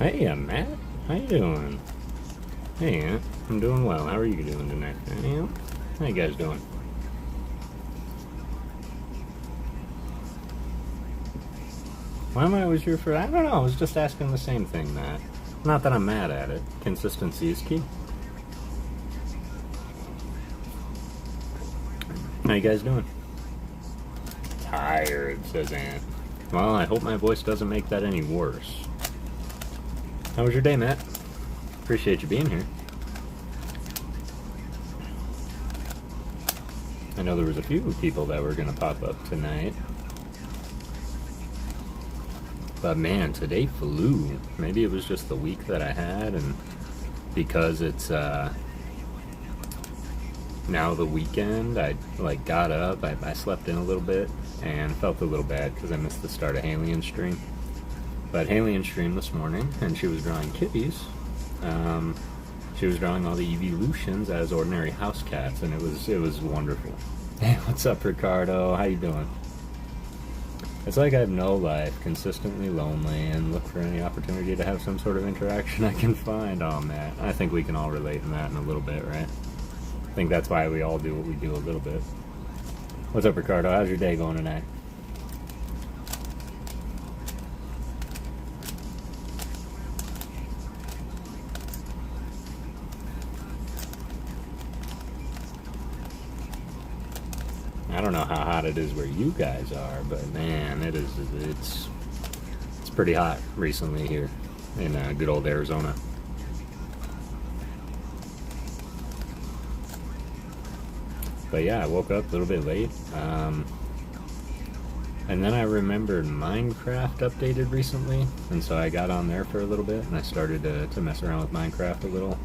Hey, Matt. How you doing? Hey, Aunt. I'm doing well. How are you doing tonight? Yeah. How you guys doing? Why am I always here for... I don't know. I was just asking the same thing, Matt. Not that I'm mad at it. Consistency is key. How you guys doing? Tired, says Aunt. Well, I hope my voice doesn't make that any worse. How was your day, Matt? Appreciate you being here. I know there was a few people that were going to pop up tonight. But man, today flew. Maybe it was just the week that I had, and because it's now the weekend, I got up, I slept in a little bit, and felt a little bad because I missed the start of Halien's stream. But Halien streamed this morning, and she was drawing kitties. She was drawing all the evolutions as ordinary house cats, and it was wonderful. Hey, what's up, Ricardo? How you doing? It's like I have no life, consistently lonely, and look for any opportunity to have some sort of interaction I can find. Oh, Matt, I think we can all relate to that in a little bit, right? I think that's why we all do what we do a little bit. What's up, Ricardo? How's your day going tonight? I don't know how hot it is where you guys are, but man, it's pretty hot recently here in good old Arizona. But yeah, I woke up a little bit late, and then I remembered Minecraft updated recently, and so I got on there for a little bit, and I started to mess around with Minecraft a little,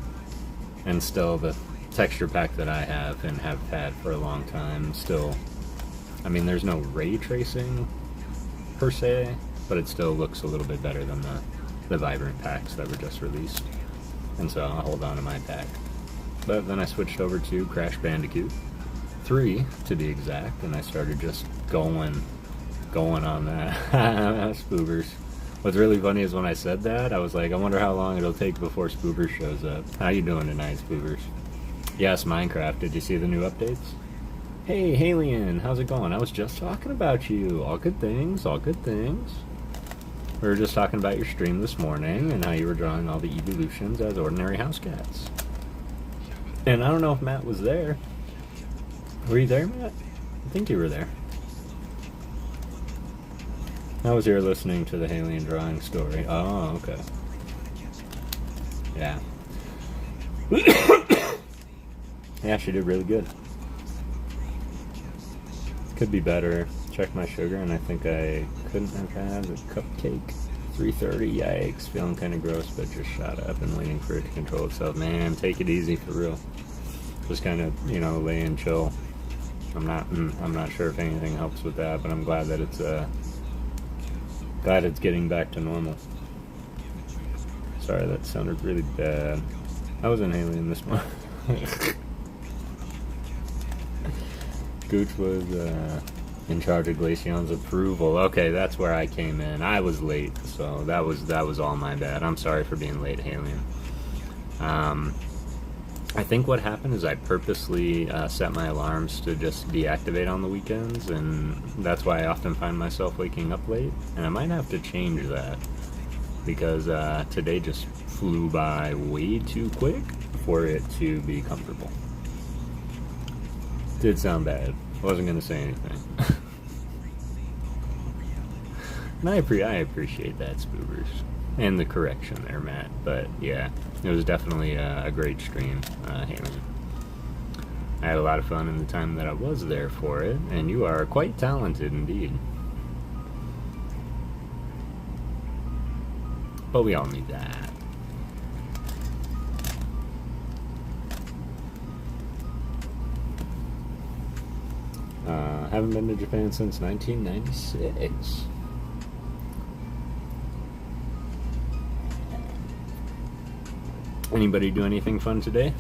and still the texture pack that I have and have had for a long time still, I mean, there's no ray tracing per se, but it still looks a little bit better than the vibrant packs that were just released, and so I'll hold on to my pack. But then I switched over to Crash Bandicoot 3 to be exact, and I started just going on that. Spoobers. What's really funny is when I said that, I was like, I wonder how long it'll take before Spoobers shows up. How you doing tonight, Spoobers? Yes, Minecraft. Did you see the new updates? Hey, Halien, how's it going? I was just talking about you. All good things, all good things. We were just talking about your stream this morning and how you were drawing all the evolutions as ordinary house cats. And I don't know if Matt was there. Were you there, Matt? I think you were there. I was here listening to the Halien drawing story. Oh, okay. Yeah. Yeah, she did really good. Could be better. Check my sugar, and I think I couldn't have had a cupcake. 3:30, yikes. Feeling kind of gross, but just shot up and waiting for it to control itself. Man, take it easy for real. Just kind of, lay and chill. I'm not sure if anything helps with that, but I'm glad that it's getting back to normal. Sorry, that sounded really bad. I was in Alien this morning. Gooch was in charge of Glaceon's approval. Okay, that's where I came in. I was late, so that was all my bad. I'm sorry for being late, Alien. I think what happened is I purposely set my alarms to just deactivate on the weekends, and that's why I often find myself waking up late. And I might have to change that, because today just flew by way too quick for it to be comfortable. Did sound bad. Wasn't going to say anything. And I appreciate that, Spoobers. And the correction there, Matt. But yeah, it was definitely a great stream, Haley. I had a lot of fun in the time that I was there for it, and you are quite talented indeed. But we all need that. Haven't been to Japan since 1996. Anybody do anything fun today?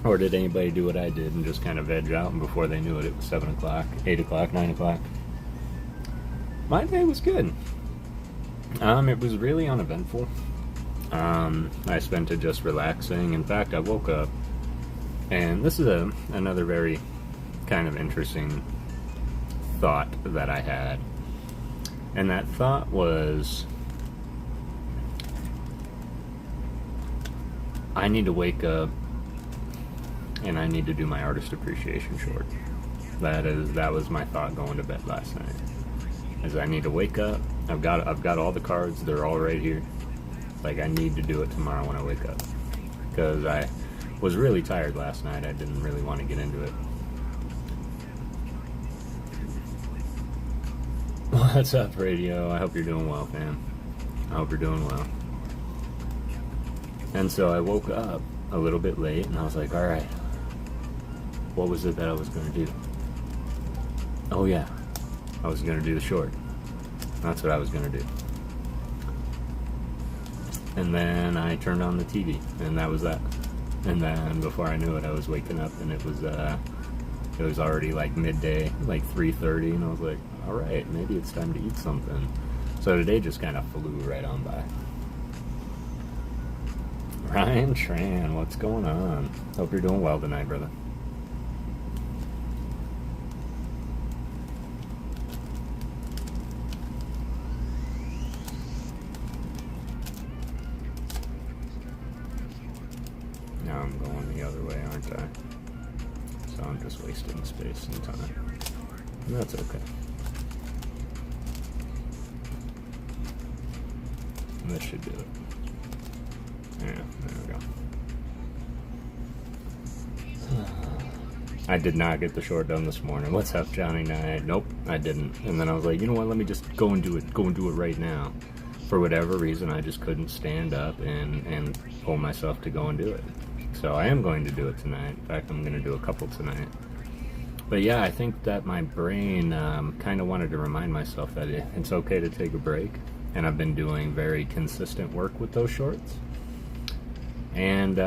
Or did anybody do what I did and just kind of veg out, and before they knew it, it was 7 o'clock, 8 o'clock, 9 o'clock? My day was good. It was really uneventful. I spent it just relaxing. In fact, I woke up, and this is another very kind of interesting thought that I had. And that thought was, I need to wake up and I need to do my artist appreciation short. That was my thought going to bed last night. Is I need to wake up. I've got all the cards, they're all right here. Like, I need to do it tomorrow when I wake up. Because I was really tired last night. I didn't really want to get into it. What's up, radio? I hope you're doing well, fam. I hope you're doing well. And so I woke up a little bit late, and I was like, alright, what was it that I was going to do? Oh yeah, I was going to do the short. That's what I was going to do. And then I turned on the TV, and that was that. And then before I knew it, I was waking up, and it was already like midday, like 3:30, and I was like, alright, maybe it's time to eat something. So today just kind of flew right on by. Ryan Tran, what's going on? Hope you're doing well tonight, brother. Now I'm going the other way, aren't I? So I'm just wasting space and time. And that's okay. And this should do it. Yeah, there we go. I did not get the short done this morning. What's up, Johnny Knight? Nope, I didn't. And then I was like, you know what, let me just go and do it. Go and do it right now. For whatever reason, I just couldn't stand up and pull myself to go and do it. So I am going to do it tonight. In fact, I'm going to do a couple tonight. But yeah, I think that my brain kind of wanted to remind myself that it's okay to take a break. And I've been doing very consistent work with those shorts. And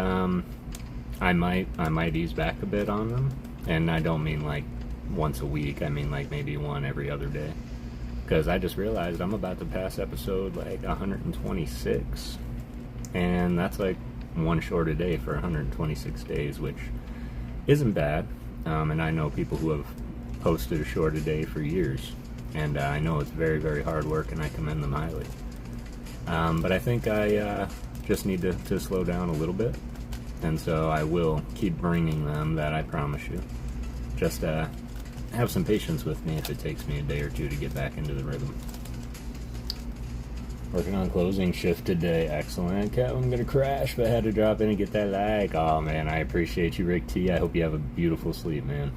I might ease back a bit on them. And I don't mean like once a week. I mean like maybe one every other day. Because I just realized I'm about to pass episode like 126. And that's like one short a day for 126 days, which isn't bad. And I know people who have posted a short a day for years. And I know it's very, very hard work, and I commend them highly. But I think I just need to slow down a little bit. And so I will keep bringing them, that I promise you. Just have some patience with me if it takes me a day or two to get back into the rhythm. Working on closing shift today. Excellent. Kev, I'm going to crash, but I had to drop in and get that like. Oh, man, I appreciate you, Rick T. I hope you have a beautiful sleep, man.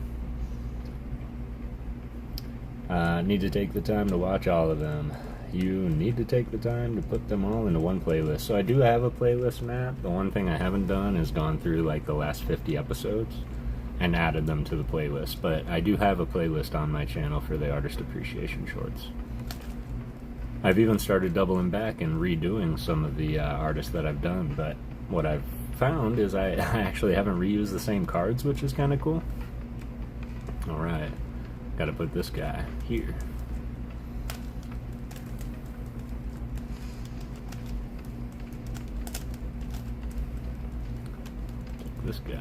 Need to take the time to watch all of them. You need to take the time to put them all into one playlist. So I do have a playlist map. The one thing I haven't done is gone through like the last 50 episodes and added them to the playlist. But I do have a playlist on my channel for the artist appreciation shorts. I've even started doubling back and redoing some of the artists that I've done. But what I've found is I actually haven't reused the same cards, which is kind of cool. Alright. Gotta put this guy here. Take this guy.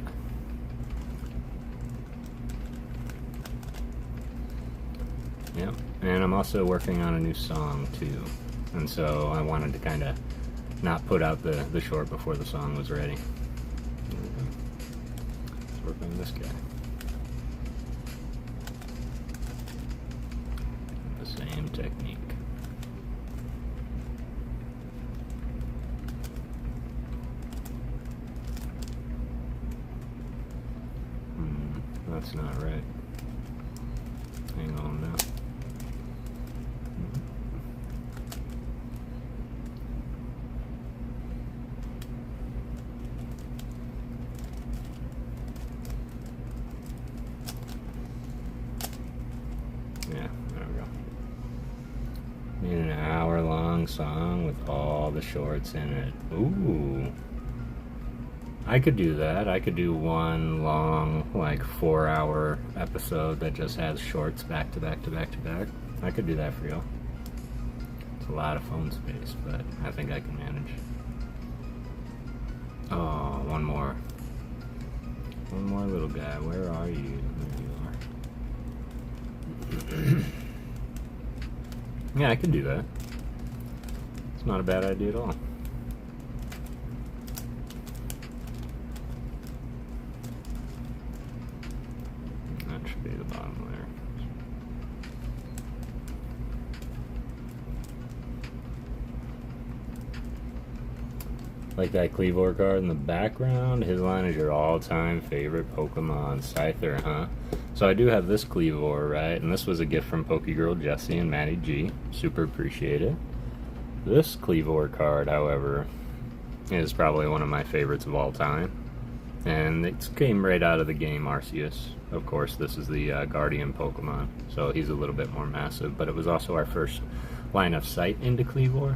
Yep, and I'm also working on a new song too. And so I wanted to kind of not put out the short before the song was ready. Let's work on this guy. Same technique. That's not right. Hang on now. Yeah, there we go. Need an hour-long song with all the shorts in it. Ooh. I could do that. I could do one long, like 4-hour episode that just has shorts back to back to back to back. I could do that for you. It's a lot of phone space, but I think I can manage. one more. One more little guy. Where are you? There you are. Yeah, I could do that. It's not a bad idea at all. That should be the bottom layer. Like that Cleavor card in the background? His line is your all-time favorite Pokemon. Scyther, huh? So I do have this Cleavor, right? And this was a gift from Pokegirl Jessie and Maddie G. Super appreciate it. This Cleavor card, however, is probably one of my favorites of all time. And it came right out of the game Arceus. Of course, this is the Guardian Pokemon, so he's a little bit more massive. But it was also our first line of sight into Cleavor.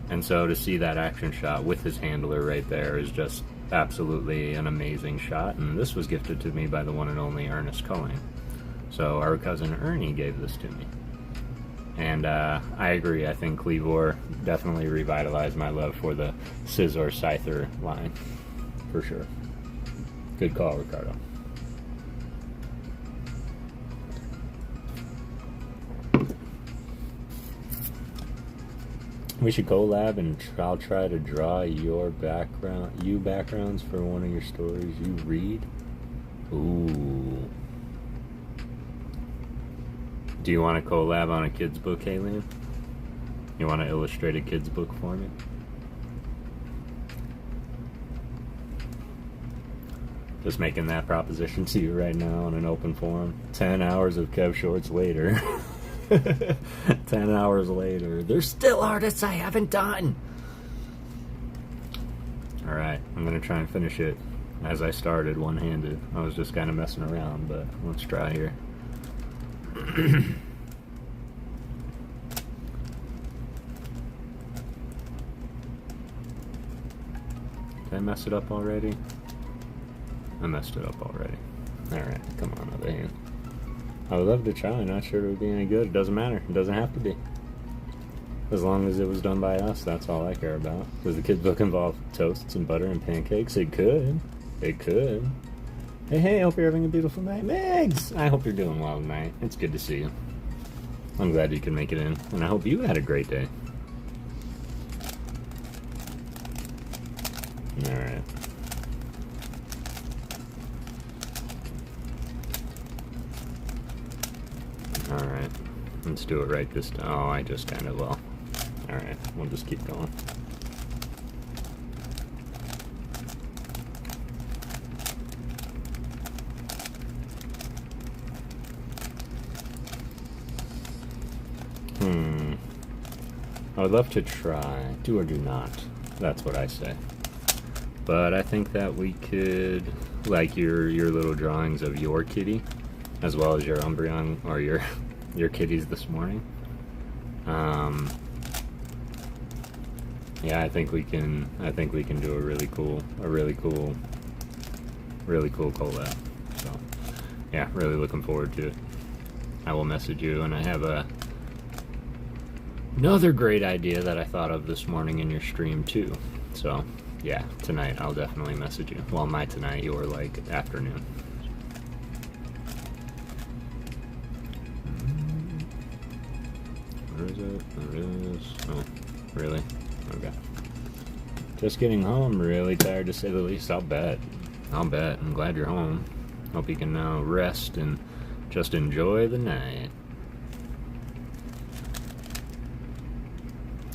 And so to see that action shot with his handler right there is just absolutely an amazing shot. And this was gifted to me by the one and only Ernest Culling. So our cousin Ernie gave this to me. And I agree, I think Cleavor definitely revitalized my love for the Scizor Scyther line. For sure. Good call, Ricardo. We should collab and I'll try to draw your backgrounds for one of your stories you read. Ooh. Do you want to collab on a kid's book, Haylene? You want to illustrate a kid's book for me? Just making that proposition to you right now on an open forum. 10 hours of Kev Shorts later. 10 hours later. There's still artists I haven't done. Alright, I'm going to try and finish it as I started, one-handed. I was just kind of messing around, but let's try here. Did I mess it up already? I messed it up already. Alright, come on, other hand. I would love to try, not sure it would be any good. It doesn't matter. It doesn't have to be. As long as it was done by us, that's all I care about. Does the kid book involve toasts and butter and pancakes? It could. It could. Hey, hope you're having a beautiful night. Megs! I hope you're doing well tonight. It's good to see you. I'm glad you can make it in, and I hope you had a great day. Alright. Alright, let's do it right this time. Oh, I just kind of, well. Alright, we'll just keep going. I would love to try. Do or do not. That's what I say. But I think that we could, like your little drawings of your kitty, as well as your Umbreon or your kitties this morning. Yeah, I think we can do a really cool collab. So yeah, really looking forward to it. I will message you, and I have another great idea that I thought of this morning in your stream too. So yeah, tonight I'll definitely message you. Well, my tonight, your like afternoon. Where is it? There it is. Oh, really? Okay. Just getting home. Really tired to say the least. I'll bet. I'm glad you're home. Hope you can now rest and just enjoy the night.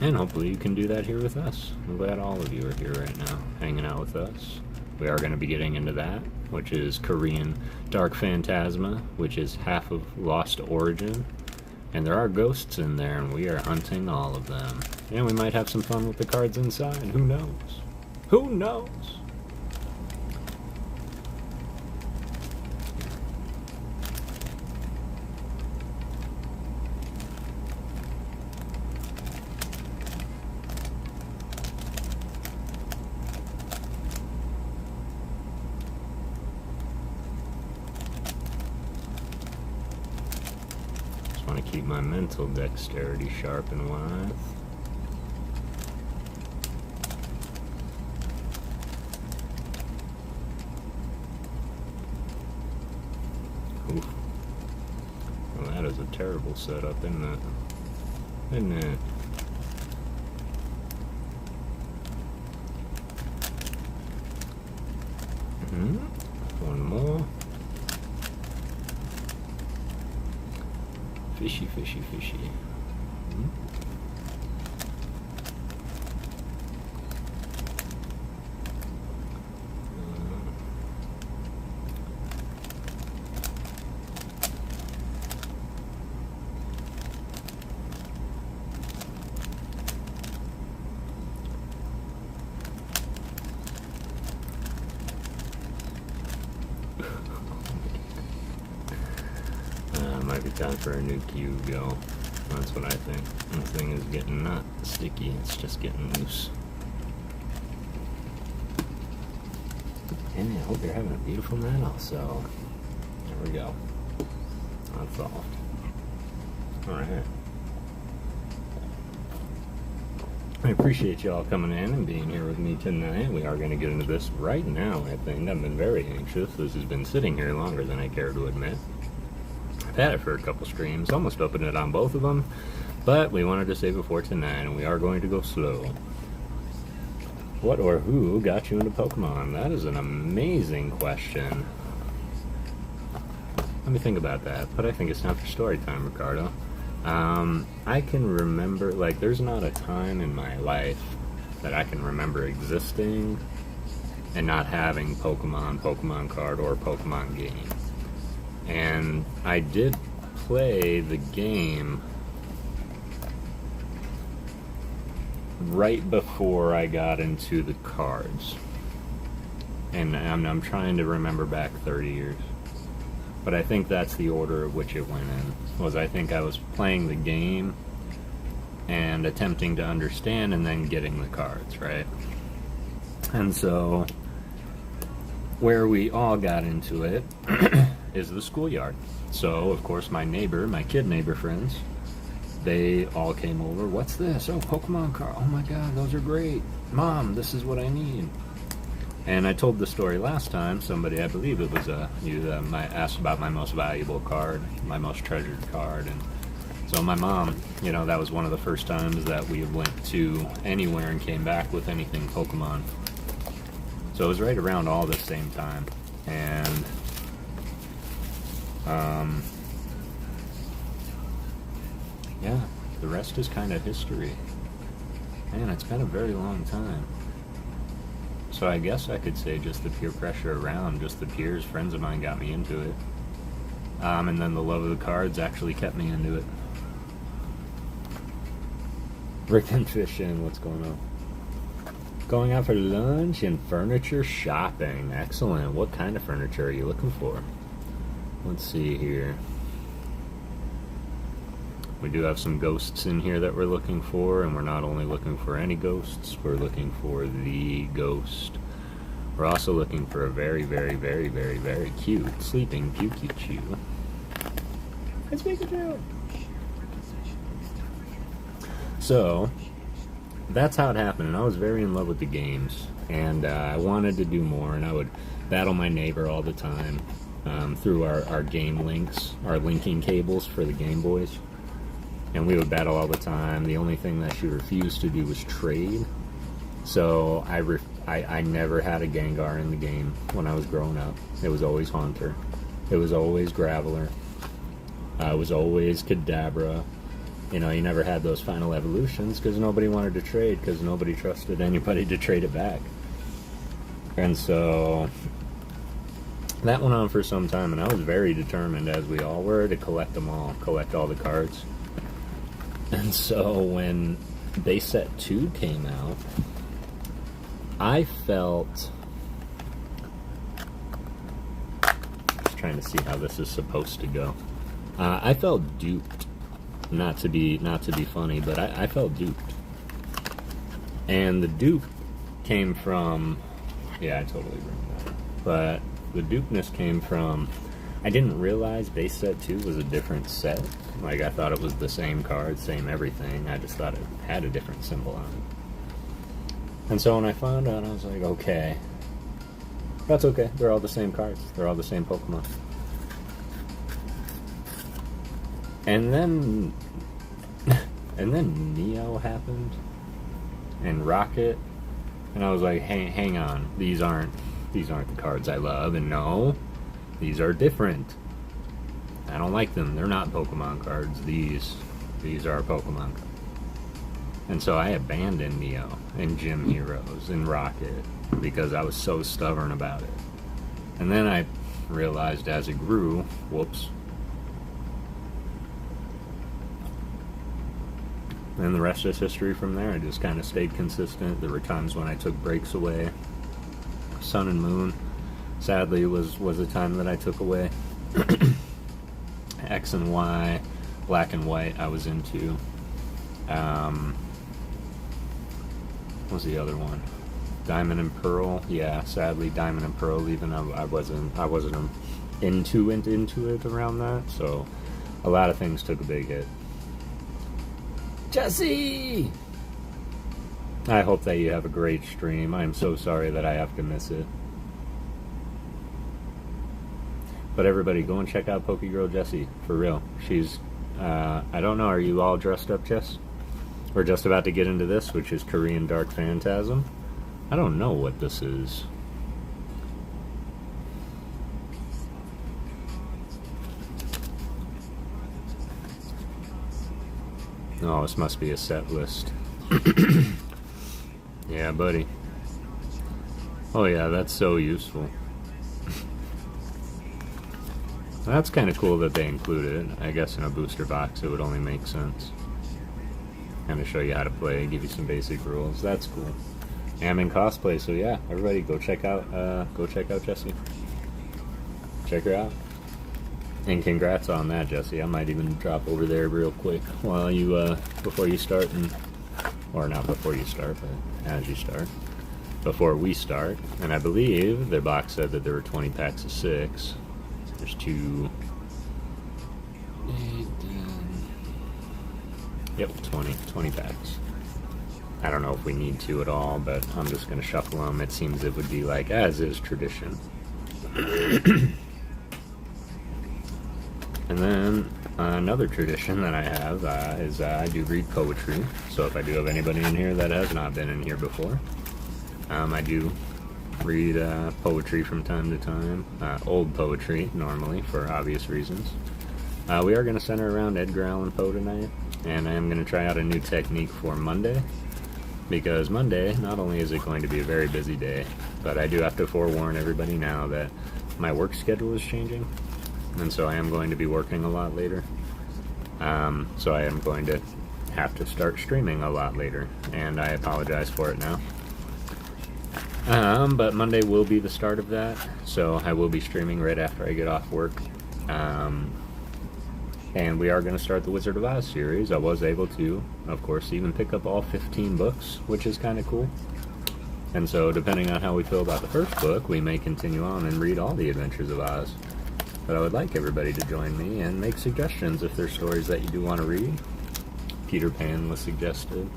And hopefully you can do that here with us. I'm glad all of you are here right now, hanging out with us. We are going to be getting into that, which is Korean Dark Phantasma, which is half of Lost Origin. And there are ghosts in there, and we are hunting all of them. And we might have some fun with the cards inside. Who knows? Who knows? Want to keep my mental dexterity sharp and lithe. Oof. Well, that is a terrible setup, isn't it? Isn't it? One more. Fishy, fishy, fishy. Might be time for a new cube, yo. That's what I think. This thing is getting not sticky, it's just getting loose. And I hope you're having a beautiful night also. There we go. That's solved. Alright. I appreciate y'all coming in and being here with me tonight. We are going to get into this right now, I think. I've been very anxious. This has been sitting here longer than I care to admit. I've had it for a couple streams, almost opened it on both of them, but we wanted to save it for tonight, and we are going to go slow. What or who got you into Pokemon? That is an amazing question. Let me think about that, but I think it's time for story time, Ricardo. I can remember, like, there's not a time in my life that I can remember existing and not having Pokemon card, or Pokemon game. And I did play the game right before I got into the cards. And I'm trying to remember back 30 years. But I think that's the order of which it went in. I think I was playing the game and attempting to understand and then getting the cards, right? And so, where we all got into it is the schoolyard. So, of course, my kid neighbor friends, they all came over. What's this? Oh, Pokemon card. Oh my god, those are great. Mom, this is what I need. And I told the story last time. Somebody, I believe it was you, asked about my most valuable card, my most treasured card. And so my mom, that was one of the first times that we went to anywhere and came back with anything Pokemon. So it was right around all the same time. And yeah, the rest is kind of history. Man, it's been a very long time. So I guess I could say just the peer pressure around, just the peers, friends of mine got me into it. And then the love of the cards actually kept me into it. Rick and Fishing, what's going on? Going out for lunch and furniture shopping. Excellent. What kind of furniture are you looking for? Let's see here. We do have some ghosts in here that we're looking for, and we're not only looking for any ghosts, we're looking for the ghost. We're also looking for a very, very, very, very, very cute sleeping Pikachu. It's Pikachu! So, that's how it happened, and I was very in love with the games, and I wanted to do more, and I would battle my neighbor all the time through our game links, our linking cables for the Game Boys. And we would battle all the time. The only thing that she refused to do was trade. So I never had a Gengar in the game when I was growing up. It was always Haunter. It was always Graveler. It was always Kadabra. You never had those final evolutions because nobody wanted to trade, because nobody trusted anybody to trade it back. And so that went on for some time, and I was very determined, as we all were, to collect them all, collect all the cards. And so when Base Set 2 came out, I felt... Just trying to see how this is supposed to go. I felt duped. Not to be funny, but I felt duped. And the dupe came from... Yeah, I totally ruined that. But the dupeness came from... I didn't realize Base Set 2 was a different set. Like, I thought it was the same card, same everything. I just thought it had a different symbol on it. And so when I found out, I was like, okay. That's okay. They're all the same cards. They're all the same Pokemon. And then Neo happened, and Rocket, and I was like, hey, hang on, these aren't the cards I love, and no, these are different. I don't like them. They're not Pokemon cards. These are Pokemon cards. And so I abandoned Neo and Gym Heroes and Rocket because I was so stubborn about it. And then I realized as it grew, whoops. And the rest is history from there. I just kind of stayed consistent. There were times when I took breaks away. Sun and Moon, sadly, was a time that I took away. X and Y, Black and White I was into. What was the other one? Diamond and Pearl. Yeah, sadly, Diamond and Pearl. Even I wasn't into it around that. So a lot of things took a big hit. Jesse, I hope that you have a great stream. I am so sorry that I have to miss it. But everybody, go and check out PokéGirl Jessie, for real. She's, I don't know, are you all dressed up, Jess? We're just about to get into this, which is Korean Dark Phantasma. I don't know what this is. Oh, this must be a set list. Yeah, buddy. Oh yeah, that's so useful. That's kind of cool that they included it. I guess in a booster box it would only make sense. Kind of show you how to play, give you some basic rules. That's cool. I'm in cosplay, so yeah, everybody go check out Jessie. Check her out. And congrats on that, Jesse. I might even drop over there real quick while you, before you start, or not before you start, but as you start. Before we start. And I believe their box said that there were 20 packs of 6. There's 2, 8, 10. Yep, 20 packs. I don't know if we need to at all, but I'm just going to shuffle them. It seems it would be like, as is tradition. And then another tradition that I have is I do read poetry. So if I do have anybody in here that has not been in here before, I do read poetry from time to time. Old poetry, normally, for obvious reasons. We are going to center around Edgar Allan Poe tonight, and I am going to try out a new technique for Monday. Because Monday, not only is it going to be a very busy day, but I do have to forewarn everybody now that my work schedule is changing. And so I am going to be working a lot later. So I am going to have to start streaming a lot later, and I apologize for it now. But Monday will be the start of that, so I will be streaming right after I get off work. And we are going to start the Wizard of Oz series. I was able to, of course, even pick up all 15 books, which is kind of cool. And so, depending on how we feel about the first book, we may continue on and read all the Adventures of Oz. But I would like everybody to join me and make suggestions if there's stories that you do want to read. Peter Pan was suggested,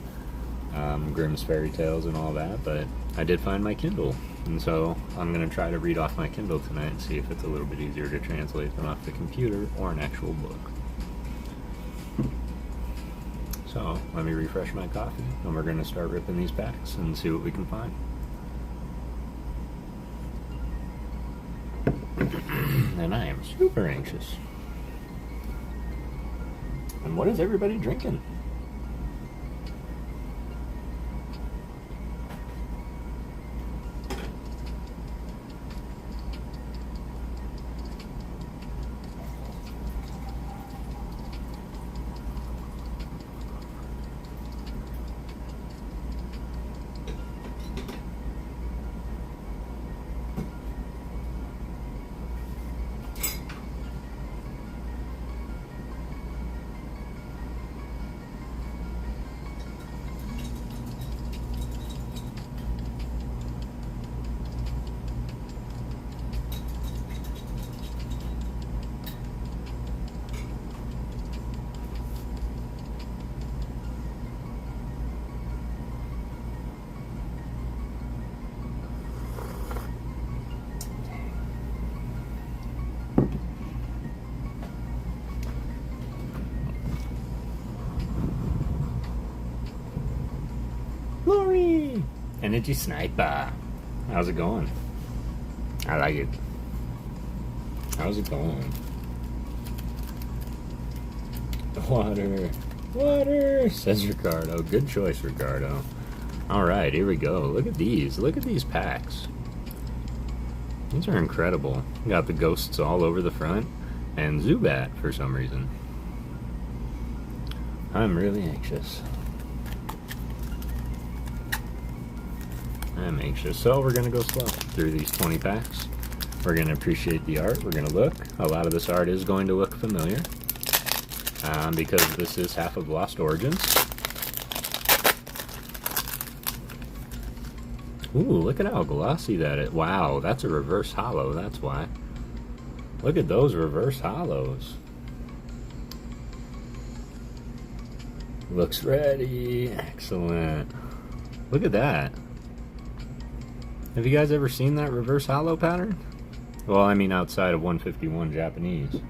Grimm's Fairy Tales and all that, but I did find my Kindle. And so I'm going to try to read off my Kindle tonight and see if it's a little bit easier to translate than off the computer or an actual book. So let me refresh my coffee, and we're going to start ripping these packs and see what we can find. And I am super anxious. And what is everybody drinking? Lori! Energy Sniper. How's it going? I like it. How's it going? Water. Water, says Ricardo. Good choice, Ricardo. Alright, here we go. Look at these. Look at these packs. These are incredible. Got the ghosts all over the front. And Zubat for some reason. I'm really anxious. I'm anxious. So we're going to go slow through these 20 packs. We're going to appreciate the art. We're going to look. A lot of this art is going to look familiar. Because this is half of Lost Origins. Ooh, look at how glossy that is. Wow, that's a reverse holo, that's why. Look at those reverse holos. Looks ready. Excellent. Look at that. Have you guys ever seen that reverse holo pattern? Well, I mean outside of 151 Japanese.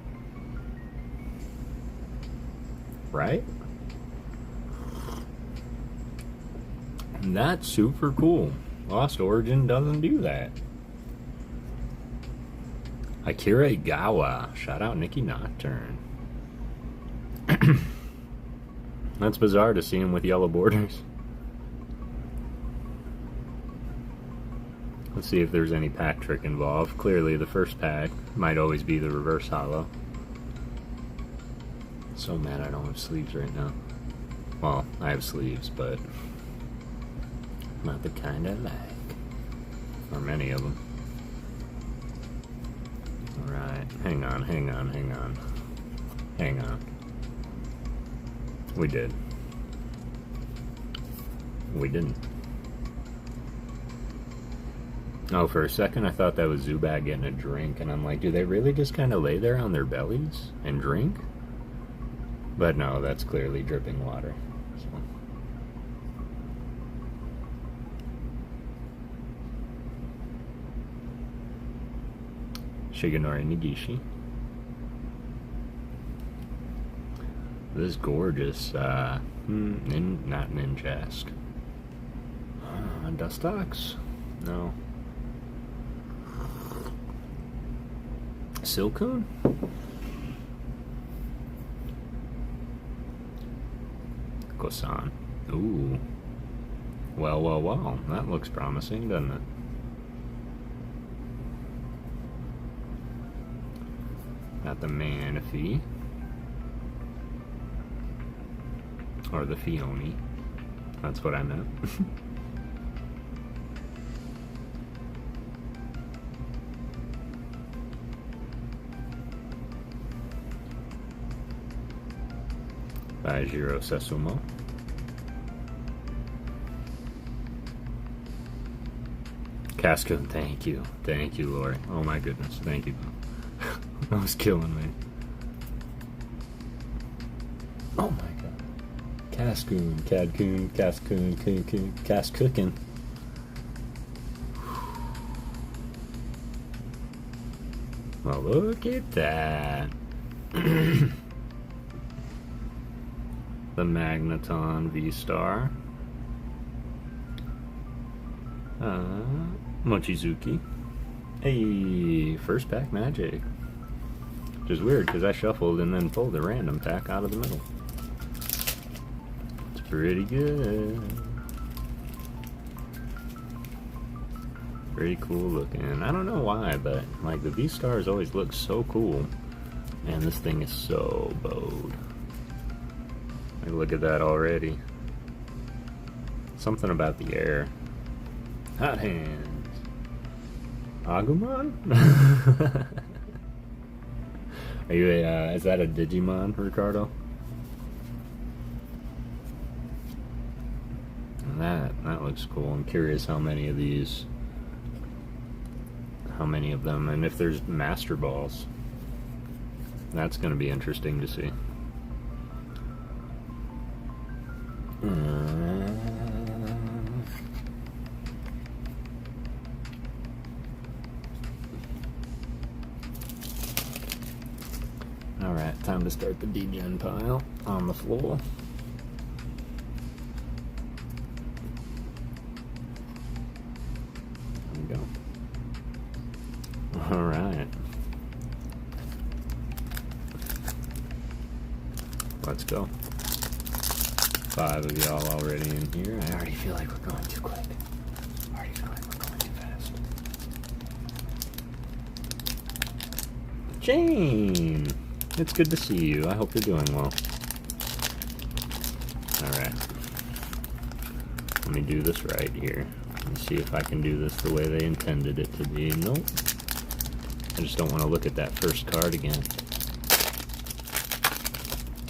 Right? And that's super cool. Lost Origin doesn't do that. Akira Igawa. Shout out Nikki Nocturne. That's bizarre to see him with yellow borders. Let's see if there's any pack trick involved. Clearly the first pack might always be the reverse holo. So mad I don't have sleeves right now. Well, I have sleeves, but not the kind I like. Or many of them. Alright, hang on. Hang on. We did. We didn't. Oh, for a second I thought that was Zubat getting a drink, and I'm like, do they really just kind of lay there on their bellies and drink? But no, that's clearly dripping water. So. Shigenori Nigishi. This is gorgeous. Not Ninjask. Dustox? No. Silcoon? Kosan. Ooh. Well. That looks promising, doesn't it? Got the Manaphy. Or the Fione. That's what I meant. Baijiro Sesumo. Casco, thank you. Thank you, Lori. Oh my goodness, thank you. That was killing me. Oh my god. Cascoon, Cadcoon, Cascoon, Coon, Cascookin. Well, look at that. The Magneton V-Star. Mochizuki. Hey, first pack magic. Which is weird because I shuffled and then pulled a random pack out of the middle. It's pretty good. Pretty cool looking. I don't know why, but like the V-Stars always look so cool. Man, this thing is so bowed. Like, look at that already. Something about the air. Hot hands. Agumon? Are you a, is that a Digimon, Ricardo? That looks cool. I'm curious how many of these, how many of them, and if there's Master Balls. That's going to be interesting to see. Alright, time to start the D-Gen pile on the floor. Alright. Let's go. 5 of y'all already in here. I already feel like we're going too quick. I already feel like we're going too fast. Jane! It's good to see you. I hope you're doing well. Alright. Let me do this right here. Let me see if I can do this the way they intended it to be. Nope. I just don't want to look at that first card again.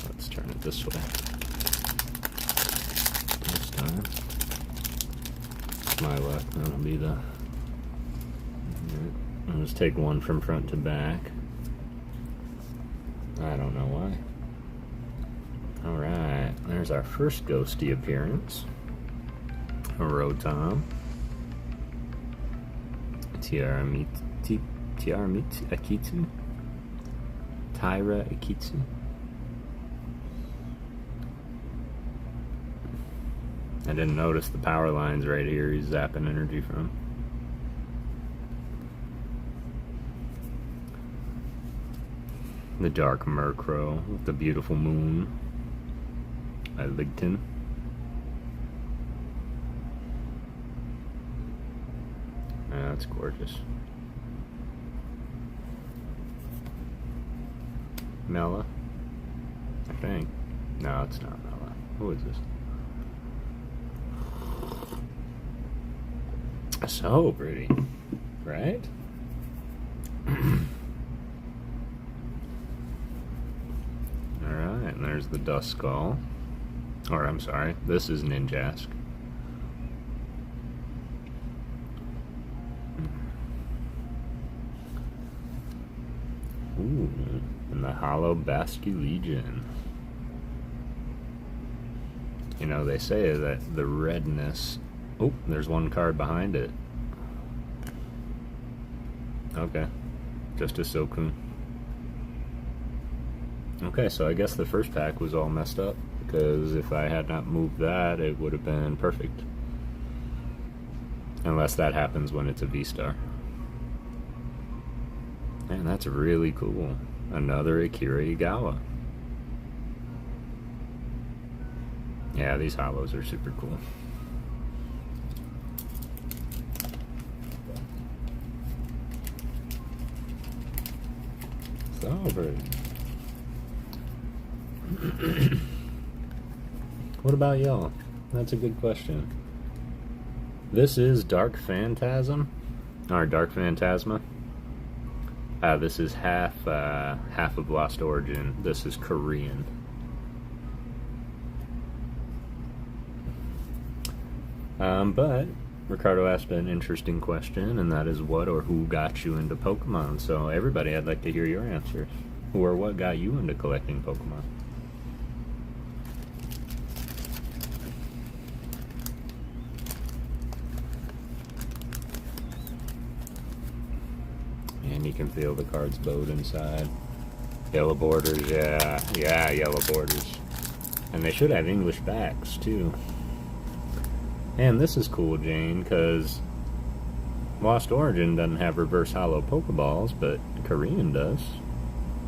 Let's turn it this way. This time. My luck. That'll be the... I'll just take one from front to back. I don't know why. Alright, there's our first ghosty appearance. Rotom. Tiaramiti Akitsu. Tyra Akitsu. I didn't notice the power lines right here he's zapping energy from. The Dark Murkrow with the beautiful moon. Ligton. Yeah, that's gorgeous. Mela, I think. No, it's not Mela. Who is this? So pretty, right? Alright, and there's the Duskull. Or, I'm sorry, this is Ninjask. Ooh, and the Hollow Basculegion. You know, they say that the redness... Oh, there's one card behind it. Okay, just a Sokun. Okay, so I guess the first pack was all messed up, because if I had not moved that, it would have been perfect. Unless that happens when it's a V-Star. Man, that's really cool. Another Akira Igawa. Yeah, these hollows are super cool. So pretty. What about y'all? That's a good question. This is Dark Phantasm, or Dark Phantasma. This is half of Lost Origin. This is Korean. But Ricardo asked an interesting question, and that is what or who got you into Pokemon? So everybody, I'd like to hear your answers. Who or what got you into collecting Pokemon? And you can feel the cards bowed inside. Yellow borders, yeah, yellow borders. And they should have English backs, too. And this is cool, Jane, because Lost Origin doesn't have reverse hollow Pokeballs, but Korean does.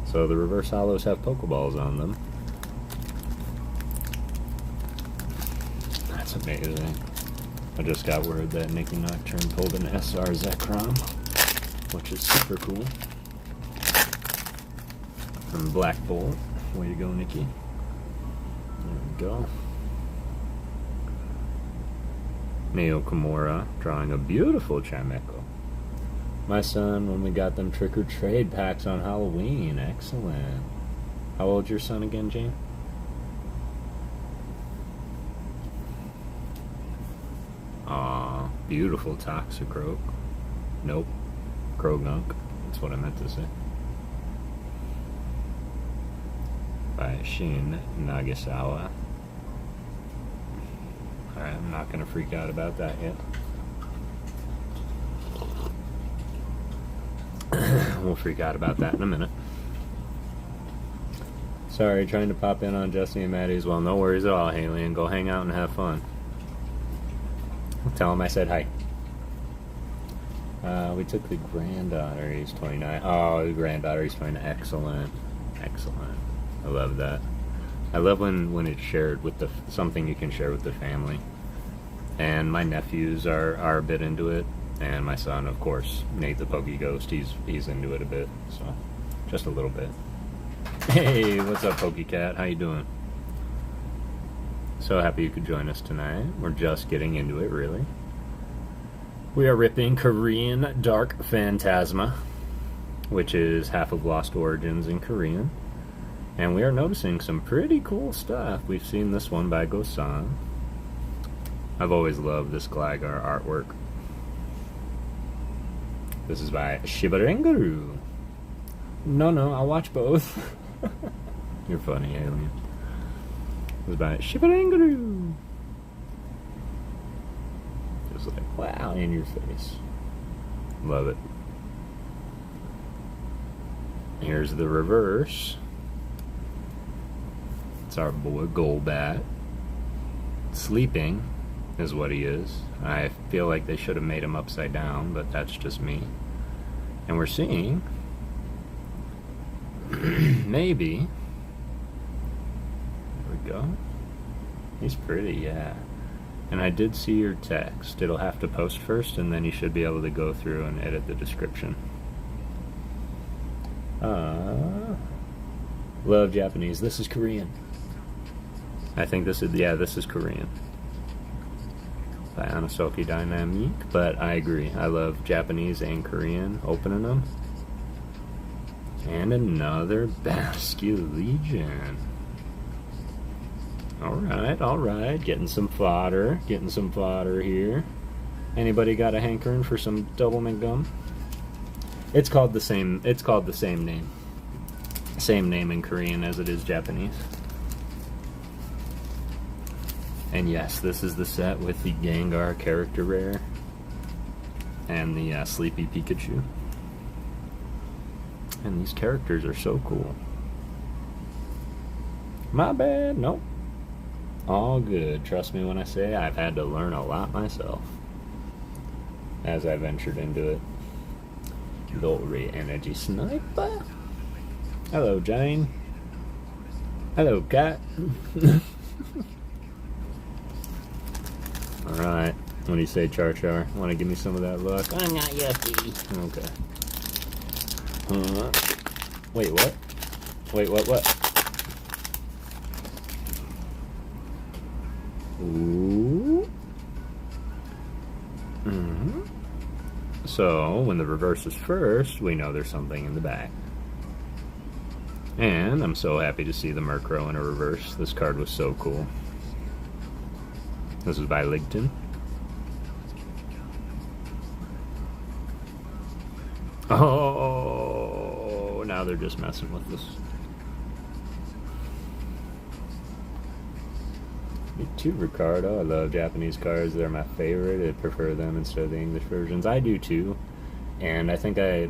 So the reverse hollows have Pokeballs on them. That's amazing. I just got word that Nikki Nocturne pulled an SR Zekrom, which is super cool. From Black Bolt. Way to go, Nikki. There we go. Neo Kimura drawing a beautiful Chimecho. My son, when we got them trick or trade packs on Halloween. Excellent. How old's your son again, Jane? Aw, beautiful Toxicroak. Nope. Krogunk. That's what I meant to say. By Shin Nagasawa. Alright, I'm not going to freak out about that yet. We'll freak out about that in a minute. Sorry, trying to pop in on Jesse and Maddie as well. No worries at all, Haley, and go hang out and have fun. Tell them I said hi. We took the granddaughter. He's 29. Oh, the granddaughter. He's 29. Excellent. Excellent. I love that. I love when it's shared with something you can share with the family. And my nephews are a bit into it, and my son, of course, Nate the PokéGhost. He's into it a bit, so just a little bit. Hey, what's up, PokéCat? How you doing? So happy you could join us tonight. We're just getting into it, really. We are ripping Korean Dark Phantasma, which is half of Lost Origins in Korean. And we are noticing some pretty cool stuff. We've seen this one by Gosan. I've always loved this Gligar artwork. This is by Shibarengaru. No, I'll watch both. You're funny, alien. This is by Shibarengaru. Just like, wow, in your face. Love it. Here's the reverse. It's our boy Golbat. Sleeping is what he is. I feel like they should have made him upside down, but that's just me. And we're seeing maybe, there we go. He's pretty, yeah. And I did see your text. It'll have to post first, and then you should be able to go through and edit the description. Love Japanese. This is Korean. I think this is Korean. By Anasoki Dynamique, but I agree. I love Japanese and Korean opening them. And another Basculegion. Alright. Getting some fodder here. Anybody got a hankering for some doublemint gum? It's called the same name. Same name in Korean as it is Japanese. And yes, this is the set with the Gengar character rare and the Sleepy Pikachu. And these characters are so cool. My bad, nope. All good. Trust me when I say I've had to learn a lot myself as I ventured into it. Glory Energy Sniper. Hello, Jane. Hello, Cat. Alright, what do you say, Char? Want to give me some of that luck? I'm not yucky. Okay. Wait, what? What? Ooh. So, when the reverse is first, we know there's something in the back. And I'm so happy to see the Murkrow in a reverse. This card was so cool. This is by Ligton. Oh, now they're just messing with us. Me too, Ricardo. I love Japanese cards. They're my favorite. I prefer them instead of the English versions. I do too. And I think I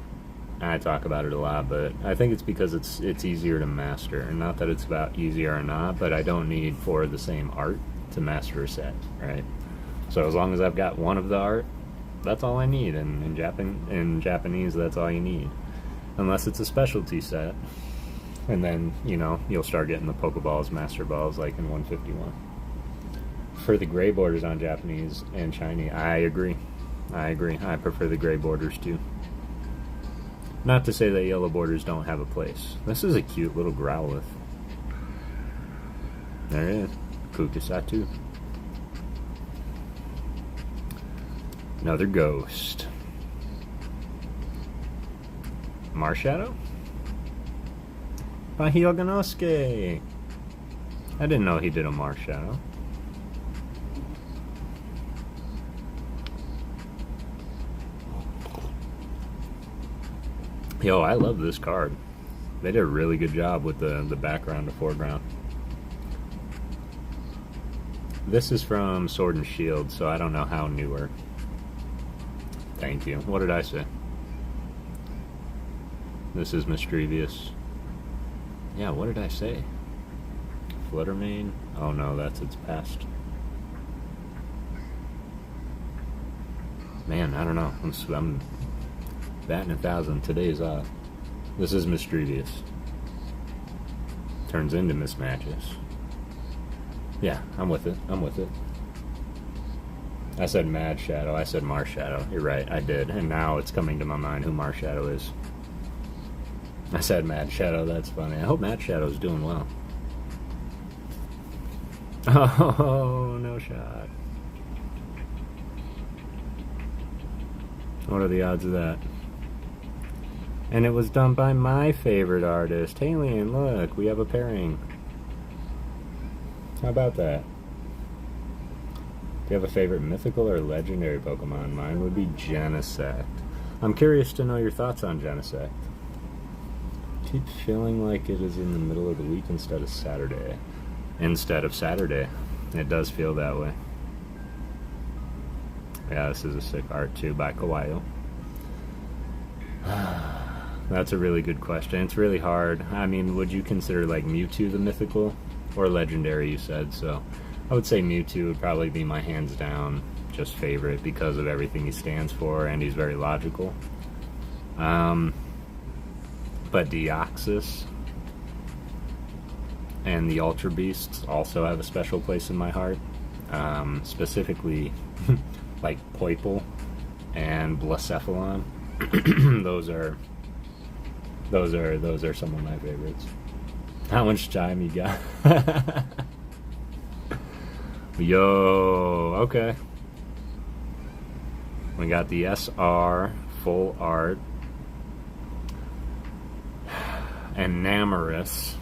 talk about it a lot, but I think it's because it's easier to master. And not that it's about easier or not, but I don't need 4 of the same art to master a set, right? So as long as I've got 1 of the art, that's all I need. And in Japanese, that's all you need. Unless it's a specialty set. And then, you'll start getting the Pokeballs, Master Balls, like in 151. For the gray borders on Japanese and Chinese, I agree. I prefer the gray borders too. Not to say that yellow borders don't have a place. This is a cute little Growlithe. There it is. Kukusatu. Another ghost. Marshadow? By Hyoganosuke. I didn't know he did a Marshadow. Yo, I love this card. They did a really good job with the background to foreground. This is from Sword and Shield, so I don't know how newer. Thank you. What did I say? This is Mischievous. Yeah, what did I say? Fluttermane? Oh no, that's its past. Man, I don't know. I'm batting 1,000. Today's this is mischievous. Turns into mismatches. Yeah, I'm with it. I'm with it. I said Mad Shadow. I said Marshadow. You're right, I did. And now it's coming to my mind who Marshadow is. I said Mad Shadow. That's funny. I hope Mad Shadow's doing well. Oh, no shot. What are the odds of that? And it was done by my favorite artist. Alien, look, we have a pairing. How about that? Do you have a favorite mythical or legendary Pokemon? Mine would be Genesect. I'm curious to know your thoughts on Genesect. Keep feeling like it is in the middle of the week instead of Saturday. It does feel that way. Yeah, this is a sick art too by Kawaii. That's a really good question. It's really hard. I mean, would you consider like Mewtwo the mythical or legendary, you said? So I would say Mewtwo would probably be my hands down just favorite because of everything he stands for, and he's very logical. But Deoxys and the Ultra Beasts also have a special place in my heart. Specifically like Poipole and Blacephalon. Those are some of my favorites. How much time you got? Yo, okay. We got the SR full art. Enamorous.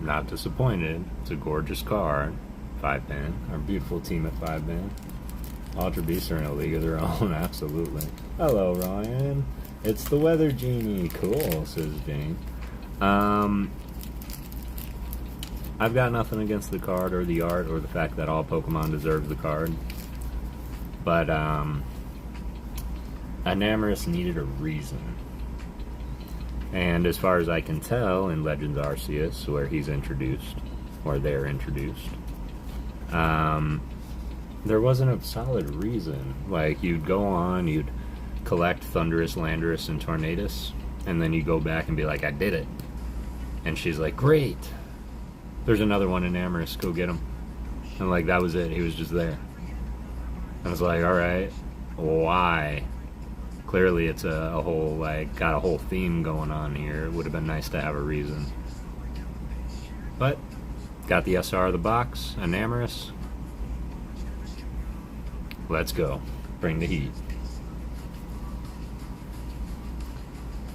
Not disappointed. It's a gorgeous card. 5-man. Our beautiful team at 5-man. Ultra Beasts are in a league of their own, absolutely. Hello, Ryan. It's the Weather Genie. Cool, says Jane. I've got nothing against the card or the art or the fact that all Pokemon deserve the card. But, Enamorous needed a reason. And as far as I can tell, in Legends Arceus, where he's introduced, or they're introduced, there wasn't a solid reason. Like, you'd go on, you'd collect Thundurus, Landorus, and Tornadus, and then you go back and be like, I did it. And she's like, great. There's another one, Enamorous, go get him. And like, that was it. He was just there. I was like, alright, why? Clearly it's a whole, like, got a whole theme going on here. It would have been nice to have a reason. But, got the SR of the box, Enamorous. Let's go. Bring the heat.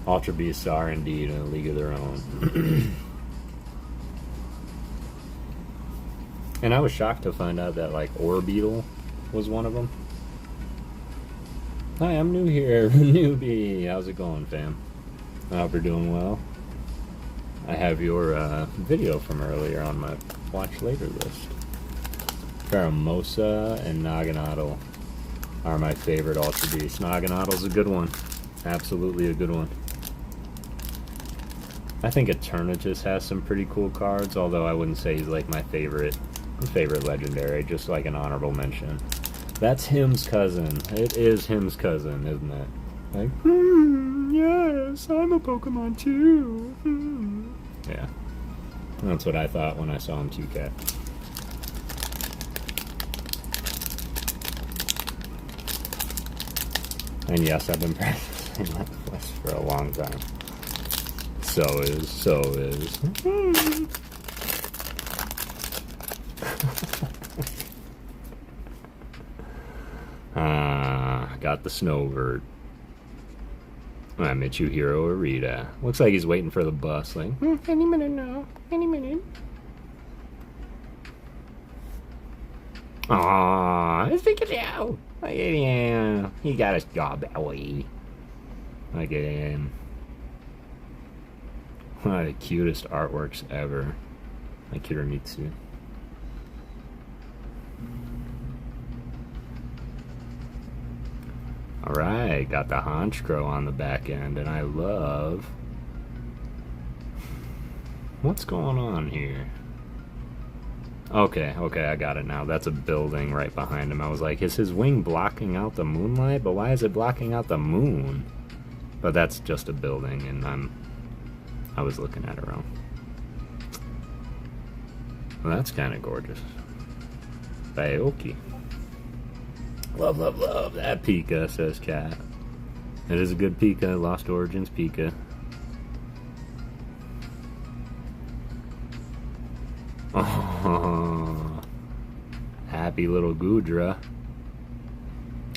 Ultra Beasts are indeed in a league of their own. And I was shocked to find out that, like, Orbeetle was one of them. Hi, I'm new here. Newbie. How's it going, fam? I hope you're doing well. I have your video from earlier on my watch later list. Pheromosa and Naganadel are my favorite Ultra Beasts. Naganadel's a good one. Absolutely a good one. I think Eternatus has some pretty cool cards, although I wouldn't say he's like my favorite legendary, just like an honorable mention. That's him's cousin. It is him's cousin, isn't it? Like, yes, I'm a Pokemon too. Yeah. That's what I thought when I saw him too, Cat. And yes, I've been practicing that voice for a long time. So is. Got the Snowbird. I met you, Hero Arita. Looks like he's waiting for the bus. Like, any minute now. Any minute. Aww, it's Pikachu. Look at him. He got his job away. Look at him. One of the cutest artworks ever. Like Kiramitsu. Alright, got the Honchkrow on the back end, and I love... What's going on here? Okay, I got it now. That's a building right behind him. I was like, is his wing blocking out the moonlight? But why is it blocking out the moon? But that's just a building, and I was looking at it wrong. Well, that's kind of gorgeous. Bayoki. Love, love, love that Pika, says Cat. It is a good Pika, Lost Origins Pika. Oh, happy little Gudra.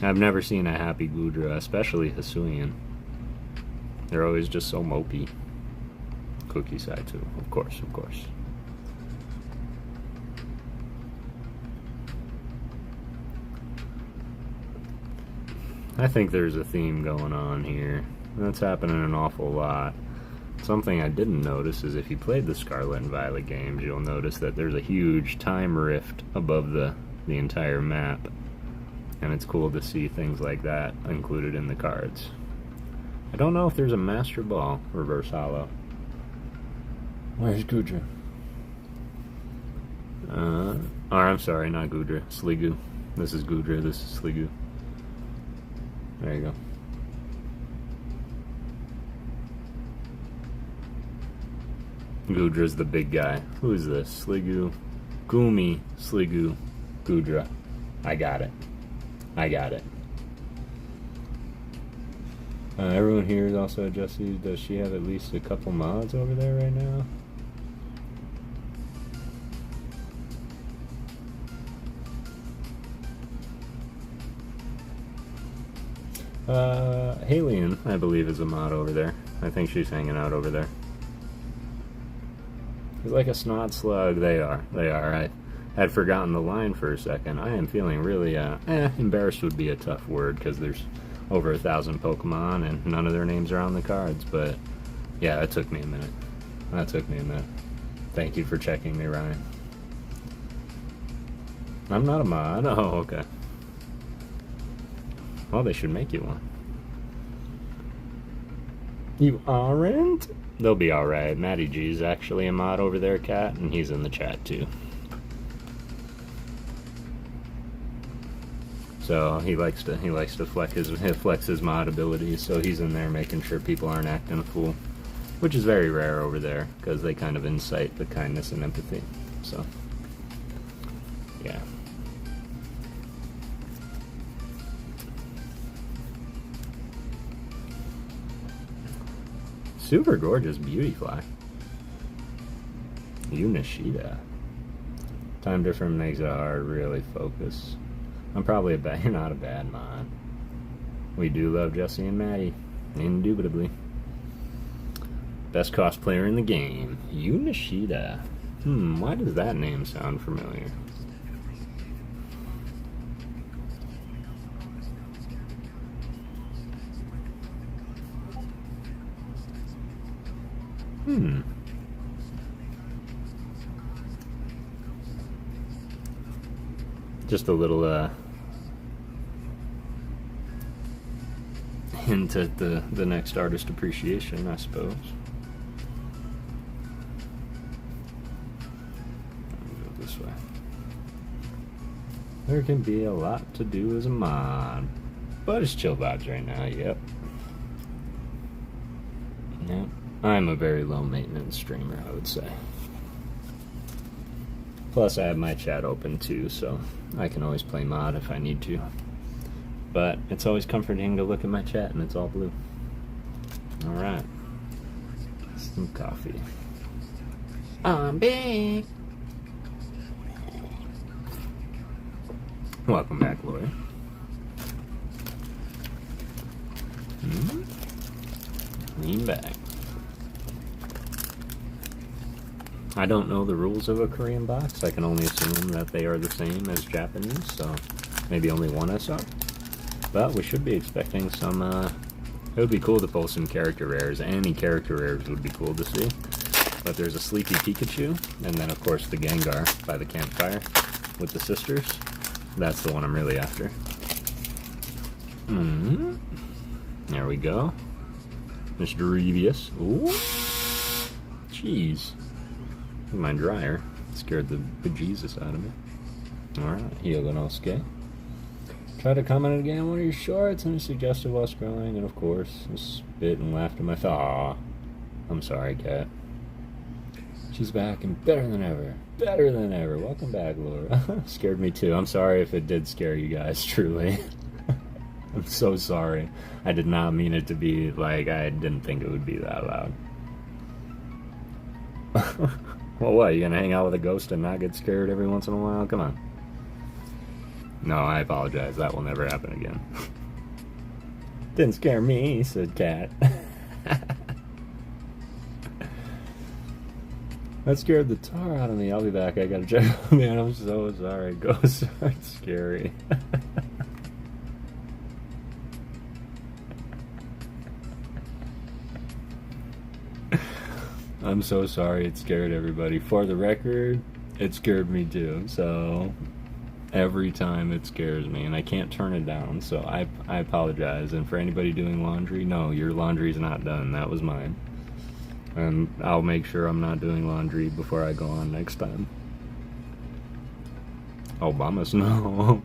I've never seen a happy Gudra, especially Hisuian. They're always just so mopey. Cookie side too, of course, of course. I think there's a theme going on here. That's happening an awful lot. Something I didn't notice is if you played the Scarlet and Violet games, you'll notice that there's a huge time rift above the entire map. And it's cool to see things like that included in the cards. I don't know if there's a Master Ball reverse holo. Where's Gudra? Or I'm sorry, not Gudra. Sliggoo. This is Gudra, this is Sliggoo. There you go. Gudra's the big guy. Who is this? Sliggoo. Gumi, Sliggoo, Gudra. I got it. I got it. Everyone here is also Jessie. Does she have at least a couple mods over there right now? Halion, I believe, is a mod over there. I think she's hanging out over there. He's like a snot slug. They are. I had forgotten the line for a second. I am feeling really, embarrassed would be a tough word, because there's over 1,000 Pokemon, and none of their names are on the cards, but, yeah, that took me a minute. Thank you for checking me, Ryan. I'm not a mod. Oh, okay. Well, they should make you one. You aren't? They'll be alright. Matty G is actually a mod over there, Cat, and he's in the chat too. So he likes to flex his mod abilities, so he's in there making sure people aren't acting a fool. Which is very rare over there, because they kind of incite the kindness and empathy. So, yeah. Super gorgeous Beautyfly. Unishida. Time difference makes it hard, really focus. I'm probably you're not a bad mod. We do love Jessie and Maddie. Indubitably. Best cosplayer in the game. Unishida. Why does that name sound familiar? Just a little hint at the next artist appreciation, I suppose. Go this way. There can be a lot to do as a mod, but it's chill vibes right now. Yep. I'm a very low maintenance streamer, I would say. Plus, I have my chat open too, so I can always play mod if I need to. But it's always comforting to look at my chat and it's all blue. Alright. Some coffee. I'm big. Welcome back, Lori. Lean back. I don't know the rules of a Korean box. I can only assume that they are the same as Japanese, so maybe only one SR. But we should be expecting some, it would be cool to pull some character rares. Any character rares would be cool to see. But there's a Sleepy Pikachu, and then of course the Gengar by the campfire with the sisters. That's the one I'm really after. There we go. Mr. Revius. Ooh. Jeez. My dryer. Scared the bejesus out of me. Alright, Hyogonosuke. Try to comment again on one of your shorts and suggested while scrolling, and of course, spit and laughed at my Aw. I'm sorry, cat. She's back and better than ever. Better than ever. Welcome back, Laura. Scared me too. I'm sorry if it did scare you guys, truly. I'm so sorry. I did not mean it to be like, I didn't think it would be that loud. Well, what? You gonna hang out with a ghost and not get scared every once in a while? Come on. No, I apologize. That will never happen again. Didn't scare me, said Cat. That scared the tar out of me. I'll be back. I gotta check. Man, I'm so sorry. Ghosts are scary. I'm so sorry it scared everybody. For the record, it scared me too. So every time it scares me, and I can't turn it down. So I apologize. And for anybody doing laundry, no, your laundry's not done. That was mine. And I'll make sure I'm not doing laundry before I go on next time. Obama's no.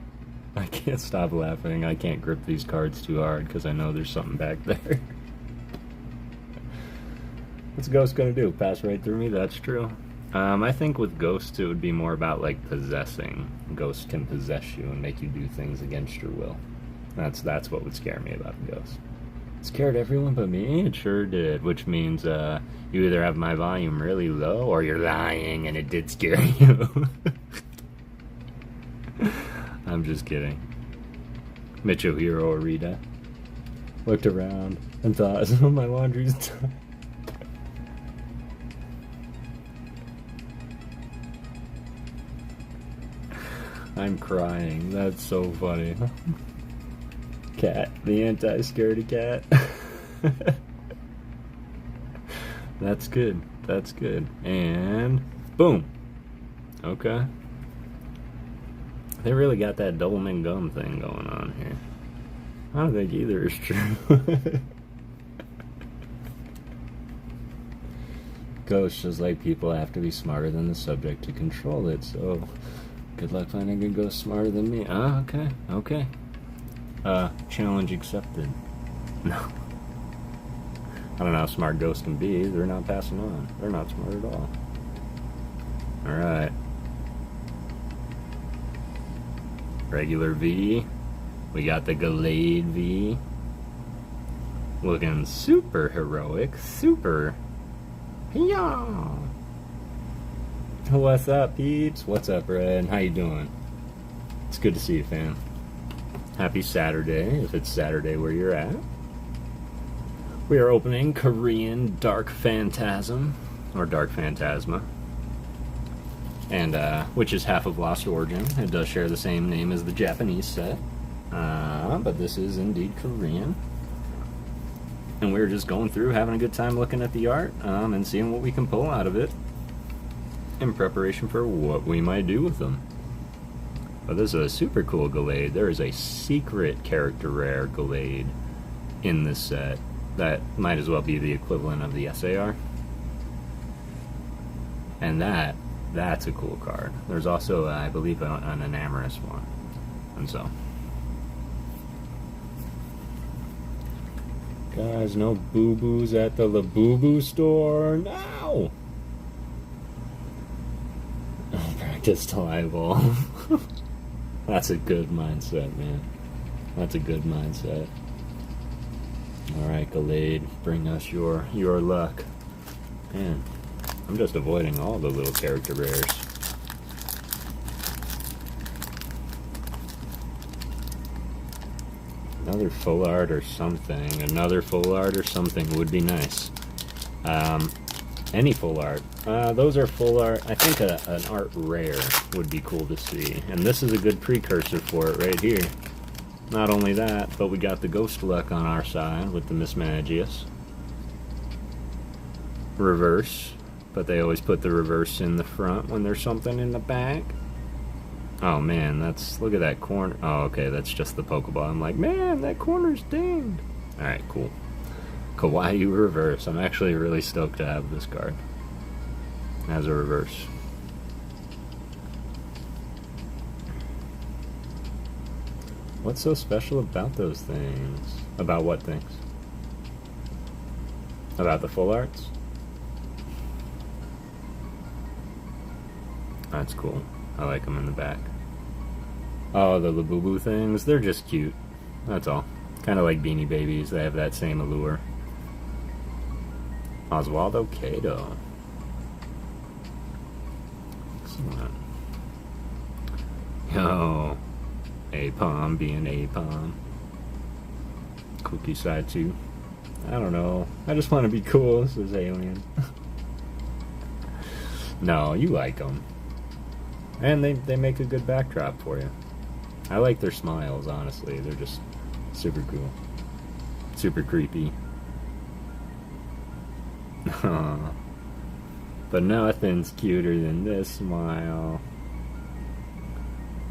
I can't stop laughing. I can't grip these cards too hard because I know there's something back there. What's a ghost gonna do? Pass right through me? That's true. I think with ghosts it would be more about like possessing. Ghosts can possess you and make you do things against your will. That's what would scare me about a ghost. It scared everyone but me? It sure did, which means you either have my volume really low or you're lying and it did scare you. I'm just kidding. Michohiro Arita looked around and thought, some of my laundry's done. I'm crying. That's so funny. Cat, the anti-scaredy cat. That's good. That's good. And boom. Okay. They really got that Doublemint gum thing going on here. I don't think either is true. Ghosts, just like people, have to be smarter than the subject to control it, so good luck finding a ghost smarter than me. Ah, okay, okay. Challenge accepted. No. I don't know how smart ghosts can be. They're not passing on. They're not smart at all. Alright. Regular V. We got the Gallade V. Looking super heroic. Super. Yeah. What's up, peeps? What's up, Red? How you doing? It's good to see you, fam. Happy Saturday, if it's Saturday where you're at. We are opening Korean Dark Phantasm, or Dark Phantasma, and which is half of Lost Origin. It does share the same name as the Japanese set, but this is indeed Korean. And we're just going through, having a good time looking at the art, and seeing what we can pull out of it in preparation for what we might do with them. But this is a super cool Gallade. There is a secret character rare Gallade in this set that might as well be the equivalent of the SAR. And that's a cool card. There's also, I believe, an Enamorous one. And so. Guys, no boo-boos at the Labubu store. No! Oh, practice till I evolve. That's a good mindset, man. That's a good mindset. Alright, Gallade, bring us your luck. Man, I'm just avoiding all the little character rares. Another full art or something. Another full art or something would be nice. Any full art. Those are full art. I think an art rare would be cool to see. And this is a good precursor for it right here. Not only that, but we got the Ghost Luck on our side with the Miss Magius. Reverse. But they always put the reverse in the front when there's something in the back. Oh man, look at that corner. Oh, okay, that's just the Pokeball. I'm like, man, that corner's dinged. Alright, cool. Kawaii Reverse. I'm actually really stoked to have this card as a reverse. What's so special about those things? About what things? About the full arts? That's cool. I like them in the back. Oh, the Labubu things, they're just cute. That's all. Kind of like Beanie Babies, they have that same allure. Oswaldo Cato. Excellent. Yo, Apom being Apom. Cookie side too. I don't know. I just want to be cool. This is Alien. No, you like them. And they make a good backdrop for you. I like their smiles, honestly. They're just super cool. Super creepy. But nothing's cuter than this smile.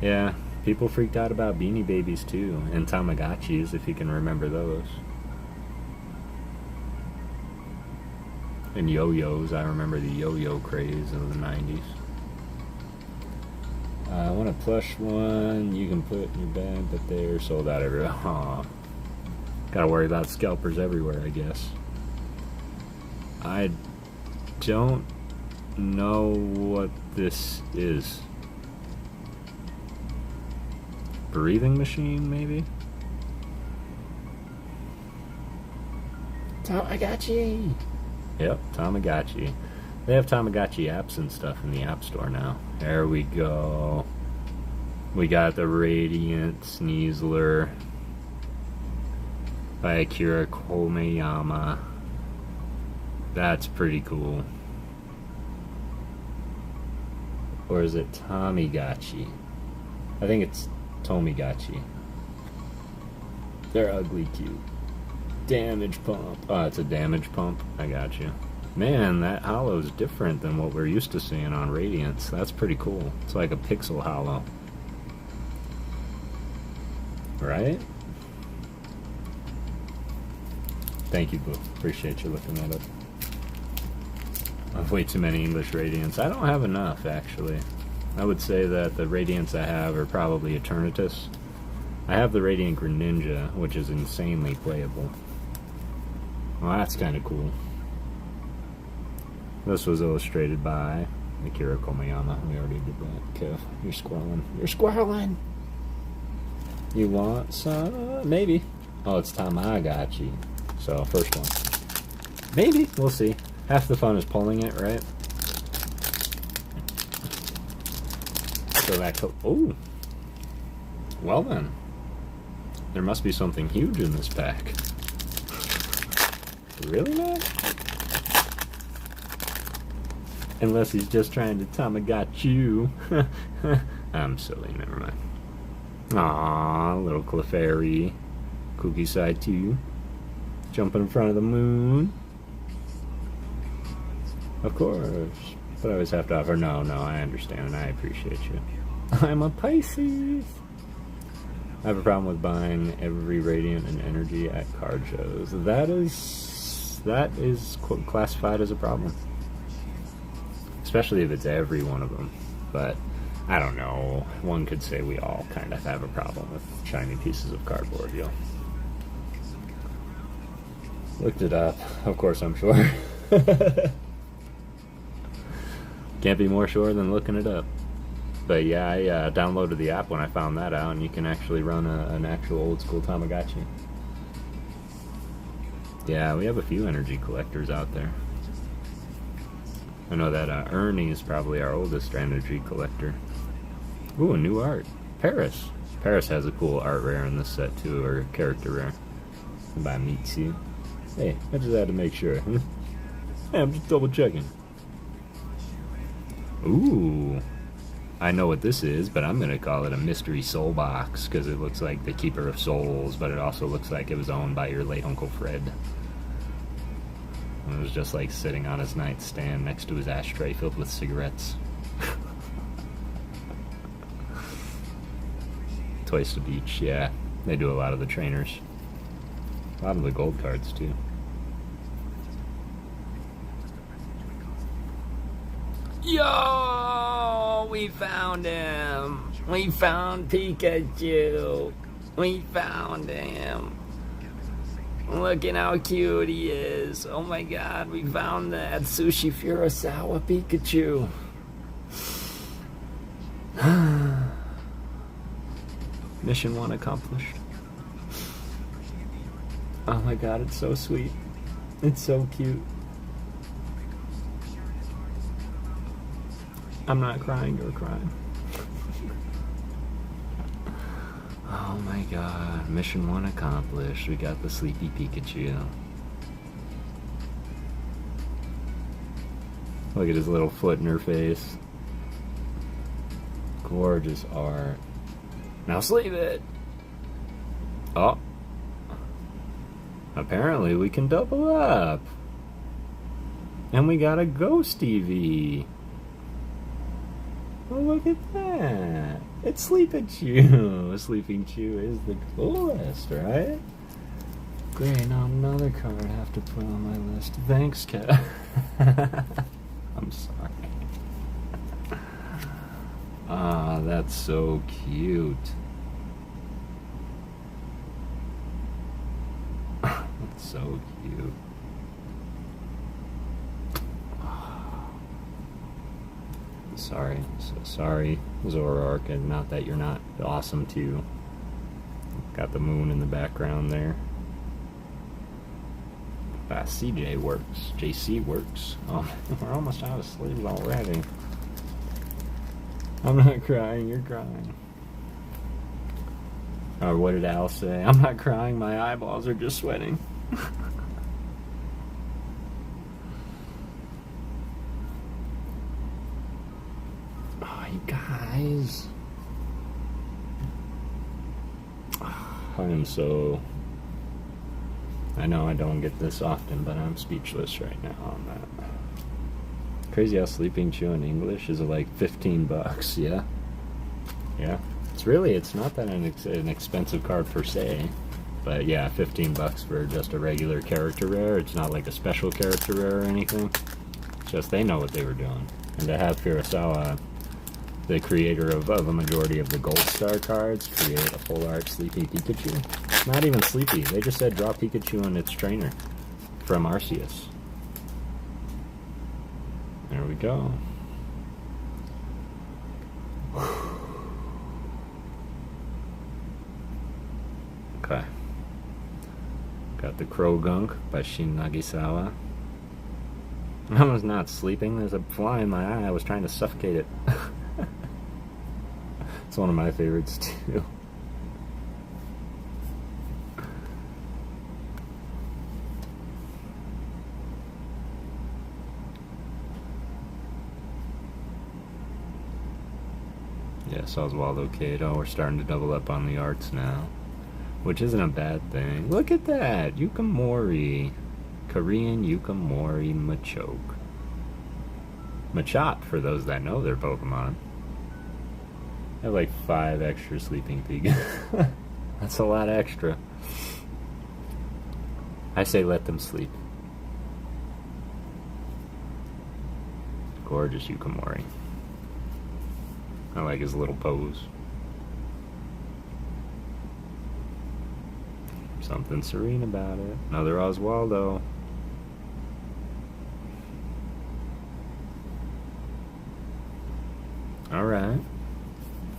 Yeah, people freaked out about Beanie Babies too, and Tamagotchis, if you can remember those. And yo-yos, I remember the yo-yo craze of the 90s. I want a plush one you can put in your bed, but they're sold out everywhere. Aw. Gotta worry about scalpers everywhere, I guess. I don't know what this is. Breathing machine, maybe? Tamagotchi! Yep, Tamagotchi. They have Tamagotchi apps and stuff in the App Store now. There we go. We got the Radiant Sneasler by Akira Komeyama. That's pretty cool. Or is it Tamagotchi? I think it's Tomigachi. They're ugly cute. Damage pump. Oh, it's a damage pump. I got you. Man, that hollow's different than what we're used to seeing on Radiance. That's pretty cool. It's like a pixel hollow. Right? Thank you, Boo. Appreciate you looking that up. I have way too many English Radiants. I don't have enough, actually. I would say that the Radiants I have are probably Eternatus. I have the Radiant Greninja, which is insanely playable. Well, that's kind of cool. This was illustrated by Akira Komeyama. We already did that. Kev, you're squirreling. You're squirreling! You want some? Maybe. Oh, it's Tamagotchi. So, first one. Maybe. We'll see. Half the fun is pulling it, right? So that oh. Well then. There must be something huge in this pack. Really, man? Unless he's just trying to Tamagotchi you. I'm silly, never mind. Aww, little Clefairy. Cookie side 2. Jumping in front of the moon. Of course. But I always have to offer. No, I understand and I appreciate you. I'm a Pisces. I have a problem with buying every Radiant and Energy at card shows. That is classified as a problem. Especially if it's every one of them. But I don't know. One could say we all kind of have a problem with shiny pieces of cardboard, yo. Looked it up. Of course, I'm sure. Can't be more sure than looking it up. But yeah, I downloaded the app when I found that out, and you can actually run an actual old school Tamagotchi. Yeah, we have a few energy collectors out there. I know that Ernie is probably our oldest energy collector. Ooh, a new art. Paris. Paris has a cool art rare in this set too, or character rare. By Mitsu. Hey, I just had to make sure. Yeah, I'm just double checking. Ooh. I know what this is, but I'm going to call it a mystery soul box, because it looks like the Keeper of Souls, but it also looks like it was owned by your late Uncle Fred. And it was just like sitting on his nightstand next to his ashtray filled with cigarettes. Toys to Beach, yeah. They do a lot of the trainers. A lot of the gold cards, too. Yo! We found him! We found Pikachu! We found him. Look at how cute he is. Oh my god, we found that Sushi Furusawa Pikachu. Mission 1 accomplished. Oh my god, it's so sweet. It's so cute. I'm not crying, you're crying. Oh my god, mission 1 accomplished. We got the sleepy Pikachu. Look at his little foot in her face. Gorgeous art. Now sleep it! Oh. Apparently we can double up. And we got a Ghost EV. Oh, look at that. It's Sleeping Chew. Sleeping Chew is the coolest, right? Great, now another card I have to put on my list. Thanks, Kev. I'm sorry. Ah, that's so cute. That's so cute. Sorry, so sorry, Zoroark, and not that you're not awesome too. Got the moon in the background there. CJ works, JC works. Oh, we're almost out of sleep already. I'm not crying, you're crying. Or what did Al say? I'm not crying, my eyeballs are just sweating. You guys, I am so, I know I don't get this often, but I'm speechless right now on that. Crazy how Sleeping Chew in English is like $15. Yeah, it's not that an expensive card per se, but yeah, $15 for just a regular character rare. It's not like a special character rare or anything. It's just they know what they were doing. And to have Furusawa, the creator of a majority of the Gold Star cards, create a full art Sleepy Pikachu. It's not even sleepy. They just said draw Pikachu and its trainer from Arceus. There we go. Okay. Got the Krogunk by Shin Nagisawa. I was not sleeping. There's a fly in my eye. I was trying to suffocate it. It's one of my favorites too. Yes, Oswaldo Cato. We're starting to double up on the arts now, which isn't a bad thing. Look at that! Yukimori. Korean Yukimori Machoke. Machop, for those that know their Pokemon. I have like 5 extra Sleeping Pikachu. That's a lot extra. I say let them sleep. Gorgeous Yukimori. I like his little pose. Something serene about it. Another Oswaldo. Alright.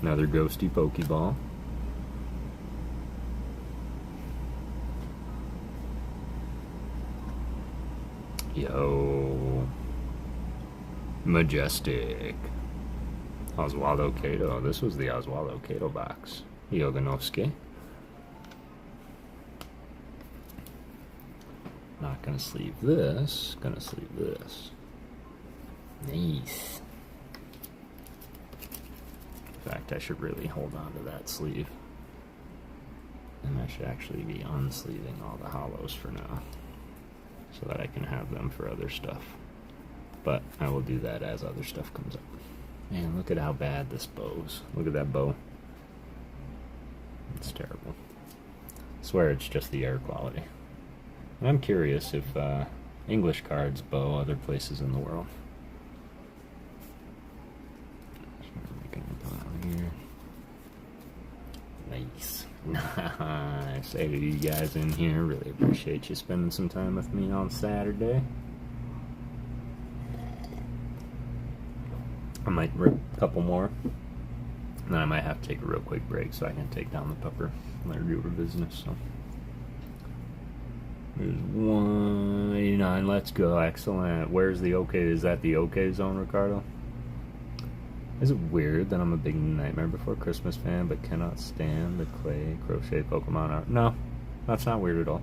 Another ghosty Pokeball. Yo. Majestic. Oswaldo Cato. This was the Oswaldo Cato box. Yoganosuke. Not gonna sleeve this. Gonna sleeve this. Nice. In fact, I should really hold on to that sleeve. And I should actually be unsleeving all the hollows for now, so that I can have them for other stuff. But I will do that as other stuff comes up. Man, look at how bad this bow's. Look at that bow. It's terrible. I swear it's just the air quality. And I'm curious if English cards bow other places in the world. Here. Nice. I say to you guys in here, really appreciate you spending some time with me on Saturday. I might rip a couple more, and then I might have to take a real quick break so I can take down the pupper and let her do her business. So there's 189. Let's go. Excellent. Where's the OK? Is that the OK zone, Ricardo? Is it weird that I'm a big Nightmare Before Christmas fan but cannot stand the clay crochet Pokemon art? No, that's not weird at all.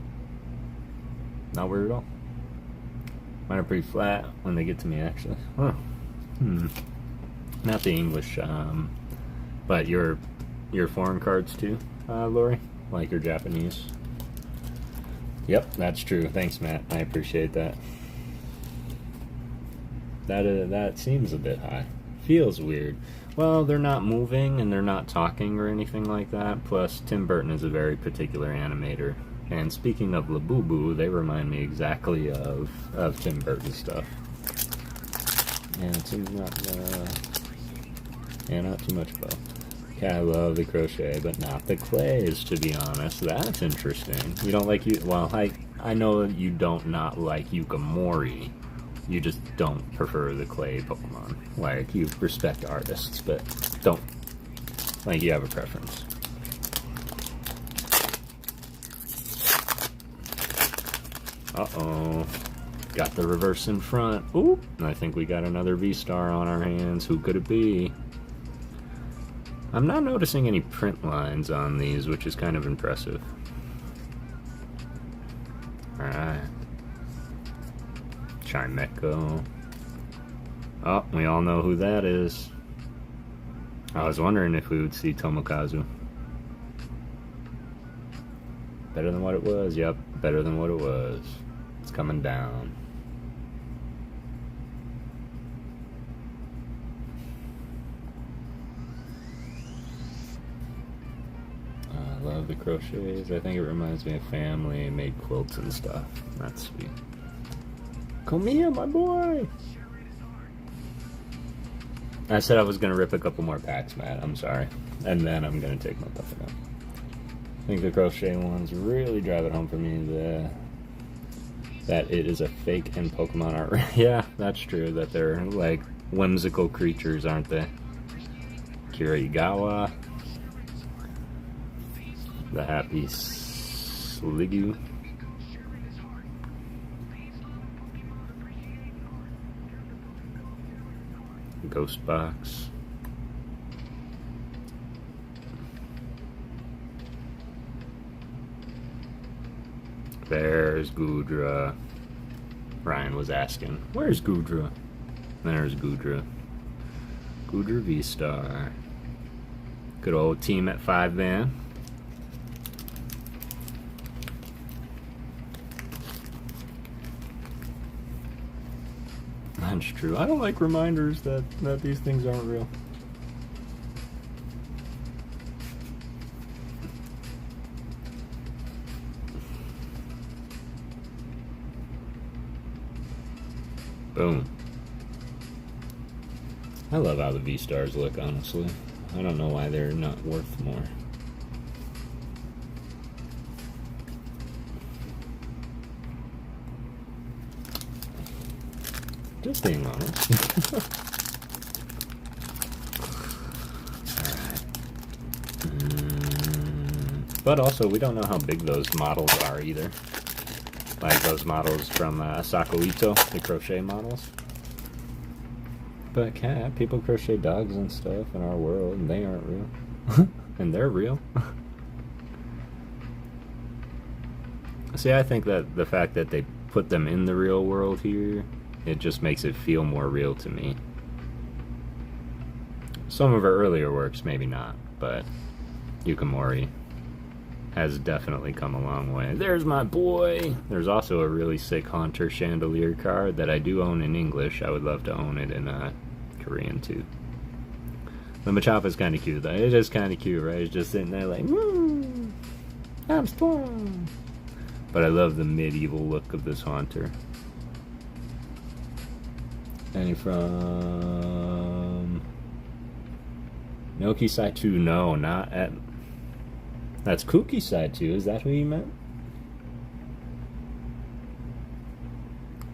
Not weird at all. Mine are pretty flat when they get to me, actually. Huh. Not the English, but your foreign cards too, Lori? Like your Japanese? Yep, that's true. Thanks, Matt. I appreciate that. That seems a bit high. Feels weird. Well, they're not moving and they're not talking or anything like that. Plus, Tim Burton is a very particular animator. And speaking of Labubu, they remind me exactly of Tim Burton stuff. And it seems not too much both. Okay, I love the crochet, but not the clays, to be honest. That's interesting. You don't like well, I know you don't not like Yukamori. You just don't prefer the clay Pokemon. Like, you respect artists, but don't, like, you have a preference. Uh-oh. Got the reverse in front. Ooh, I think we got another V-Star on our hands. Who could it be? I'm not noticing any print lines on these, which is kind of impressive. Alright. Chimecho. Oh, we all know who that is. I was wondering if we would see Tomokazu. Better than what it was. Yep, better than what it was. It's coming down. I love the crochets. I think it reminds me of family, made quilts and stuff. That's sweet. Come here, my boy! I said I was going to rip a couple more packs, Matt. I'm sorry. And then I'm going to take my puffer down. I think the crochet ones really drive it home for me that it is a fake in Pokemon art. Yeah, that's true. That they're like whimsical creatures, aren't they? Kirigawa. The Happy Sliggoo. Ghost Box. There's Goodra. Ryan was asking, where's Goodra? There's Goodra. Goodra V-Star. Good old team at 5 man. That's true. I don't like reminders that these things aren't real. Boom. I love how the V-Stars look, honestly. I don't know why they're not worth more. Just being honest. Alright. But also, we don't know how big those models are either. Like those models from Sakoito, the crochet models. But people crochet dogs and stuff in our world, and they aren't real. And they're real. See, I think that the fact that they put them in the real world here, it just makes it feel more real to me. Some of her earlier works, maybe not, but Yukamori has definitely come a long way. There's my boy! There's also a really sick Haunter Chandelier card that I do own in English. I would love to own it in Korean too. The Machop is kind of cute though. It's just kind of cute, right? It's just sitting there like, woo! I'm strong! But I love the medieval look of this Haunter. Any from Noki Saitu? No, not at. That's Kooky side 2. Is that who you meant?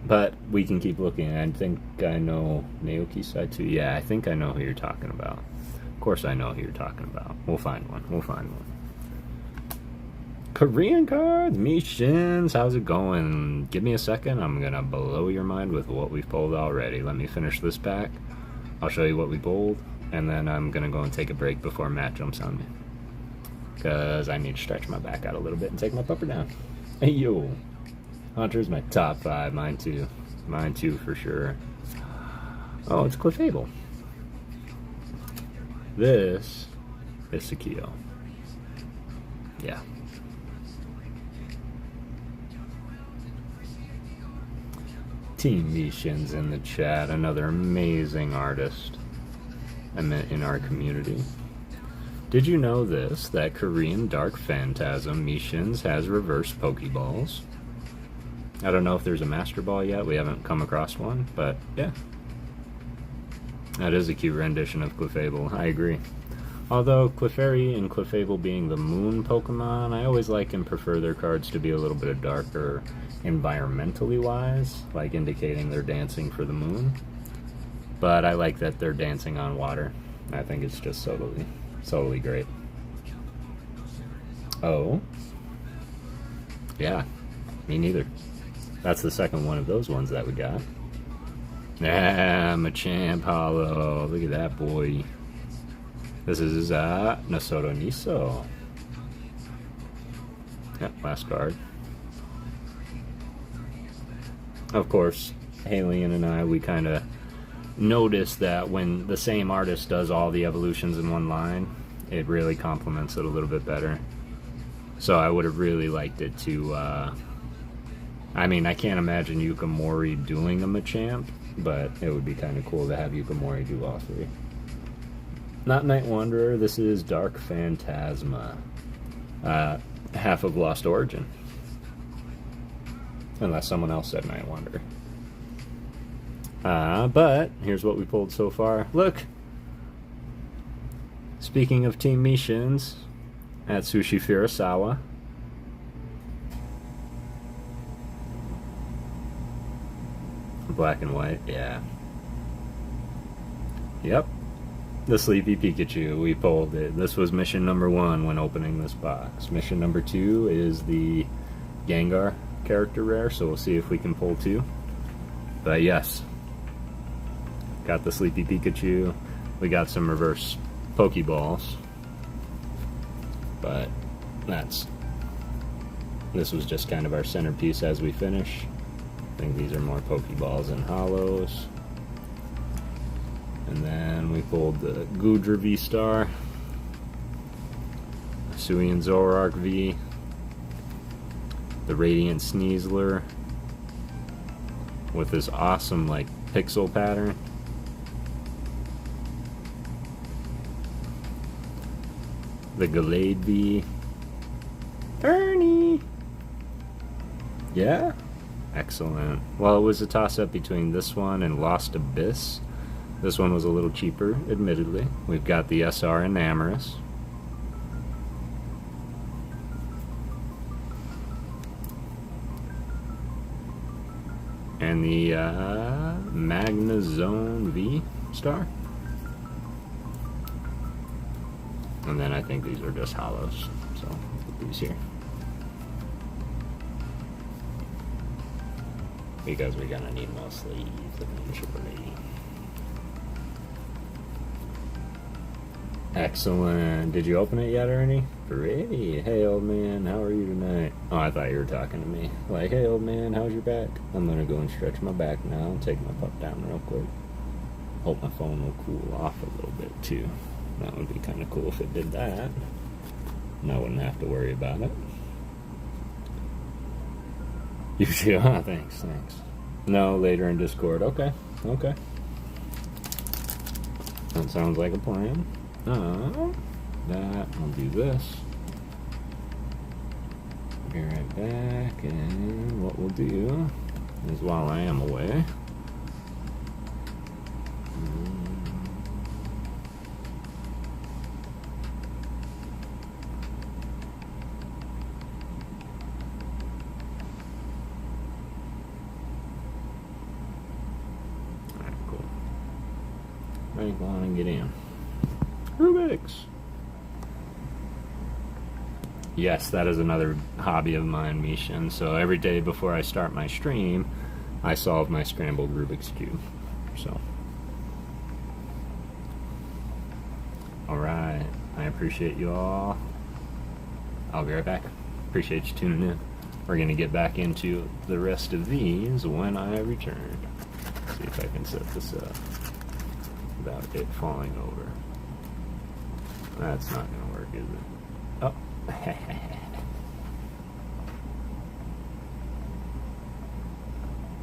But we can keep looking. I think I know Naoki side 2. Yeah, I think I know who you're talking about. Of course I know who you're talking about. We'll find one. We'll find one. Korean cards, Mishins, how's it going? Give me a second. I'm going to blow your mind with what we've pulled already. Let me finish this pack. I'll show you what we pulled. And then I'm going to go and take a break before Matt jumps on me. Because I need to stretch my back out a little bit and take my pupper down. Hey, yo. Hunter's my top 5. Mine too. Mine too for sure. Oh, it's Clefable. This is Sakio. Yeah. Team Mishins in the chat. Another amazing artist I met in our community. Did you know this? That Korean Dark Phantasma Mishins has reverse Pokeballs. I don't know if there's a Master Ball yet. We haven't come across one, but yeah. That is a cute rendition of Clefable. I agree. Although Clefairy and Clefable being the moon Pokemon, I always like and prefer their cards to be a little bit darker environmentally wise, like indicating they're dancing for the moon. But I like that they're dancing on water. I think it's just totally great. Oh. Yeah, me neither. That's the second one of those ones that we got. Ah, Machamp Hollow. Look at that boy. This is Nasoto Niso. Yep, last card. Of course, Halion and I, we kind of noticed that when the same artist does all the evolutions in one line, it really complements it a little bit better. So I would have really liked it to, I mean, I can't imagine Yukimori doing a Machamp, but it would be kind of cool to have Yukimori do all three. Not Night Wanderer, this is Dark Phantasma. Half of Lost Origin. Unless someone else said Night Wanderer. But here's what we pulled so far. Look! Speaking of Team Mishins, Atsushi Furusawa. Black and white, yeah. Yep. The Sleepy Pikachu, we pulled it. This was mission number 1 when opening this box. Mission number 2 is the Gengar character rare, so we'll see if we can pull 2. But yes, got the Sleepy Pikachu. We got some reverse Pokeballs. But this was just kind of our centerpiece as we finish. I think these are more Pokeballs and Hollows. And then we pulled the Goodra V-Star, Suian Zoroark V, the Radiant Sneasler with this awesome like pixel pattern, the Gallade V, Ernie. Yeah, excellent. Well, it was a toss-up between this one and Lost Abyss. This one was a little cheaper, admittedly. We've got the SR Enamorous. And the Magnezone V-Star. And then I think these are just hollows. So, put these here. Because we're gonna need more sleeves eventually. Excellent. Did you open it yet, Ernie? Pretty. Hey, old man, how are you tonight? Oh, I thought you were talking to me. Like, hey, old man, how's your back? I'm gonna go and stretch my back now and take my pup down real quick. Hope my phone will cool off a little bit, too. That would be kind of cool if it did that. And I wouldn't have to worry about it. You too? Huh? Thanks. No, later in Discord. Okay. That sounds like a plan. That, I'll do this. Be right back, and what we'll do is while I am away, Come on and get in. Rubik's! Yes, that is another hobby of mine, Misha. So every day before I start my stream, I solve my scrambled Rubik's Cube. So, alright, I appreciate you all. I'll be right back. Appreciate you tuning in. We're going to get back into the rest of these when I return. See if I can set this up without it falling over. That's not going to work, is it? Oh.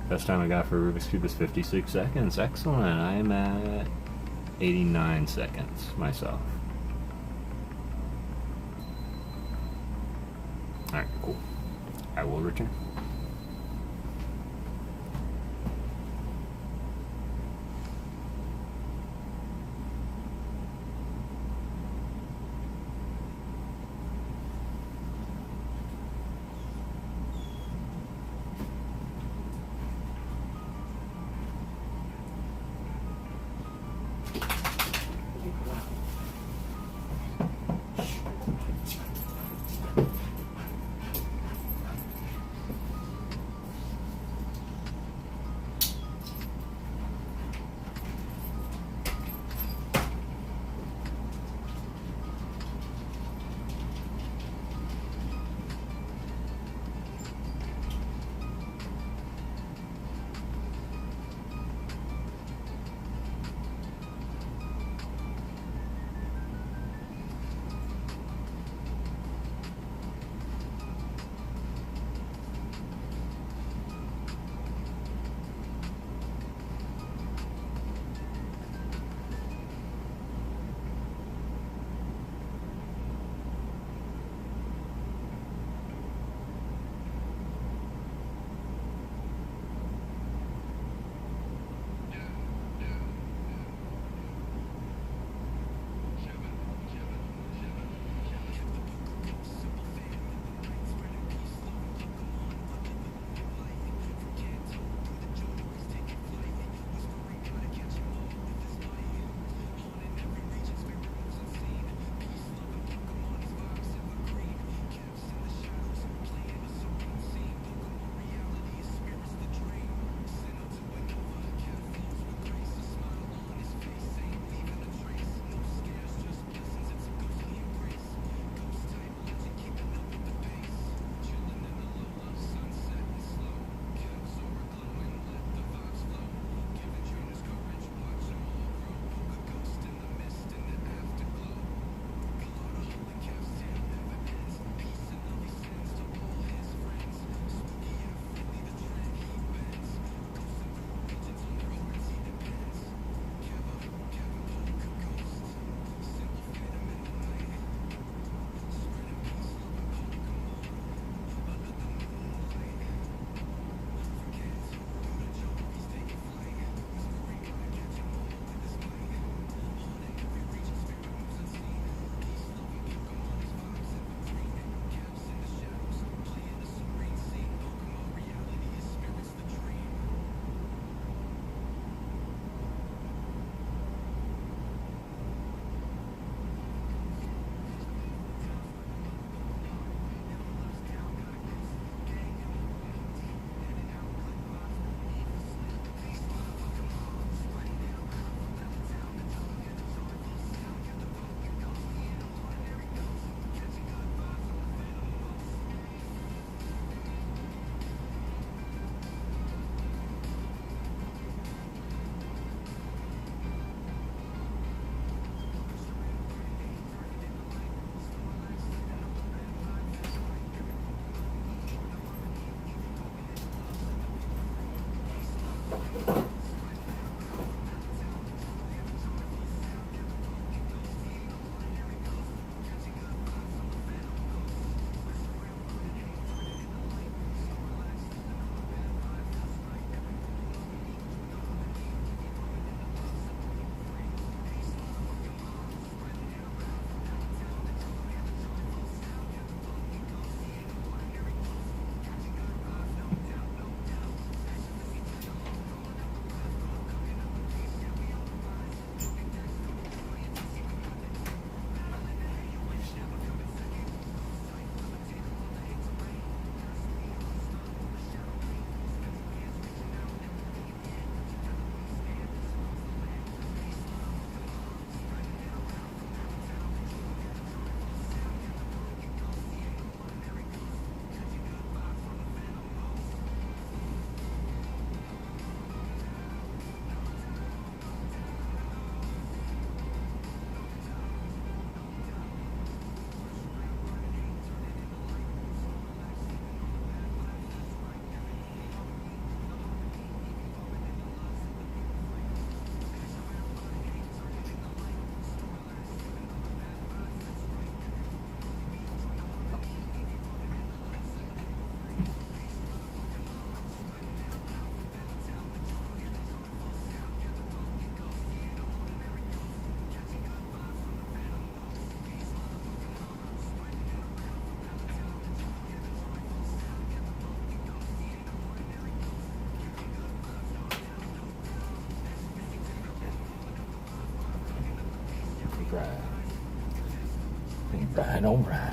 Best time I got for Rubik's Cube is 56 seconds. Excellent. I'm at 89 seconds myself. Alright, cool. I will return.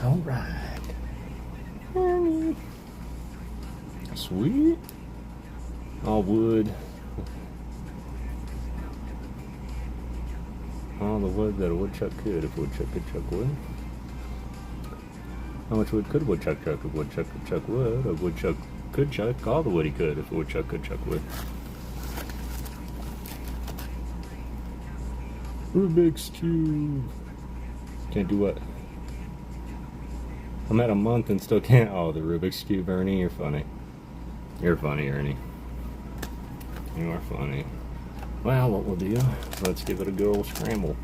Alright. Ernie. Sweet. All wood. All the wood that a woodchuck could if a woodchuck could chuck wood. How much wood could a woodchuck chuck if a woodchuck could chuck wood? A woodchuck could chuck all the wood he could if a woodchuck could chuck wood. Rubik's Cube. Can't do what? I'm at a month and still can't. Oh, the Rubik's Cube, Ernie. You're funny. You're funny, Ernie. You are funny. Well, what we'll do, let's give it a good old scramble.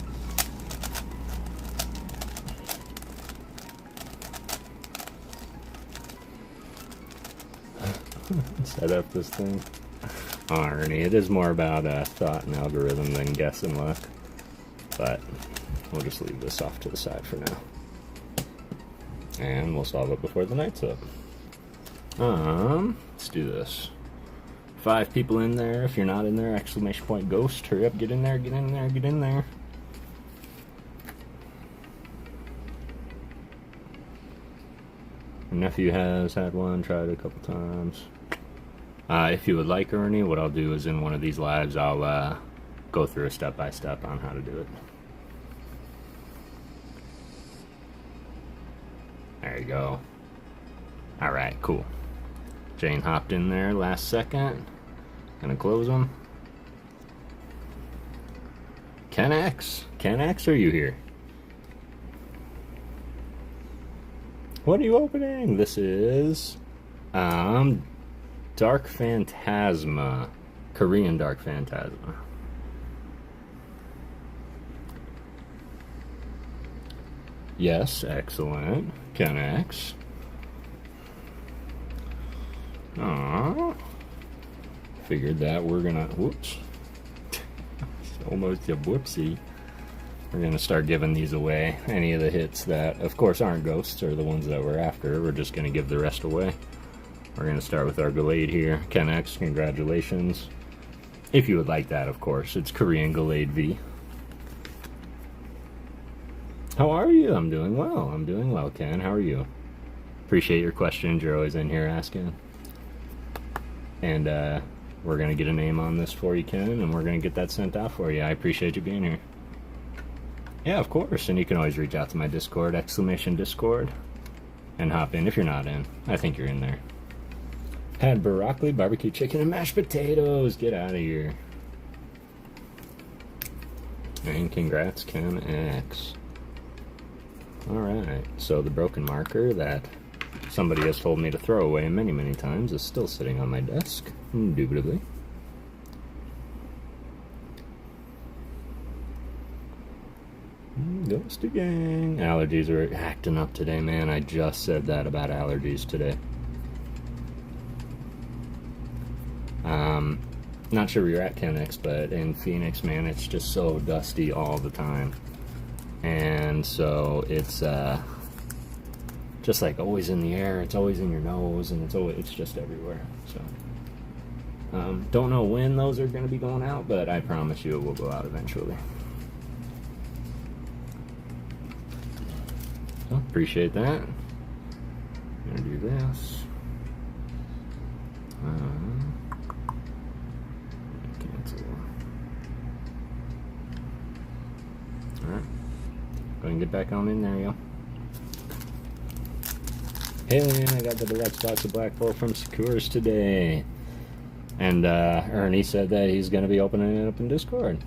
Set up this thing. Oh, Ernie, it is more about thought and algorithm than guess and luck. But we'll just leave this off to the side for now. And we'll solve it before the night's up. Let's do this. 5 people in there. If you're not in there, exclamation point ghost. Hurry up, get in there, get in there, get in there. My nephew has had one, tried it a couple times. If you would like, Ernie, what I'll do is in one of these lives, I'll go through a step-by-step on how to do it. There you go. Alright, cool. Jane hopped in there last second. Gonna close them. Ken X, are you here? What are you opening? This is Dark Phantasma. Korean Dark Phantasma. Yes, excellent. Ken X. Aww. Figured that we're gonna, whoops. Almost a whoopsie. We're gonna start giving these away. Any of the hits that, of course, aren't ghosts are the ones that we're after. We're just gonna give the rest away. We're gonna start with our Gallade here. Ken X, congratulations. If you would like that, of course. It's Korean Gallade V. How are you? I'm doing well. I'm doing well, Ken. How are you? Appreciate your questions. You're always in here asking. And we're going to get a name on this for you, Ken, and we're going to get that sent out for you. I appreciate you being here. Yeah, of course. And you can always reach out to my Discord, !Discord, and hop in if you're not in. I think you're in there. Had broccoli, barbecue chicken, and mashed potatoes. Get out of here. And congrats, Ken X. Alright, so the broken marker that somebody has told me to throw away many, many times is still sitting on my desk, indubitably. Ghosty gang. Allergies are acting up today, man. I just said that about allergies today. Not sure where you're at, Ken X, but in Phoenix, man, it's just so dusty all the time. And so it's just like always in the air, it's always in your nose, and it's just everywhere. So don't know when those are going to be going out, but I promise you it will go out eventually. So appreciate that. I'm gonna do this. Cancel. Alright. Go and get back on in there, yo. Hey, man, I got the deluxe box of Black Bolt from Secures today. And Ernie said that he's going to be opening it up in Discord.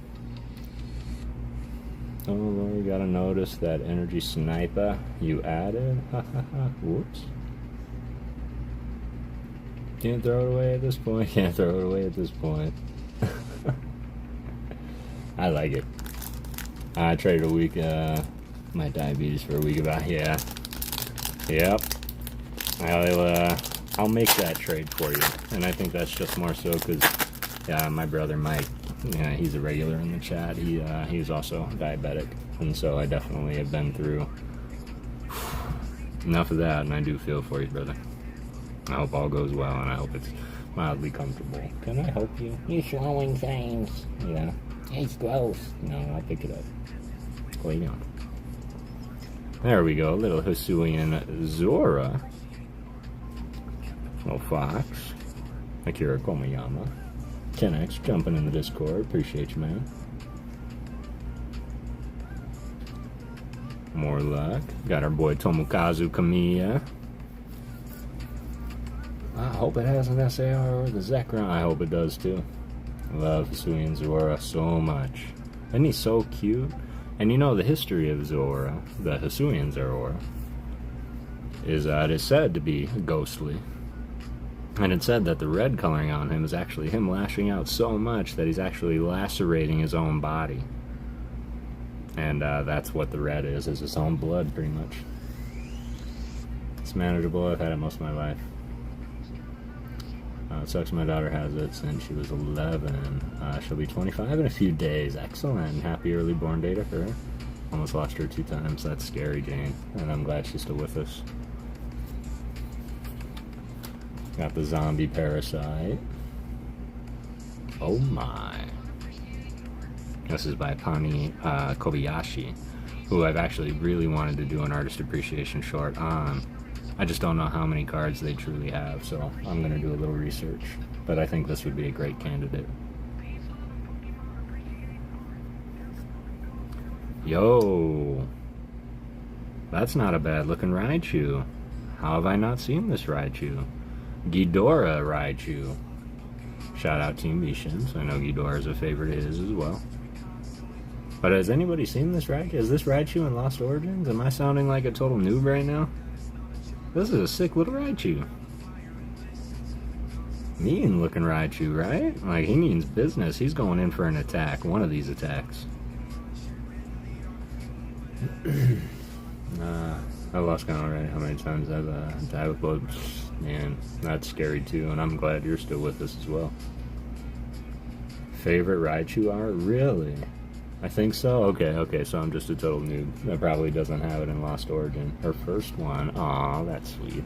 Oh, Lord, you got to notice that energy sniper you added. Whoops. Can't throw it away at this point. Can't throw it away at this point. I like it. I traded a week, my diabetes for a week about, yeah. Yep. I'll make that trade for you. And I think that's just more so because, yeah, my brother Mike, yeah, he's a regular in the chat. He's also diabetic. And so I definitely have been through enough of that, and I do feel for you, brother. I hope all goes well, and I hope it's mildly comfortable. Can I help you? You're swallowing things. Yeah. It's gross. No, I'll pick it up. Leon. There we go, little Hisuian Zora. Little Fox. Akira Komayama. 10X jumping in the Discord. Appreciate you, man. More luck. Got our boy Tomokazu Kamiya. I hope it has an SAR or the Zekrom. I hope it does too. Love Hisuian Zora so much. Isn't he so cute? And you know the history of Zora, the Hisuian Zora, is it is said to be ghostly. And it's said that the red coloring on him is actually him lashing out so much that he's actually lacerating his own body. And that's what the red is his own blood, pretty much. It's manageable. I've had it most of my life. It sucks my daughter has it since she was 11. She'll be 25 in a few days. Excellent. Happy early born day to her. Almost lost her 2 times. That's scary, Jane. And I'm glad she's still with us. Got the zombie parasite. Oh my. This is by Pani Kobayashi, who I've actually really wanted to do an artist appreciation short on. I just don't know how many cards they truly have, so I'm going to do a little research. But I think this would be a great candidate. Yo! That's not a bad looking Raichu. How have I not seen this Raichu? Ghidorah Raichu. Shout out Team Bishins. I know Ghidorah is a favorite of his as well. But has anybody seen this Raichu? Is this Raichu in Lost Origins? Am I sounding like a total noob right now? This is a sick little Raichu. Mean looking Raichu, right? Like, he means business. He's going in for an attack. One of these attacks. I lost count already how many times I've died with blood. Man, that's scary too, and I'm glad you're still with us as well. Favorite Raichu art? Really? I think so? Okay, so I'm just a total noob. That probably doesn't have it in Lost Origin. Her first one. Aw, that's sweet.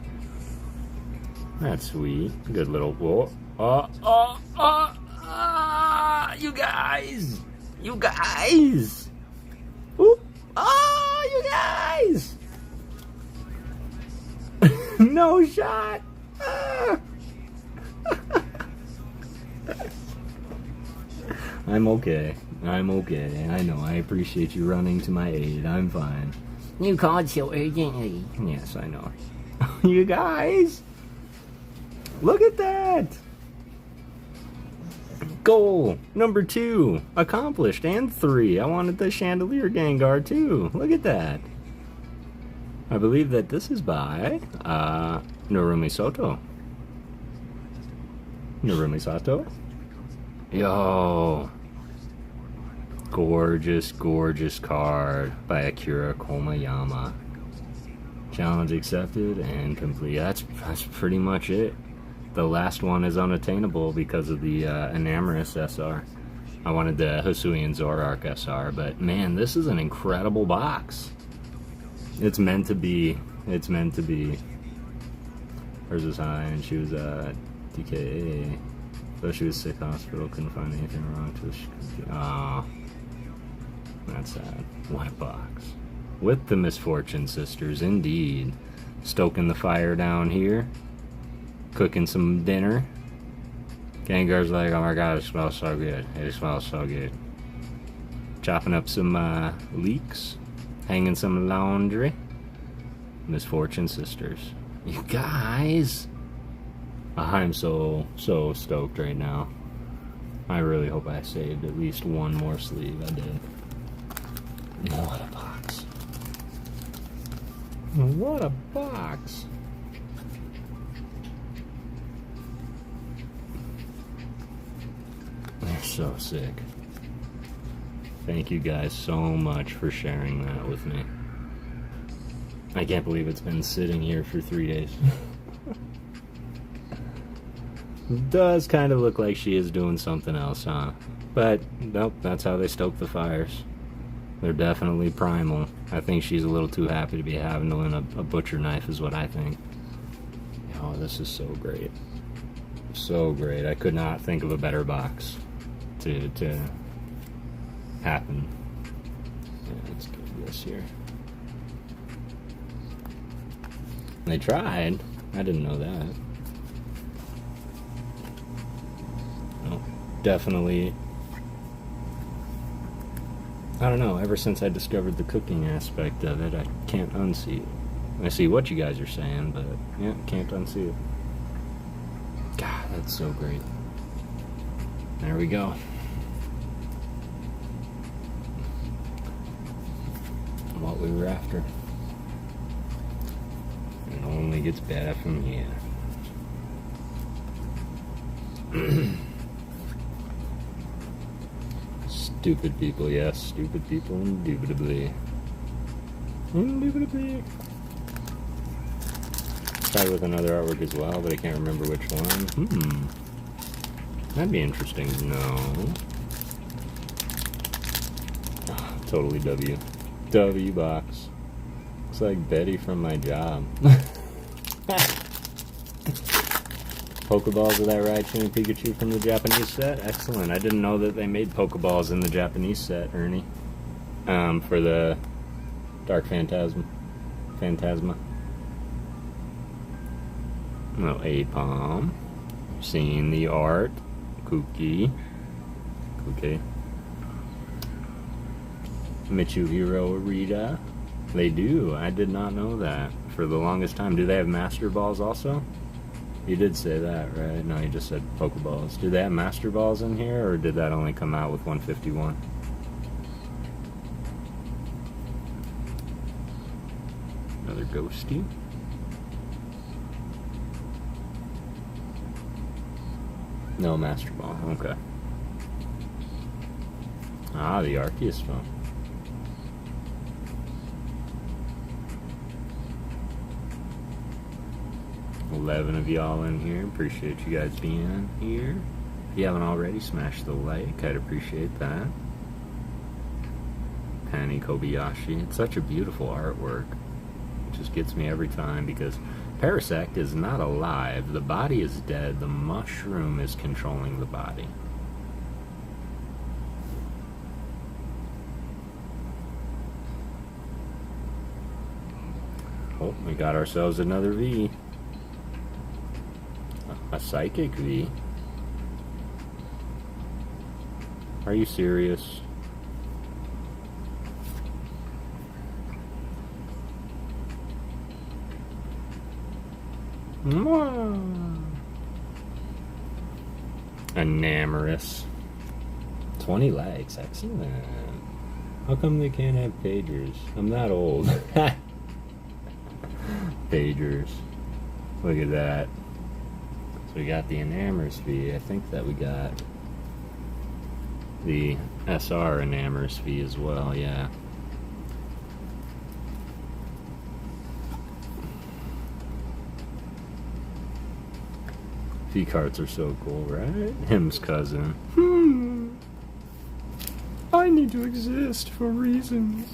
That's sweet. Good little... Whoa. You guys! You guys! Oop. Oh, you guys! No shot! I'm okay. I'm okay. I know. I appreciate you running to my aid. I'm fine. You called so urgently. Yes, I know. You guys! Look at that! Goal number 2 accomplished, and 3. I wanted the Chandelier Gengar too. Look at that. I believe that this is by Narumi Soto. Narumi Sato? Yo! Gorgeous, gorgeous card by Akira Komayama. Challenge accepted and complete. That's pretty much it. The last one is unattainable because of the Enamorous SR. I wanted the Hisuian Zoroark SR, but man, this is an incredible box. It's meant to be. It's meant to be. Hers was high, and she was DKA. Though she was sick hospital, couldn't find anything wrong to her. Aw. That's sad. What a box. With the Misfortune Sisters, indeed. Stoking the fire down here. Cooking some dinner. Gengar's like, oh my god, it smells so good. It smells so good. Chopping up some leeks. Hanging some laundry. Misfortune Sisters. You guys! I'm so stoked right now. I really hope I saved at least one more sleeve. I did. What a box. What a box. They're so sick. Thank you guys so much for sharing that with me. I can't believe it's been sitting here for 3 days. Does kind of look like she is doing something else, huh? But, nope, that's how they stoke the fires. They're definitely primal. I think she's a little too happy to be handling a butcher knife is what I think. Oh, this is so great. So great. I could not think of a better box to happen. Yeah, it's good. this here. They tried. I didn't know that. Oh, definitely. I don't know, ever since I discovered the cooking aspect of it, I can't unsee it. I see what you guys are saying, but yeah, can't unsee it. God, that's so great. There we go. What we were after. It only gets better from here. Stupid people, yes, stupid people, indubitably. Indubitably. Tried with another artwork as well, but I can't remember which one. That'd be interesting to know. Oh, totally W. W box. Looks like Betty from my job. Pokeballs, is that right? Shiny Pikachu from the Japanese set? Excellent. I didn't know that they made Pokeballs in the Japanese set, Ernie. For the Dark Phantasma. No, Apom. Seeing the art. Kuki. Mitsuhiro Arita. They do. I did not know that for the longest time. Do they have Master Balls also? You did say that, right? No, you just said Pokeballs. Do they have Master Balls in here, or did that only come out with 151? Another Ghosty. No Master Ball, okay. Ah, the Arceus phone. 11 of y'all in here. Appreciate you guys being here. If you haven't already, smash the like. I'd appreciate that. Penny Kobayashi. It's such a beautiful artwork. It just gets me every time because Parasect is not alive. The body is dead. The mushroom is controlling the body. Oh, we got ourselves another V. A psychic V? Are you serious? Enamorous. 20 likes, excellent. How come they can't have pagers? I'm not old. Pagers. Look at that. So we got the Enamorous V. I think that we got the SR Enamorous V as well, yeah. V cards are so cool, right? Him's cousin. I need to exist for reasons.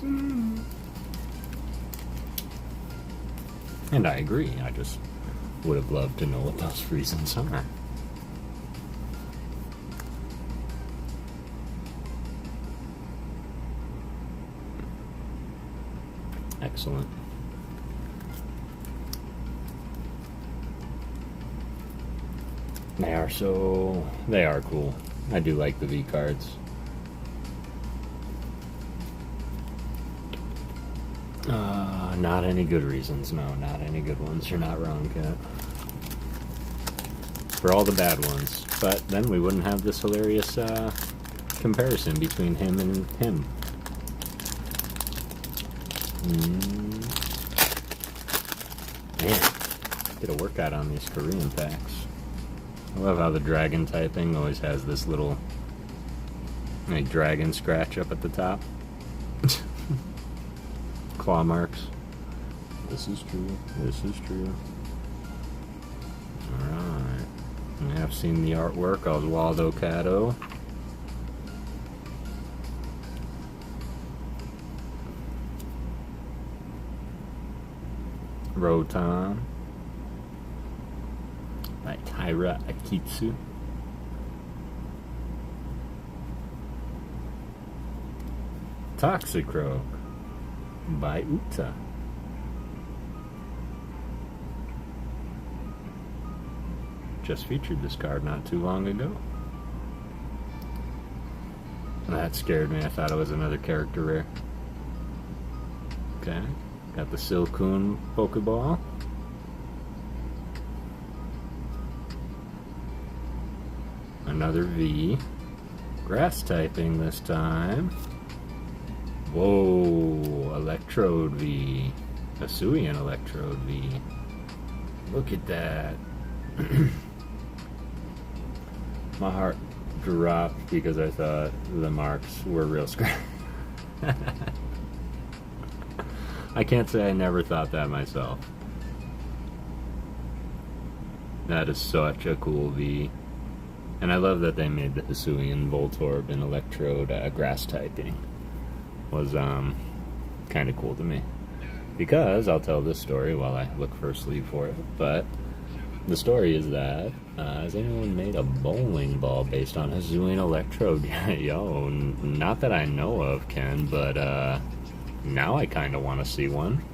And I agree. I just would have loved to know what those reasons are. Excellent. They are cool. I do like the V cards. Not any good reasons. No, not any good ones. You're not wrong, Kat. For all the bad ones. But then we wouldn't have this hilarious comparison between him and him. Man, get a workout on these Korean packs. I love how the dragon typing always has this little like dragon scratch up at the top. Claw marks. This is true. This is true. Alright. I have seen the artwork of Waldo Cato. Rotom. By Taira Akitsu. Toxicroak. by Uta. Just featured this card not too long ago. That scared me. I thought it was another character rare. Okay, got the Silcoon Pokeball. Another V. Grass typing this time. Whoa, Electrode V. Hisuian Electrode V. Look at that. My heart dropped because I thought the marks were real scratch. I can't say I never thought that myself. That is such a cool V. And I love that they made the Hisuian Voltorb and Electrode grass typing. Was kind of cool to me. Because, I'll tell this story while I look for a sleeve for it, but the story is that, has anyone made a bowling ball based on Hisuian Electrode? Yo, not that I know of, Ken, but now I kind of want to see one.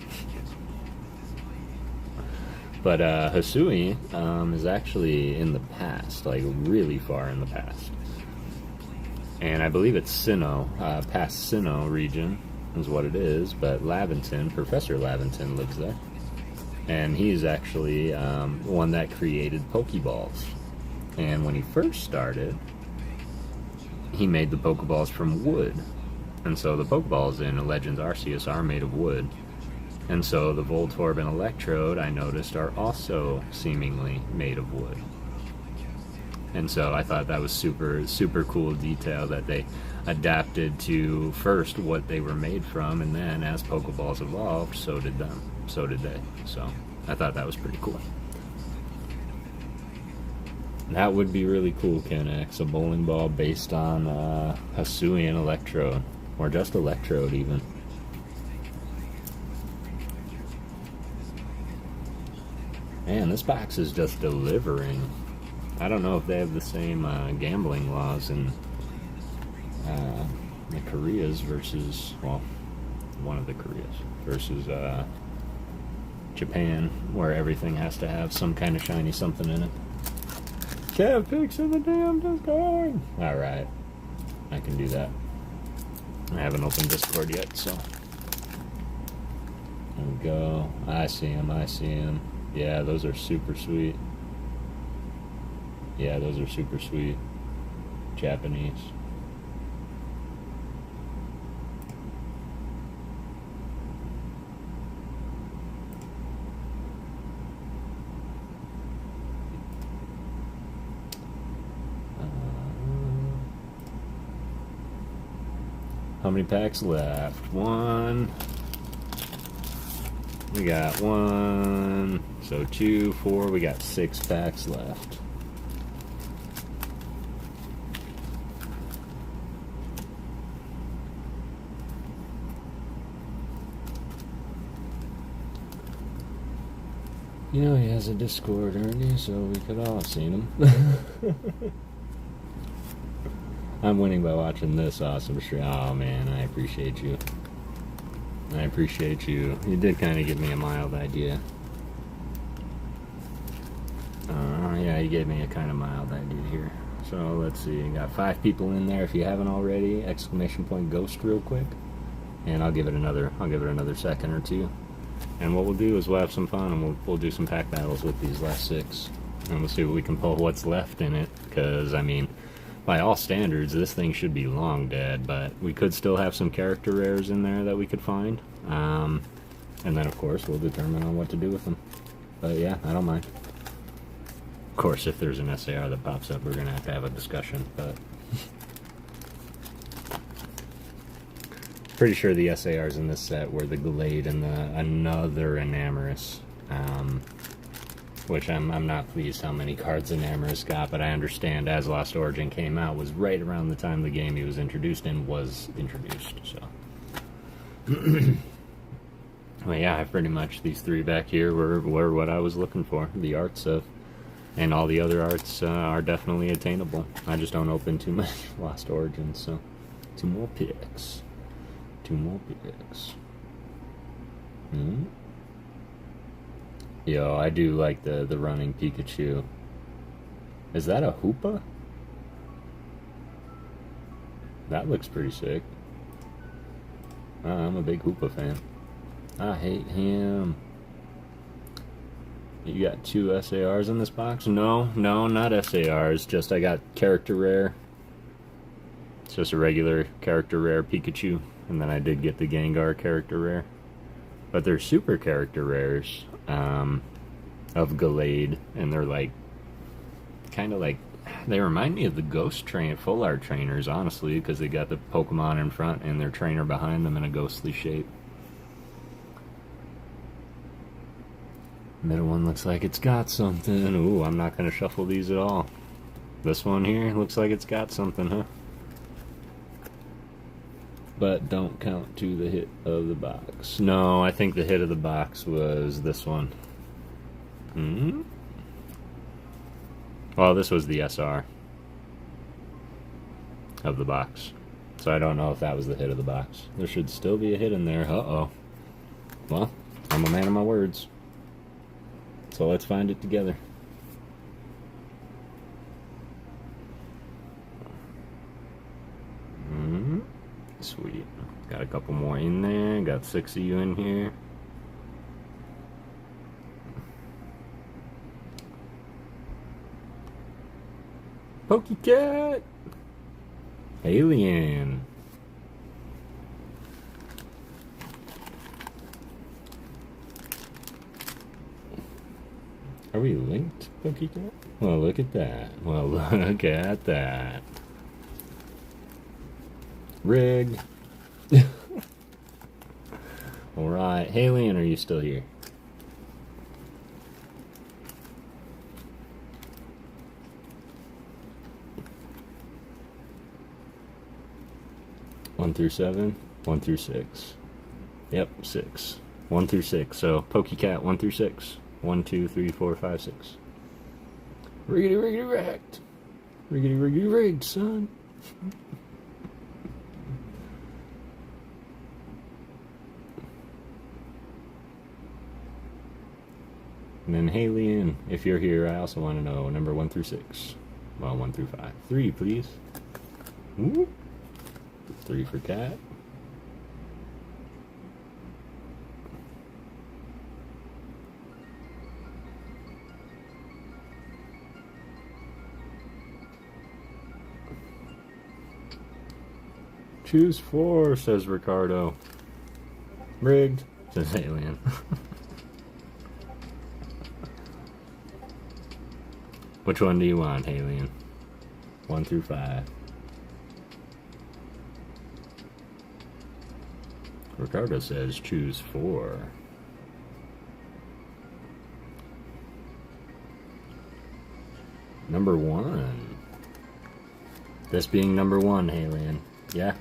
But Hisui is actually in the past, like really far in the past. And I believe it's Sinnoh, past Sinnoh region is what it is, but Laventon, Professor Laventon lives there. And he's actually one that created Pokeballs. And when he first started, he made the Pokeballs from wood. And so the Pokeballs in Legends Arceus are made of wood. And so the Voltorb and Electrode, I noticed, are also seemingly made of wood. And so I thought that was super, super cool detail that they adapted to first what they were made from, and then as Pokeballs evolved, so did them. So did they. So I thought that was pretty cool. That would be really cool, Kennex, a bowling ball based on Hisuian Electrode. Or just Electrode, even. Man, this box is just delivering. I don't know if they have the same gambling laws in the Koreas versus, well, one of the Koreas versus Japan, where everything has to have some kind of shiny something in it. Kev picks in the damn Discord! Alright, I can do that. I haven't opened Discord yet, so. There we go. I see him, I see him. Yeah, those are super sweet. Yeah, those are super sweet. Japanese. How many packs left? One. We got one. So 2, 4. We got 6 packs left. You know he has a Discord, Ernie, so we could all have seen him. I'm winning by watching this awesome stream. Oh man, I appreciate you. I appreciate you. You did kind of give me a mild idea. Yeah, you gave me a kind of mild idea here. So let's see, you got 5 people in there. If you haven't already, !ghost real quick, and I'll give it another second or two. And what we'll do is we'll have some fun, and we'll do some pack battles with these last 6, and we'll see what we can pull, what's left in it. Because I mean, by all standards, this thing should be long dead, but we could still have some character rares in there that we could find. And then, of course, we'll determine on what to do with them. But yeah, I don't mind. Of course, if there's an SAR that pops up, we're going to have a discussion, but... Pretty sure the SARs in this set were the Glade and the another Enamorous. Which I'm not pleased how many cards Enamorous got, but I understand as Lost Origin came out was right around the time the game he was introduced in was introduced, so. Well, yeah, I pretty much, these 3 back here were what I was looking for, the arts of, and all the other arts are definitely attainable. I just don't open too much Lost Origins, so 2 more picks. 2 more picks. Hmm? Yo, I do like the running Pikachu. Is that a Hoopa? That looks pretty sick. I'm a big Hoopa fan. I hate him. You got 2 SARs in this box? No, not SARs. Just I got character rare. It's just a regular character rare Pikachu. And then I did get the Gengar character rare. But they're super character rares of Gallade. And they're like, kind of like, they remind me of the Ghost Full Art trainers, honestly. Because they got the Pokemon in front and their trainer behind them in a ghostly shape. Middle one looks like it's got something. Ooh, I'm not going to shuffle these at all. This one here looks like it's got something, huh? But don't count to the hit of the box. No, I think the hit of the box was this one. Hmm? Well, this was the SR of the box. So I don't know if that was the hit of the box. There should still be a hit in there. Uh-oh. Well, I'm a man of my words. So let's find it together. Sweet. Got a couple more in there. Got 6 of you in here. PokéCat! Alien! Are we linked, PokéCat? Well, look at that. Well, look at that. Rig. Alright. Alien, are you still here? One through 7? 1 through 6. Yep, 6. 1 through 6. So, PokéCat 1 through 6. 1, 2, 3, 4, 5, 6. Riggedy riggedy racked. Riggedy riggedy rigged, son. And then Alien, if you're here, I also want to know number 1 through 6. Well, 1 through 5. 3, please. Ooh. 3 for Cat. Choose 4, says Ricardo. Rigged, says Alien. Which one do you want, Alien? 1 through 5. Ricardo says choose 4. Number 1. This being number 1, Alien. Yeah.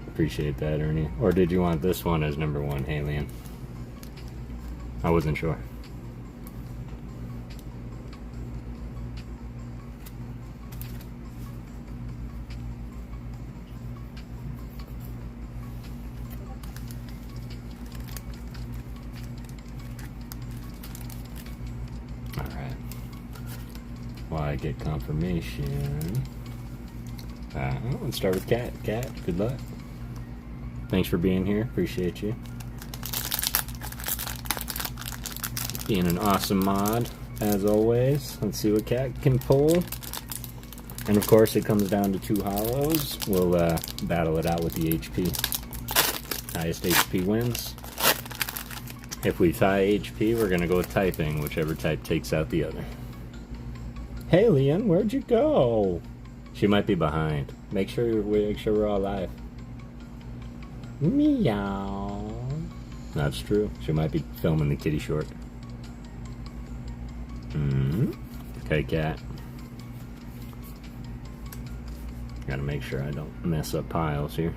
Appreciate that, Ernie. Or did you want this one as number 1, Alien? I wasn't sure. Alright. While I get confirmation. Let's start with Cat. Cat, good luck. Thanks for being here. Appreciate you. Being an awesome mod, as always. Let's see what Cat can pull. And of course, it comes down to 2 hollows. We'll battle it out with the HP. Highest HP wins. If we tie HP, we're going to go with typing. Whichever type takes out the other. Hey, Leon, where'd you go? She might be behind. Make sure we're all live. Meow. That's true. She might be filming the kitty short. Okay, Cat. Gotta make sure I don't mess up piles here.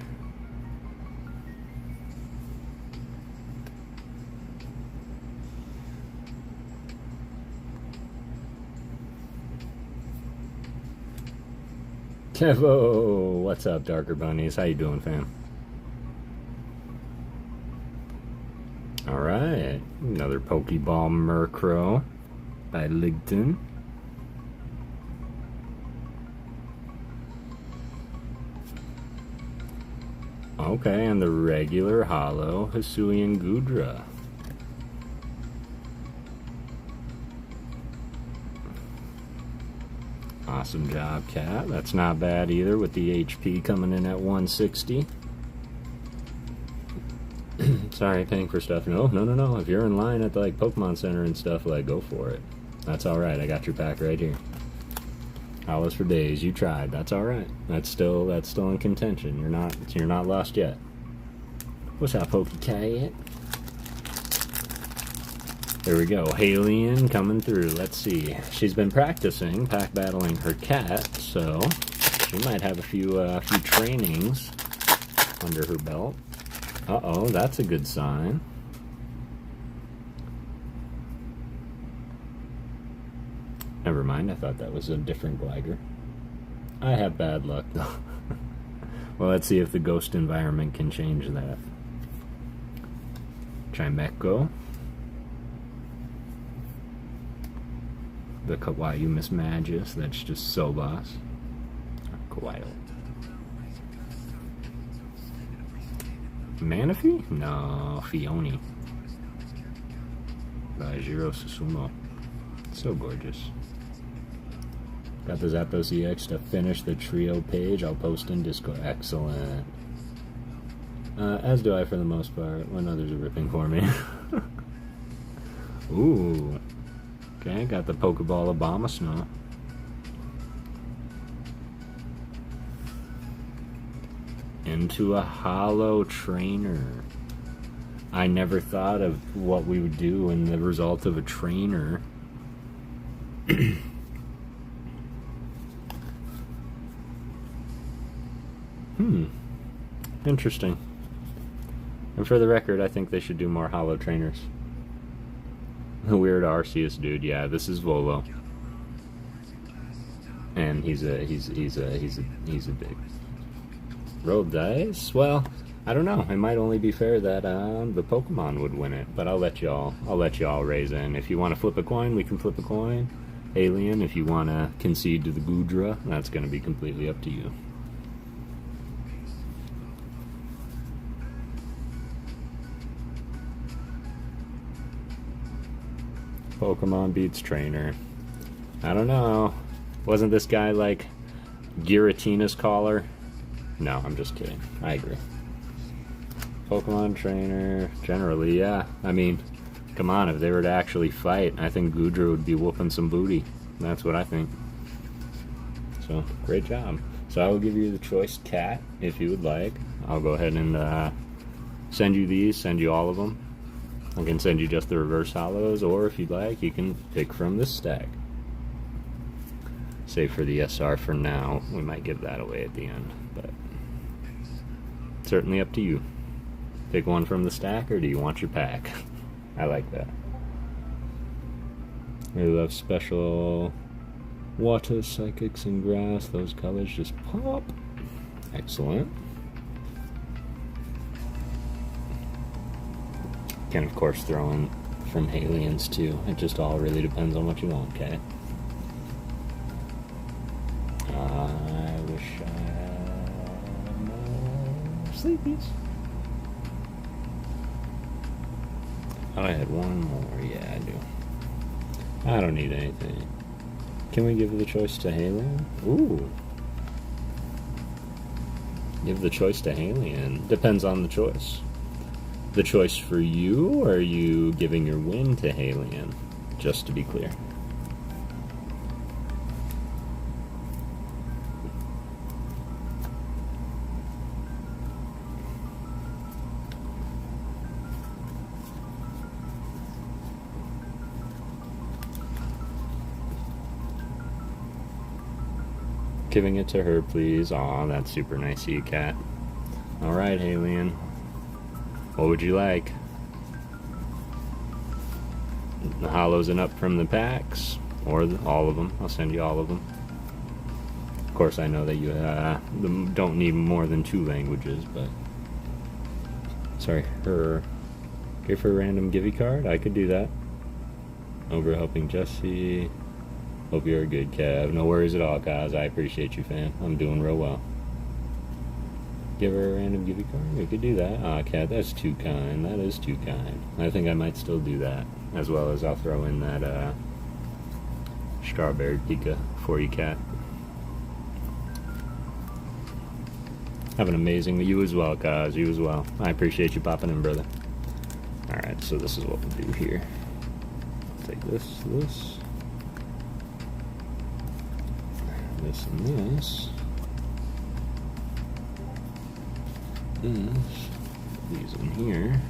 Kevo! What's up, Darker Bunnies? How you doing, fam? Alright, another Pokeball Murkrow by Ligton. Okay, and the regular holo Hisuian Goodra. Awesome job, Cat. That's not bad either with the HP coming in at 160. Sorry, paying for stuff. No. If you're in line at the Pokemon Center and stuff, go for it. That's alright. I got your pack right here. Holos for days. You tried. That's alright. That's still in contention. You're not lost yet. What's up, PokéCat? There we go. Halian coming through. Let's see. She's been practicing pack battling her cat, so she might have a few trainings under her belt. Uh-oh, that's a good sign. Never mind, I thought that was a different Gligar. I have bad luck, though. Well, let's see if the ghost environment can change that. Chimecho. The Kawaii Miss Magus, that's just Sobas. Kawaii. Manaphy? No, Fione. By Jiro Susumu. So gorgeous. Got the Zapdos EX to finish the trio page. I'll post in Discord. Excellent. As do I for the most part, when others are ripping for me. Ooh. Okay, got the Pokeball Obama Snow. Into a holo trainer. I never thought of what we would do in the result of a trainer. Interesting. And for the record, I think they should do more holo trainers. The weird Arceus dude, yeah, this is Volo. And he's a big roll dice. Well, I don't know. It might only be fair that the Pokemon would win it, but I'll let y'all raise in. If you want to flip a coin, we can flip a coin. Alien, if you want to concede to the Goodra, that's going to be completely up to you. Pokemon beats trainer. I don't know. Wasn't this guy like Giratina's caller? No, I'm just kidding. I agree. Pokemon trainer, generally, yeah. I mean, come on, if they were to actually fight, I think Goodra would be whooping some booty. That's what I think. So, great job. So I will give you the choice cat, if you would like. I'll go ahead and send you these, send you all of them. I can send you just the reverse holos, or if you'd like, you can pick from this stack. Save for the SR for now. We might give that away at the end, but certainly up to you. Pick one from the stack, or do you want your pack? I like that. We love special water, psychics, and grass. Those colors just pop. Excellent. Can of course throw in from Halians too. It just all really depends on what you want, okay? I wish I had more sleepies. Oh, I had one more. Yeah, I do. I don't need anything. Can we give the choice to Halian? Ooh. Give the choice to Halian. Depends on the choice. The choice for you, or are you giving your win to Halian? Just to be clear. Giving it to her, please. Aw, that's super nice of you, Cat. Alright, Alien. What would you like? The hollows and up from the packs? Or all of them. I'll send you all of them. Of course, I know that you don't need more than 2 languages, but... Sorry, her... Give her a random givey card? I could do that. Over helping Jesse. Hope you're a good Kev. No worries at all, guys. I appreciate you, fam. I'm doing real well. Give her a random givey card? We could do that. Aw, Cat, that's too kind. That is too kind. I think I might still do that. As well as I'll throw in that strawberry pika for you, Cat. Have an amazing... You as well, guys. You as well. I appreciate you popping in, brother. Alright, so this is what we'll do here. Take this, this, and this, these in here.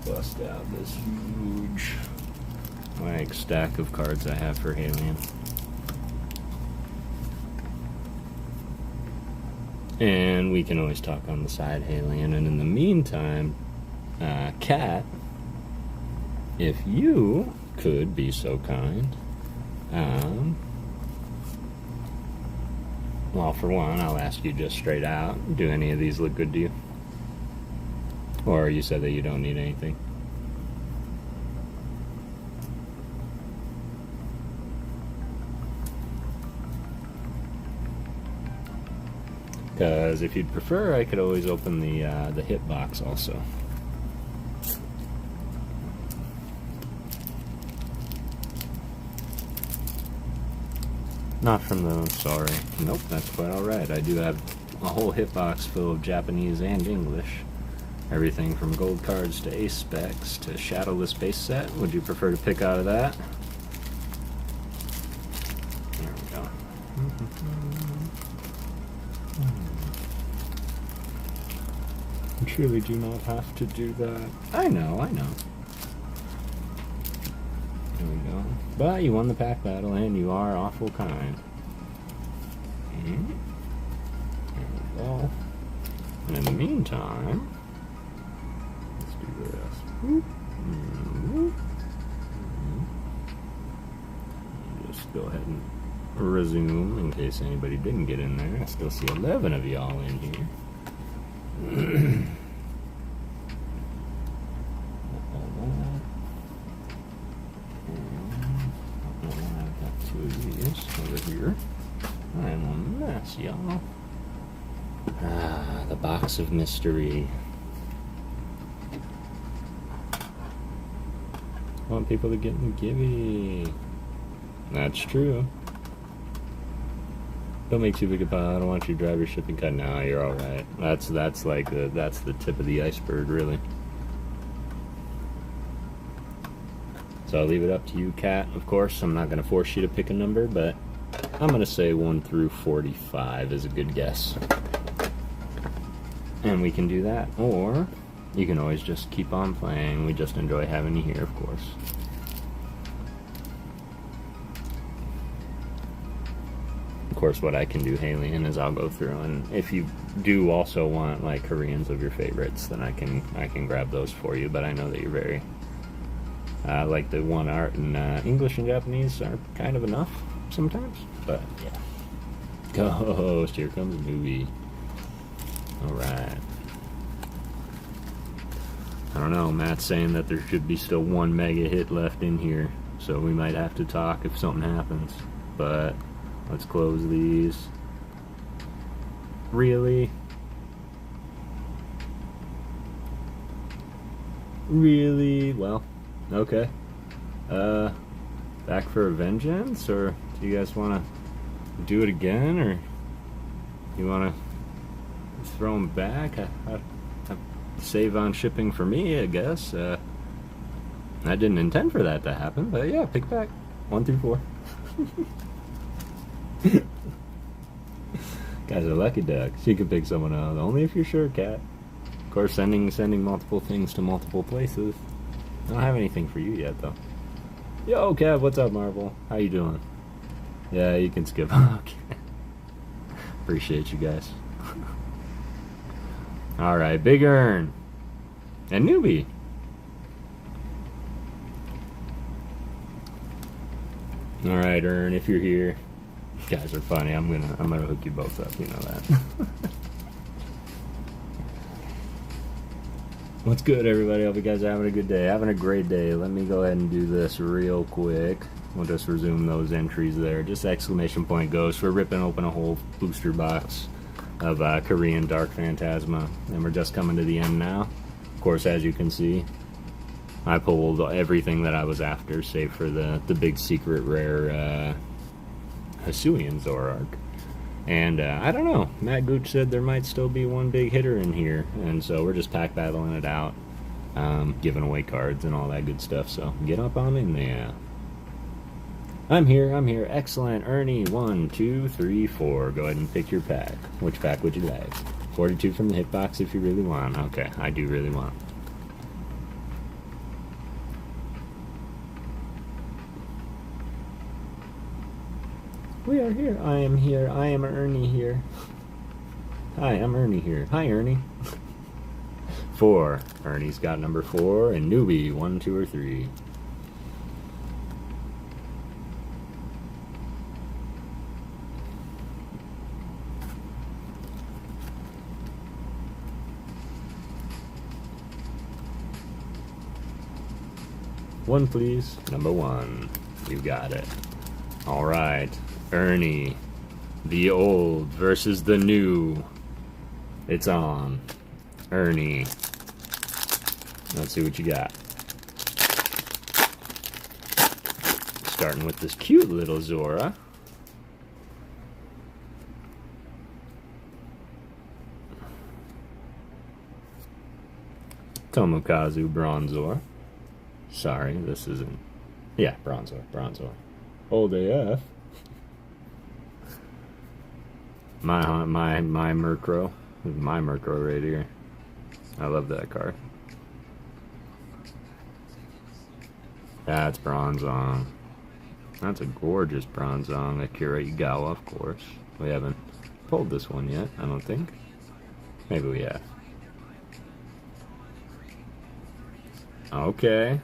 Bust out this huge like stack of cards I have for Alien. And we can always talk on the side, Alien. And in the meantime, Cat, if you could be so kind, well, for one, I'll ask you just straight out, do any of these look good to you? Or you said that you don't need anything? Because if you'd prefer, I could always open the hit box also. Not from those, sorry. Nope, that's quite alright. I do have a whole hit box full of Japanese and English. Everything from gold cards to ace specs to shadowless base set. Would you prefer to pick out of that? There we go. You truly do not have to do that. I know, I know. There we go. But you won the pack battle and you are awful kind. There we go. And in the meantime, just go ahead and resume in case anybody didn't get in there. I still see 11 of y'all in here. I've got 2 of these over here. I am a mess, y'all. Ah, the box of mystery. I want people to get in the givey. That's true. Don't make too big a pile. I don't want you to drive your shipping cut. No, you're all right. That's like that's the tip of the iceberg, really. So I'll leave it up to you, Cat. Of course, I'm not going to force you to pick a number, but I'm going to say 1 through 45 is a good guess. And we can do that, or you can always just keep on playing. We just enjoy having you here, of course. Of course, what I can do, Halian, is I'll go through, and if you do also want like Koreans of your favorites, then I can grab those for you. But I know that you're very like the one art and English and Japanese are kind of enough sometimes. But yeah, Ghost, here comes a movie. All right. I don't know, Matt's saying that there should be still 1 mega hit left in here, so we might have to talk if something happens. But let's close these. Really? Really? Well, okay. Back for a vengeance, or do you guys want to do it again, or you want to throw them back? Save on shipping for me, I guess. I didn't intend for that to happen, but yeah, pick back 1 through 4. guy's a lucky duck. She can pick someone out. Only if you're sure, Cat. Of course, sending multiple things to multiple places. I don't have anything for you yet, though. Yo, Kev, what's up, Marvel? How you doing? Yeah, you can skip. Okay. Appreciate you guys. Alright, Big Earn. And Newbie. Alright, Earn, if you're here. You guys are funny. I'm gonna hook you both up, you know that. What's good, everybody? Hope you guys are having a good day. Having a great day. Let me go ahead and do this real quick. We'll just resume those entries there. Just exclamation point ghost. We're ripping open a whole booster box of Korean Dark Phantasma, and we're just coming to the end now. Of course, as you can see, I pulled everything that I was after, save for the big secret rare Hisuian Zoroark. And I don't know, Matt Gooch said there might still be one big hitter in here, and so we're just pack battling it out, giving away cards and all that good stuff, so get up on in there. I'm here, excellent. Ernie, 1, 2, 3, 4. Go ahead and pick your pack. Which pack would you like? 42 from the hitbox if you really want. Okay, I do really want. We are here. I am here. I am Ernie here. Hi, I'm Ernie here. Hi, Ernie. 4. Ernie's got number 4, and Newbie, 1, 2, or 3. One, please. Number 1. You got it. All right. Ernie. The old versus the new. It's on. Ernie. Let's see what you got. Starting with this cute little Zora. Tomokazu Bronzor. Sorry, this isn't... Yeah, Bronzor. Old AF. My Murkrow. My Murkrow right here. I love that card. That's Bronzong. That's a gorgeous Bronzong. Akira Igawa, of course. We haven't pulled this one yet, I don't think. Maybe we have. Okay.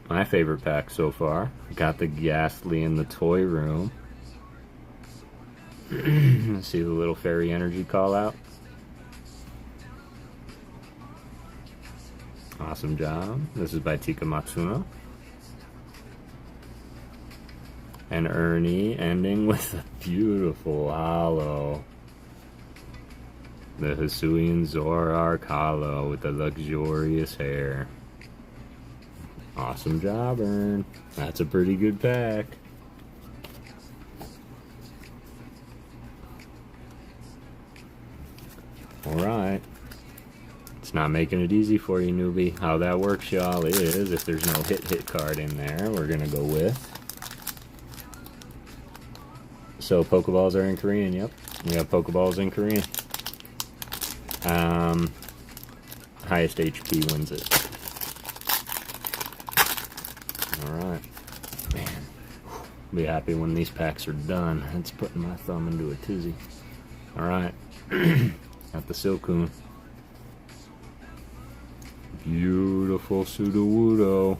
My favorite pack so far. Got the Ghastly in the toy room. See the little fairy energy call out. Awesome job. This is by Tika Matsuno. And Ernie ending with a beautiful holo. The Hisuian Zoroark holo with the luxurious hair. Awesome job, Ern. That's a pretty good pack. Alright. It's not making it easy for you, newbie. How that works, y'all, is if there's no hit card in there, we're gonna go with. So, Pokeballs are in Korean, yep. We have Pokeballs in Korean. Highest HP wins it. Alright. Man. Be happy when these packs are done. It's putting my thumb into a tizzy. Alright. Got the Silcoon. Beautiful Sudowoodo.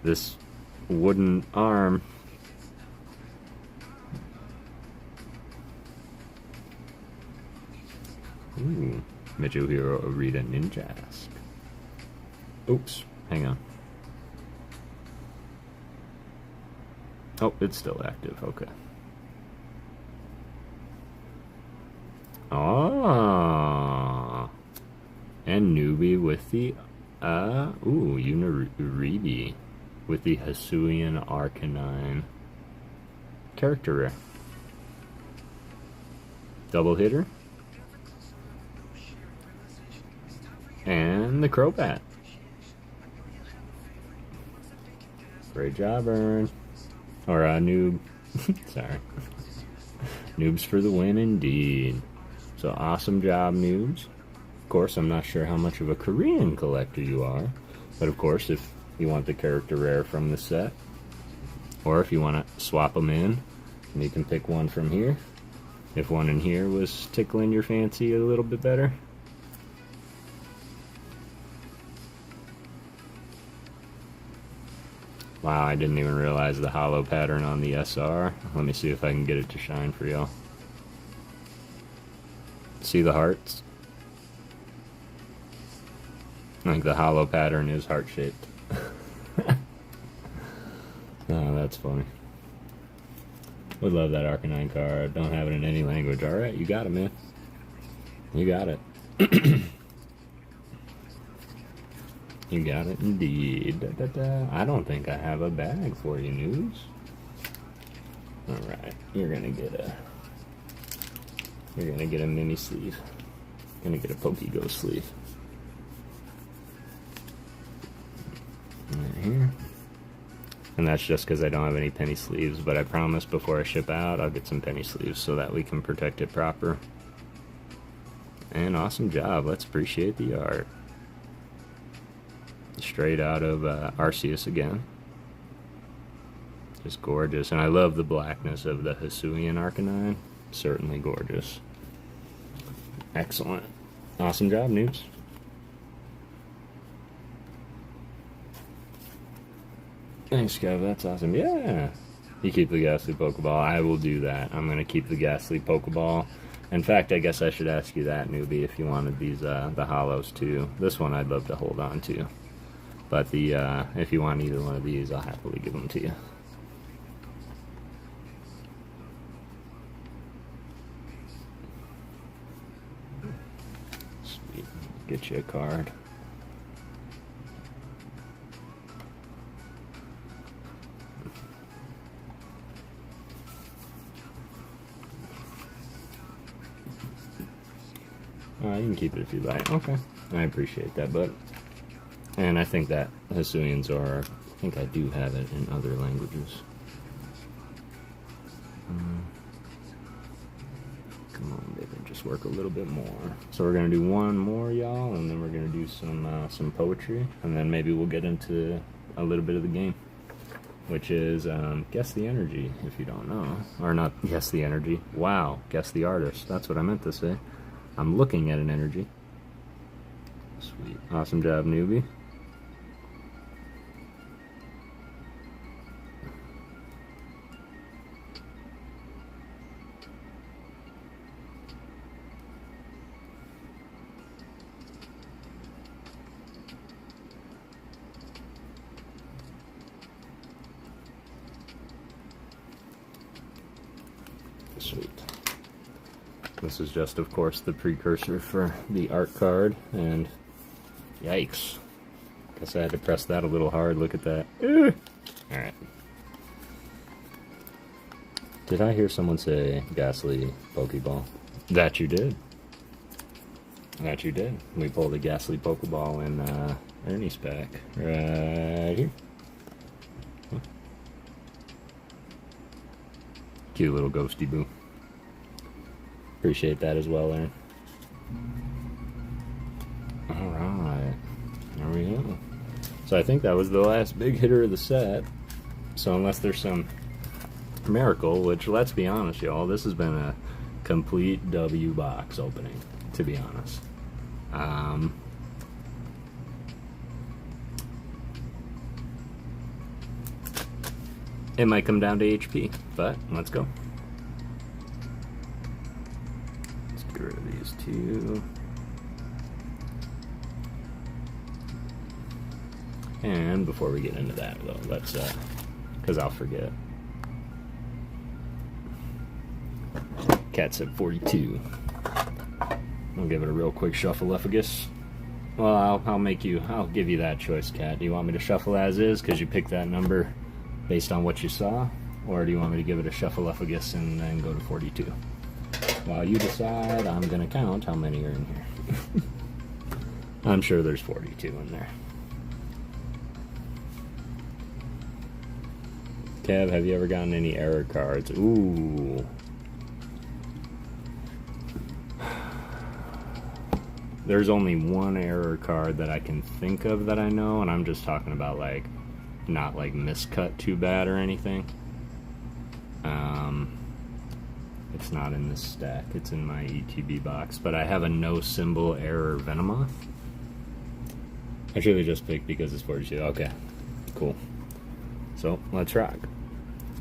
This wooden arm. Ooh. Michuhiro Arita Ninjask. Oops. Hang on. Oh, it's still active. Okay. Ah. And Newbie with the, Unaribi with the Hisuian Arcanine. Character rare. Double hitter. And the Crobat. Great job, Ern. Or, noob. Sorry. Noobs for the win, indeed. So, awesome job, noobs. Of course, I'm not sure how much of a Korean collector you are. But, of course, if you want the character rare from the set, or if you want to swap them in, you can pick one from here. If one in here was tickling your fancy a little bit better. Wow, I didn't even realize the hollow pattern on the SR. Let me see if I can get it to shine for y'all. See the hearts? I think the hollow pattern is heart-shaped. Oh, that's funny. Would love that Arcanine card. Don't have it in any language. Alright, you got it, man. You got it. You got it indeed. Da, da, da. I don't think I have a bag for you, news. Alright, you're gonna get a mini sleeve. You're gonna get a PokéGhost sleeve. Right here. And that's just because I don't have any penny sleeves, but I promise before I ship out, I'll get some penny sleeves so that we can protect it proper. And awesome job. Let's appreciate the art. Straight out of Arceus again. Just gorgeous. And I love the blackness of the Hisuian Arcanine. Certainly gorgeous. Excellent. Awesome job, noobs. Thanks, Kev. That's awesome. Yeah. You keep the Ghastly Pokeball. I will do that. I'm going to keep the Ghastly Pokeball. In fact, I guess I should ask you that, newbie, if you wanted these, the hollows too. This one I'd love to hold on to. But the, if you want either one of these, I'll happily give them to you. Sweet. Get you a card. You can keep it if you like. Okay. I appreciate that, bud. And I think that Hisuians are... I think I do have it in other languages. Come on, baby. Just work a little bit more. So we're going to do one more, y'all, and then we're going to do some poetry. And then maybe we'll get into a little bit of the game. Which is, guess the energy, if you don't know. Or not guess the energy. Wow, guess the artist. That's what I meant to say. I'm looking at an energy. Sweet. Awesome job, newbie. Sweet. This is just, of course, the precursor for the art card, and yikes. Guess I had to press that a little hard. Look at that. Alright. Did I hear someone say Ghastly Pokeball? That you did. That you did. We pulled a Ghastly Pokeball in Ernie's pack. Right here. Cute little ghosty boo. Appreciate that as well, Aaron. Alright. There we go. So I think that was the last big hitter of the set. So unless there's some miracle, which, let's be honest, y'all, this has been a complete W box opening, to be honest. It might come down to HP, but let's go. Get rid of these two. And before we get into that, though, let's, because I'll forget. Cat's at 42. I'll give it a real quick shuffle-effagus. Well, I'll give you that choice, Cat. Do you want me to shuffle as is, because you picked that number based on what you saw? Or do you want me to give it a shuffle-effagus and then go to 42? While you decide, I'm going to count how many are in here. I'm sure there's 42 in there. Kev, have you ever gotten any error cards? Ooh. There's only one error card that I can think of that I know, and I'm just talking about, like, not, like, miscut too bad or anything. It's not in this stack. It's in my ETB box. But I have a no symbol error Venomoth. I should have just picked because it's 42. Okay, cool. So, let's rock.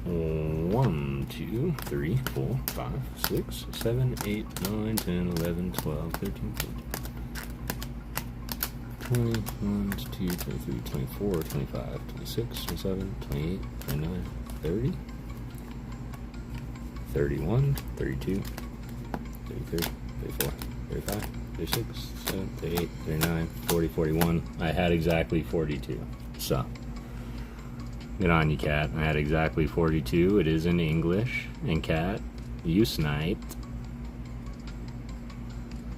1, 2, 3, 4, 5, 6, 7, 8, 9, 10, 11, 12, 13, 14, 21, 22, 23, 24, 25, 26, 27, 28, 29, 30, 31, 32, 33, 34, 35, 36, 37, 38, 39, 40, 41. I had exactly 42. So, good on you, Cat. I had exactly 42. It is in English. And Cat, you sniped.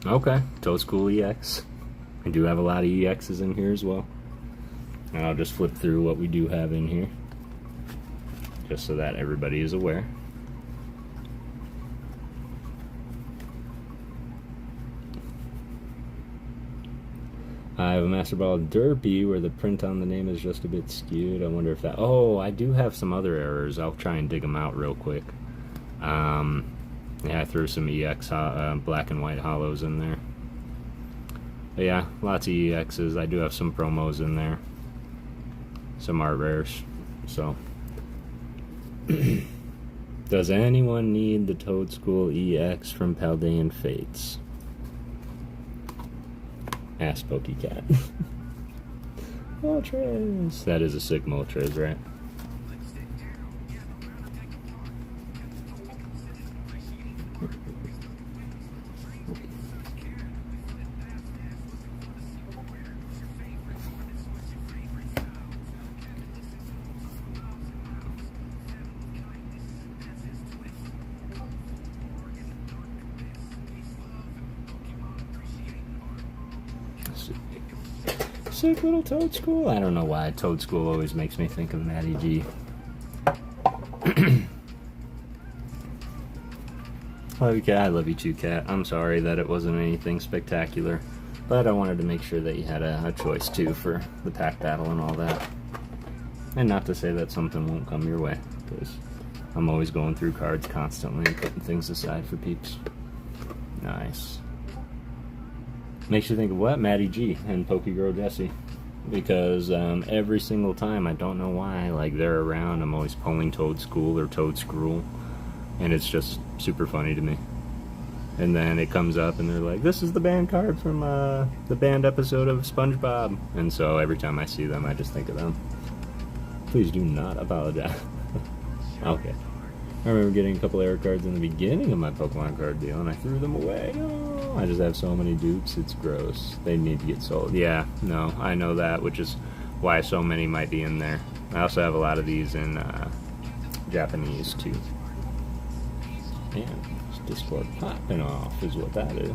Okay, Toad School EX. I do have a lot of EXs in here as well. And I'll just flip through what we do have in here, just so that everybody is aware. I have a Master Ball Derpy where the print on the name is just a bit skewed. I wonder if that... Oh, I do have some other errors. I'll try and dig them out real quick. Yeah, I threw some EX black and white hollows in there. But yeah, lots of EXs. I do have some promos in there. Some art rares. So... Does anyone need the Toad School EX from Paldean Fates? Ask PokéCat. Moltres! That is a sick Moltres, right? Sick little Toad School. I don't know why Toad School always makes me think of Matty G. Love you, Cat. I love you too, Cat. I'm sorry that it wasn't anything spectacular, but I wanted to make sure that you had a choice too for the pack battle and all that. And not to say that something won't come your way, because I'm always going through cards constantly and putting things aside for peeps. Nice. Makes you think of what? Matty G and PokéGirl Jessie. Because every single time, I don't know why, like they're around, I'm always pulling Toad School or Toad Scroll. And it's just super funny to me. And then it comes up and they're like, this is the banned card from the banned episode of SpongeBob. And so every time I see them, I just think of them. Please do not apologize. Okay. I remember getting a couple error cards in the beginning of my Pokemon card deal, and I threw them away. Oh, I just have so many dupes, it's gross. They need to get sold. Yeah, no, I know that, which is why so many might be in there. I also have a lot of these in Japanese, too. Man, this Discord popping off is what that is.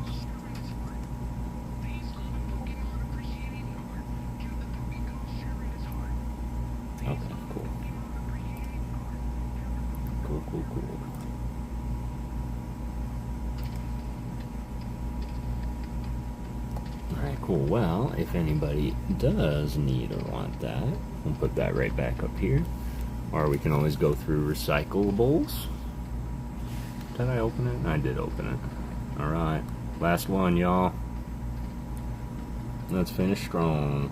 Okay, cool. Cool. Alright, cool. Well, if anybody does need or want that, we'll put that right back up here. Or we can always go through recyclables. Did I open it? I did open it. Alright. Last one, y'all. Let's finish strong.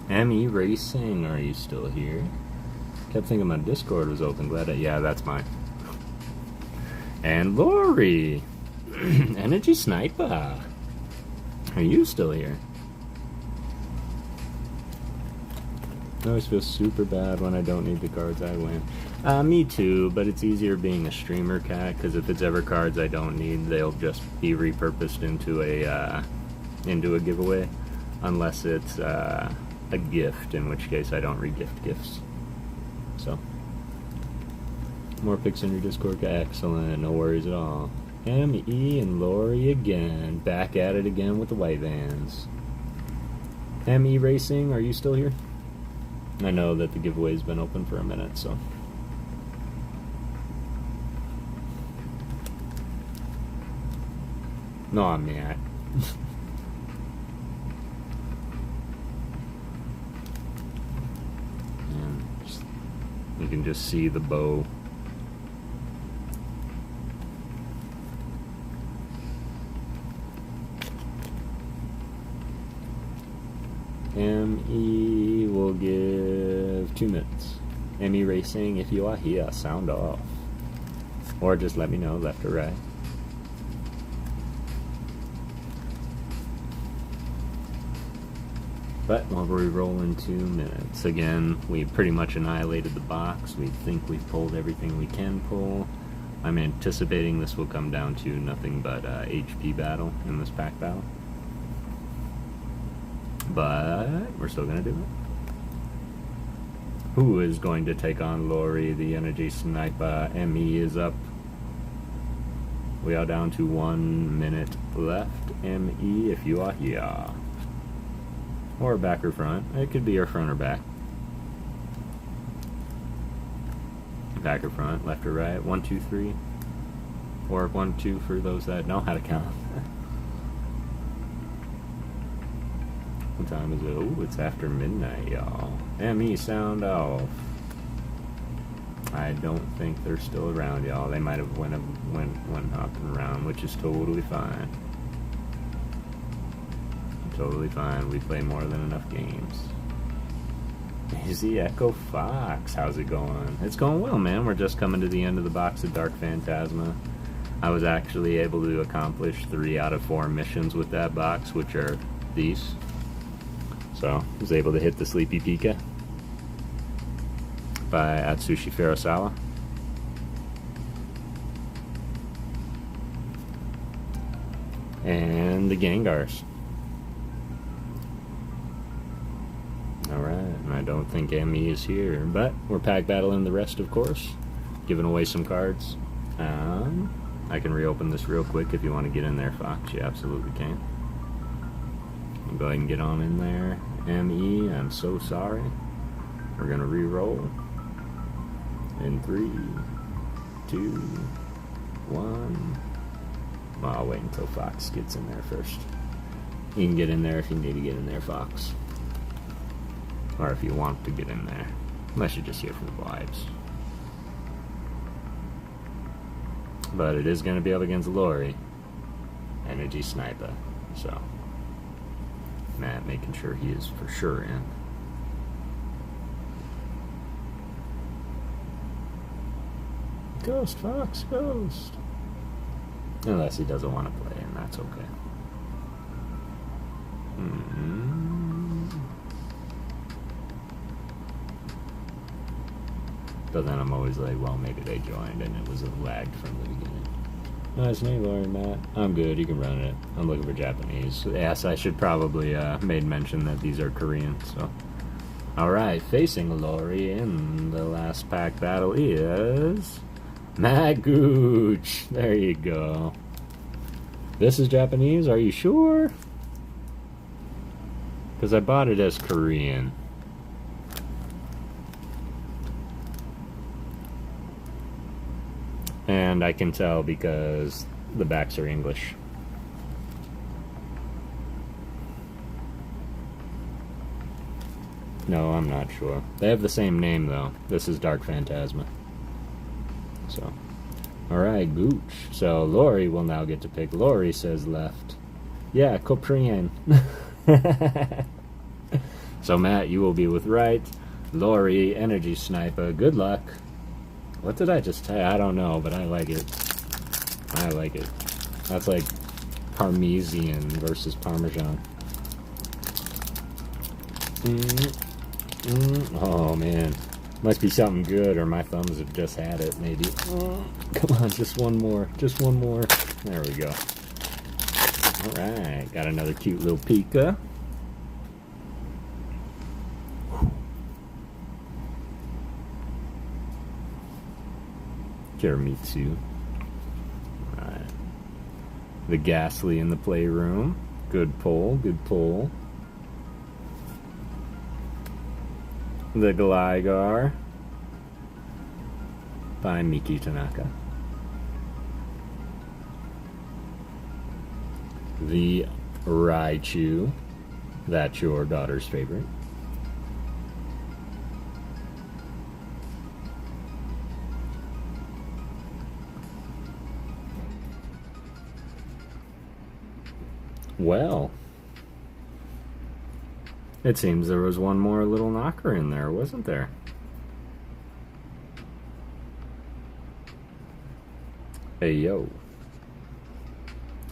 ME Racing, are you still here? Kept thinking my Discord was open. Glad yeah, that's mine. And Lori! Energy Sniper! Are you still here? I always feel super bad when I don't need the cards I win. Me too, but it's easier being a streamer, Cat, because if it's ever cards I don't need, they'll just be repurposed into a giveaway. Unless it's a gift, in which case I don't re-gift gifts. So, more pics in your Discord. Excellent, no worries at all. ME and Lori again, back at it again with the white vans. ME Racing, are you still here? I know that the giveaway's been open for a minute, so. No, I'm not. And you can just see the bow. ME will give 2 minutes. ME Racing, if you are here, sound off. Or just let me know, left or right. But we'll re-roll in 2 minutes. Again, we pretty much annihilated the box. We think we've pulled everything we can pull. I'm anticipating this will come down to nothing but HP battle in this pack battle. But we're still going to do it. Who is going to take on Lori, the energy sniper? ME is up. We are down to 1 minute left. ME, if you are here. Or back or front. It could be your front or back. Back or front, left or right. 1, 2, 3. Or 1, 2 for those that know how to count. What time is it? Oh, it's after midnight, y'all. ME, sound off. I don't think they're still around, y'all. They might have went hopping around, which is totally fine. Totally fine. We play more than enough games. Easy Echo Fox. How's it going? It's going well, man. We're just coming to the end of the box of Dark Phantasma. I was actually able to accomplish 3 out of 4 missions with that box, which are these. So, I was able to hit the Sleepy Pika by Atsushi Furusawa. And the Gengars. Alright, and I don't think ME is here, but we're pack battling the rest, of course. Giving away some cards. I can reopen this real quick if you want to get in there, Fox. You absolutely can. I'll go ahead and get on in there. ME, I'm so sorry. We're going to re-roll. In 3, 2, 1. Well, I'll wait until Fox gets in there first. You can get in there if you need to get in there, Fox. Or if you want to get in there. Unless you're just here for the vibes. But it is going to be up against Lori. Energy Sniper. So, Matt making sure he is for sure in. Ghost, Fox, Ghost. Unless he doesn't want to play, and that's okay. But then I'm always like, well, maybe they joined and it was lagged from the beginning. Nice name, Lori, Matt. I'm good, you can run it. I'm looking for Japanese. Yes, I should probably made mention that these are Korean, so. Alright, facing Lori in the last pack battle is Matt Gooch. There you go. This is Japanese, are you sure? Because I bought it as Korean. And I can tell because the backs are English. No, I'm not sure. They have the same name, though. This is Dark Phantasma. So, alright, Gooch. So, Lori will now get to pick. Lori says left. Yeah, Korean. So, Matt, you will be with right. Lori, Energy Sniper. Good luck. What did I just say? I don't know, but I like it. I like it. That's like Parmesan versus Parmesan. Oh, man. Must be something good, or my thumbs have just had it, maybe. Come on, just one more. Just one more. There we go. Alright, got another cute little Pika. Kiramitsu. Alright. The Ghastly in the playroom. Good pull, good pull. The Gligar by Miki Tanaka. The Raichu, that's your daughter's favorite. Well, it seems there was one more little knocker in there, wasn't there? Hey, yo.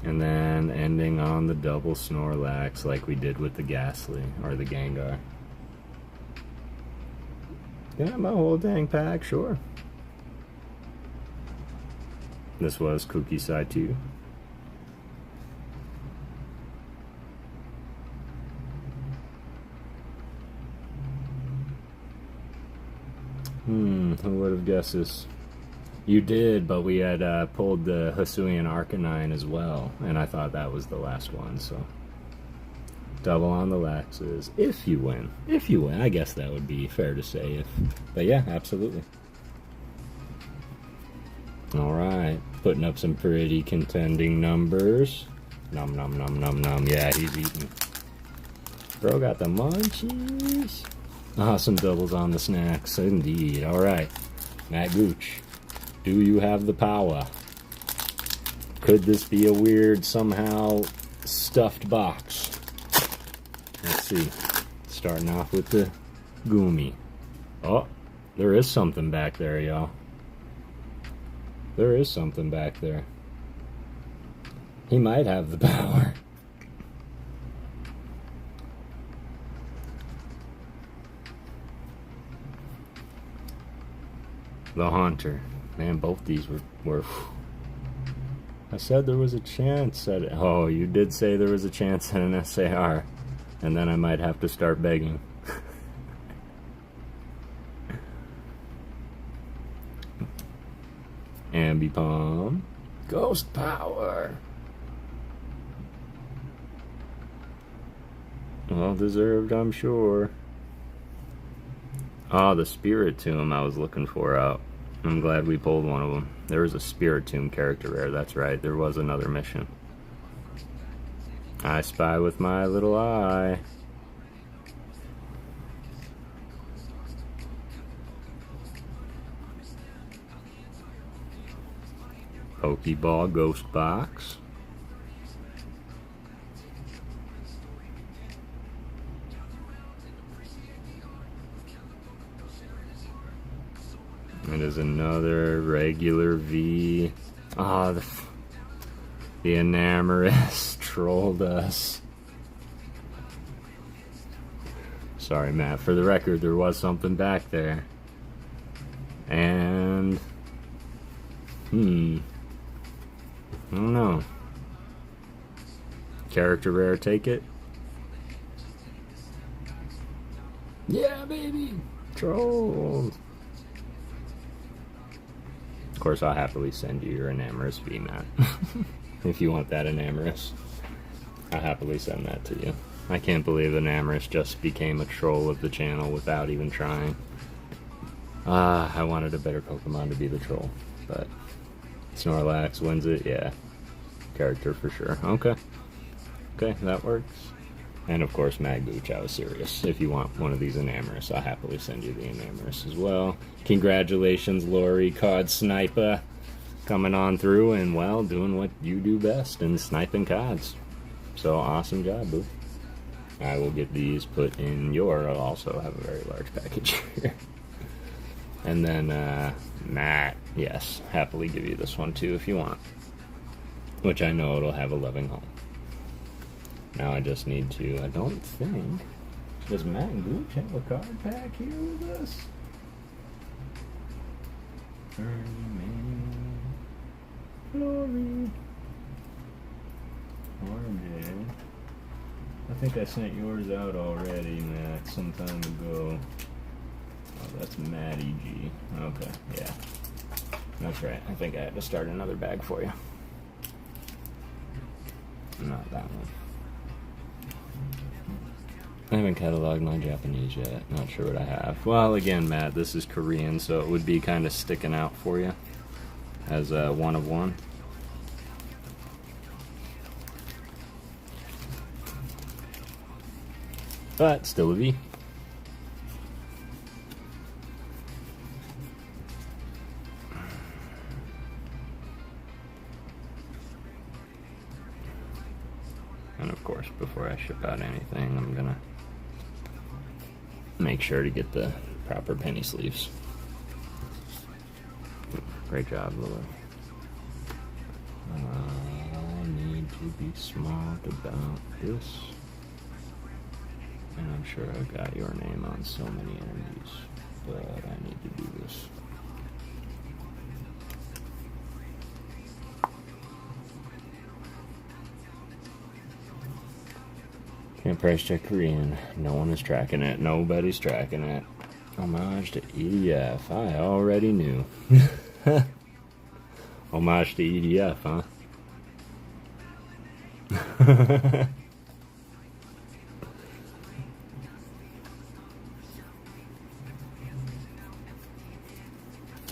And then ending on the double Snorlax like we did with the Ghastly, or the Gengar. Yeah, my whole dang pack, sure. This was Cookie Side 2. Who would have guessed this? You did, but we had pulled the Hisuian Arcanine as well, and I thought that was the last one, so. Double on the Laxes, if you win. If you win, I guess that would be fair to say. But yeah, absolutely. Alright, putting up some pretty contending numbers. Nom nom nom nom nom, yeah, he's eating. Bro got the munchies. Awesome doubles on the snacks, indeed. Alright, Matt Gooch, do you have the power? Could this be a weird, somehow stuffed box? Let's see. Starting off with the Goomy. Oh, there is something back there, y'all. There is something back there. He might have the power. The Haunter. Man, both these were I said there was a chance at it. Oh, you did say there was a chance at an SAR. And then I might have to start begging. Ambipom. Ghost Power. Well deserved, I'm sure. Ah, the Spiritomb I was looking for out. I'm glad we pulled one of them. There was a Spiritomb character rare, that's right. There was another mission. I spy with my little eye. Pokeball Ghost Box. It is another regular V. Ah, the Enamorous trolled us. Sorry, Matt. For the record, there was something back there. And... I don't know. Character rare, take it. Yeah, baby! Trolled! Of course, I'll happily send you your Enamorous V, Matt. If you want that Enamorous, I'll happily send that to you. I can't believe Enamorous just became a troll of the channel without even trying. I wanted a better Pokemon to be the troll, but Snorlax wins it, yeah. Character for sure. Okay. Okay, that works. And of course, Magooch, I was serious. If you want one of these Enamorous, I'll happily send you the Enamorous as well. Congratulations, Lori Cod Sniper, coming on through and, well, doing what you do best in sniping cods. So, awesome job, boo. I will get these put in your, I'll also have a very large package here. And then, Matt, yes, happily give you this one too if you want. Which I know it'll have a loving home. Now I just need to, I don't think, does Matt and Gooch have a card pack here with us? Glory. RJ. I think I sent yours out already, Matt, some time ago. Oh, that's Maddie G. Okay, yeah. That's right. I think I had to start another bag for you. Not that one. I haven't cataloged my Japanese yet. Not sure what I have. Well, again, Matt, this is Korean, so it would be kind of sticking out for you as a one of one. But still a V. And of course, before I ship out anything, I'm gonna make sure to get the proper penny sleeves. Great job, Lily. I need to be smart about this. And I'm sure I've got your name on so many energies, but I need to do this. Can't price check Korean. No one is tracking it. Nobody's tracking it. Homage to EDF. I already knew. Homage to EDF, huh?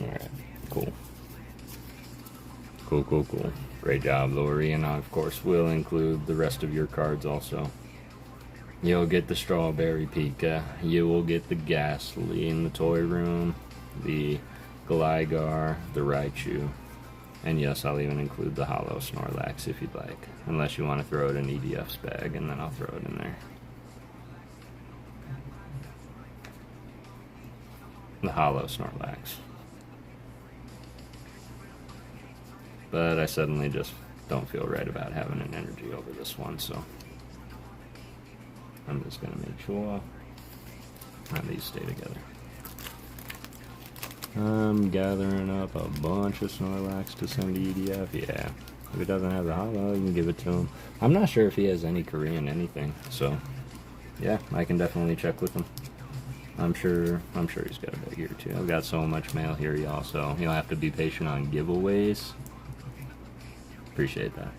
Alright, cool. Cool. Great job, Lori. And I, of course, will include the rest of your cards also. You'll get the Strawberry Pika. You will get the Ghastly in the Toy Room, the Gligar, the Raichu. And yes, I'll even include the Hollow Snorlax if you'd like. Unless you want to throw it in EDF's bag, and then I'll throw it in there. The Hollow Snorlax. But I suddenly just don't feel right about having an energy over this one, so I'm just gonna make sure that these stay together. I'm gathering up a bunch of Snorlax to send to EDF. Yeah, if it doesn't have the hollow, you can give it to him. I'm not sure if he has any Korean anything, so yeah, I can definitely check with him. I'm sure he's got a bag here too. I've got so much mail here, y'all, so you'll have to be patient on giveaways. Appreciate that.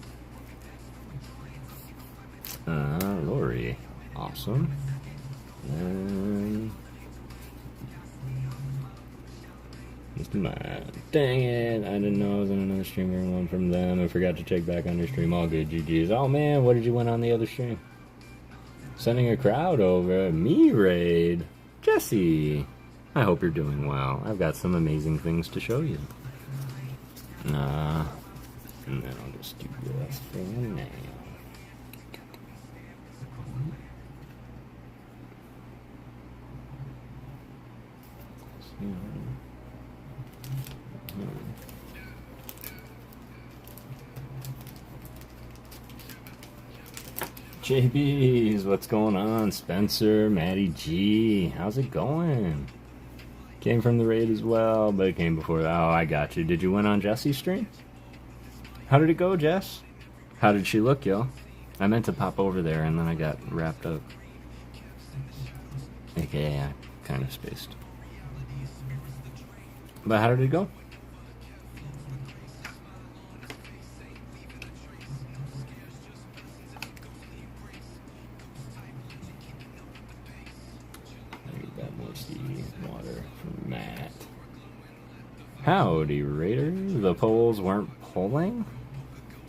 Lori. Awesome. And Mr. Mine. Dang it. I didn't know I was in another stream or one from them. I forgot to check back on your stream. All good, GG's. Oh man, what did you win on the other stream? Sending a crowd over. Me raid. Jesse. I hope you're doing well. I've got some amazing things to show you. And then I'll just do this for now. JB's, what's going on? Spencer, Maddie G, how's it going? Came from the raid as well, but it came before that. Oh, I got you. Did you win on Jesse's stream? How did it go, Jess? How did she look, yo? I meant to pop over there and then I got wrapped up. AKA, I kind of spaced. But how did it go? I need that moisty water from Matt. Howdy, Raider. The polls weren't polling?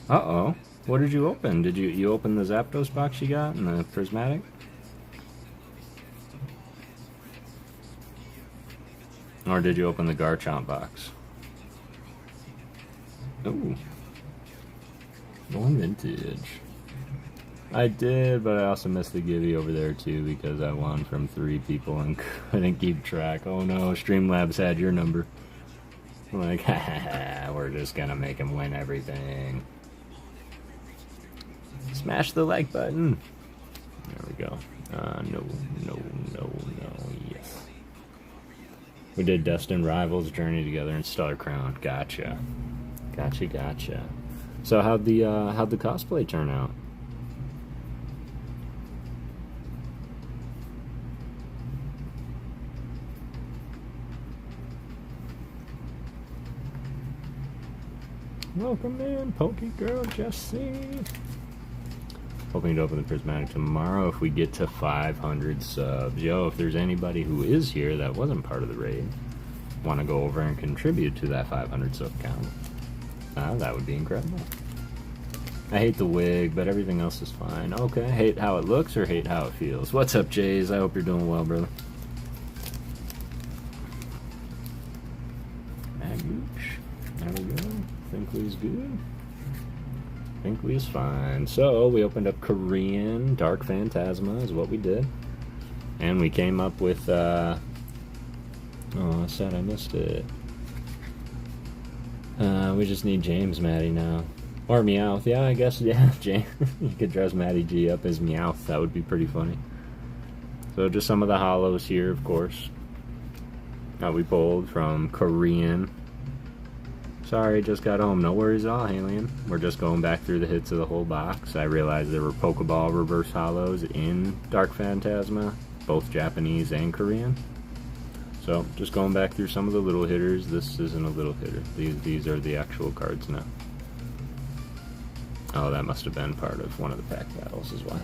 Uh-oh. What did you open? Did you open the Zapdos box you got and the Prismatic? Or did you open the Garchomp box? Ooh. Going vintage. I did, but I also missed the Gibby over there too because I won from 3 people and couldn't keep track. Oh no, Streamlabs had your number. I'm like, we're just gonna make him win everything. Smash the like button. There we go. No, yes. We did Destined Rivals Journey together in Stellar Crown. Gotcha. So how'd the cosplay turn out? Welcome in, Poke Girl Jessie. Hoping to open the prismatic tomorrow if we get to 500 subs. Yo, if there's anybody who is here that wasn't part of the raid, want to go over and contribute to that 500 sub count, that would be incredible. I hate the wig, but everything else is fine. Okay, hate how it looks or hate how it feels? What's up, Jays? I hope you're doing well, brother. Magooch. There we go. Finkley's good. Finkley is fine. So, we opened up Korean Dark Phantasma is what we did. And we came up with, oh, I said I missed it. We just need James Maddie now. Or Meowth. Yeah, I guess, yeah, James. You could dress Maddie G up as Meowth. That would be pretty funny. So, just some of the hollows here, of course. We pulled from Korean. Sorry, just got home. No worries at all, Alien. We're just going back through the hits of the whole box. I realized there were Pokeball reverse hollows in Dark Phantasma, both Japanese and Korean. So, just going back through some of the little hitters. This isn't a little hitter. These are the actual cards now. Oh, that must have been part of one of the pack battles as well.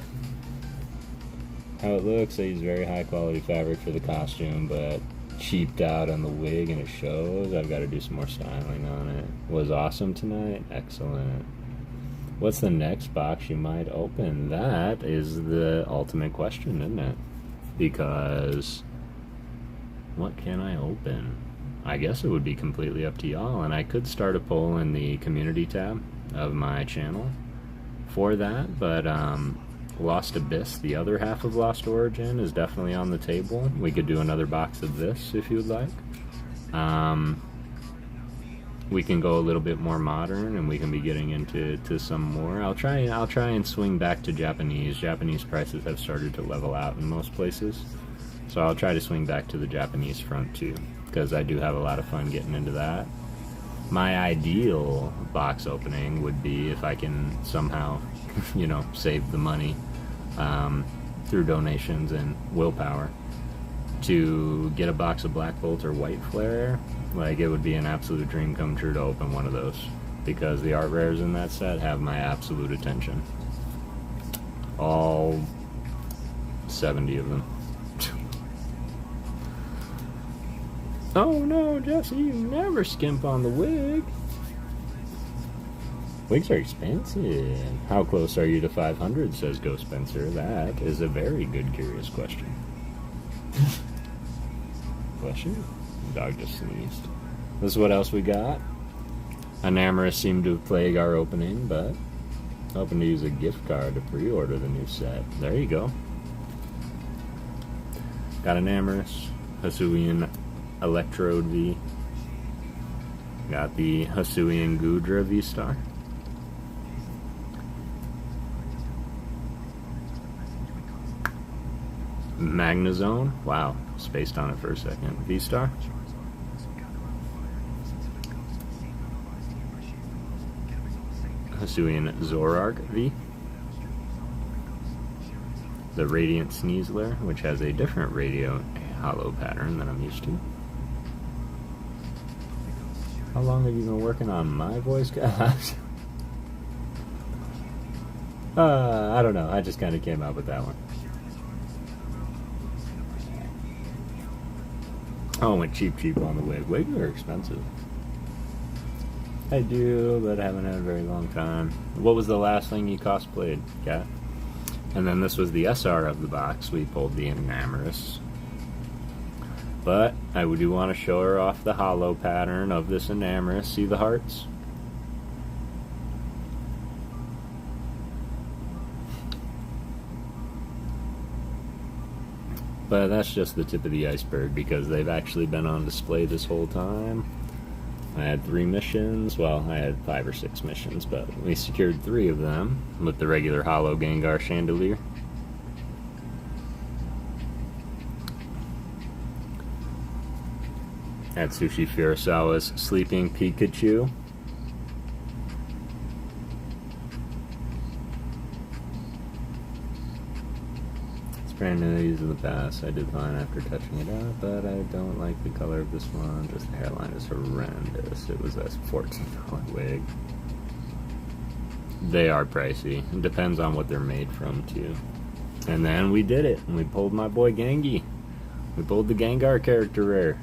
How it looks, they use very high quality fabric for the costume, but cheaped out on the wig and it shows. I've got to do some more styling on it. Was awesome tonight. Excellent. What's the next box you might open? That is the ultimate question, isn't it? Because what can I open? I guess it would be completely up to y'all, and I could start a poll in the community tab of my channel for that, but Lost Abyss, the other half of Lost Origin, is definitely on the table. We could do another box of this if you would like. We can go a little bit more modern, and we can be getting into some more. I'll try and swing back to Japanese. Japanese prices have started to level out in most places, so I'll try to swing back to the Japanese front too, because I do have a lot of fun getting into that. My ideal box opening would be if I can somehow, you know, save the money through donations and willpower to get a box of Black Bolt or White Flare. Like, it would be an absolute dream come true to open one of those, because the art rares in that set have my absolute attention. All 70 of them. Oh no, Jesse, you never skimp on the wig. Wigs are expensive. How close are you to 500, says Ghost Spencer. That is a very good, curious question. Question? The dog just sneezed. This is what else we got. Enamorous seemed to plague our opening, but hoping to use a gift card to pre-order the new set. There you go. Got Enamorous, Hisuian Electrode V. Got the Hisuian Gudra V-Star. Magnezone. Wow, spaced on it for a second. V-Star. Hisuian Zorark V. The Radiant Sneasler, which has a different radio hollow pattern than I'm used to. How long have you been working on my voice, guys? I don't know. I just kind of came out with that one. Oh, went cheap on the wig. Wigs are expensive. I do, but I haven't had a very long time. What was the last thing you cosplayed, Kat? And then this was the SR of the box. We pulled the Enamorous. But I do want to show her off the hollow pattern of this Enamorous. See the hearts? But that's just the tip of the iceberg, because they've actually been on display this whole time. I had 3 missions. Well, I had 5 or 6 missions, but we secured 3 of them with the regular hollow Gengar Chandelier. Atsushi Furusawa's Sleeping Pikachu. It's brand new, used in the past. I did fine after touching it up, but I don't like the color of this one. Just the hairline is horrendous. It was a $14 wig. They are pricey. It depends on what they're made from, too. And then we did it. And we pulled my boy Gengi. We pulled the Gengar character rare.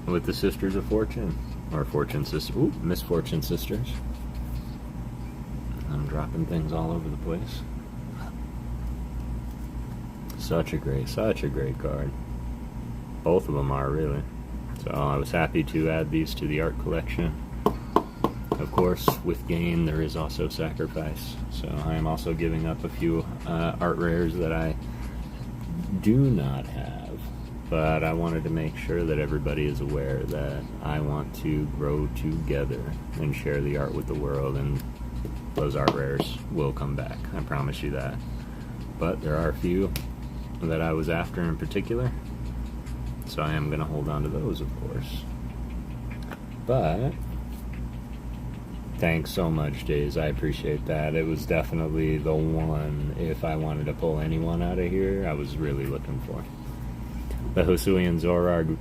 With the Sisters of Fortune. Or Fortune Sisters. Ooh, Misfortune Sisters. I'm dropping things all over the place. Such a great card. Both of them are, really. So I was happy to add these to the art collection. Of course, with gain, there is also sacrifice. So I am also giving up a few art rares that I do not have. But I wanted to make sure that everybody is aware that I want to grow together and share the art with the world, and those art rares will come back. I promise you that. But there are a few that I was after in particular. So I am going to hold on to those, of course. But thanks so much, Jays. I appreciate that. It was definitely the one, if I wanted to pull anyone out of here, I was really looking for. The Hisuian Zorarg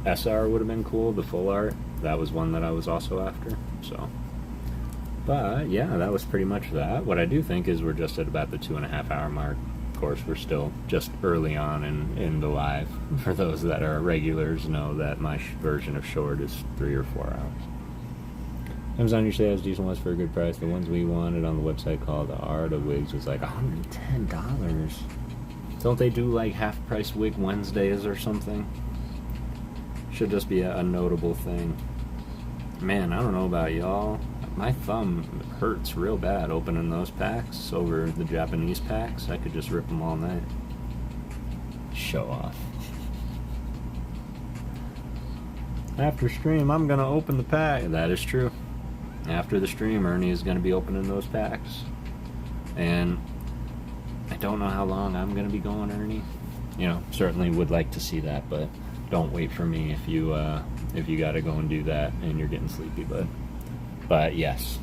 SR would have been cool, the full art. That was one that I was also after. So, but yeah, that was pretty much that. What I do think is we're just at about the 2.5 hour mark. Of course, we're still just early on in the live. For those that are regulars, know that my version of short is 3 or 4 hours. Amazon usually has decent ones for a good price. The ones we wanted on the website called the Art of Wigs was like $110. Don't they do like half-price wig Wednesdays or something? Should just be a notable thing. Man, I don't know about y'all. My thumb hurts real bad opening those packs over the Japanese packs. I could just rip them all night. Show off. After stream, I'm going to open the pack. That is true. After the stream, Ernie is going to be opening those packs. And I don't know how long I'm going to be going, Ernie. You know, certainly would like to see that, but don't wait for me if you got to go and do that and you're getting sleepy, bud. But yes.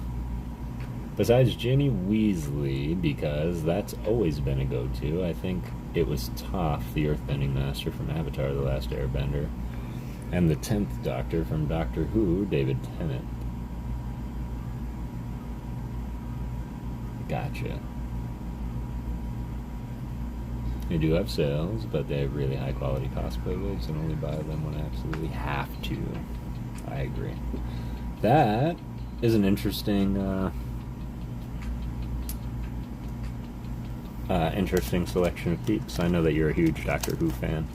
Besides Ginny Weasley, because that's always been a go-to, I think it was Toph, the Earthbending Master from Avatar: The Last Airbender, and the 10th Doctor from Doctor Who, David Tennant. Gotcha. They do have sales, but they have really high-quality cosplay wigs and only buy them when I absolutely have to. I agree. That is an interesting selection of peeps. I know that you're a huge Doctor Who fan.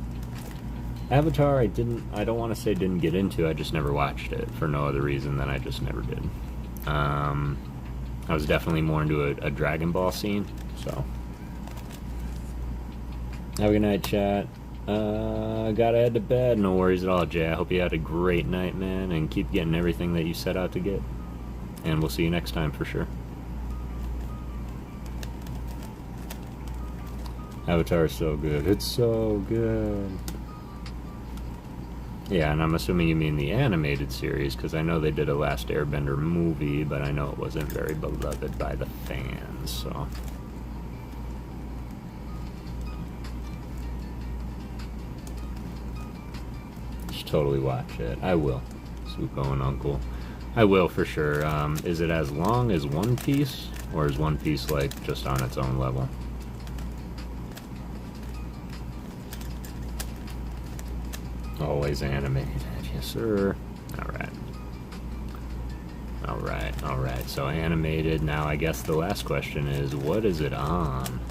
Avatar, I don't want to say didn't get into, I just never watched it for no other reason than I just never did. I was definitely more into a Dragon Ball scene, so. Have a good night, chat. Gotta head to bed. No worries at all, Jay. I hope you had a great night, man, and keep getting everything that you set out to get. And we'll see you next time for sure. Avatar is so good. It's so good. Yeah, and I'm assuming you mean the animated series, because I know they did a Last Airbender movie, but I know it wasn't very beloved by the fans, so. Totally watch it. I will. Suko and Uncle. I will for sure. Is it as long as One Piece? Or is One Piece like just on its own level? Always animated. Yes, sir. Alright. So animated. Now I guess the last question is, what is it on?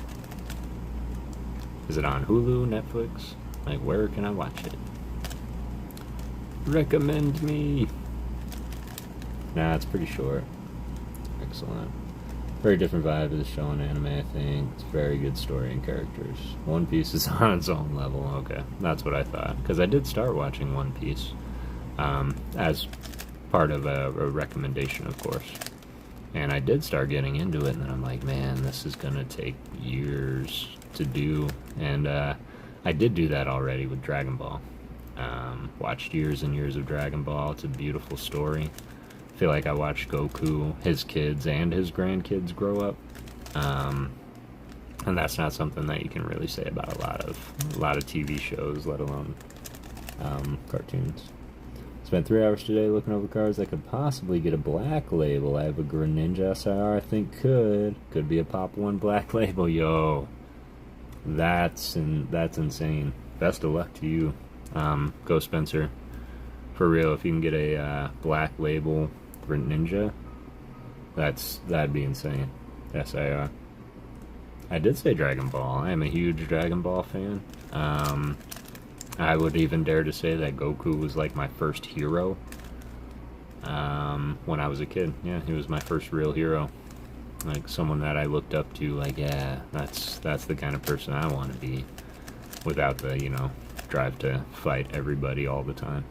Is it on Hulu, Netflix? Like, where can I watch it? Recommend me. Nah, it's pretty short. Excellent. Very different vibe of the show and anime, I think. It's very good story and characters. One Piece is on its own level. Okay, that's what I thought. Because I did start watching One Piece as part of a recommendation, of course. And I did start getting into it, and then I'm like, man, this is going to take years to do. And I did do that already with Dragon Ball. Watched years and years of Dragon Ball. It's a beautiful story. I feel like I watched Goku, his kids, and his grandkids grow up. And that's not something that you can really say about a lot of TV shows, let alone cartoons. Spent 3 hours today looking over cards that could possibly get a black label. I have a Greninja SIR I think could be a pop 1 black label. Yo, that's insane. Best of luck to you, Go Spencer. For real, if you can get a black label Greninja, that'd be insane. SIR. I did say Dragon Ball. I am a huge Dragon Ball fan. I would even dare to say that Goku was like my first hero when I was a kid. Yeah, he was my first real hero. Like someone that I looked up to, like, yeah, that's the kind of person I want to be, without the, drive to fight everybody all the time.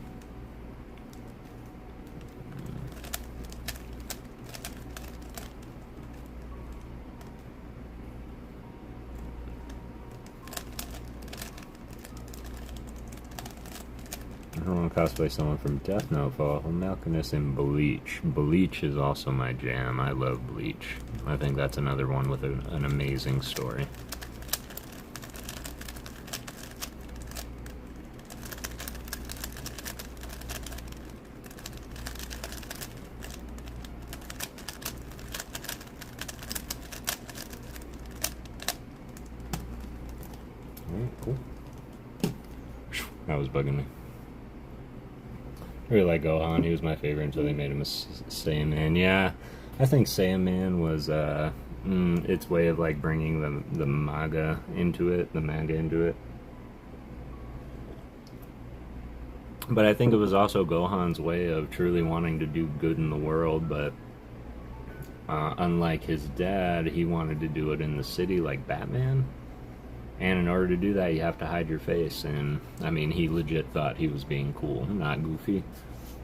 I want to cosplay someone from Death Note for Malcolmus and Bleach. Bleach is also my jam. I love Bleach. I think that's another one with an amazing story. Alright, cool. That was bugging me. I really like Gohan. He was my favorite until they made him a Saiyaman. Yeah, I think Saiyaman was its way of like bringing the manga into it, But I think it was also Gohan's way of truly wanting to do good in the world. But unlike his dad, he wanted to do it in the city like Batman. And in order to do that, you have to hide your face. And, I mean, he legit thought he was being cool, not goofy.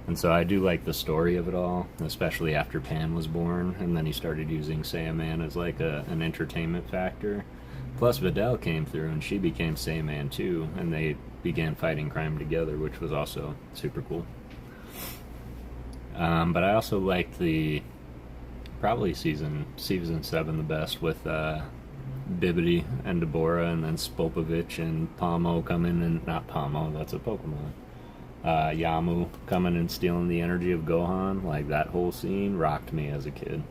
And so I do like the story of it all, especially after Pan was born. And then he started using Saiyaman as, like, an entertainment factor. Plus, Videl came through, and she became Saiyaman, too. And they began fighting crime together, which was also super cool. But I also liked probably season 7 the best, with Bibbidi and Deborah, and then Spopovich and Pomo coming, and not Pomo, that's a Pokemon. Yamu coming and stealing the energy of Gohan. Like, that whole scene rocked me as a kid.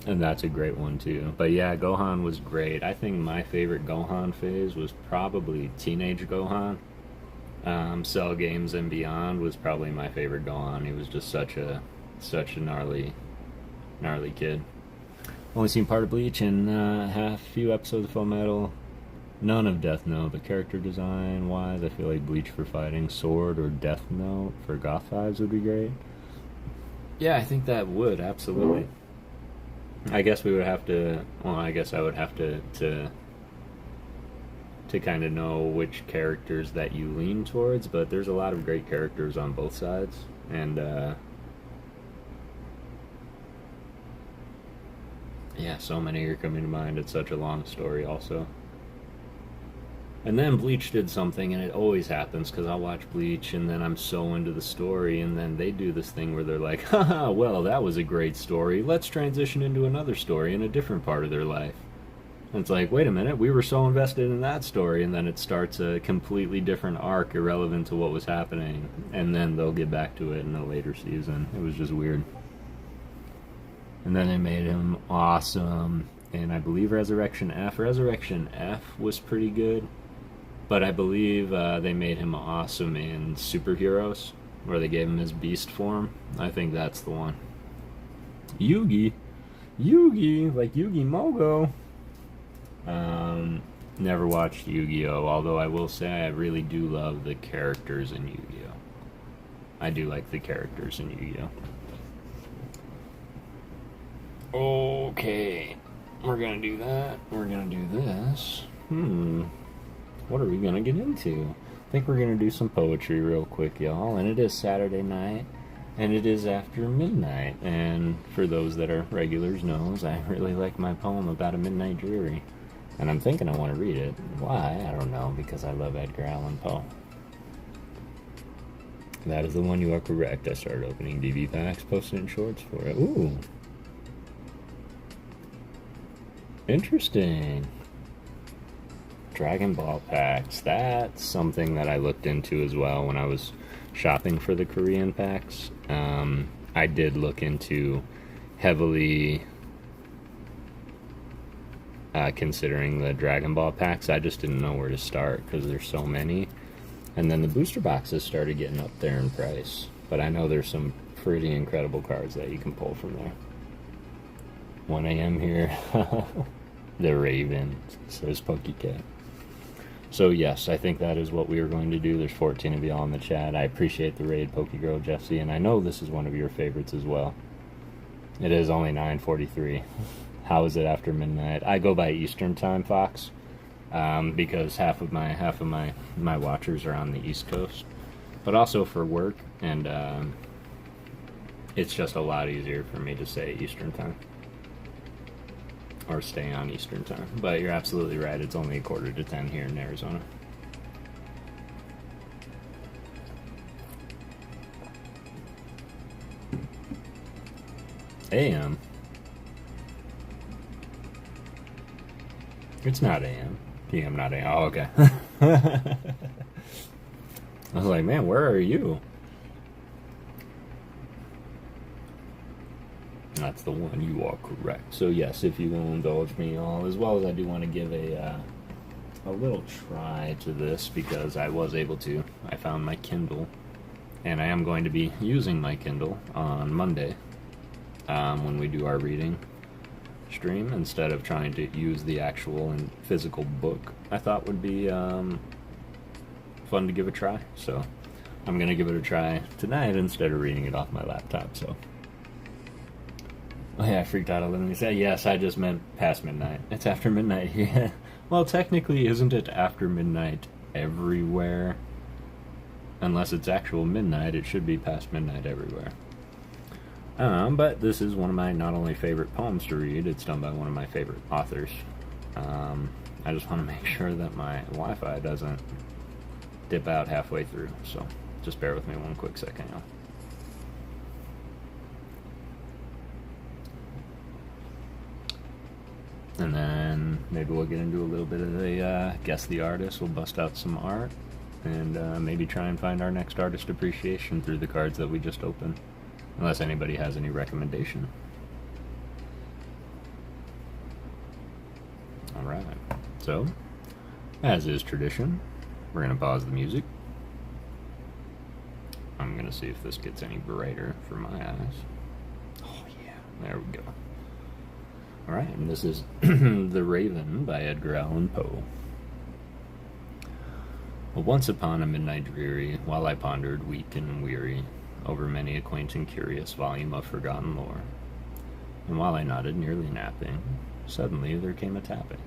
And that's a great one too. But yeah, Gohan was great. I think my favorite Gohan phase was probably Teenage Gohan. Cell Games and Beyond was probably my favorite Gohan. He was just such a gnarly kid. Only seen part of Bleach and few episodes of Full Metal. None of Death Note, but character design wise, I feel like Bleach for fighting, Sword or Death Note for Goth Vibes would be great. Yeah, I think that would, absolutely. I guess we would have to, well, I guess I would have to kind of know which characters that you lean towards, but there's a lot of great characters on both sides, and yeah, so many are coming to mind. It's such a long story also. And then Bleach did something, and it always happens, because I'll watch Bleach, and then I'm so into the story, and then they do this thing where they're like, haha, well, that was a great story. Let's transition into another story in a different part of their life. And it's like, wait a minute, we were so invested in that story, and then it starts a completely different arc irrelevant to what was happening, and then they'll get back to it in a later season. It was just weird. And then they made him awesome, and I believe Resurrection F was pretty good. But I believe they made him awesome in Superheroes, where they gave him his beast form. I think that's the one. Yugi, like Yugi Mogo. Never watched Yu-Gi-Oh! Although I will say I really do love the characters in Yu-Gi-Oh! I do like the characters in Yu-Gi-Oh! Okay, we're gonna do that. We're gonna do this. What are we gonna get into? I think we're gonna do some poetry real quick, y'all. And it is Saturday night, and it is after midnight. And for those that are regulars knows, I really like my poem about a midnight dreary. And I'm thinking I want to read it. Why? I don't know, because I love Edgar Allan Poe. That is the one, you are correct. I started opening DV packs, posting in shorts for it. Ooh. Interesting. Dragon Ball packs. That's something that I looked into as well when I was shopping for the Korean packs. I did look into heavily considering the Dragon Ball packs. I just didn't know where to start because there's so many. And then the booster boxes started getting up there in price. But I know there's some pretty incredible cards that you can pull from there. 1 a.m. here. The Raven, says PokéCat. So yes, I think that is what we are going to do. There's 14 of y'all in the chat. I appreciate the raid, PokéGirl Jesse, and I know this is one of your favorites as well. It is only 9:43. How is it after midnight? I go by Eastern time, Fox, because half of my watchers are on the East Coast, but also for work, and it's just a lot easier for me to say Eastern time. Or stay on Eastern time. But you're absolutely right, it's only 9:45 here in Arizona. AM? It's not AM. PM, not AM. Oh, okay. I was like, man, where are you? That's the one. You are correct. So yes, if you will indulge me all, as well as I do want to give a little try to this, because I was able to. I found my Kindle, and I am going to be using my Kindle on Monday when we do our reading stream, instead of trying to use the actual and physical book. I thought would be fun to give a try. So I'm going to give it a try tonight instead of reading it off my laptop. So. Oh yeah, I freaked out a little. He said, yes, I just meant past midnight. It's after midnight, yeah. Well, technically, isn't it after midnight everywhere? Unless it's actual midnight, it should be past midnight everywhere. But this is one of my not only favorite poems to read, it's done by one of my favorite authors. I just want to make sure that my Wi-Fi doesn't dip out halfway through, so just bear with me one quick second, y'all. And then maybe we'll get into a little bit of the guess the artist. We'll bust out some art, and maybe try and find our next artist appreciation through the cards that we just opened, unless anybody has any recommendation. Alright, so as is tradition, we're going to pause the music. I'm going to see if this gets any brighter for my eyes. Oh yeah, there we go. Alright, and this is The Raven by Edgar Allan Poe. Well, once upon a midnight dreary, while I pondered, weak and weary, over many a quaint and curious volume of forgotten lore, and while I nodded, nearly napping, suddenly there came a tapping,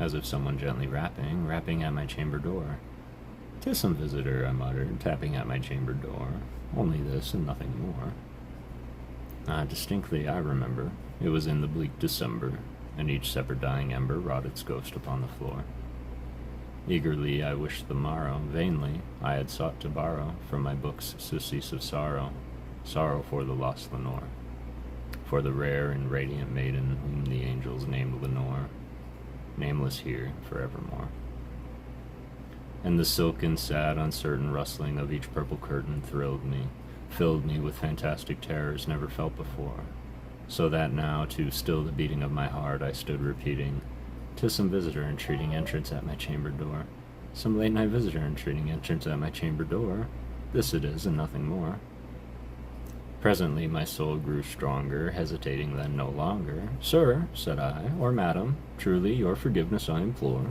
as if someone gently rapping at my chamber door. "'Tis some visitor," I muttered, tapping at my chamber door, "only this and nothing more." Distinctly I remember, it was in the bleak December, and each separate dying ember wrought its ghost upon the floor. Eagerly I wished the morrow, vainly I had sought to borrow from my books surcease of sorrow, sorrow for the lost Lenore, for the rare and radiant maiden whom the angels named Lenore, nameless here forevermore. And the silken, sad, uncertain rustling of each purple curtain thrilled me, filled me with fantastic terrors never felt before, so that now, to still the beating of my heart, I stood repeating, "'Tis some visitor entreating entrance at my chamber door, some late-night visitor entreating entrance at my chamber door, this it is and nothing more." Presently my soul grew stronger, hesitating then no longer. "Sir," said I, "or madam, truly your forgiveness I implore.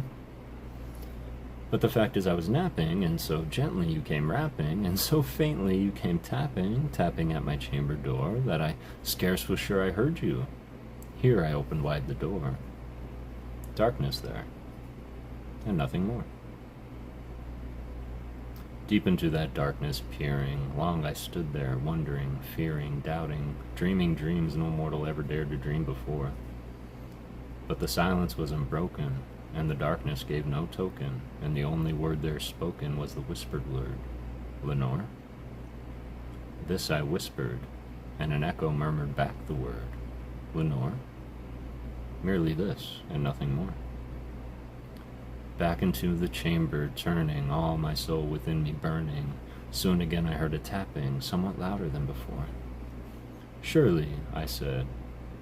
But the fact is I was napping, and so gently you came rapping, and so faintly you came tapping at my chamber door, that I scarce was sure I heard you. Here I opened wide the door. Darkness there, and nothing more." Deep into that darkness peering, long I stood there, wondering, fearing, doubting, dreaming dreams no mortal ever dared to dream before. But the silence was unbroken, and the darkness gave no token, and the only word there spoken was the whispered word, "Lenore?" This I whispered, and an echo murmured back the word, "Lenore?" Merely this, and nothing more. back into the chamber, turning, all my soul within me burning. Soon again I heard a tapping, somewhat louder than before. Surely, I said,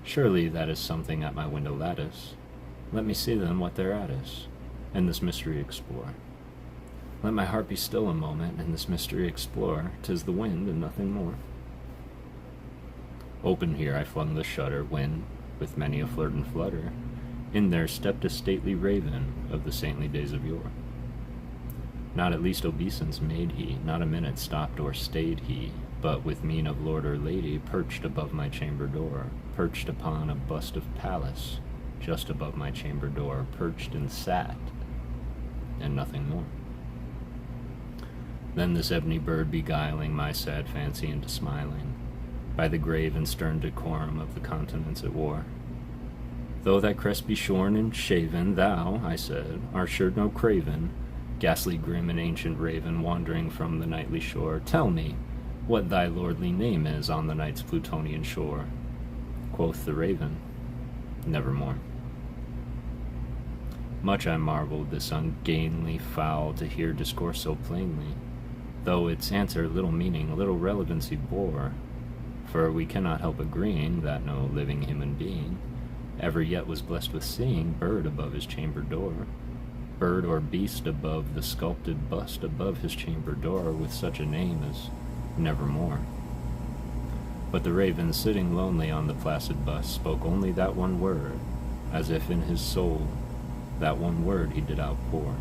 surely that is something at my window lattice. Let me see then what thereat is, and this mystery explore. Let my heart be still a moment, and this mystery explore. 'Tis the wind and nothing more. Open here I flung the shutter, when, with many a flirt and flutter, in there stepped a stately raven of the saintly days of yore. Not at least obeisance made he, not a minute stopped or stayed he, but with mien of lord or lady, perched above my chamber door, perched upon a bust of Pallas, just above my chamber door, perched and sat, and nothing more. Then this ebony bird beguiling my sad fancy into smiling, by the grave and stern decorum of the continents it wore. Though thy crest be shorn and shaven, thou, I said, art sure no craven, ghastly grim and ancient raven, wandering from the nightly shore. Tell me what thy lordly name is on the night's Plutonian shore. Quoth the raven, nevermore. Much I marveled this ungainly fowl to hear discourse so plainly, though its answer little meaning, little relevancy bore, for we cannot help agreeing that no living human being ever yet was blessed with seeing bird above his chamber door, bird or beast above the sculpted bust above his chamber door, with such a name as nevermore. But the raven, sitting lonely on the placid bust, spoke only that one word, as if in his soul that one word he did outpour.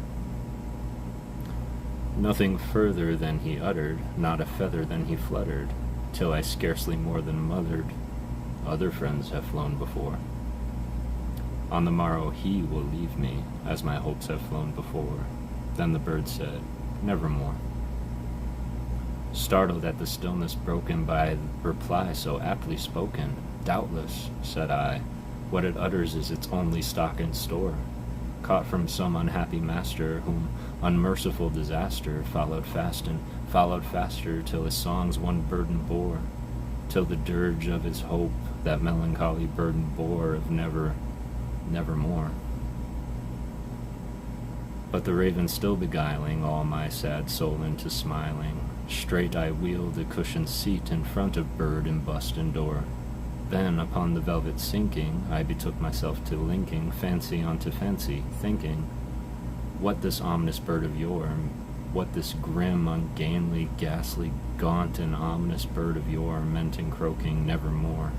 Nothing further than he uttered, not a feather than he fluttered, till I scarcely more than mothered. Other friends have flown before. On the morrow he will leave me, as my hopes have flown before. Then the bird said, nevermore. Startled at the stillness broken by reply so aptly spoken, doubtless, said I, what it utters is its only stock and store, caught from some unhappy master, whom unmerciful disaster followed fast and followed faster, till his songs one burden bore, till the dirge of his hope that melancholy burden bore of nevermore. But the raven still beguiling all my sad soul into smiling, straight I wheeled a cushioned seat in front of bird and bust and door. Then upon the velvet sinking, I betook myself to linking fancy onto fancy, thinking what this ominous bird of yore, what this grim, ungainly, ghastly, gaunt, and ominous bird of yore meant in croaking nevermore.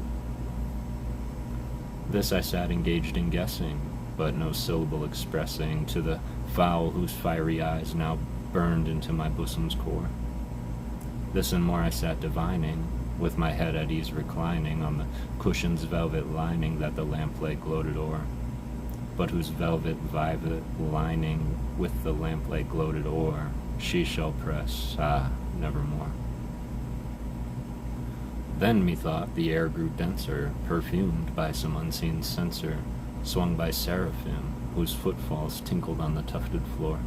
This I sat engaged in guessing, but no syllable expressing to the fowl whose fiery eyes now burned into my bosom's core. This and more I sat divining, with my head at ease reclining on the cushion's velvet lining that the lamplight gloated o'er, but whose velvet lining with the lamplight gloated o'er, she shall press, nevermore. Then, methought, the air grew denser, perfumed by some unseen censer, swung by seraphim, whose footfalls tinkled on the tufted floor.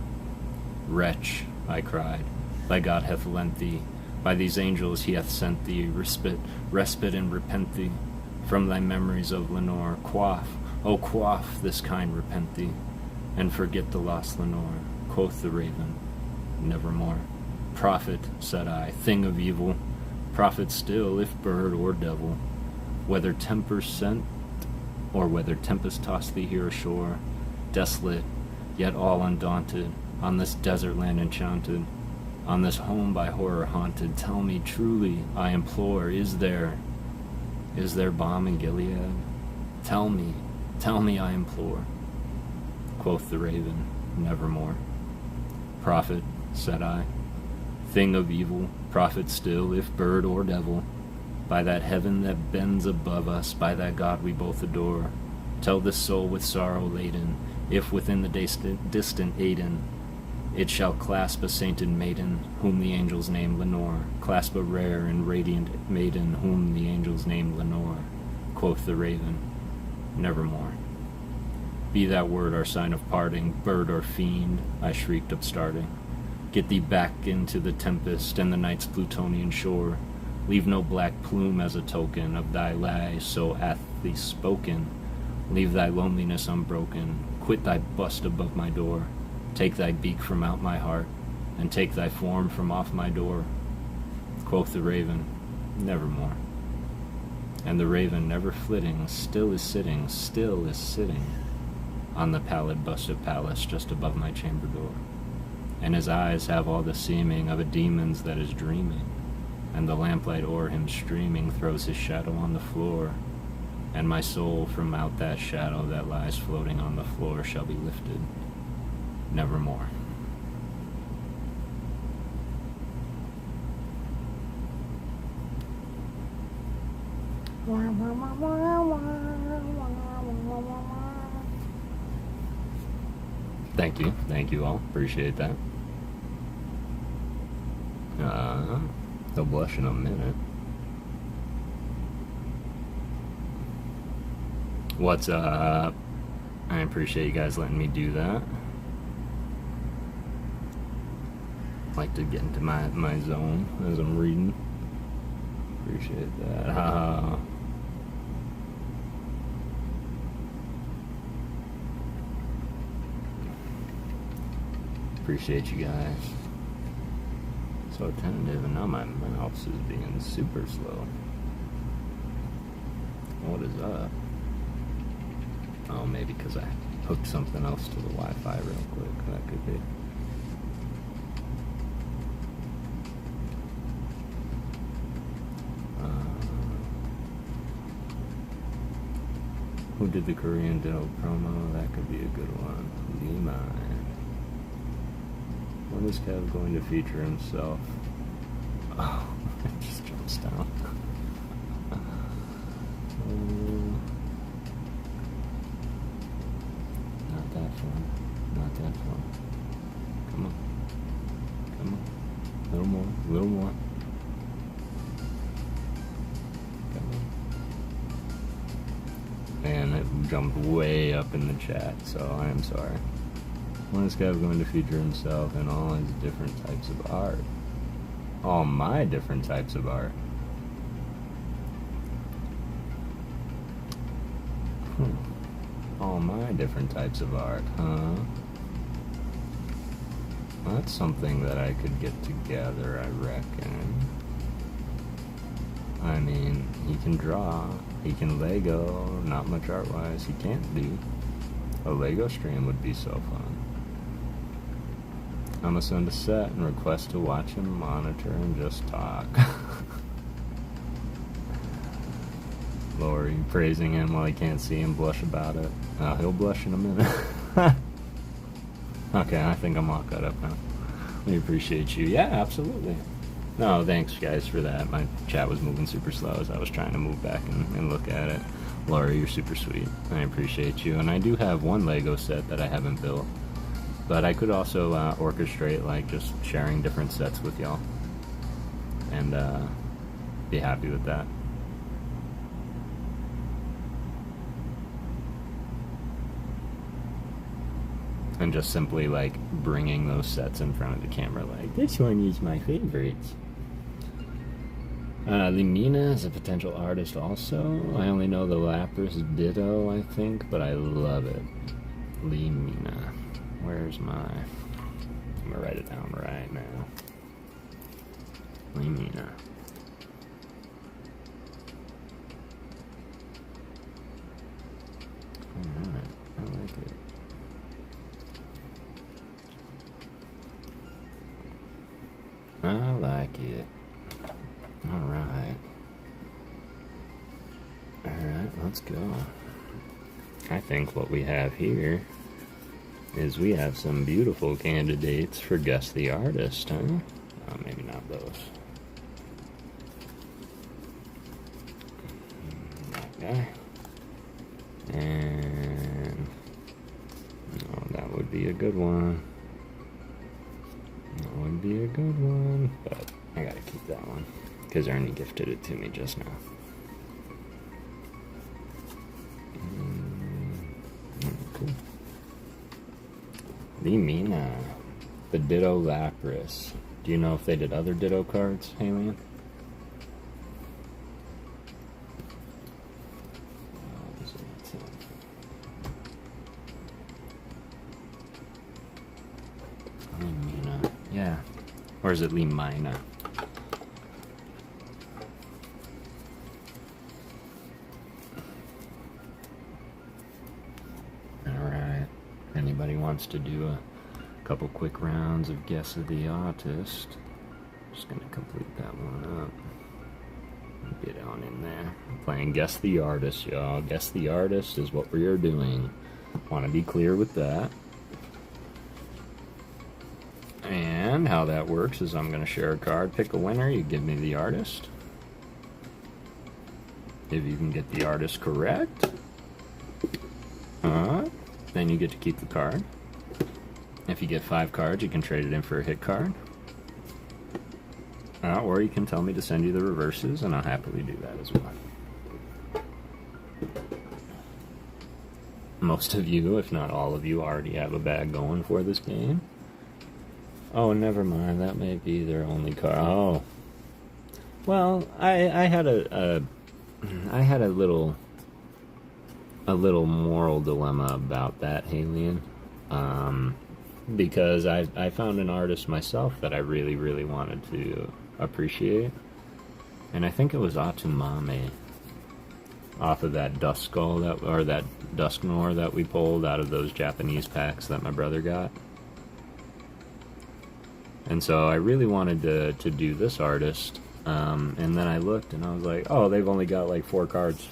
Wretch, I cried, thy God hath lent thee, by these angels he hath sent thee, respite and repent thee, from thy memories of Lenore. Quaff, oh quaff, this kind repent thee, and forget the lost Lenore. Quoth the raven, nevermore. Prophet, said I, thing of evil, prophet still, if bird or devil, whether temper sent, or whether tempest tossed thee here ashore, desolate, yet all undaunted, on this desert land enchanted, on this home by horror haunted, tell me truly, I implore, is there balm in Gilead? Tell me, I implore. Quoth the raven, nevermore. Prophet, said I, thing of evil, prophet still, if bird or devil, by that heaven that bends above us, by that God we both adore, tell this soul with sorrow laden, if within the distant Aden, it shall clasp a sainted maiden, whom the angels name Lenore, clasp a rare and radiant maiden, whom the angels name Lenore. Quoth the raven, nevermore. Be that word our sign of parting, bird or fiend, I shrieked upstarting. Get thee back into the tempest and the night's Plutonian shore. Leave no black plume as a token of thy lie so hath thee spoken. Leave thy loneliness unbroken. Quit thy bust above my door. Take thy beak from out my heart, and take thy form from off my door. Quoth the raven, nevermore. And the raven, never flitting, still is sitting on the pallid bust of Pallas just above my chamber door. And his eyes have all the seeming of a demon's that is dreaming, and the lamplight o'er him streaming throws his shadow on the floor, and my soul from out that shadow that lies floating on the floor shall be lifted nevermore. Thank you all, appreciate that. He'll blush in a minute. What's up? I appreciate you guys letting me do that. Like to get into my zone as I'm reading. Appreciate that. Appreciate you guys. So tentative, and now my mouse is being super slow. What is up? Oh, maybe because I hooked something else to the Wi-Fi real quick. That could be. Who did the Korean Dark promo? That could be a good one. Lima. When is Kev going to feature himself? Oh, it just jumps down. Not that fun. Not that fun. Come on. Come on. A little more. A little more. Come on. Man, it jumped way up in the chat, so I am sorry. When is Kev going to feature himself in all his different types of art? All my different types of art. All my different types of art, huh? Well, that's something that I could get together, I reckon. I mean, he can draw, he can Lego, not much art-wise he can't do. A Lego stream would be so fun. I'm gonna send a set and request to watch him monitor and just talk. Lori praising him while he can't see him blush about it. He'll blush in a minute. Okay, I think I'm all caught up now. We appreciate you. Yeah, absolutely. No, thanks guys for that. My chat was moving super slow as I was trying to move back and look at it. Lori, you're super sweet. I appreciate you. And I do have one Lego set that I haven't built. But I could also orchestrate like just sharing different sets with y'all, and be happy with that. And just simply like bringing those sets in front of the camera, like this one is my favorite. Limina is a potential artist also. I only know the Lapras Ditto, I think, but I love it. Limina. Where's my... I'm gonna write it down right now. Limina. Alright, I like it. I like it. Alright. Alright, let's go. I think what we have here is we have some beautiful candidates for Guess the Artist, huh? Oh, maybe not those. That guy. And... oh, that would be a good one. That would be a good one, but I gotta keep that one, because Ernie gifted it to me just now. Cool. Limina, the Ditto Lapras. Do you know if they did other Ditto cards, Alien? Or is it Limina? Alright. Anybody wants to do a couple quick rounds of Guess of the Artist? Just gonna complete that one up. Get on in there. I'm playing Guess the Artist, y'all. Guess the Artist is what we are doing. Want to be clear with that. And how that works is I'm going to share a card, pick a winner, you give me the artist. If you can get the artist correct, then you get to keep the card. If you get 5 cards, you can trade it in for a hit card. Or you can tell me to send you the reverses, and I'll happily do that as well. Most of you, if not all of you, already have a bag going for this game. Oh, never mind. That may be their only card. Oh, well, I had a little moral dilemma about that, Halien, because I found an artist myself that I really, really wanted to appreciate, and I think it was Atumame off of that Duskull or that Dusknor that we pulled out of those Japanese packs that my brother got. And so I really wanted to do this artist, and then I looked and I was like, oh, they've only got like 4 cards.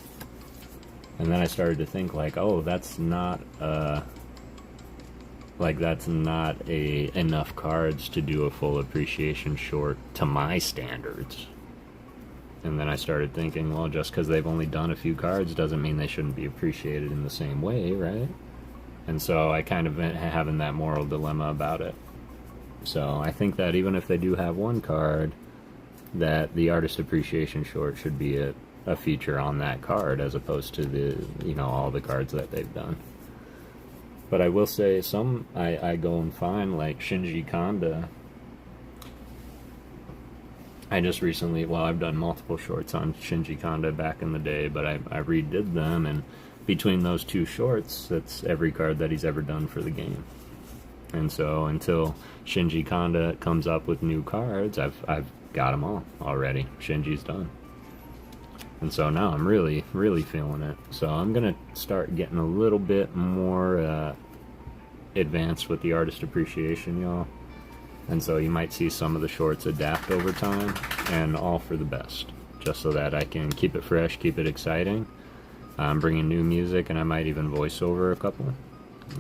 And then I started to think like, oh, that's not enough cards to do a full appreciation short to my standards. And then I started thinking, well, just because they've only done a few cards doesn't mean they shouldn't be appreciated in the same way, right? And so I kind of been having that moral dilemma about it. So I think that even if they do have 1 card, that the artist appreciation short should be a feature on that card as opposed to all the cards that they've done. But I will say I go and find like Shinji Kanda. I just recently, I've done multiple shorts on Shinji Kanda back in the day, but I redid them, and between those 2 shorts, that's every card that he's ever done for the game. And so until Shinji Kanda comes up with new cards, I've got them all already. Shinji's done. And so now I'm really, really feeling it. So I'm going to start getting a little bit more advanced with the artist appreciation, y'all. And so you might see some of the shorts adapt over time, and all for the best. Just so that I can keep it fresh, keep it exciting. I'm bringing new music, and I might even voice over a couple.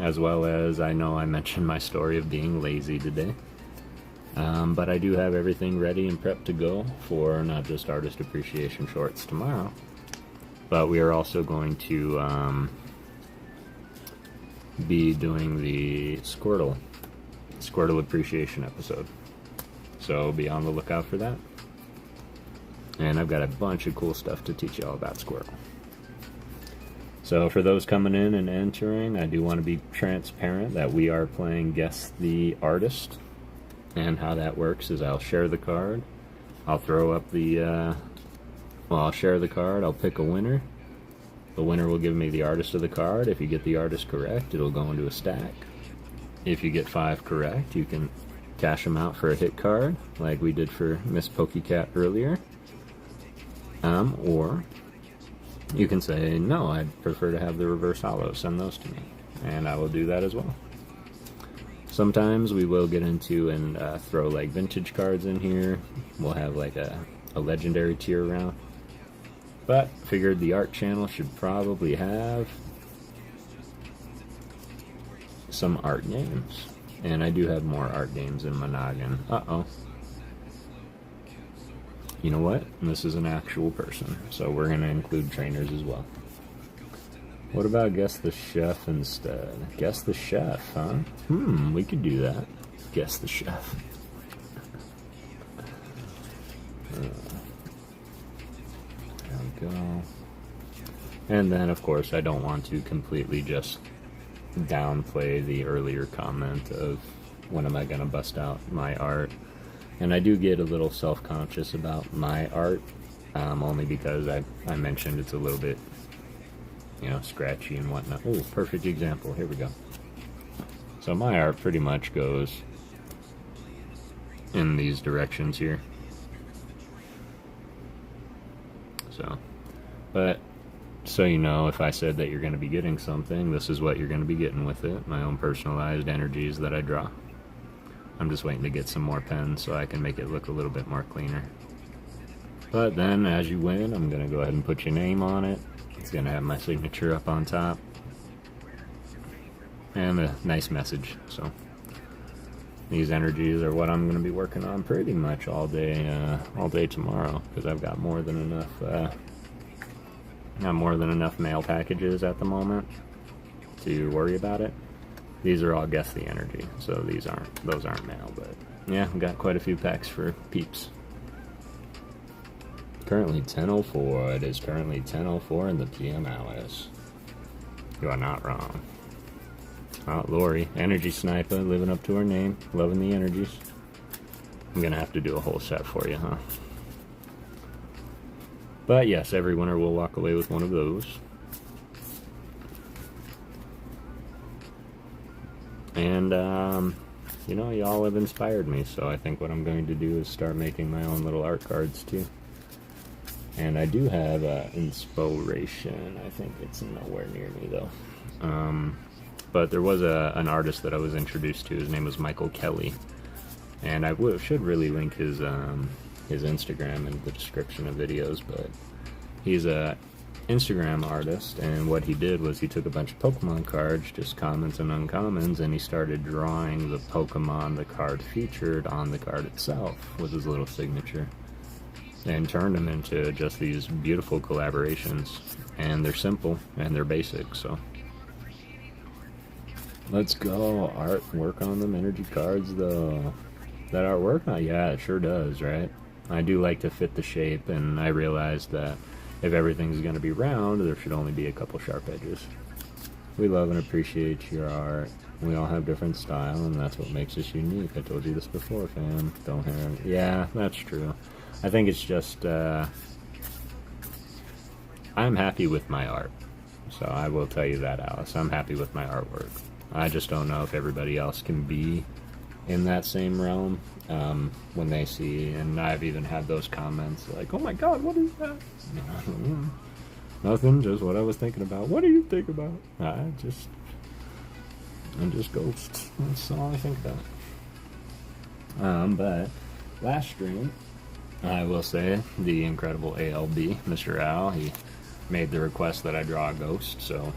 As well as, I know I mentioned my story of being lazy today. But I do have everything ready and prepped to go for not just artist appreciation shorts tomorrow, but we are also going to be doing the Squirtle appreciation episode. So be on the lookout for that. And I've got a bunch of cool stuff to teach y'all about Squirtle. So for those coming in and entering, I do want to be transparent that we are playing Guess the Artist. And how that works is I'll share the card, I'll throw up I'll share the card, I'll pick a winner. The winner will give me the artist of the card. If you get the artist correct, it'll go into a stack. If you get 5 correct, you can cash them out for a hit card, like we did for Miss PokéCat earlier. Or you can say, no, I'd prefer to have the reverse holo, send those to me. And I will do that as well. Sometimes we will get into and throw like vintage cards in here. We'll have like a legendary tier round. But figured the art channel should probably have some art games. And I do have more art games in my noggin. Uh-oh. You know what? This is an actual person, so we're going to include trainers as well. What about Guess the Chef instead? Guess the Chef, huh? We could do that. Guess the Chef. There we go. And then, of course, I don't want to completely just downplay the earlier comment of when am I going to bust out my art. And I do get a little self-conscious about my art, only because I mentioned it's a little bit, scratchy and whatnot. Oh, perfect example. Here we go. So my art pretty much goes in these directions here. So, but so you know, if I said that you're going to be getting something, this is what you're going to be getting with it. My own personalized energies that I draw. I'm just waiting to get some more pens so I can make it look a little bit more cleaner. But then, as you win, I'm going to go ahead and put your name on it. It's going to have my signature up on top. And a nice message. So, these energies are what I'm going to be working on pretty much all day tomorrow, because I've got more than enough mail packages at the moment to worry about it. These are all guess the energy, so those aren't mail, but yeah, I've got quite a few packs for peeps. Currently 10:04. It is currently 10:04 in the PM hours. You are not wrong. Oh, Lori, energy sniper, living up to her name, loving the energies. I'm gonna have to do a whole set for you, huh? But yes, every winner will walk away with one of those. And, you know, y'all have inspired me, so I think what I'm going to do is start making my own little art cards, too. And I do have inspiration. I think it's nowhere near me, though. But there was an artist that I was introduced to. His name was Michael Kelly. And I should really link his Instagram in the description of videos, but he's a Instagram artist, and what he did was he took a bunch of Pokemon cards, just commons and uncommons, and he started drawing the Pokemon the card featured on the card itself with his little signature, and turned them into just these beautiful collaborations. And they're simple and they're basic, so let's go. Art, work on them energy cards though. That artwork? Yeah, it sure does, right? I do like to fit the shape, and I realized that if everything's going to be round, there should only be a couple sharp edges. We love and appreciate your art. We all have different style, and that's what makes us unique. I told you this before, fam. Don't have... Yeah, that's true. I think it's just... I'm happy with my art. So I will tell you that, Alice. I'm happy with my artwork. I just don't know if everybody else can be in that same realm when they see, and I've even had those comments like, oh my god, what is that? Nothing, just what I was thinking about. What do you think about? I'm just ghosts. That's all I think about. But last stream, I will say, the incredible ALB, Mr. Al, he made the request that I draw a ghost, so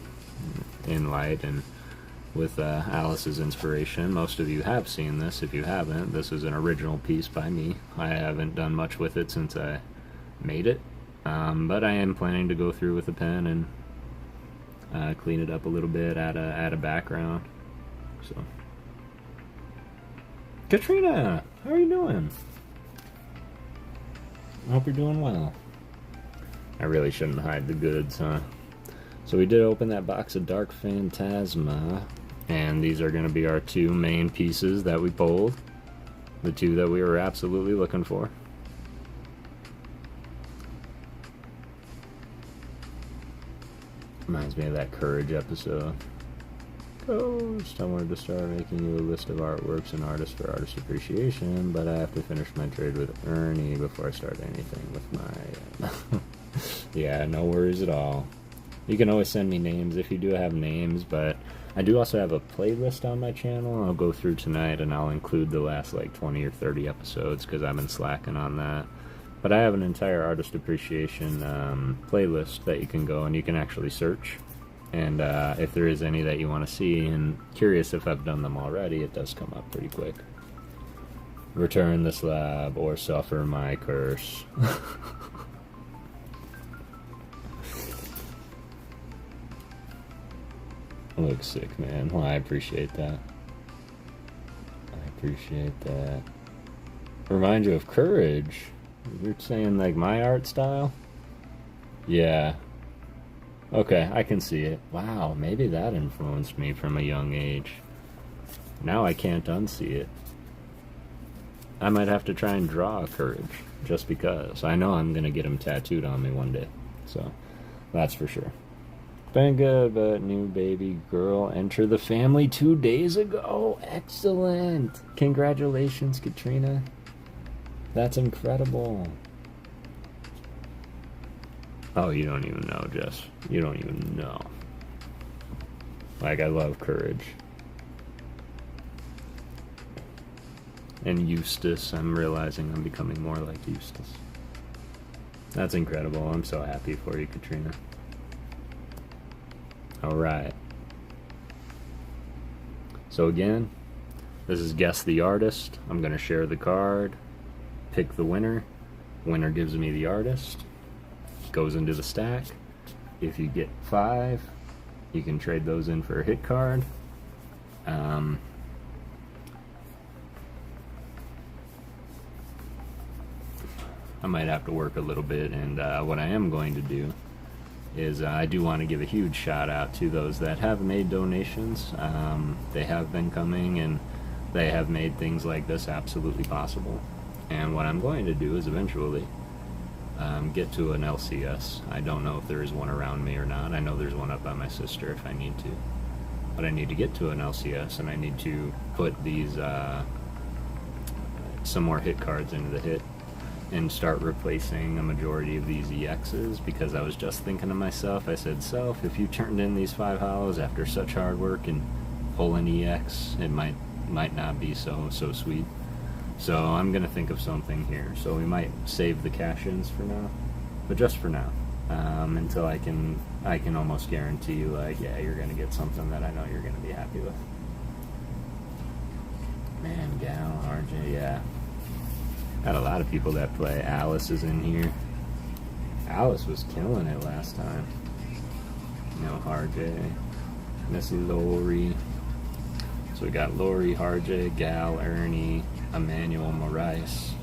in light and with Alice's inspiration. Most of you have seen this. If you haven't, this is an original piece by me. I haven't done much with it since I made it, but I am planning to go through with a pen and clean it up a little bit, add a background. So, Katrina, how are you doing? I hope you're doing well. I really shouldn't hide the goods, huh? So we did open that box of Dark Phantasma, and these are going to be our two main pieces that we pulled. The two that we were absolutely looking for. Reminds me of that Courage episode. Ghost, I wanted to start making you a list of artworks and artists for artist appreciation, but I have to finish my trade with Ernie before I start anything with my... Yeah, no worries at all. You can always send me names if you do have names, but I do also have a playlist on my channel. I'll go through tonight and I'll include the last like 20 or 30 episodes because I've been slacking on that. But I have an entire artist appreciation playlist that you can go and you can actually search. And if there is any that you want to see, and curious if I've done them already, it does come up pretty quick. Return the slab or suffer my curse. Looks sick, man. Well, I appreciate that. I appreciate that. Remind you of Courage. You're saying like my art style? Yeah. Okay, I can see it. Wow, maybe that influenced me from a young age. Now I can't unsee it. I might have to try and draw Courage, just because. I know I'm gonna get him tattooed on me one day. So, that's for sure. Been good, but new baby girl entered the family 2 days ago. Excellent. Congratulations, Katrina. That's incredible. Oh, you don't even know, Jess. You don't even know. Like, I love courage. And Eustace, I'm realizing I'm becoming more like Eustace. That's incredible. I'm so happy for you, Katrina. Alright. So again, this is Guess the Artist. I'm going to share the card, pick the winner. Winner gives me the artist. Goes into the stack. If you get 5, you can trade those in for a hit card. I might have to work a little bit, and what I am going to do is I do want to give a huge shout out to those that have made donations. They have been coming, and they have made things like this absolutely possible. And what I'm going to do is eventually get to an LCS. I don't know if there is one around me or not. I know there's one up by my sister if I need to. But I need to get to an LCS, and I need to put these some more hit cards into the hit and start replacing a majority of these EXs, because I was just thinking to myself, I said, Self, if you turned in these 5 hollows after such hard work and pull an EX, it might not be so sweet. So I'm going to think of something here. So we might save the cash-ins for now, but just for now, until I can almost guarantee you, like, yeah, you're going to get something that I know you're going to be happy with. Man, Gal, RJ, yeah. Got a lot of people that play. Alice is in here. Alice was killing it last time. You know, RJ, Missy, Lori. So we got Lori, RJ, Gal, Ernie, Emmanuel, Maurice,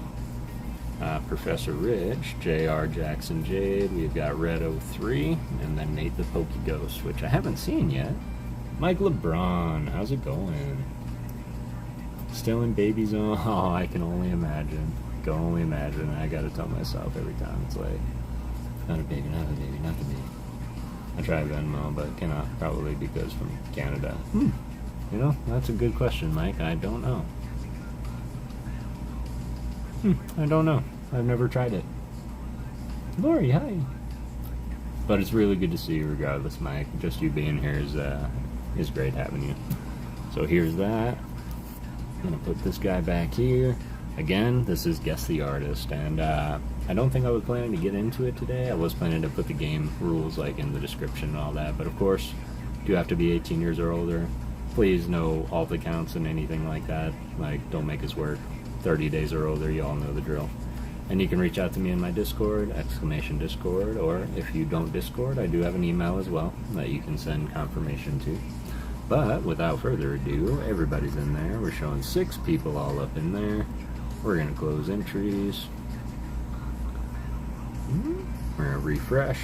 Professor Rich, JR, Jackson, Jade. We've got Red 03, and then Nate the PokéGhost, which I haven't seen yet. Mike LeBron, how's it going? Still in baby zone? Oh, I can only imagine. Can only imagine. I gotta tell myself every time. It's like, not a baby, not a baby, not the baby. I try Venmo, but cannot, probably because from Canada. You know, that's a good question, Mike. I don't know. I don't know. I've never tried it. Lori, hi. But it's really good to see you regardless, Mike. Just you being here is great having you. So here's that. I'm gonna put this guy back here. Again, this is Guess the Artist, and I don't think I was planning to get into it today. I was planning to put the game rules like in the description and all that, but of course, you have to be 18 years or older. Please no alt accounts and anything like that. Like, don't make us work. 30 days or older, you all know the drill. And you can reach out to me in my Discord, !Discord, or if you don't Discord, I do have an email as well that you can send confirmation to. But without further ado, everybody's in there. We're showing 6 people all up in there. We're going to close entries. We're going to refresh.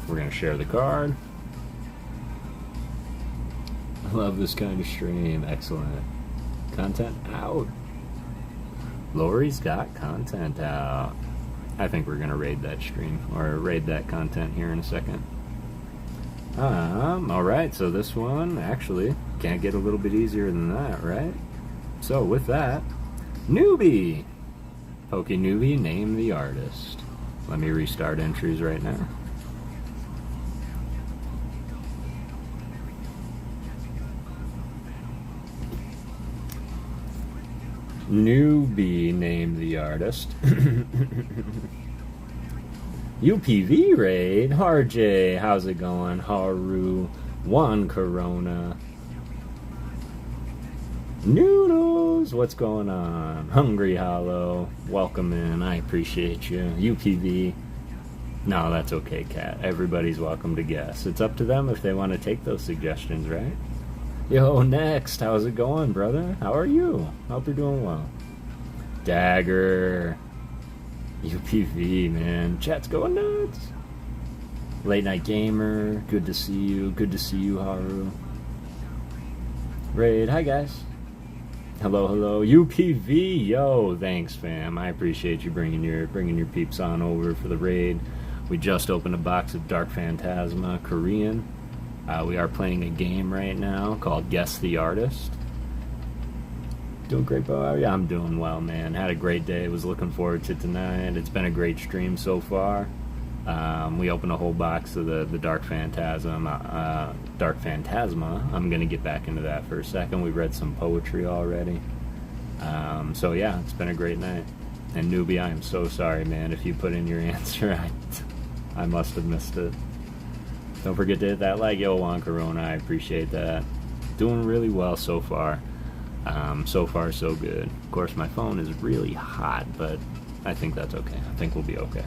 We're going to share the card. I love this kind of stream. Excellent. Content out. Lori's got content out. I think we're going to raid that stream, or raid that content here in a second. Alright, so this one actually can't get a little bit easier than that, right? So with that, Newbie! PokéNewbie, name the artist. Let me restart entries right now. Newbie, name the artist. UPV raid, RJ, how's it going? Haru, Juan Corona. Noodles, what's going on? Hungry Hollow, welcome in, I appreciate you. UPV, no, that's okay, Cat. Everybody's welcome to guess. It's up to them if they want to take those suggestions, right? Yo, Next, how's it going, brother? How are you? Hope you're doing well. Dagger, UPV, man. Chat's going nuts. Late Night Gamer, good to see you. Good to see you, Haru. Raid, hi guys. Hello, hello. UPV, yo, thanks, fam. I appreciate you bringing your peeps on over for the raid. We just opened a box of Dark Phantasma Korean. We are playing a game right now called Guess the Artist. Doing great, Bo. Yeah, I'm doing well, man. Had a great day. Was looking forward to tonight. It's been a great stream so far. We opened a whole box of the Dark Phantasma. Dark Phantasma. I'm gonna get back into that for a second. We read some poetry already. So yeah, it's been a great night. And newbie, I am so sorry, man. If you put in your answer, I must have missed it. Don't forget to hit that like, yo, on Corona. I appreciate that. Doing really well so far. So far, so good. Of course, my phone is really hot, but I think that's okay. I think we'll be okay.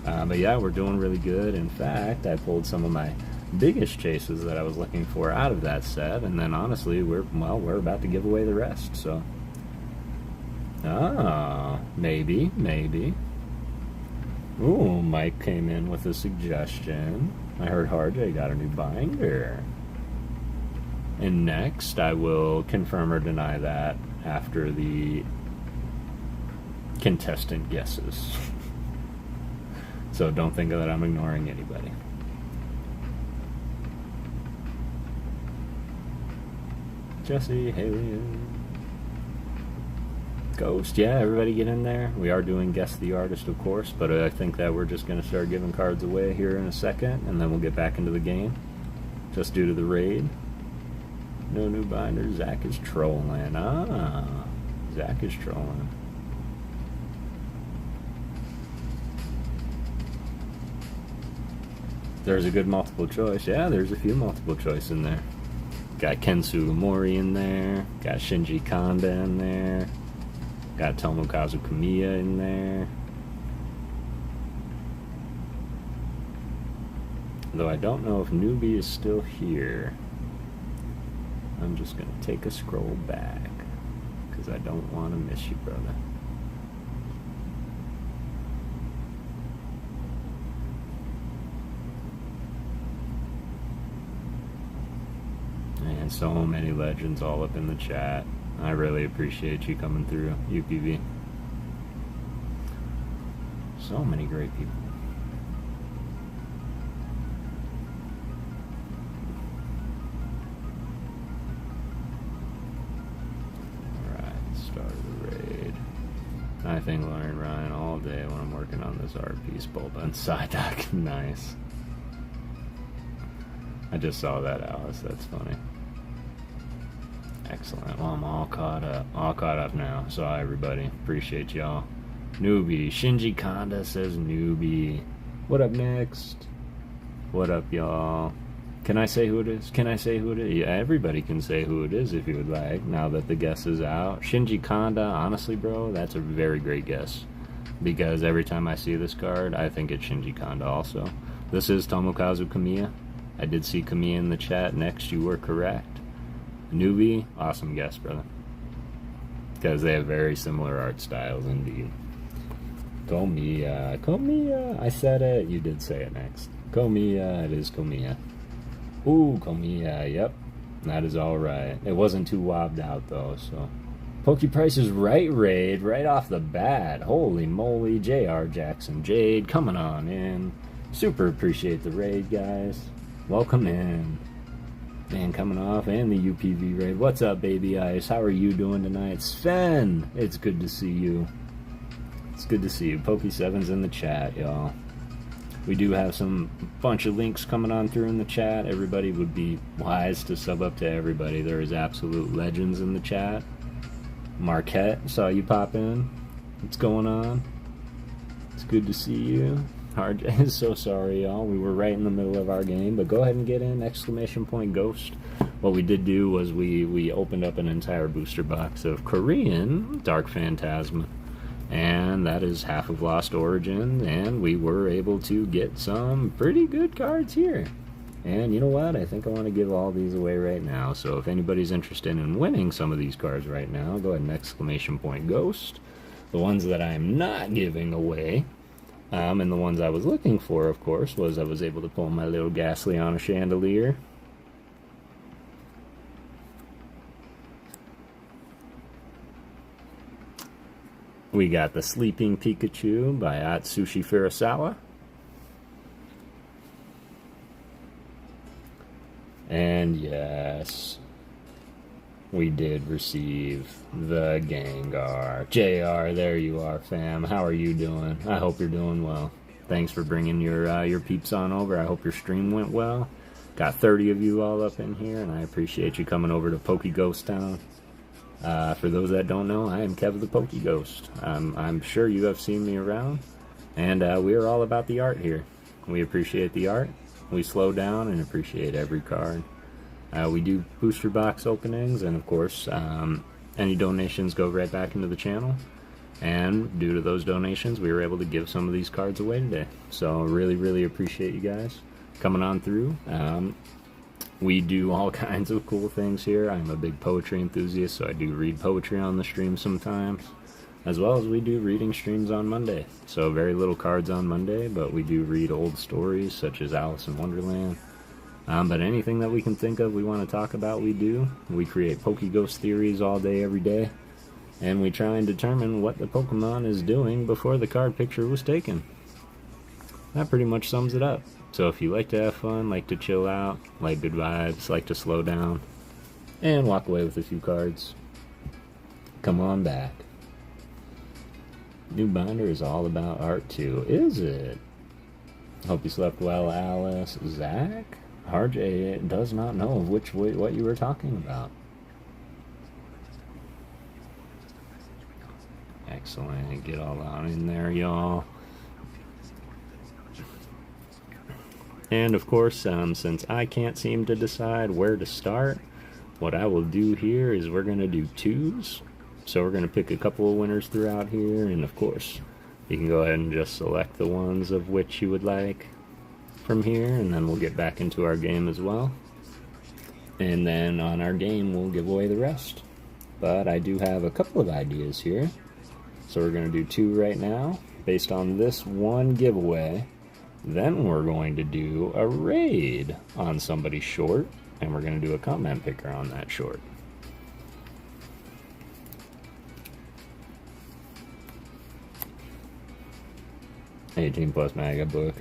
But yeah, we're doing really good. In fact, I pulled some of my biggest chases that I was looking for out of that set, and then honestly, we're about to give away the rest. So, maybe. Ooh, Mike came in with a suggestion. I heard RJ got a new binder. And next, I will confirm or deny that after the contestant guesses. So don't think that I'm ignoring anybody. Jesse, Haley, Ghost, yeah, everybody get in there. We are doing Guess the Artist, of course, but I think that we're just going to start giving cards away here in a second, and then we'll get back into the game, just due to the raid. No new binder. Zach is trolling. Zach is trolling. There's a good multiple choice. Yeah, there's a few multiple choice in there. Got Ken Sugimori in there. Got Shinji Kanda in there. Got Tomokazu Kamiya in there. Though I don't know if Newbie is still here. I'm just going to take a scroll back, because I don't want to miss you, brother. And so many legends all up in the chat. I really appreciate you coming through, UPV. So many great people. I think Lauren Ryan all day when I'm working on this art piece, Bulba and Psyduck. Nice. I just saw that, Alice. That's funny. Excellent. Well, I'm all caught up now. So everybody, appreciate y'all. Newbie. Shinji Kanda says newbie. What up next? What up, y'all? Can I say who it is? Yeah, everybody can say who it is if you would like, now that the guess is out. Shinji Kanda, honestly, bro, that's a very great guess. Because every time I see this card, I think it's Shinji Kanda also. This is Tomokazu Kamiya. I did see Kamiya in the chat. Next, you were correct. Newbie, awesome guess, brother. Because they have very similar art styles, indeed. Komiya. I said it. You did say it next. Komiya, it is Komiya. Ooh, Komiya, yep. That is alright. It wasn't too wobbed out, though, so. Pokey Price is right raid, right off the bat. Holy moly, JR Jackson Jade, coming on in. Super appreciate the raid, guys. Welcome in. Man, coming off, and the UPV raid. What's up, Baby Ice? How are you doing tonight? Sven, it's good to see you. It's good to see you. Poke7's in the chat, y'all. We do have some bunch of links coming on through in the chat. Everybody would be wise to sub up to everybody. There is absolute legends in the chat. Marquette, saw you pop in. What's going on? It's good to see you. RJ is so sorry, y'all. We were right in the middle of our game, but go ahead and get in! Exclamation point Ghost. What we did do was we opened up an entire booster box of Korean Dark Phantasma. And that is half of Lost Origin, and we were able to get some pretty good cards here. And you know what? I think I want to give all these away right now. So if anybody's interested in winning some of these cards right now, go ahead and exclamation point Ghost. The ones that I'm not giving away, and the ones I was looking for, of course, was I was able to pull my little Ghastly on a Chandelier. We got the Sleeping Pikachu by Atsushi Furusawa. And yes, we did receive the Gengar. JR, there you are, fam. How are you doing? I hope you're doing well. Thanks for bringing your peeps on over. I hope your stream went well. Got 30 of you all up in here, and I appreciate you coming over to PokéGhost Town. For those that don't know, I am Kev the PokéGhost. I'm sure you have seen me around, and we are all about the art here. We appreciate the art. We slow down and appreciate every card. We do booster box openings, and of course, any donations go right back into the channel. And due to those donations, we were able to give some of these cards away today. So really, really appreciate you guys coming on through. We do all kinds of cool things here. I'm a big poetry enthusiast, so I do read poetry on the stream sometimes, as well as we do reading streams on Monday. So very little cards on Monday, but we do read old stories such as Alice in Wonderland. But anything that we can think of we want to talk about, we do. We create PokéGhost theories all day, every day. And we try and determine what the Pokemon is doing before the card picture was taken. That pretty much sums it up. So if you like to have fun, like to chill out, like good vibes, like to slow down, and walk away with a few cards, come on back. New binder is all about art too, is it? Hope you slept well, Alice. Zach? RJ does not know what you were talking about. Excellent. Get all out in there, y'all. And of course, since I can't seem to decide where to start, what I will do here is we're going to do twos. So we're going to pick a couple of winners throughout here, and of course, you can go ahead and just select the ones of which you would like from here, and then we'll get back into our game as well. And then on our game, we'll give away the rest. But I do have a couple of ideas here. So we're going to do two right now, based on this one giveaway. Then we're going to do a raid on somebody's short, and we're going to do a comment picker on that short. +18 MAGA book.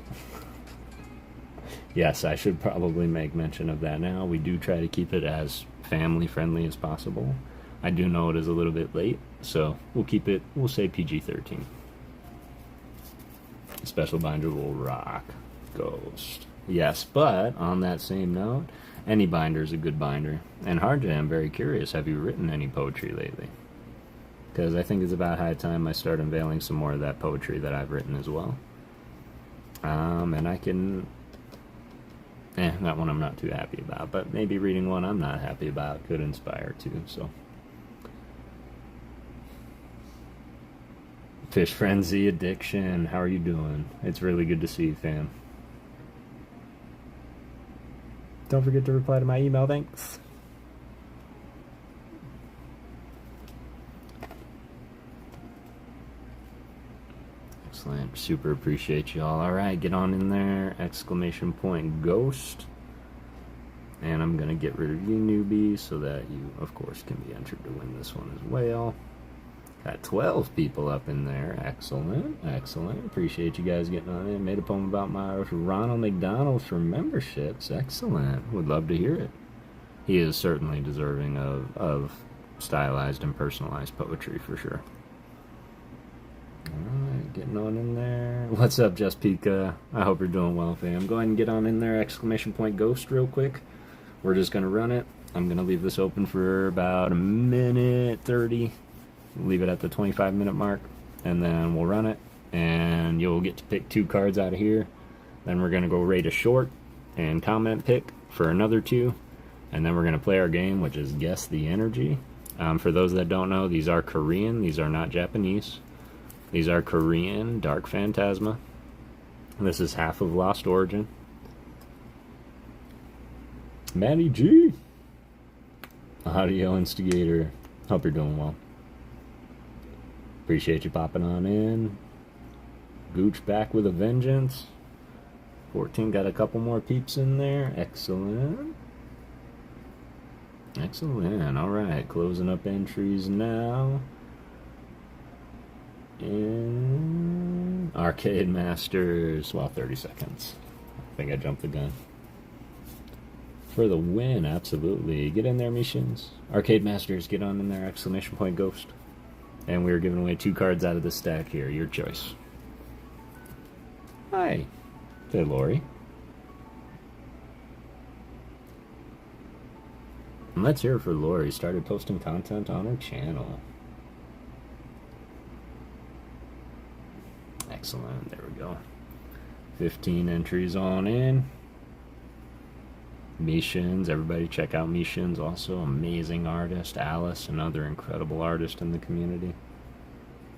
Yes, I should probably make mention of that now. We do try to keep it as family friendly as possible. I do know it is a little bit late, so we'll say PG-13. Special binder will rock. Ghost. Yes, but on that same note, any binder is a good binder. And RJ, I'm very curious, have you written any poetry lately? Because I think it's about high time I start unveiling some more of that poetry that I've written as well. And I can... that one I'm not too happy about, but maybe reading one I'm not happy about could inspire too, so... Fish Frenzy Addiction, how are you doing? It's really good to see you, fam. Don't forget to reply to my email, thanks. Excellent, super appreciate y'all. Alright, get on in there, !Ghost. And I'm gonna get rid of you newbies so that you, of course, can be entered to win this one as well. Got 12 people up in there. Excellent, excellent. Appreciate you guys getting on in. Made a poem about my Ronald McDonald for memberships. Excellent. Would love to hear it. He is certainly deserving of stylized and personalized poetry for sure. Alright, getting on in there. What's up, Just Pika? I hope you're doing well, fam. Go ahead and get on in there, !Ghost real quick. We're just going to run it. I'm going to leave this open for about a minute 30. Leave it at the 25-minute mark, and then we'll run it, and you'll get to pick two cards out of here. Then we're going to go rate a short and comment pick for another two, and then we're going to play our game, which is Guess the Energy. For those that don't know, these are Korean. These are not Japanese. These are Korean Dark Phantasma. This is half of Lost Origin. Matty G. Audio Instigator. Hope you're doing well. Appreciate you popping on in. Gooch back with a vengeance. 14 got a couple more peeps in there. Excellent. Excellent. Alright, closing up entries now. And Arcade Masters. Well, 30 seconds. I think I jumped the gun. For the win, absolutely. Get in there, Mishins. Arcade Masters, get on in there, exclamation point ghost. And we're giving away 2 cards out of the stack here, your choice. Hi. Hey, Lori. And let's hear it for Lori. Started posting content on her channel. Excellent, there we go. 15 entries on in. Mishins, everybody check out Mishins, also amazing artist. Alice, another incredible artist in the community.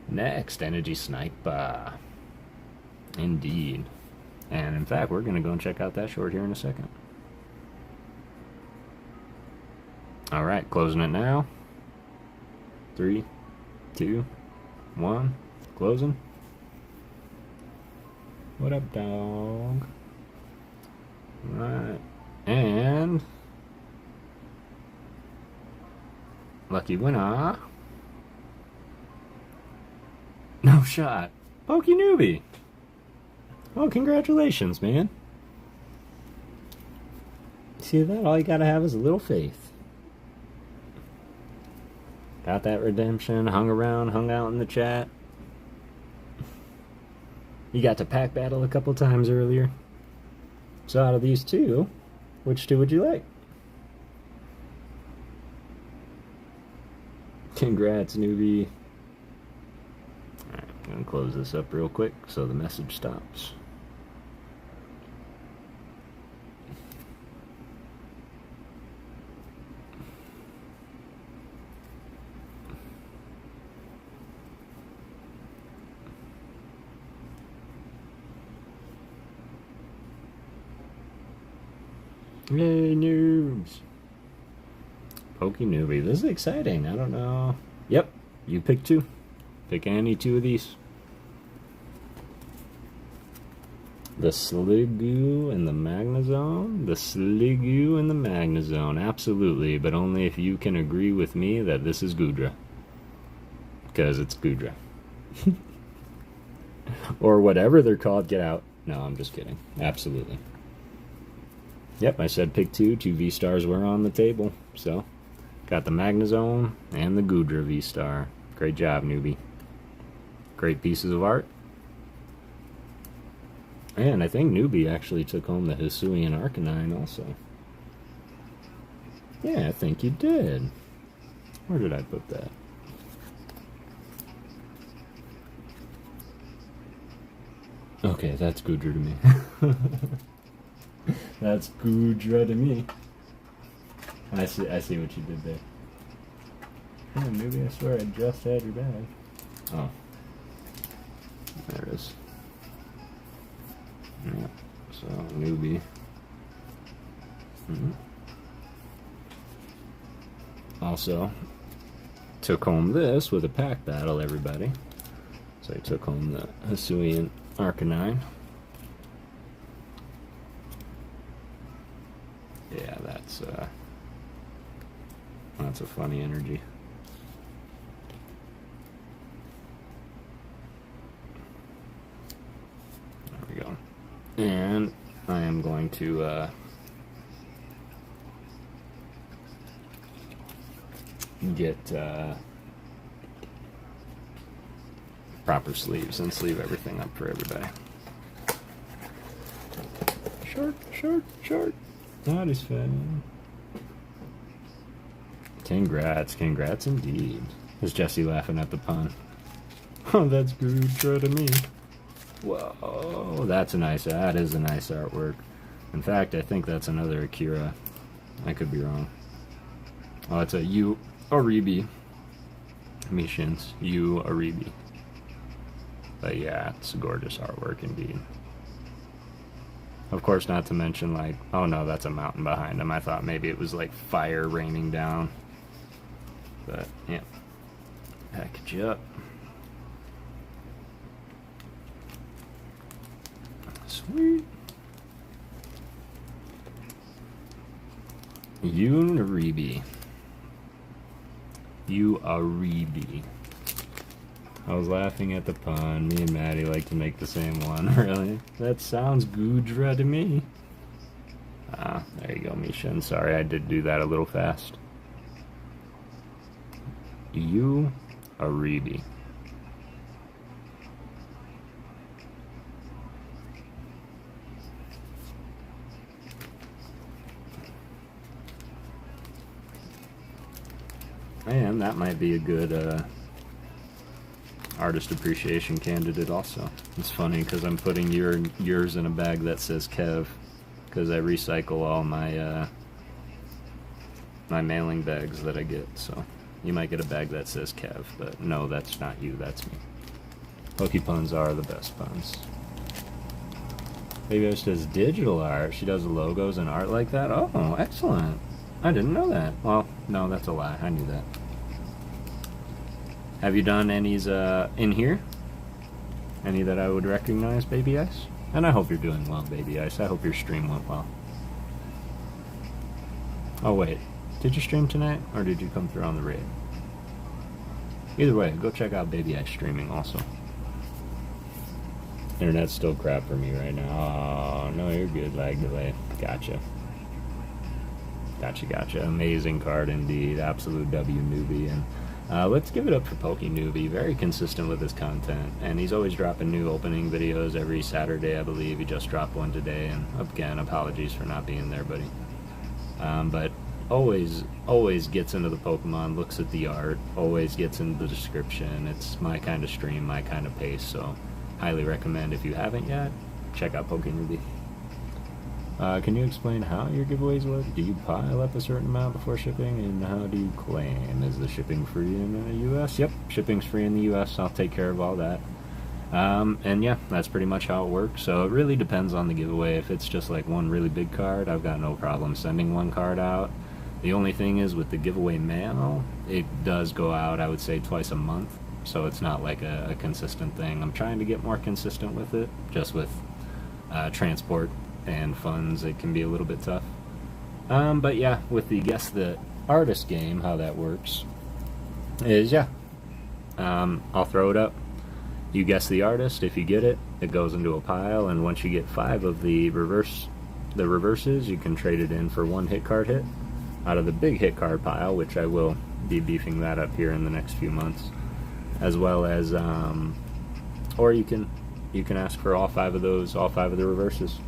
Next, Energy Sniper. Indeed. And in fact, we're going to go and check out that short here in a second. Alright, closing it now. 3, 2, 1, closing. What up, dog? Alright. And lucky winner. No shot. Pokey Newbie. Oh, congratulations, man. See that? All you gotta have is a little faith. Got that redemption, hung around, hung out in the chat. You got to pack battle a couple times earlier. So out of these 2, which 2 would you like? Congrats, Newbie. Alright, I'm gonna close this up real quick so the message stops. Yay, noobs! Pokey Newbie. This is exciting. I don't know. Yep, you pick 2. Pick any 2 of these. The Sliggoo and the Magnezone? The Sliggoo and the Magnezone. Absolutely, but only if you can agree with me that this is Goodra. Because it's Goodra. Or whatever they're called. Get out. No, I'm just kidding. Absolutely. Yep, I said pick 2. 2 V-Stars were on the table. So, got the Magnezone and the Goodra V-Star. Great job, Newbie. Great pieces of art. And I think Newbie actually took home the Hisuian Arcanine also. Yeah, I think you did. Where did I put that? Okay, that's Goodra to me. That's Goodra to me. I see what you did there. Oh, maybe I swear I just had your bag. Oh. There it is. Yeah. So, Newbie. Also, took home this with a pack battle, everybody. So I took home the Hisuian Arcanine. Yeah, that's a funny energy. There we go. And I am going to get proper sleeves and sleeve everything up for everybody. Short. That is fun. Congrats indeed. Is Jesse laughing at the pun? Oh, that's good. Try to me. Whoa, that is a nice artwork. In fact, I think that's another Akira. I could be wrong. Oh, it's a U Aribi. Mishins. U Aribi. But yeah, it's a gorgeous artwork indeed. Of course, not to mention, like, oh no, that's a mountain behind him. I thought maybe it was like fire raining down. But, yeah. Package up. Sweet. Unaribi. Uaribi. I was laughing at the pun. Me and Maddie like to make the same one. Really? That sounds Goodra to me. Ah, there There you go, Misha. And sorry I did do that a little fast. You a Reeby. And that might be a good artist appreciation candidate also. It's funny because I'm putting yours in a bag that says Kev, because I recycle all my my mailing bags that I get, so you might get a bag that says Kev, but no, that's not you, that's me. Poke puns are the best puns. Maybe she does digital art. She does logos and art like that? Oh, excellent. I didn't know that. Well, no, that's a lie. I knew that. Have you done any's in here? Any that I would recognize, Baby Ice? And I hope you're doing well, Baby Ice. I hope your stream went well. Oh, wait. Did you stream tonight, or did you come through on the raid? Either way, go check out Baby Ice streaming also. Internet's still crap for me right now. Oh, no, you're good, lag delay. Gotcha. Gotcha. Amazing card indeed. Absolute W newbie. And let's give it up for Poke Newbie. Very consistent with his content. And he's always dropping new opening videos every Saturday, I believe. He just dropped one today. And again, apologies for not being there, buddy. But always gets into the Pokemon, looks at the art, always gets into the description. It's my kind of stream, my kind of pace. So highly recommend, if you haven't yet, check out Poke Newbie. Can you explain how your giveaways work? Do you pile up a certain amount before shipping, and how do you claim? Is the shipping free in the US? Yep, shipping's free in the US. I'll take care of all that. And yeah, that's pretty much how it works. So it really depends on the giveaway. If it's just like one really big card, I've got no problem sending one card out. The only thing is with the giveaway mail, it does go out, I would say, twice a month. So it's not like a consistent thing. I'm trying to get more consistent with it. Just with transport and funds, it can be a little bit tough. But yeah, with the Guess the Artist game, how that works is, yeah, I'll throw it up. You guess the artist. If you get it, it goes into a pile, and once you get 5 of the reverses, you can trade it in for 1 hit card hit out of the big hit card pile, which I will be beefing that up here in the next few months, as well as or you can ask for all 5 of those, all 5 of the reverses.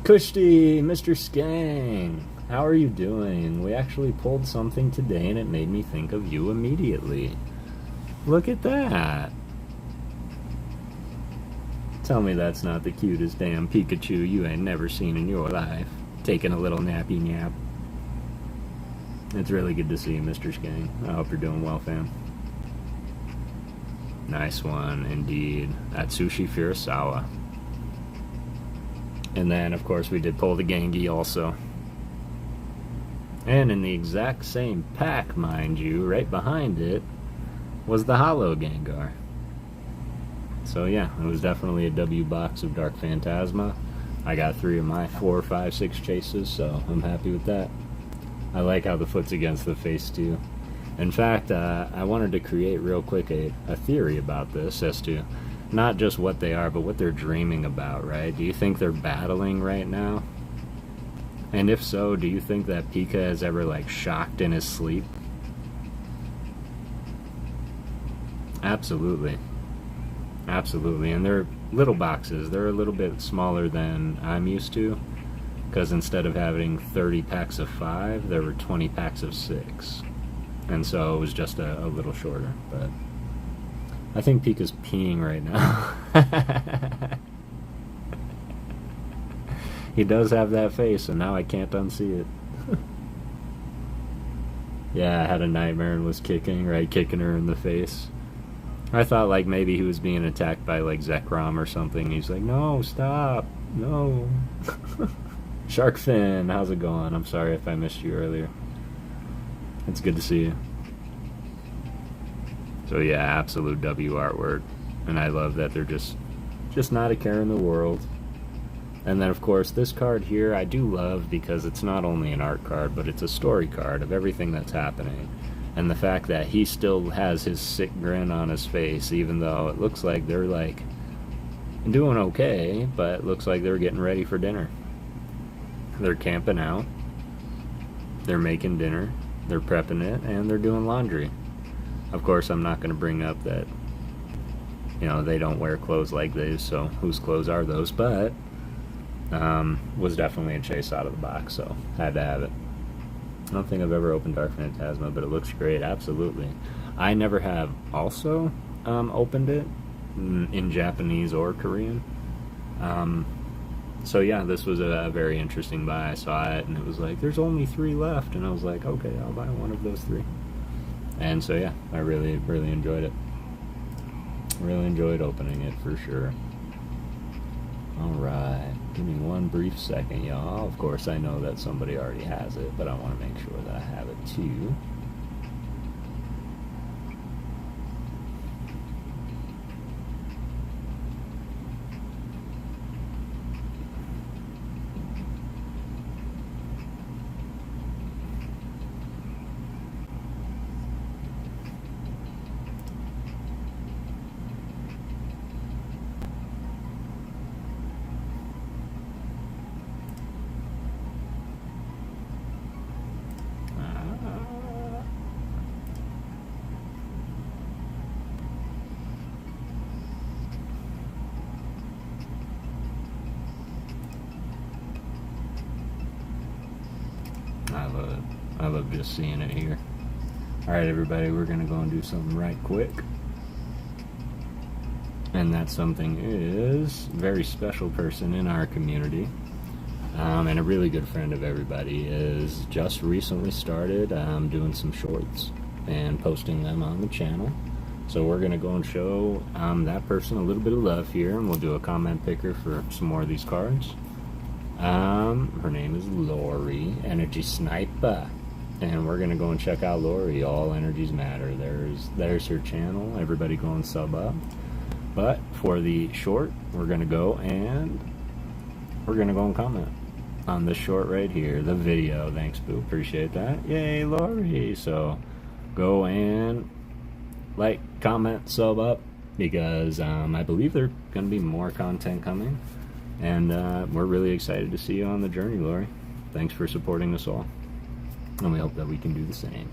Kushti, Mr. Skang, how are you doing? We actually pulled something today and it made me think of you immediately. Look at that. Tell me that's not the cutest damn Pikachu you ain't never seen in your life. Taking a little nappy nap. It's really good to see you, Mr. Skang. I hope you're doing well, fam. Nice one, indeed. Atsushi Furusawa. And then, of course, we did pull the Gengi also. And in the exact same pack, mind you, right behind it, was the Hollow Gengar. So yeah, it was definitely a W box of Dark Phantasma. I got 3 of my 4, 5, 6 chases, so I'm happy with that. I like how the foot's against the face too. In fact, I wanted to create real quick a theory about this as to not just what they are, but what they're dreaming about, right? Do you think they're battling right now? And if so, do you think that Pika has ever, like, shocked in his sleep? Absolutely. Absolutely. And they're little boxes. They're a little bit smaller than I'm used to, because instead of having 30 packs of 5, there were 20 packs of 6. And so it was just a little shorter, but I think Pika's peeing right now. He does have that face, and now I can't unsee it. Yeah, I had a nightmare and was kicking her in the face. I thought, like, maybe he was being attacked by, like, Zekrom or something. He's like, no, stop, no. Sharkfin, how's it going? I'm sorry if I missed you earlier. It's good to see you. So yeah, absolute W artwork. And I love that they're just not a care in the world. And then, of course, this card here I do love because it's not only an art card, but it's a story card of everything that's happening. And the fact that he still has his sick grin on his face, even though it looks like they're, like, doing okay, but it looks like they're getting ready for dinner. They're camping out, they're making dinner, they're prepping it, and they're doing laundry. Of course, I'm not going to bring up that, you know, they don't wear clothes like these, so whose clothes are those? But was definitely a chase out of the box, so had to have it. I don't think I've ever opened Dark Phantasma, but it looks great, absolutely. I never have also opened it in Japanese or Korean. So yeah, this was a very interesting buy. I saw it and it was like, there's only 3 left, and I was like, okay, I'll buy one of those 3. And so yeah, I really enjoyed it. Really enjoyed opening it for sure. Alright, give me one brief second, y'all. Of course, I know that somebody already has it, but I want to make sure that I have it too. I love just seeing it here. Alright everybody, we're gonna go and do something right quick. And that something is a very special person in our community. And a really good friend of everybody is just recently started doing some shorts and posting them on the channel. So we're gonna go and show that person a little bit of love here, and we'll do a comment picker for some more of these cards. Her name is Lori, Energy Sniper, and we're gonna go and check out Lori. All energies matter. There's her channel. Everybody go and sub up. But for the short, we're gonna go and comment on this short right here, the video. Thanks, Boo. Appreciate that. Yay, Lori. So go and like, comment, sub up, because I believe there's gonna be more content coming. And we're really excited to see you on the journey, Lori. Thanks for supporting us all. And we hope that we can do the same.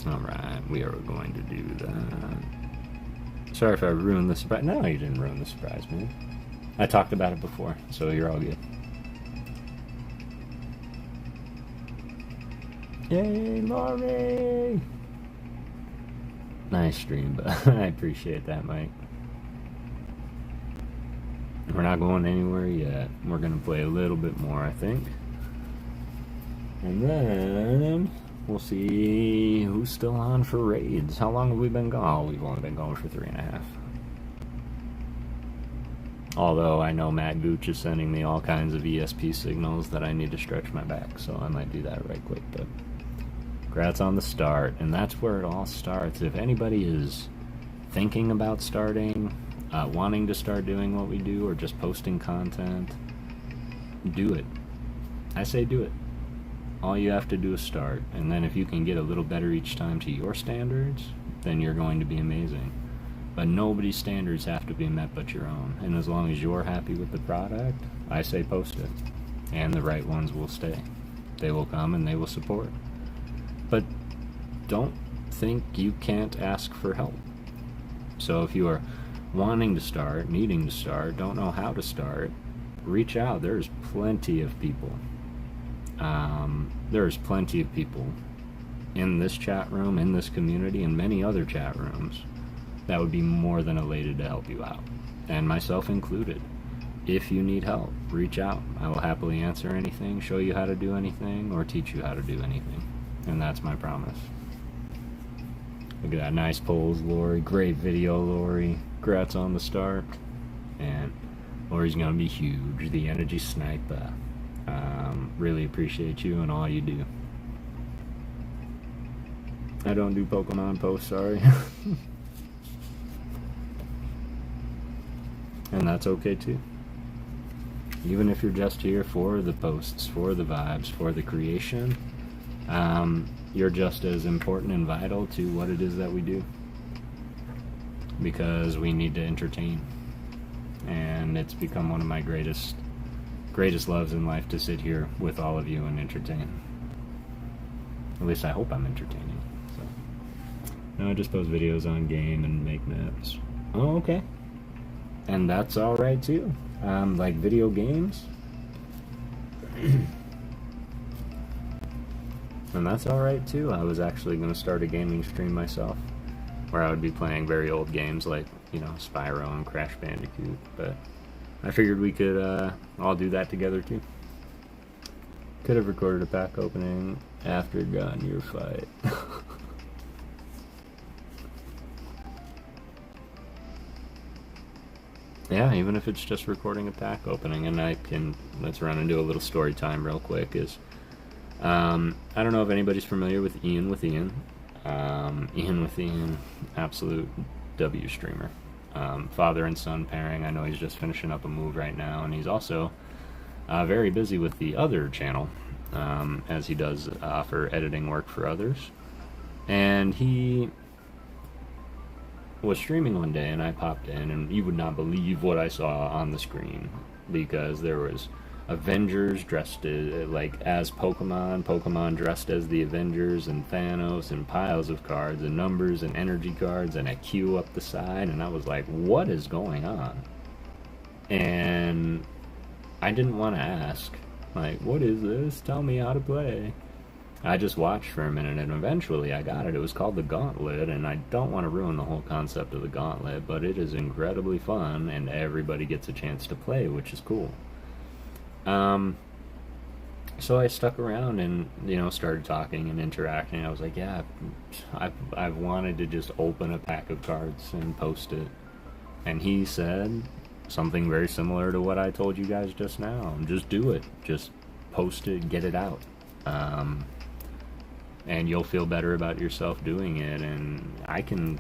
Alright, we are going to do that. Sorry if I ruined the surprise. No, you didn't ruin the surprise, man. I talked about it before, so you're all good. Yay, Lori! Nice stream, but I appreciate that, Mike. We're not going anywhere yet. We're going to play a little bit more, I think. And then we'll see who's still on for raids. How long have we been gone? Oh, we've only been going for 3.5. Although I know Matt Gooch is sending me all kinds of ESP signals that I need to stretch my back, so I might do that right quick. But congrats on the start, and that's where it all starts. If anybody is thinking about starting, wanting to start doing what we do, or just posting content, do it. I say do it. All you have to do is start, and then if you can get a little better each time to your standards, then you're going to be amazing. But nobody's standards have to be met but your own, and as long as you're happy with the product, I say post it, and the right ones will stay. They will come and they will support. But don't think you can't ask for help. So if you are wanting to start, needing to start, don't know how to start, reach out. There's plenty of people. There's plenty of people in this chat room, in this community, and many other chat rooms that would be more than elated to help you out, and myself included. If you need help, reach out. I will happily answer anything, show you how to do anything, or teach you how to do anything. And that's my promise. Look at that, nice polls, Lori. Great video, Lori. Congrats on the start. And Lori's gonna be huge, the energy sniper. Really appreciate you and all you do. I don't do Pokemon posts, sorry. And that's okay too. Even if you're just here for the posts, for the vibes, for the creation, you're just as important and vital to what it is that we do, because we need to entertain, and it's become one of my greatest loves in life to sit here with all of you and entertain. At least I hope I'm entertaining. So no, I just post videos on game and make maps. Oh, okay. And that's alright too. Like video games. And that's alright too. I was actually going to start a gaming stream myself, where I would be playing very old games like, you know, Spyro and Crash Bandicoot, but I figured we could all do that together too. Could have recorded a pack opening after got in your fight. Yeah, even if it's just recording a pack opening, and let's run into a little story time real quick. I don't know if anybody's familiar with Ian with Ian. Ian with Ian, absolute W streamer. Father and son pairing. I know he's just finishing up a move right now, and he's also very busy with the other channel, as he does offer editing work for others. And he was streaming one day, and I popped in, and you would not believe what I saw on the screen, because there was Avengers dressed as Pokemon dressed as the Avengers, and Thanos, and piles of cards, and numbers, and energy cards, and a queue up the side, and I was like, what is going on? And I didn't want to ask, like, what is this? Tell me how to play. I just watched for a minute, and eventually I got it. It was called the Gauntlet, and I don't want to ruin the whole concept of the Gauntlet, but it is incredibly fun, and everybody gets a chance to play, which is cool. So I stuck around and, you know, started talking and interacting. I was like, yeah, I've wanted to just open a pack of cards and post it. And he said something very similar to what I told you guys just now. Just do it. Just post it, get it out. And you'll feel better about yourself doing it. And I can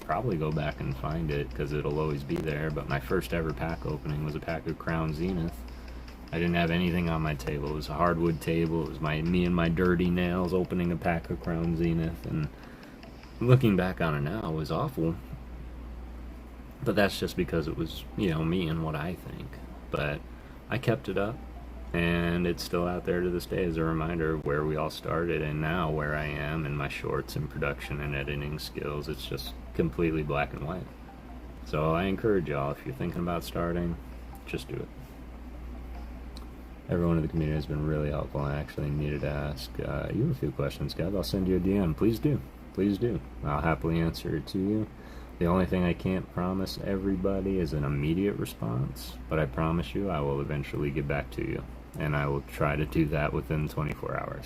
probably go back and find it, because it'll always be there. But my first ever pack opening was a pack of Crown Zenith. I didn't have anything on my table. It was a hardwood table. It was me and my dirty nails opening a pack of Crown Zenith. And looking back on it now, it was awful. But that's just because it was, you know, me and what I think. But I kept it up, and it's still out there to this day as a reminder of where we all started, and now where I am in my shorts and production and editing skills. It's just completely black and white. So I encourage y'all, if you're thinking about starting, just do it. Everyone in the community has been really helpful. I actually needed to ask you a few questions, Kev. I'll send you a DM. Please do. Please do. I'll happily answer it to you. The only thing I can't promise everybody is an immediate response, but I promise you I will eventually get back to you, and I will try to do that within 24 hours.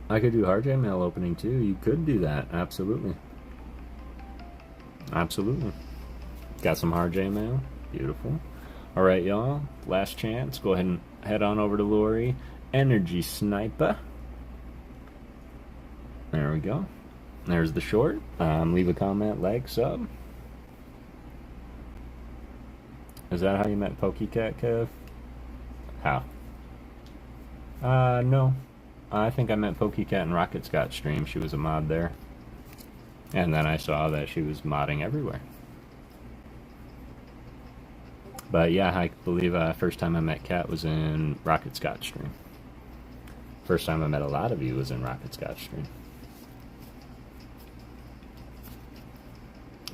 I could do RJ mail opening too. You could do that. Absolutely. Absolutely. Got some RJ mail. Beautiful. Alright, y'all. Last chance. Go ahead and head on over to Lori. Energy Sniper. There we go. There's the short. Leave a comment, like, sub. Is that how you met PokéCat, Kev? How? No. I think I met PokéCat in Rocket Scott stream. She was a mod there. And then I saw that she was modding everywhere. But yeah, I believe first time I met Cat was in Rocket Scott stream. First time I met a lot of you was in Rocket Scott stream.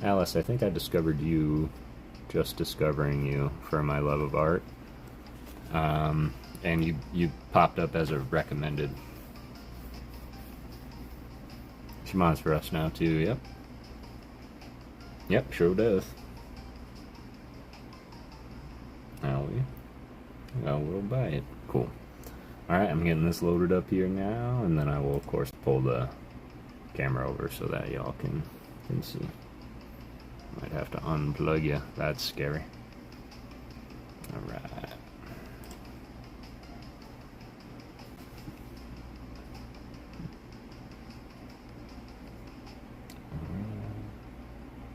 Alice, I think I discovered you just discovering you for my love of art. And you popped up as a recommended. She mods for us now too, yep. Yep, sure does. We'll buy it. Cool. Alright, I'm getting this loaded up here now, and then I will of course pull the camera over so that y'all can see. Might have to unplug you. That's scary. Alright.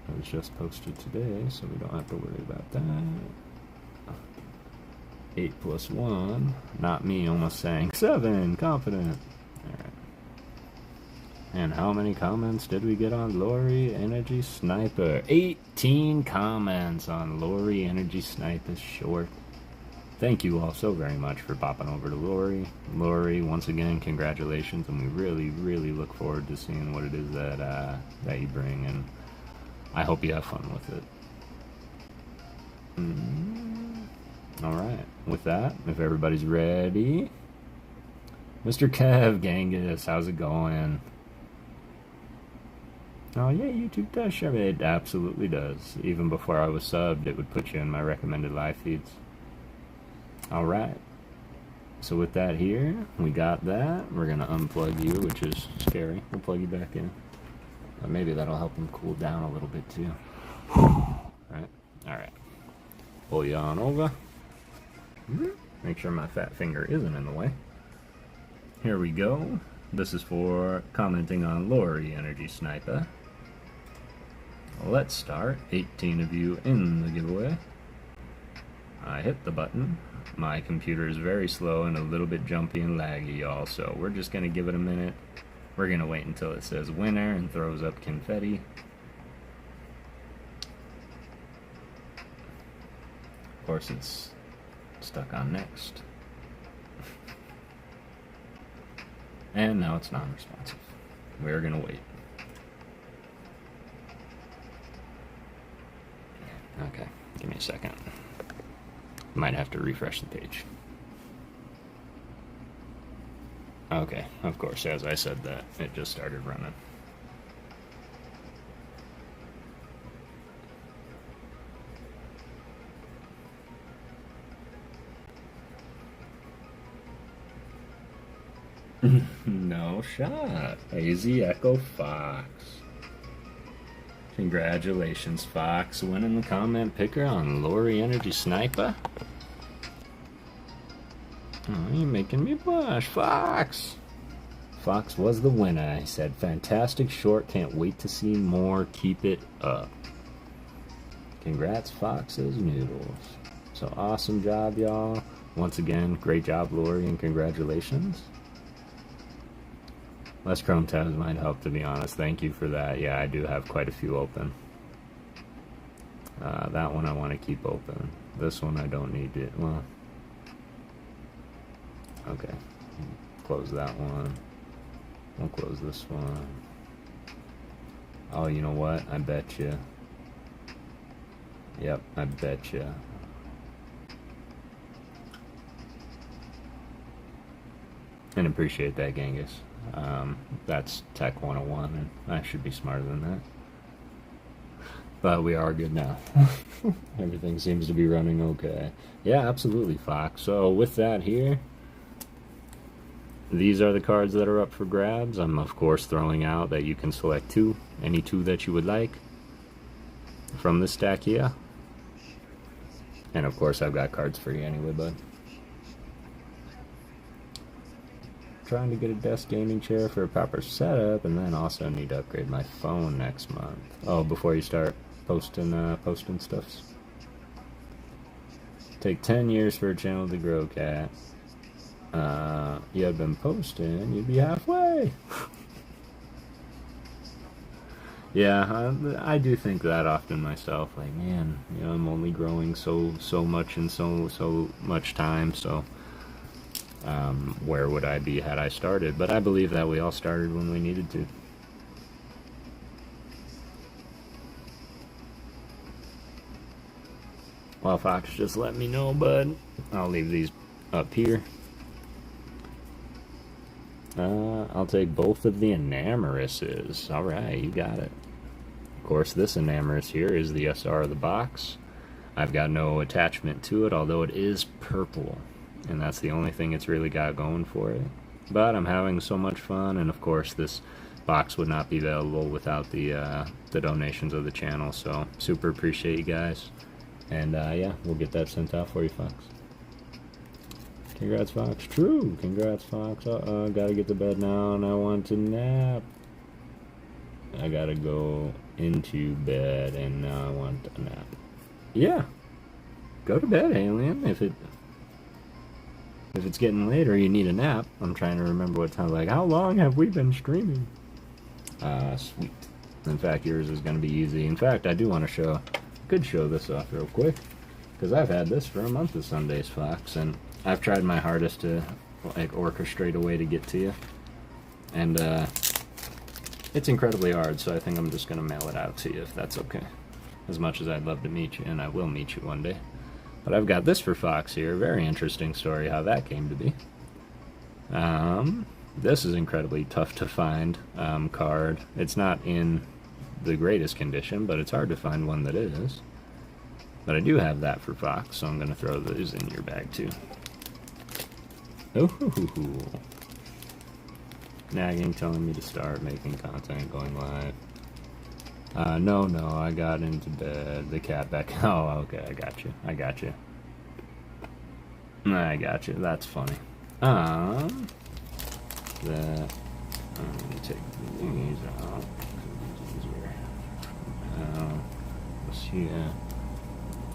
It was just posted today, so we don't have to worry about that. 8 plus 1. Not me, almost saying 7. Confident. Alright. And how many comments did we get on Lori Energy Sniper? 18 comments on Lori Energy Sniper short. Thank you all so very much for popping over to Lori. Lori, once again, congratulations, and we really, really look forward to seeing what it is that you bring, and I hope you have fun with it. Alright, with that, if everybody's ready. Mr. Kev Genghis, how's it going? Oh yeah, YouTube does show me. It absolutely does. Even before I was subbed, it would put you in my recommended live feeds. Alright, so with that here, we got that. We're going to unplug you, which is scary. We'll plug you back in. But maybe that'll help him cool down a little bit too. Alright. Pull you on over. Make sure my fat finger isn't in the way. Here we go. This is for commenting on Lori Energy Sniper. Let's start. 18 of you in the giveaway. I hit the button. My computer is very slow and a little bit jumpy and laggy, y'all, so we're just going to give it a minute. We're going to wait until it says winner and throws up confetti. Of course, it's stuck on next. And now it's non-responsive. We're going to wait. Okay, give me a second. Might have to refresh the page. Okay, of course, as I said that, it just started running. No shot. AZ Echo Fox. Congratulations, Fox, winning the comment picker on Lori Energy Sniper. Oh, you're making me blush, Fox. Fox was the winner. He said, fantastic short, can't wait to see more, keep it up. Congrats, Fox's Noodles. So awesome job, y'all. Once again, great job, Lori, and congratulations. Less Chrome tabs might help, to be honest. Thank you for that. Yeah, I do have quite a few open. That one I want to keep open. This one I don't need it. Well, okay. Close that one. We'll close this one. Oh, you know what? I bet you. Yep, I bet you. And appreciate that, Genghis. That's Tech 101, and I should be smarter than that. But we are good now. Everything seems to be running okay. Yeah, absolutely, Fox. So with that here, these are the cards that are up for grabs. I'm, of course, throwing out that you can select two, any two that you would like from this stack here. And, of course, I've got cards for you anyway, bud. Trying to get a desk gaming chair for a proper setup, and then also need to upgrade my phone next month. Oh, before you start posting stuffs. Take 10 years for a channel to grow, cat. You have been posting, you'd be halfway. Yeah, I do think that often myself. Like, man, you know, I'm only growing so much in so much time. So, where would I be had I started? But I believe that we all started when we needed to. Well, Fox, just let me know, bud. I'll leave these up here. I'll take both of the Enamorouses. Alright, you got it. Of course, this Enamorous here is the SR of the box. I've got no attachment to it, although it is purple. And that's the only thing it's really got going for it. But I'm having so much fun, and of course this box would not be available without the donations of the channel, so super appreciate you guys. And yeah, we'll get that sent out for you, Fox. Congrats, Fox. True. Congrats, Fox. Gotta get to bed now, and I want to nap. I gotta go into bed, and now I want to nap. Yeah. Go to bed, Alien. If it... if it's getting late or you need a nap, I'm trying to remember what time. Like, how long have we been streaming? Sweet. In fact, yours is going to be easy. In fact, I do want to could show this off real quick, because I've had this for a month of Sundays, Fox, and I've tried my hardest to like orchestrate a way to get to you, and it's incredibly hard. So I think I'm just going to mail it out to you, if that's okay. As much as I'd love to meet you, and I will meet you one day. But I've got this for Fox here. Very interesting story how that came to be. This is incredibly tough to find card. It's not in the greatest condition, but it's hard to find one that is. But I do have that for Fox, so I'm going to throw those in your bag too. Ooh. Nagging, telling me to start making content, going live. No, I got into bed. The cat back. Oh, okay, I got you. I got you. That's funny. Let me take these out. Yeah.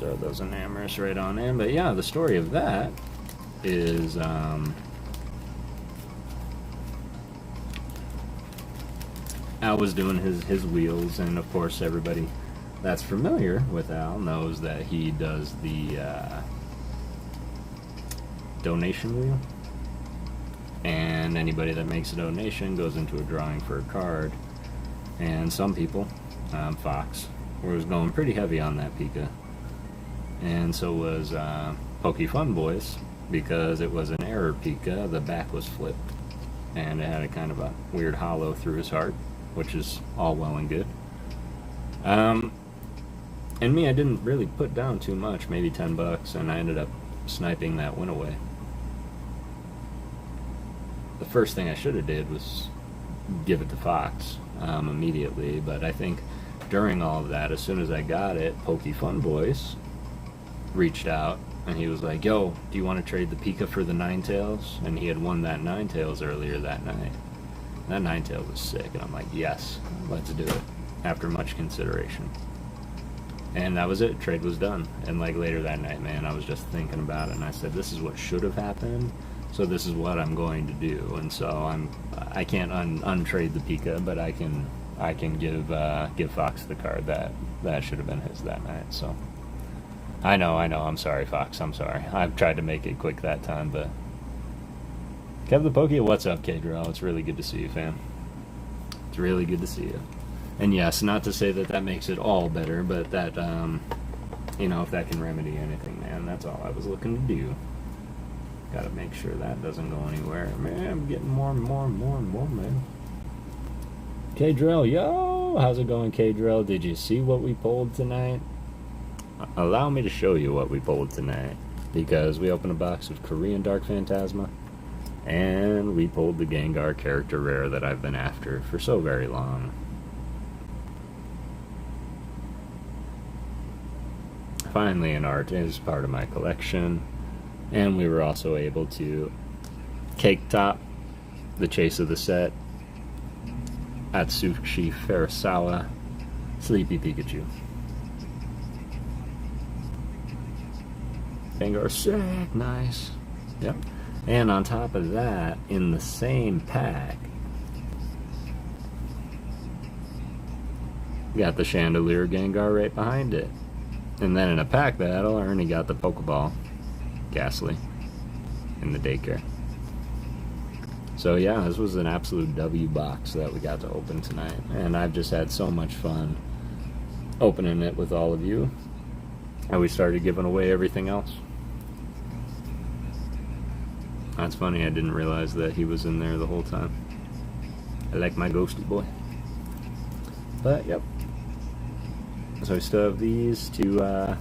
Throw those enamorous right on in. But yeah, the story of that is Al was doing his wheels, and of course everybody that's familiar with Al knows that he does the donation wheel, and anybody that makes a donation goes into a drawing for a card. And some people, Fox, was going pretty heavy on that Pika, and so was Fun Boys, because it was an error Pika. The back was flipped, and it had a kind of a weird hollow through his heart, which is all well and good. And me, I didn't really put down too much, maybe $10, and I ended up sniping that win away. The first thing I should have did was give it to Fox immediately, but I think during all of that, as soon as I got it, Fun Boys reached out, and he was like, yo, do you want to trade the Pika for the Ninetales? And he had won that Ninetales earlier that night. That Ninetales was sick, and I'm like, yes, let's do it, after much consideration. And that was it. Trade was done. And like later that night, man, I was just thinking about it, and I said, this is what should have happened, so this is what I'm going to do. And so I can't untrade the Pika, but I can give Fox the card that should have been his that night. So I know, I'm sorry, Fox, I'm sorry. I've tried to make it quick that time, but Kev the Poké, what's up, K-Drill? It's really good to see you, fam. It's really good to see you. And yes, not to say that makes it all better, but that, if that can remedy anything, man, that's all I was looking to do. Gotta make sure that doesn't go anywhere. Man, I'm getting more and more, man. K-Drill, yo! How's it going, K-Drill? Did you see what we pulled tonight? Allow me to show you what we pulled tonight, because we opened a box of Korean Dark Phantasma, and we pulled the Gengar character rare that I've been after for so very long. Finally, an art is part of my collection, and we were also able to cake top the chase of the set, Atsushi Furusawa, Sleepy Pikachu. Gengar sick, nice. Yep. And on top of that, in the same pack, got the Chandelier Gengar right behind it. And then in a pack battle, Ernie got the Pokeball, Ghastly, in the daycare. So yeah, this was an absolute W box that we got to open tonight. And I've just had so much fun opening it with all of you. And we started giving away everything else. That's funny, I didn't realize that he was in there the whole time. I like my ghosty boy. But, yep. So we still have these to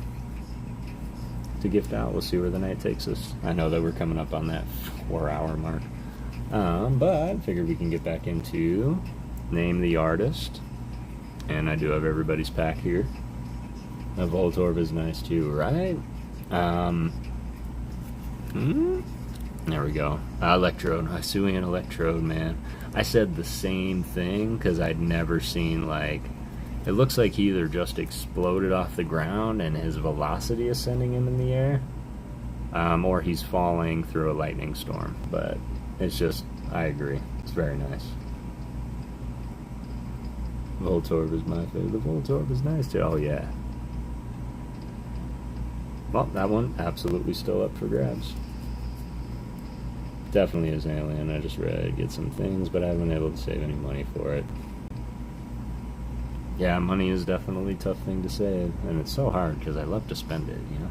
gift out. We'll see where the night takes us. I know that we're coming up on that 4-hour mark. But I figured we can get back into Name the Artist. And I do have everybody's pack here. The Voltorb is nice too, right? There we go. Electrode. Hisuian Electrode, man. I said the same thing because I'd never seen, like, it looks like he either just exploded off the ground and his velocity is sending him in the air, or he's falling through a lightning storm. But it's just, I agree, it's very nice. Voltorb is my favorite. The Voltorb is nice too. Oh yeah. Well, that one absolutely still up for grabs. Definitely is alien. I just ready to get some things, but I haven't been able to save any money for it. Yeah, money is definitely a tough thing to save, and it's so hard because I love to spend it, you know?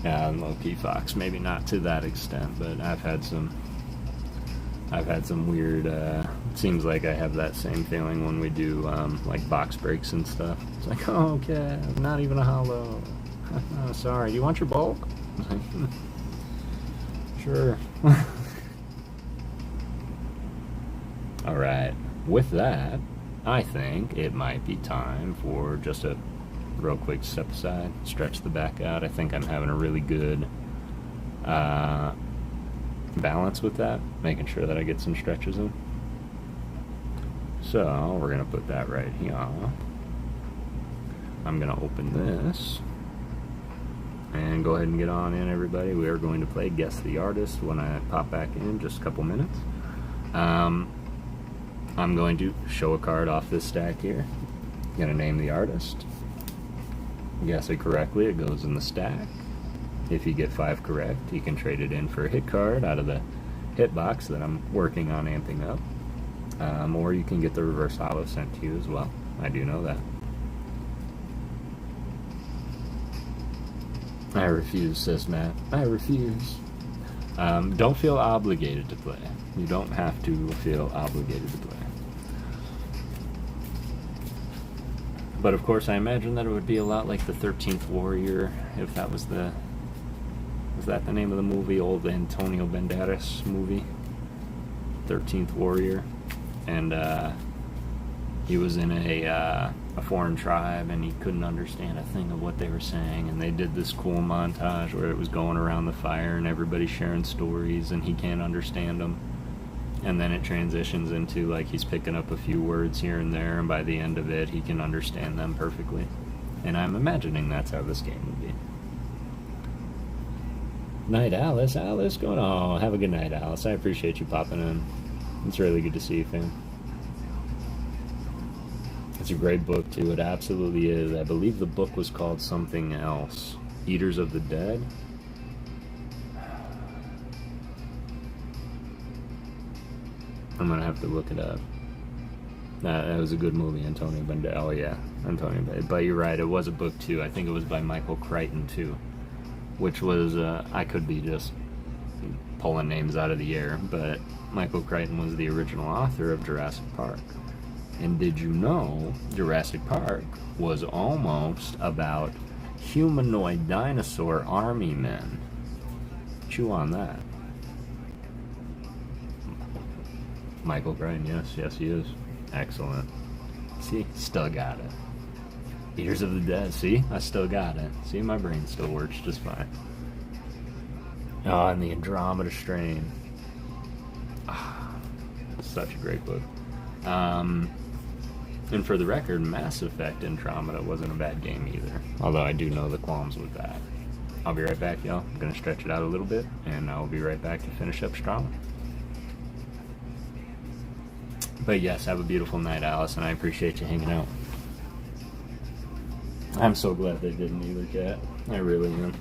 Yeah, low-key Fox, maybe not to that extent, but I've had some weird, it seems like I have that same feeling when we do, like, box breaks and stuff. It's like, oh, okay, not even a hollow. Oh, sorry, do you want your bulk? Sure. Alright, with that, I think it might be time for just a real quick step aside, stretch the back out. I think I'm having a really good balance with that, making sure that I get some stretches in. So we're gonna put that right here. I'm gonna open this and go ahead and get on in, everybody. We are going to play Guess the Artist when I pop back in just a couple minutes. I'm going to show a card off this stack here. I'm gonna name the artist. Guess it correctly, it goes in the stack. If you get 5 correct, you can trade it in for a hit card out of the hit box that I'm working on amping up. Or you can get the reverse hollow sent to you as well. I do know that. I refuse, says Matt. I refuse. Don't feel obligated to play. You don't have to feel obligated to play. But of course, I imagine that it would be a lot like the 13th Warrior, if that was the... Was that the name of the movie? Old Antonio Banderas movie? 13th Warrior. And he was in a foreign tribe, and he couldn't understand a thing of what they were saying. And they did this cool montage where it was going around the fire, and everybody sharing stories, and he can't understand them. And then it transitions into, like, he's picking up a few words here and there, and by the end of it, he can understand them perfectly. And I'm imagining that's how this game would be. Night, Alice. Alice, going on. Oh, have a good night, Alice. I appreciate you popping in. It's really good to see you, fam. It's a great book, too. It absolutely is. I believe the book was called something else. Eaters of the Dead? I'm gonna have to look it up. That was a good movie, Antonio Banderas. Oh yeah, Antonio Banderas. But you're right, it was a book too. I think it was by Michael Crichton too, which was I could be just pulling names out of the air, but Michael Crichton was the original author of Jurassic Park. And did you know Jurassic Park was almost about humanoid dinosaur army men? Chew on that. Michael Crichton, yes he is. Excellent. See, still got it. Eaters of the Dead, see? I still got it. See, my brain still works just fine. Oh, and the Andromeda Strain. Ah, such a great book. And for the record, Mass Effect Andromeda wasn't a bad game either. Although I do know the qualms with that. I'll be right back, y'all. I'm gonna stretch it out a little bit, and I'll be right back to finish up strong. But yes, have a beautiful night, Alice, and I appreciate you hanging out. I'm so glad they didn't either, Cat. I really am.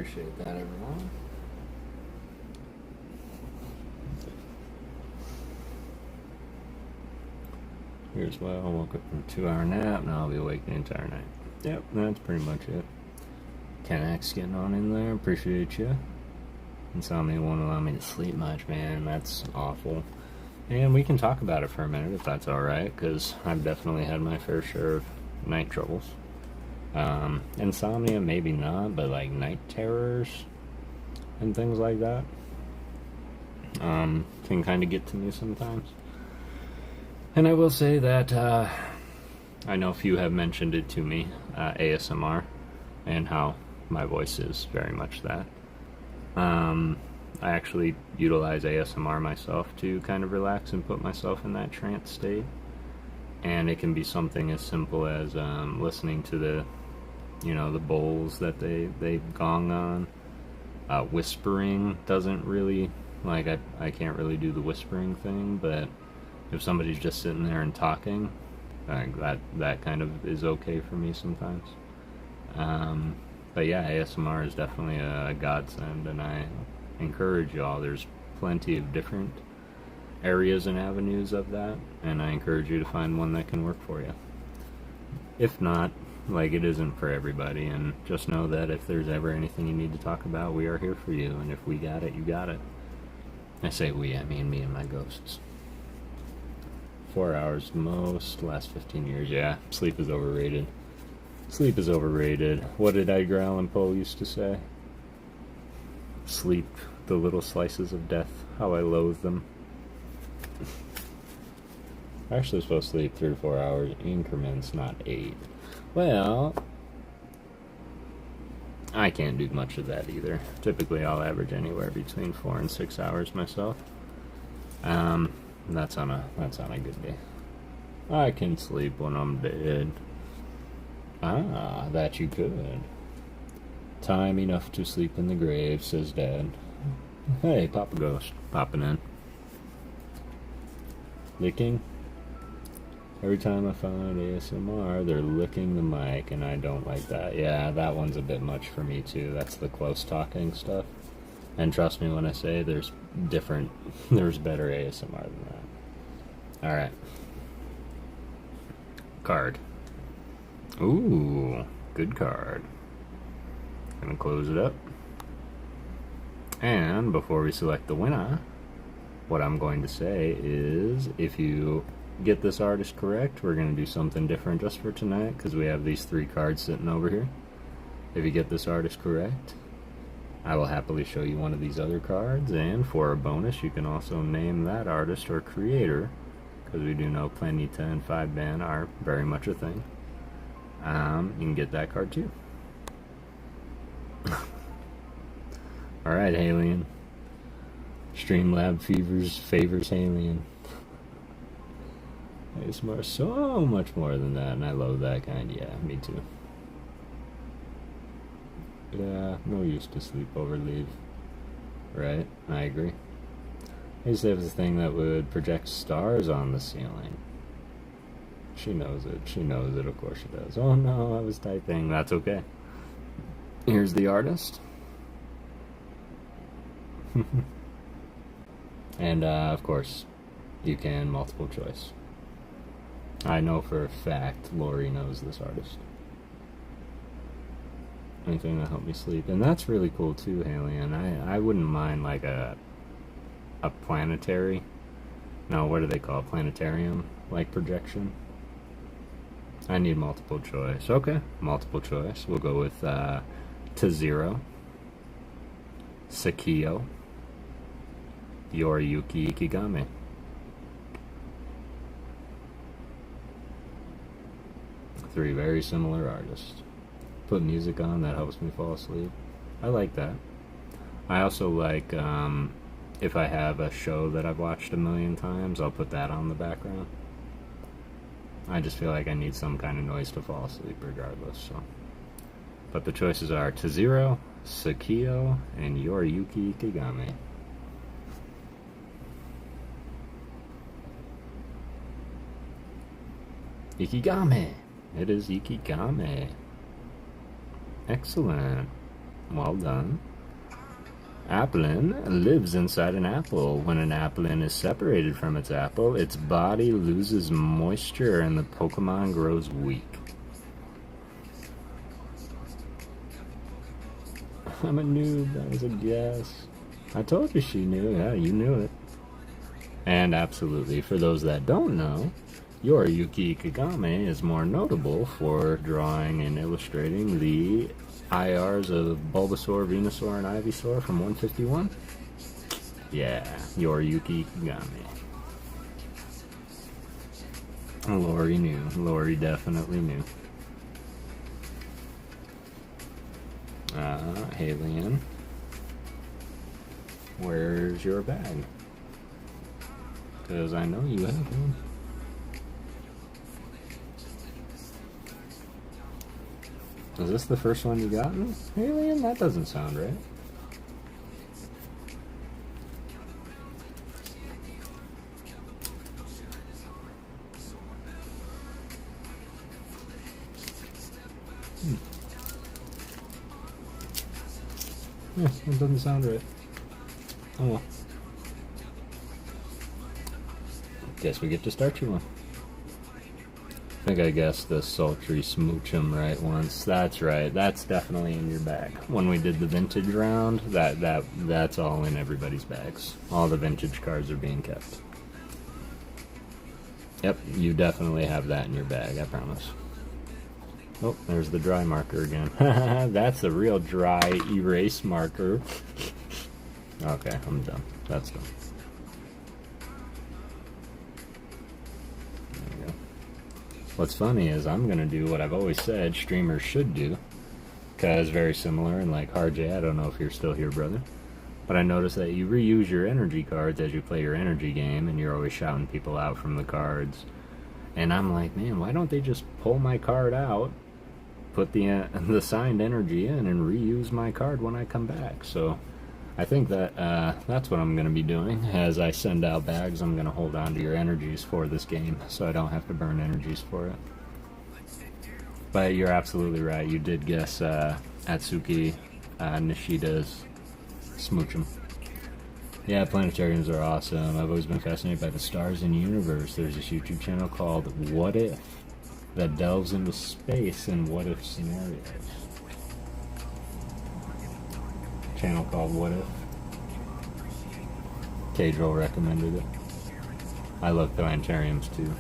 appreciate that, everyone. Here's why I woke up from a 2-hour nap. Now I'll be awake the entire night. Yep, that's pretty much it. Ken X getting on in there. Appreciate you. Insomnia won't allow me to sleep much, man. That's awful. And we can talk about it for a minute if that's alright, because I've definitely had my fair share of night troubles. Insomnia, maybe not, but like night terrors and things like that can kind of get to me sometimes. And I will say that I know a few have mentioned it to me, ASMR, and how my voice is very much that. I actually utilize ASMR myself to kind of relax and put myself in that trance state. And it can be something as simple as listening to the bowls that they gong on. Whispering doesn't really, like, I can't really do the whispering thing, but if somebody's just sitting there and talking, that kind of is okay for me sometimes. But yeah, ASMR is definitely a godsend, and I encourage y'all. There's plenty of different areas and avenues of that, and I encourage you to find one that can work for you. If not, like, it isn't for everybody, and just know that if there's ever anything you need to talk about, we are here for you, and if we got it, you got it. I say we, I mean me and my ghosts. 4 hours most, last 15 years, yeah, sleep is overrated. Sleep is overrated. What did Edgar Allan Poe used to say? Sleep, the little slices of death, how I loathe them. I'm actually supposed to sleep 3 to 4 hours increments, not 8. Well, I can't do much of that either. Typically I'll average anywhere between 4 and 6 hours myself. That's on a good day. I can sleep when I'm dead. Ah, that you could. Time enough to sleep in the grave, says Dad. Hey, PokéGhost, popping in. Licking. Every time I find ASMR, they're licking the mic, and I don't like that. Yeah, that one's a bit much for me, too. That's the close talking stuff. And trust me when I say there's better ASMR than that. Alright. Card. Ooh, good card. Gonna close it up. And before we select the winner, what I'm going to say is, if you get this artist correct, we're going to do something different just for tonight, because we have these 3 cards sitting over here. If you get this artist correct, I will happily show you one of these other cards, and for a bonus, you can also name that artist or creator, because we do know Planeta and 5-ban are very much a thing. You can get that card too. Alright, Alien. Streamlab favors Alien. ASMR so much more than that, and I love that kind. Yeah, me too. Yeah, no use to sleep over leave. Right? I agree. I used to have this thing that would project stars on the ceiling. She knows it. She knows it. Of course she does. Oh no, I was typing. That's okay. Here's the artist. And, of course, you can multiple choice. I know for a fact Lori knows this artist. Anything that helped me sleep. And that's really cool too, Haley. And I wouldn't mind like a planetary. No, what do they call it? Planetarium like projection. I need multiple choice. Okay, multiple choice. We'll go with Tazero, Sakio, Yoriyuki Ikigame. Three very similar artists. Put music on that helps me fall asleep. I like that. I also like, if I have a show that I've watched a million times, I'll put that on the background. I just feel like I need some kind of noise to fall asleep regardless, so. But the choices are Tazero, Sakio, and Yoriyuki Ikigame. Ikigame! It is Ikigame. Excellent. Well done. Applin lives inside an apple. When an applin is separated from its apple, its body loses moisture and the Pokemon grows weak. I'm a noob, that was a guess. I told you she knew, yeah, you knew it. And absolutely, for those that don't know, Yoriyuki Kagame is more notable for drawing and illustrating the IRs of Bulbasaur, Venusaur, and Ivysaur from 151. Yeah, Yoriyuki Kagame. Lori knew. Lori definitely knew. Halion. Where's your bag? Because I know you have one. Is this the first one you gotten, Alien? That doesn't sound right. Yeah, that doesn't sound right. Oh well. Guess we get to start you one. I think I guessed the sultry smoochum right once. That's right. That's definitely in your bag. When we did the vintage round, that's all in everybody's bags. All the vintage cards are being kept. Yep, you definitely have that in your bag, I promise. Oh, there's the dry marker again. That's a real dry erase marker. Okay, I'm done. That's done. What's funny is I'm going to do what I've always said streamers should do, because very similar, and like RJ, I don't know if you're still here, brother, but I noticed that you reuse your energy cards as you play your energy game, and you're always shouting people out from the cards, and I'm like, man, why don't they just pull my card out, put the signed energy in, and reuse my card when I come back? So I think that that's what I'm going to be doing. As I send out bags, I'm going to hold on to your energies for this game, so I don't have to burn energies for it. But you're absolutely right. You did guess Atsuki Nishida's Smoochum. Yeah, planetariums are awesome. I've always been fascinated by the stars in the universe. There's this YouTube channel called What If that delves into space and what if scenarios. Channel called What If. K-Drill recommended it. I love planetariums too.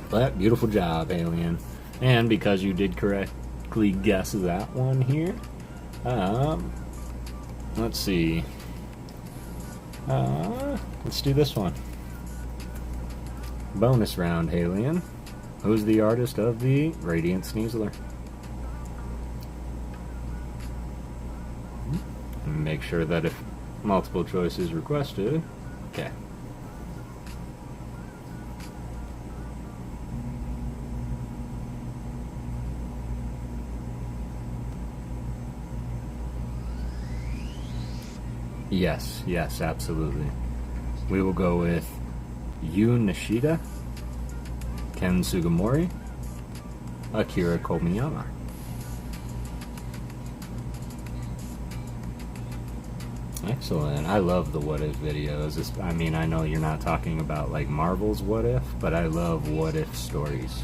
But beautiful job, Alien. And because you did correctly guess that one here, let's see. Let's do this one. Bonus round, Alien. Who's the artist of the Radiant Sneasler? Make sure that if multiple choice is requested, okay. Yes, yes, absolutely. We will go with Yu Nishida, Ken Sugimori, Akira Komiyama. Excellent. I love the What If videos. I mean, I know you're not talking about like Marvel's What If, but I love What If stories.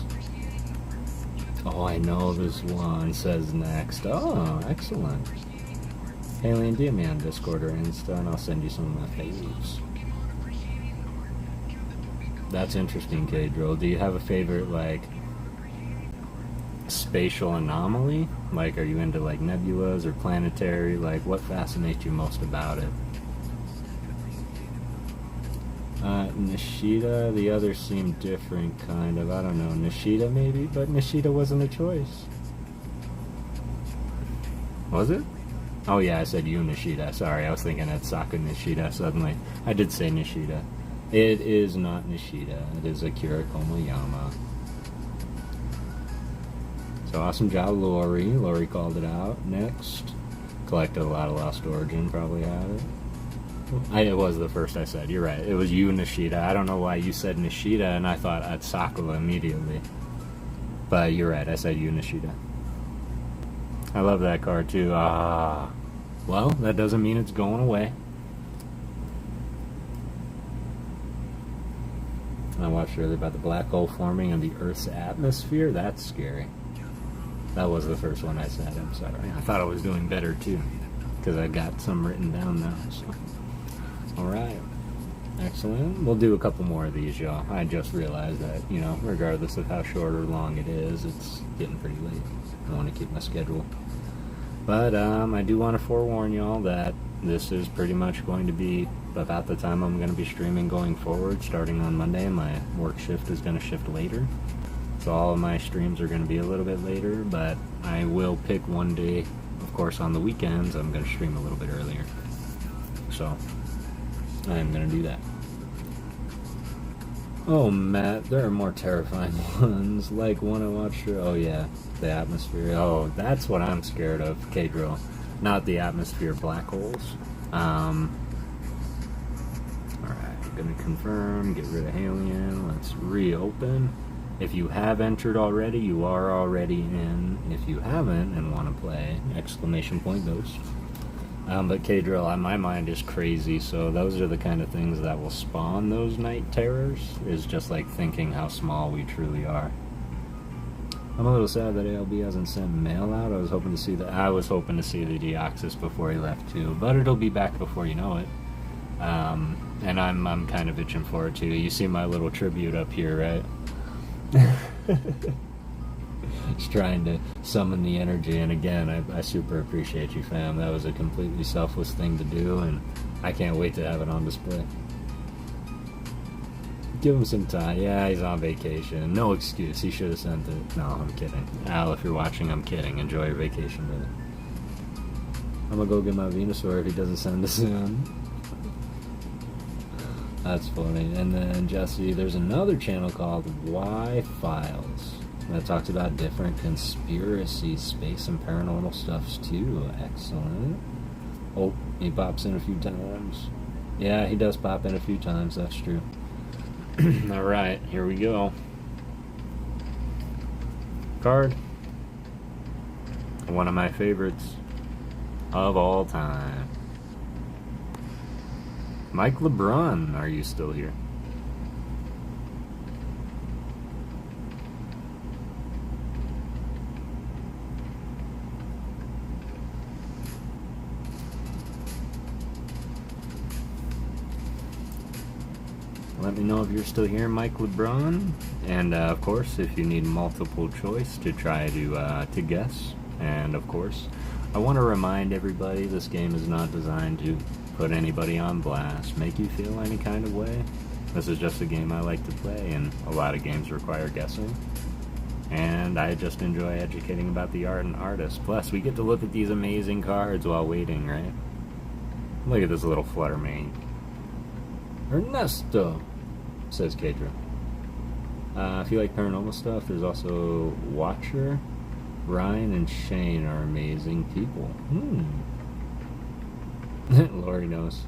Oh, I know this one says next. Oh, excellent. Alien, DM me on Discord or Insta, and I'll send you some of my faves. That's interesting, K-Drill. Do you have a favorite, like, spatial anomaly? Like, are you into, like, nebulas or planetary? Like, what fascinates you most about it? Nishida, the others seem different, kind of. I don't know. Nishida, maybe? But Nishida wasn't a choice. Was it? Oh yeah, I said Yu Nishida. Sorry, I was thinking at Saku Nishida suddenly. I did say Nishida. It is not Nishida. It is Akira Komiyama. So awesome job, Lori. Lori called it out. Next. Collected a lot of Lost Origin. Probably had it. It was the first I said. You're right. It was Yu Nishida. I don't know why you said Nishida and I thought at Sakura immediately. But you're right. I said Yu Nishida. I love that card too. Ah. Well, that doesn't mean it's going away. I watched earlier about the black hole forming in the Earth's atmosphere. That's scary. That was the first one I said. I'm sorry. I thought I was doing better too, because I got some written down now. So, all right, excellent. We'll do a couple more of these, y'all. I just realized that, you know, regardless of how short or long it is, it's getting pretty late. I want to keep my schedule. But I do want to forewarn y'all that this is pretty much going to be about the time I'm going to be streaming going forward. Starting on Monday, my work shift is going to shift later. So all of my streams are going to be a little bit later, but I will pick one day. Of course, on the weekends, I'm going to stream a little bit earlier. So I'm going to do that. Oh, Matt, there are more terrifying ones. Like one I watched. Oh, yeah. The atmosphere. Oh, that's what I'm scared of, K-Drill. Not the atmosphere black holes. Alright, gonna confirm, get rid of Alien, let's reopen. If you have entered already, you are already in. If you haven't and want to play, exclamation point ghost. But K-Drill, my mind is crazy, so those are the kind of things that will spawn those night terrors, is just like thinking how small we truly are. I'm a little sad that ALB hasn't sent mail out. I was hoping to see the Deoxys before he left too, but it'll be back before you know it. And I'm kind of itching for it too. You see my little tribute up here, right? Just trying to summon the energy, and again, I super appreciate you, fam. That was a completely selfless thing to do, and I can't wait to have it on display. Give him some time. Yeah, he's on vacation. No excuse. He should have sent it. No, I'm kidding. Al, if you're watching, I'm kidding. Enjoy your vacation, brother. I'm gonna go get my Venusaur if he doesn't send it soon. That's funny. And then, Jesse, there's another channel called Y Files that talks about different conspiracy, space, and paranormal stuffs too. Excellent. Oh, he pops in a few times. Yeah, he does pop in a few times. That's true. Alright, here we go. Card. One of my favorites of all time. Mike LeBron, are you still here? Let me know if you're still here, Mike LeBron. And of course, if you need multiple choice to try to guess. And of course, I want to remind everybody this game is not designed to put anybody on blast, make you feel any kind of way. This is just a game I like to play, and a lot of games require guessing. And I just enjoy educating about the art and artists. Plus, we get to look at these amazing cards while waiting, right? Look at this little Fluttermane. Ernesto, says Kedra. If you like paranormal stuff, there's also Watcher. Ryan and Shane are amazing people. Lori knows.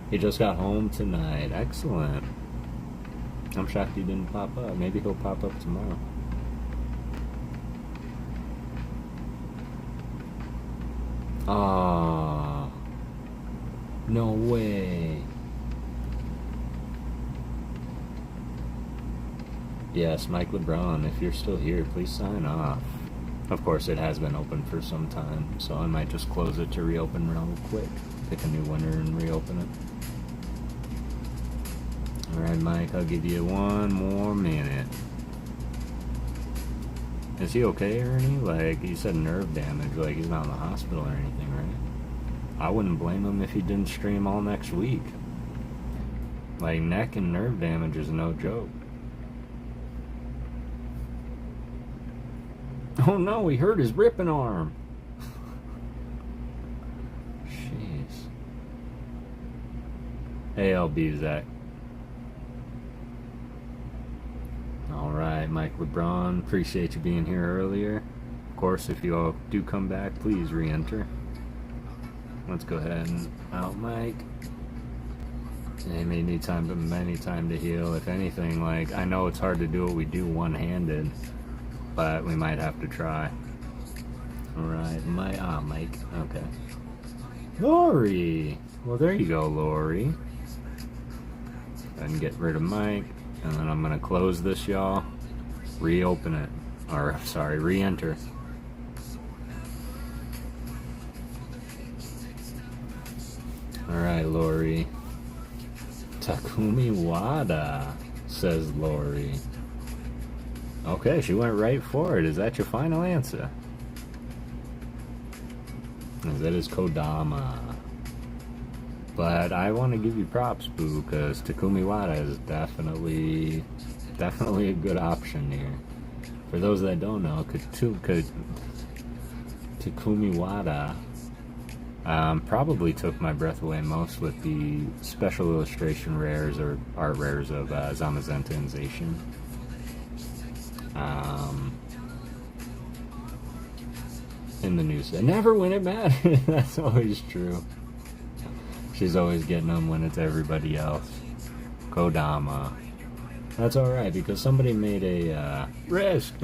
He just got home tonight. Excellent. I'm shocked he didn't pop up. Maybe he'll pop up tomorrow. Ah, no way. Yes, Mike LeBron, if you're still here, please sign off. Of course, it has been open for some time, so I might just close it to reopen real quick. Pick a new winner and reopen it. Alright, Mike, I'll give you one more minute. Is he okay, Ernie? Like, you said nerve damage, like he's not in the hospital or anything, right? I wouldn't blame him if he didn't stream all next week. Like, neck and nerve damage is no joke. Oh no, he hurt his ripping arm. Jeez. ALB, Zach. Alright, Mike LeBron, appreciate you being here earlier. Of course, if you all do come back, please re-enter. Let's go ahead and out Mike. They may need many time to heal. If anything, like, I know it's hard to do what we do one-handed. but we might have to try. Alright, Mike. Okay. Lori! Well, there you go, Lori. I can get rid of Mike, and then I'm gonna close this, y'all. Reopen it. Or, sorry, re-enter. Alright, Lori. Takumi Wada, says Lori. Okay, she went right for it. Is that your final answer? That is Kodama. But I want to give you props, Boo, because Takumi Wada is definitely a good option here. For those that don't know, Takumi Wada probably took my breath away most with the special illustration rares or art rares of Zamazenta and Zacian. In the news. Never when it matters. That's always true. She's always getting them when it's everybody else. Kodama. That's alright, because somebody made a risk.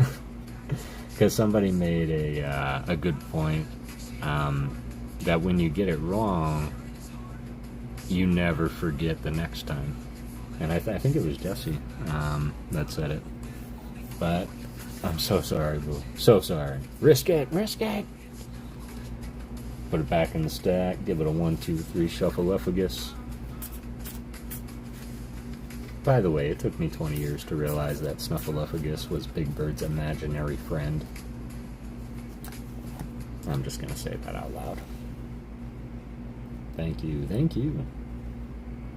Because somebody made a good point. That when you get it wrong, you never forget the next time. And I think it was Jesse that said it. But I'm so sorry, Boo. So sorry. Risk it! Risk it! Put it back in the stack. Give it a 1, 2, 3 shuffleophagus. By the way, it took me 20 years to realize that Snuffleupagus was Big Bird's imaginary friend. I'm just gonna say that out loud. Thank you, thank you.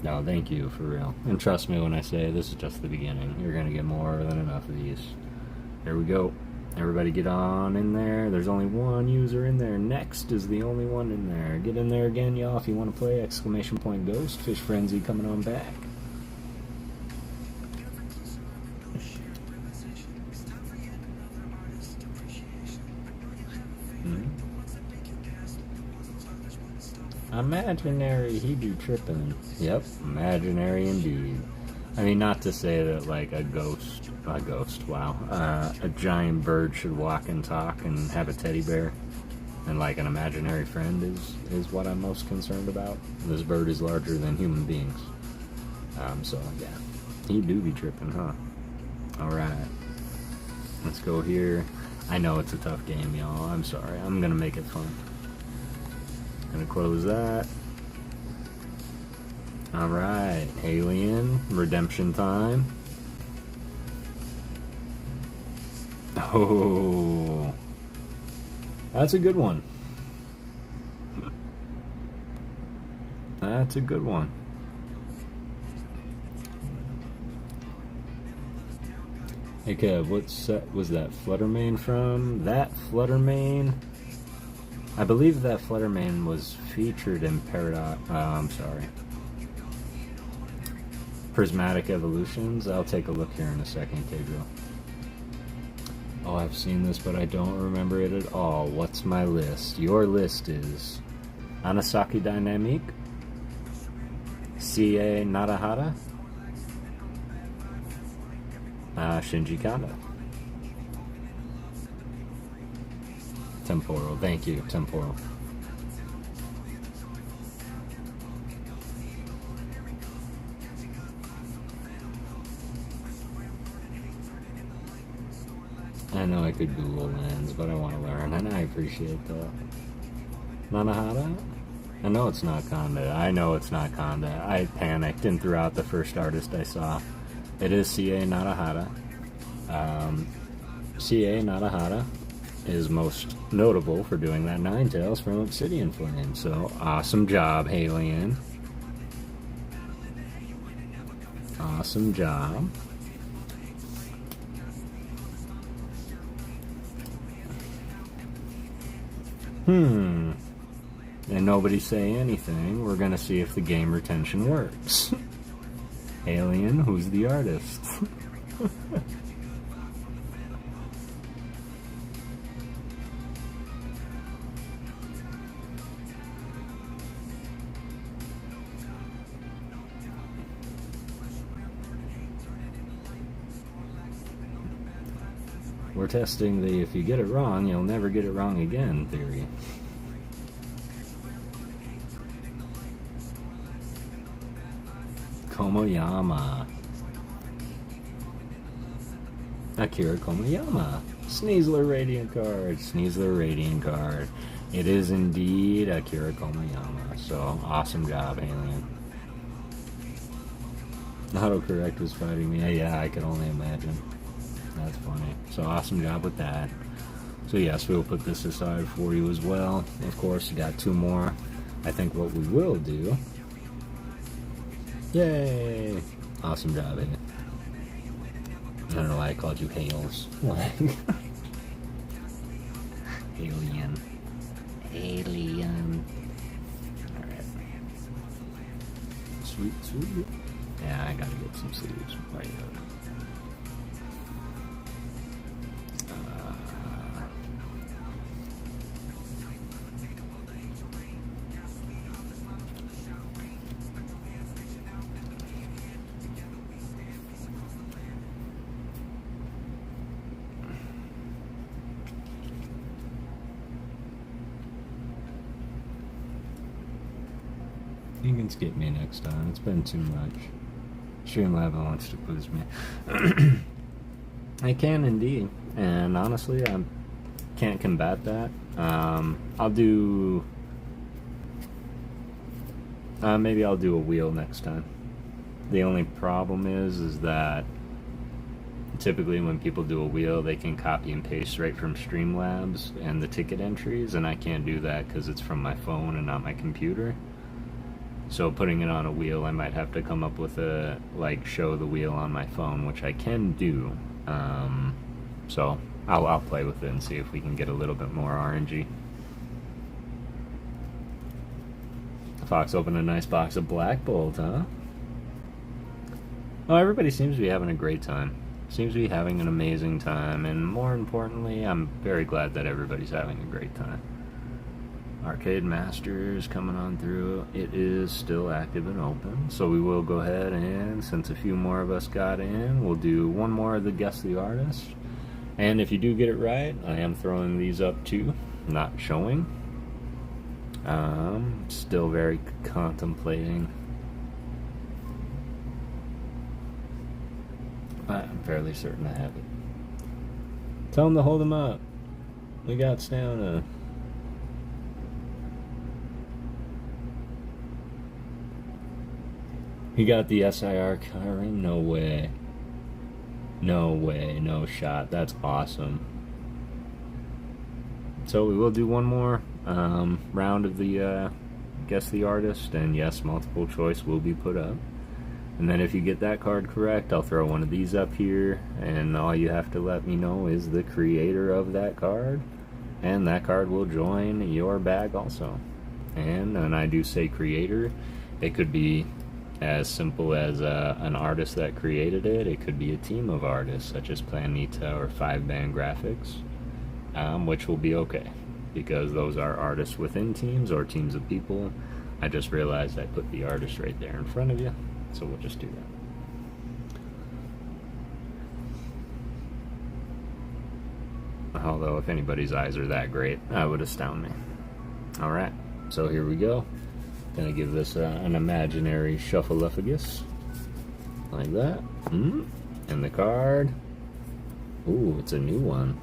No, thank you, for real. And trust me when I say this is just the beginning. You're gonna get more than enough of these. Here we go. Everybody get on in there. There's only one user in there. Next is the only one in there. Get in there again, y'all, if you want to play. Exclamation point Ghost. Fish Frenzy coming on back. Imaginary, he be tripping. Yep, imaginary indeed. I mean, not to say that, like, a giant bird should walk and talk and have a teddy bear, and, like, an imaginary friend is what I'm most concerned about. This bird is larger than human beings. So, yeah. He do be tripping, huh? Alright. Let's go here. I know it's a tough game, y'all. I'm sorry. I'm gonna make it fun. Gonna close that. Alright, Alien, redemption time. Oh, that's a good one. That's a good one. Hey Kev, what set was that Fluttermane from? That Fluttermane? I believe that Fluttermane was featured in Prismatic Evolutions. I'll take a look here in a second, Pedro. Oh, I've seen this, but I don't remember it at all. What's my list? Your list is Anasaki Dynamique, CA Narahara, Shinji Kanda. Temporal, thank you, Temporal. I know I could Google Lens, but I want to learn, and I appreciate that. Nanahara? I know it's not Kanda. I know it's not Kanda. I panicked and threw out the first artist I saw. It is C.A. Narahara. C.A. Narahara is most notable for doing that Ninetales from Obsidian Flame. So, awesome job, Halion. Awesome job. And nobody say anything. We're gonna see if the game retention works. Alien, who's the artist? We're testing the if you get it wrong, you'll never get it wrong again theory. Komoyama. Akira Komoyama. Sneasler Radiant card. Sneasler Radiant card. It is indeed Akira Komoyama. So, awesome job, Alien. Autocorrect was fighting me. Yeah, I can only imagine. That's funny. So, awesome job with that. So, yes, we'll put this aside for you as well. Of course, you got 2 more. I think what we will do... Yay! Awesome job, Alien. I don't know why I called you Hales. Alien. Alien. Alright. Sweet, sweet. Yeah, I gotta get some sleeves. Right here. You can skip me next time. It's been too much. Streamlab wants to quiz me. I can indeed, and honestly, I can't combat that. I'll do... maybe I'll do a wheel next time. The only problem is that typically when people do a wheel, they can copy and paste right from Streamlabs and the ticket entries, and I can't do that because it's from my phone and not my computer. So putting it on a wheel, I might have to come up with a, like, show the wheel on my phone, which I can do. So I'll play with it and see if we can get a little bit more RNG. Fox opened a nice box of Black Bolt, huh? Oh, everybody seems to be having a great time. Seems to be having an amazing time, and more importantly, I'm very glad that everybody's having a great time. Arcade Masters coming on through. It is still active and open, so we will go ahead and, since a few more of us got in, we'll do one more of the Guess the Artist. And if you do get it right, I am throwing these up too, not showing. Still very contemplating, but I'm fairly certain I have it. Tell them to hold them up. We got stamina. He got the SIR Kyron? No way. No way, no shot. That's awesome. So we will do one more round of the Guess the Artist, and yes, multiple choice will be put up. And then if you get that card correct, I'll throw one of these up here, and all you have to let me know is the creator of that card, and that card will join your bag also. And when I do say creator, it could be as simple as an artist that created it. It could be a team of artists, such as Planeta or 5-Band Graphics, which will be okay, because those are artists within teams or teams of people. I just realized I put the artist right there in front of you, so we'll just do that. Although, if anybody's eyes are that great, that would astound me. Alright, so here we go. Gonna give this an imaginary shuffleupagus, like that. And the card. Ooh, it's a new one.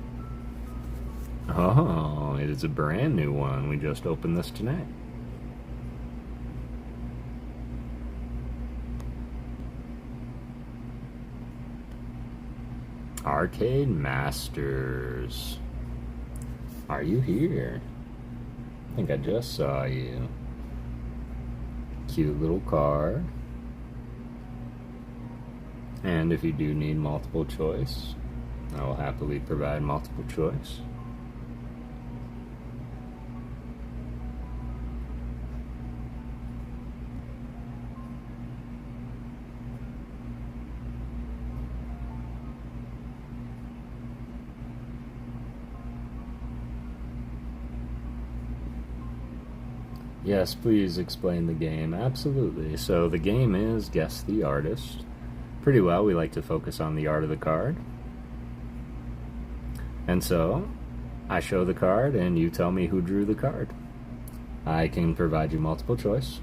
Oh, it is a brand new one. We just opened this tonight. Arcade Masters. Are you here? I think I just saw you. Cute little card. And if you do need multiple choice, I will happily provide multiple choice. Yes, please explain the game. Absolutely. So the game is Guess the Artist. Pretty well, we like to focus on the art of the card. And so, I show the card and you tell me who drew the card. I can provide you multiple choice.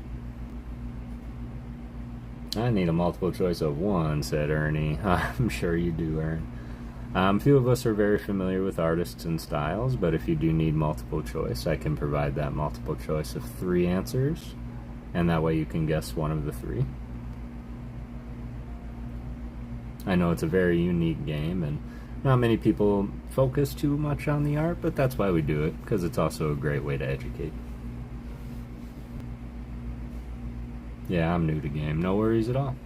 I need a multiple choice of 1, said Ernie. I'm sure you do, Ern. Few of us are very familiar with artists and styles, but if you do need multiple choice, I can provide that multiple choice of 3 answers, and that way you can guess one of the 3. I know it's a very unique game, and not many people focus too much on the art, but that's why we do it, because it's also a great way to educate. Yeah, I'm new to game. No worries at all.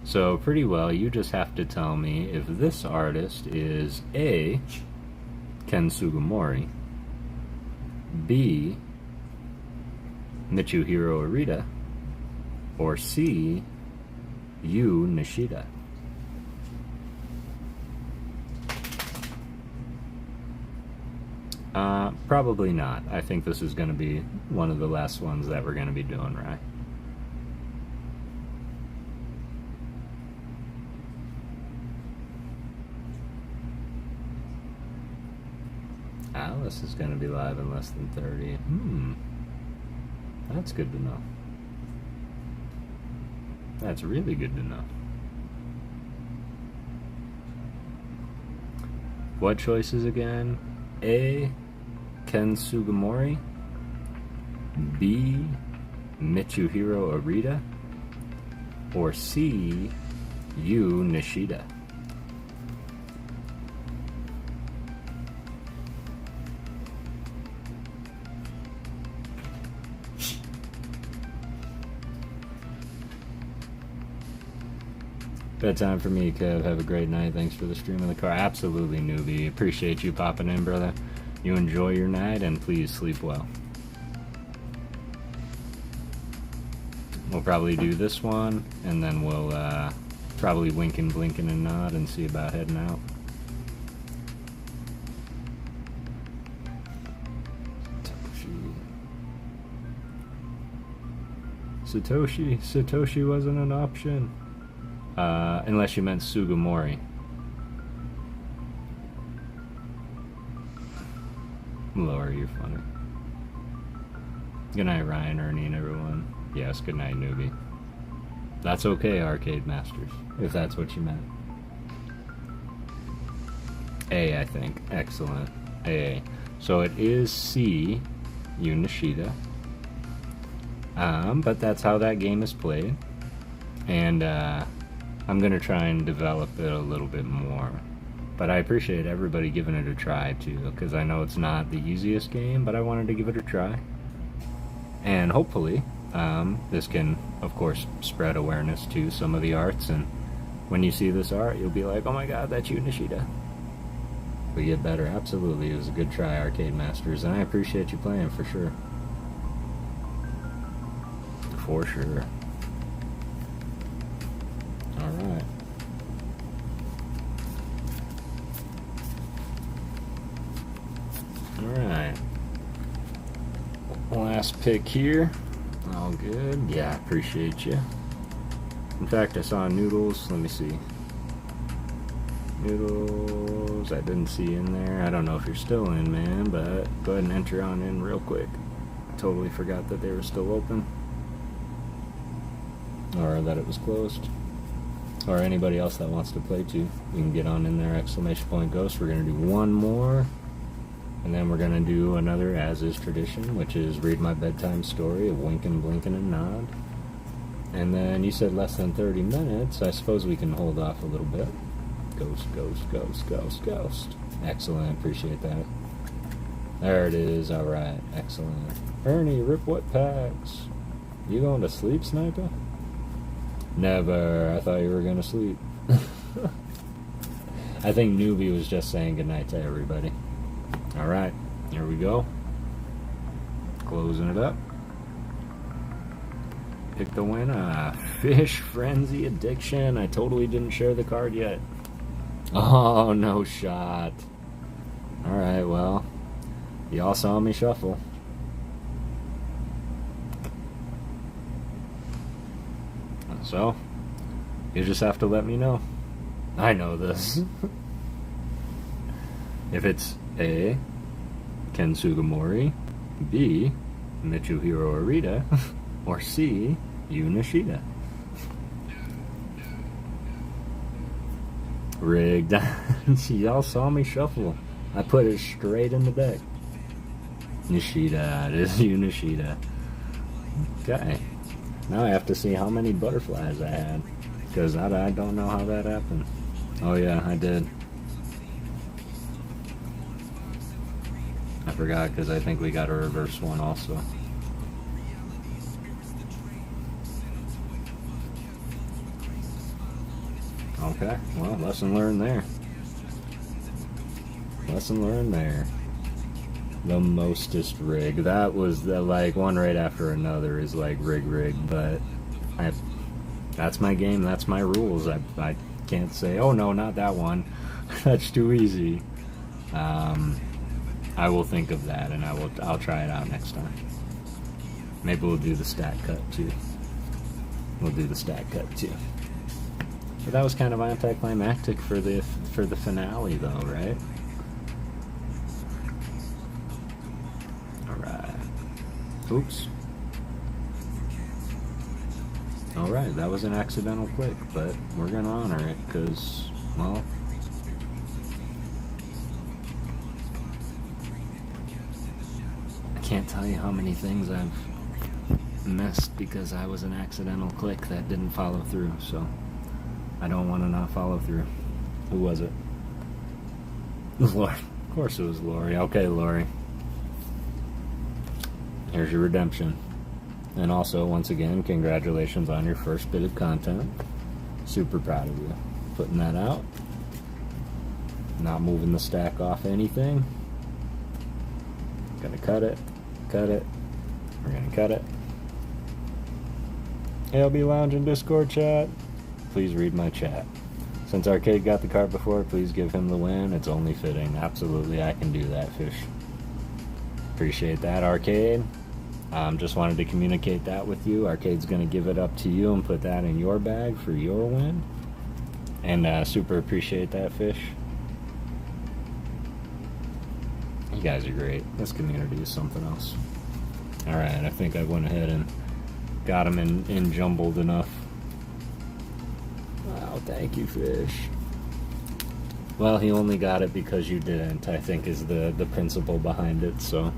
So, pretty well, you just have to tell me if this artist is A, Ken Sugimori, B, Mitsuhiro Arita, or C, Yu Nishida. Probably not. I think this is going to be one of the last ones that we're going to be doing, right? Alice is going to be live in less than 30. That's good to know. That's really good to know. What choices again? A, Ken Sugimori, B, Mitsuhiro Arita, or C, Yu Nishida. Bedtime for me, Kev. Have a great night. Thanks for the stream in the car. Absolutely, newbie. Appreciate you popping in, brother. You enjoy your night, and please sleep well. We'll probably do this one, and then we'll probably wink and blink and nod and see about heading out. Satoshi wasn't an option. Unless you meant Sugimori. Laura, you're funny. Good night, Ryan, Ernie, and everyone. Yes, good night, newbie. That's okay, Arcade Masters, if that's what you meant. A, I think. Excellent. A. So it is C, Yu Nishida. But that's how that game is played. And, I'm going to try and develop it a little bit more. But I appreciate everybody giving it a try, too, because I know it's not the easiest game, but I wanted to give it a try. And hopefully, this can, of course, spread awareness to some of the arts, and when you see this art, you'll be like, oh my god, that's Yu Nishida. We get better, absolutely. It was a good try, Arcade Masters, and I appreciate you playing, for sure. For sure. Alright. Alright. Last pick here. All good. Yeah, appreciate you. In fact, I saw Noodles. Let me see. Noodles, I didn't see in there. I don't know if you're still in, man, but go ahead and enter on in real quick. I totally forgot that they were still open. Or that it was closed. Or anybody else that wants to play too, you can get on in there, exclamation point ghost. We're going to do one more, and then we're going to do another as is tradition, which is read my bedtime story of winking, blinking, and nod. And then you said less than 30 minutes. I suppose we can hold off a little bit. Ghost, ghost, ghost, ghost, ghost. Excellent, appreciate that. There it is, alright, excellent. Ernie, rip what packs? You going to sleep, Sniper? Never. I thought you were going to sleep. I think Newbie was just saying goodnight to everybody. Alright, here we go. Closing it up. Pick the winner. Fish Frenzy Addiction. I totally didn't share the card yet. Oh, no shot. Alright, well, y'all saw me shuffle. So, you just have to let me know. I know this. If it's A, Ken Sugimori, B, Mitsuhiro Arita, or C, Yu Nishida. Rigged. Y'all saw me shuffle. I put it straight in the deck. Nishida. It is Yu Nishida. Okay. Now I have to see how many butterflies I had. Because I don't know how that happened. Oh yeah, I did. I forgot because I think we got a reverse one also. Okay, well, lesson learned there. Lesson learned there. The mostest rig. That was the, like, one right after another is like rig, but that's my game, that's my rules. I can't say, oh no, not that one. That's too easy. I will think of that and I'll try it out next time. Maybe we'll do the stat cut too. We'll do the stat cut too. But that was kind of anticlimactic for the finale though, right? Alright. Oops. Alright, that was an accidental click, but we're gonna honor it because, well, I can't tell you how many things I've missed because I was an accidental click that didn't follow through, so I don't want to not follow through. Who was it? It was Lori. Of course it was Lori. Okay, Lori. Here's your redemption. And also, once again, congratulations on your first bit of content. Super proud of you. Putting that out. Not moving the stack off anything. Gonna cut it. Cut it. We're gonna cut it. ALB Lounge and Discord chat. Please read my chat. Since Arcade got the card before, please give him the win. It's only fitting. Absolutely, I can do that, Fish. Appreciate that, Arcade. Just wanted to communicate that with you. Arcade's going to give it up to you and put that in your bag for your win. And super appreciate that, Fish. You guys are great. This community is something else. Alright, I think I went ahead and got him in jumbled enough. Wow, thank you, Fish. Well, he only got it because you didn't, I think is the principle behind it, so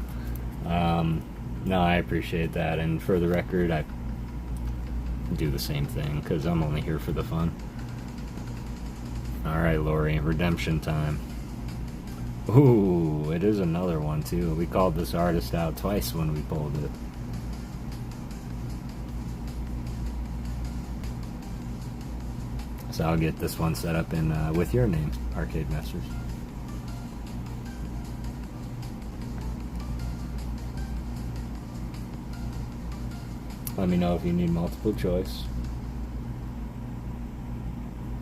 no, I appreciate that, and for the record, I do the same thing, because I'm only here for the fun. Alright, Lori, redemption time. Ooh, it is another one, too. We called this artist out twice when we pulled it. So I'll get this one set up in with your name, Arcade Masters. Let me know if you need multiple choice.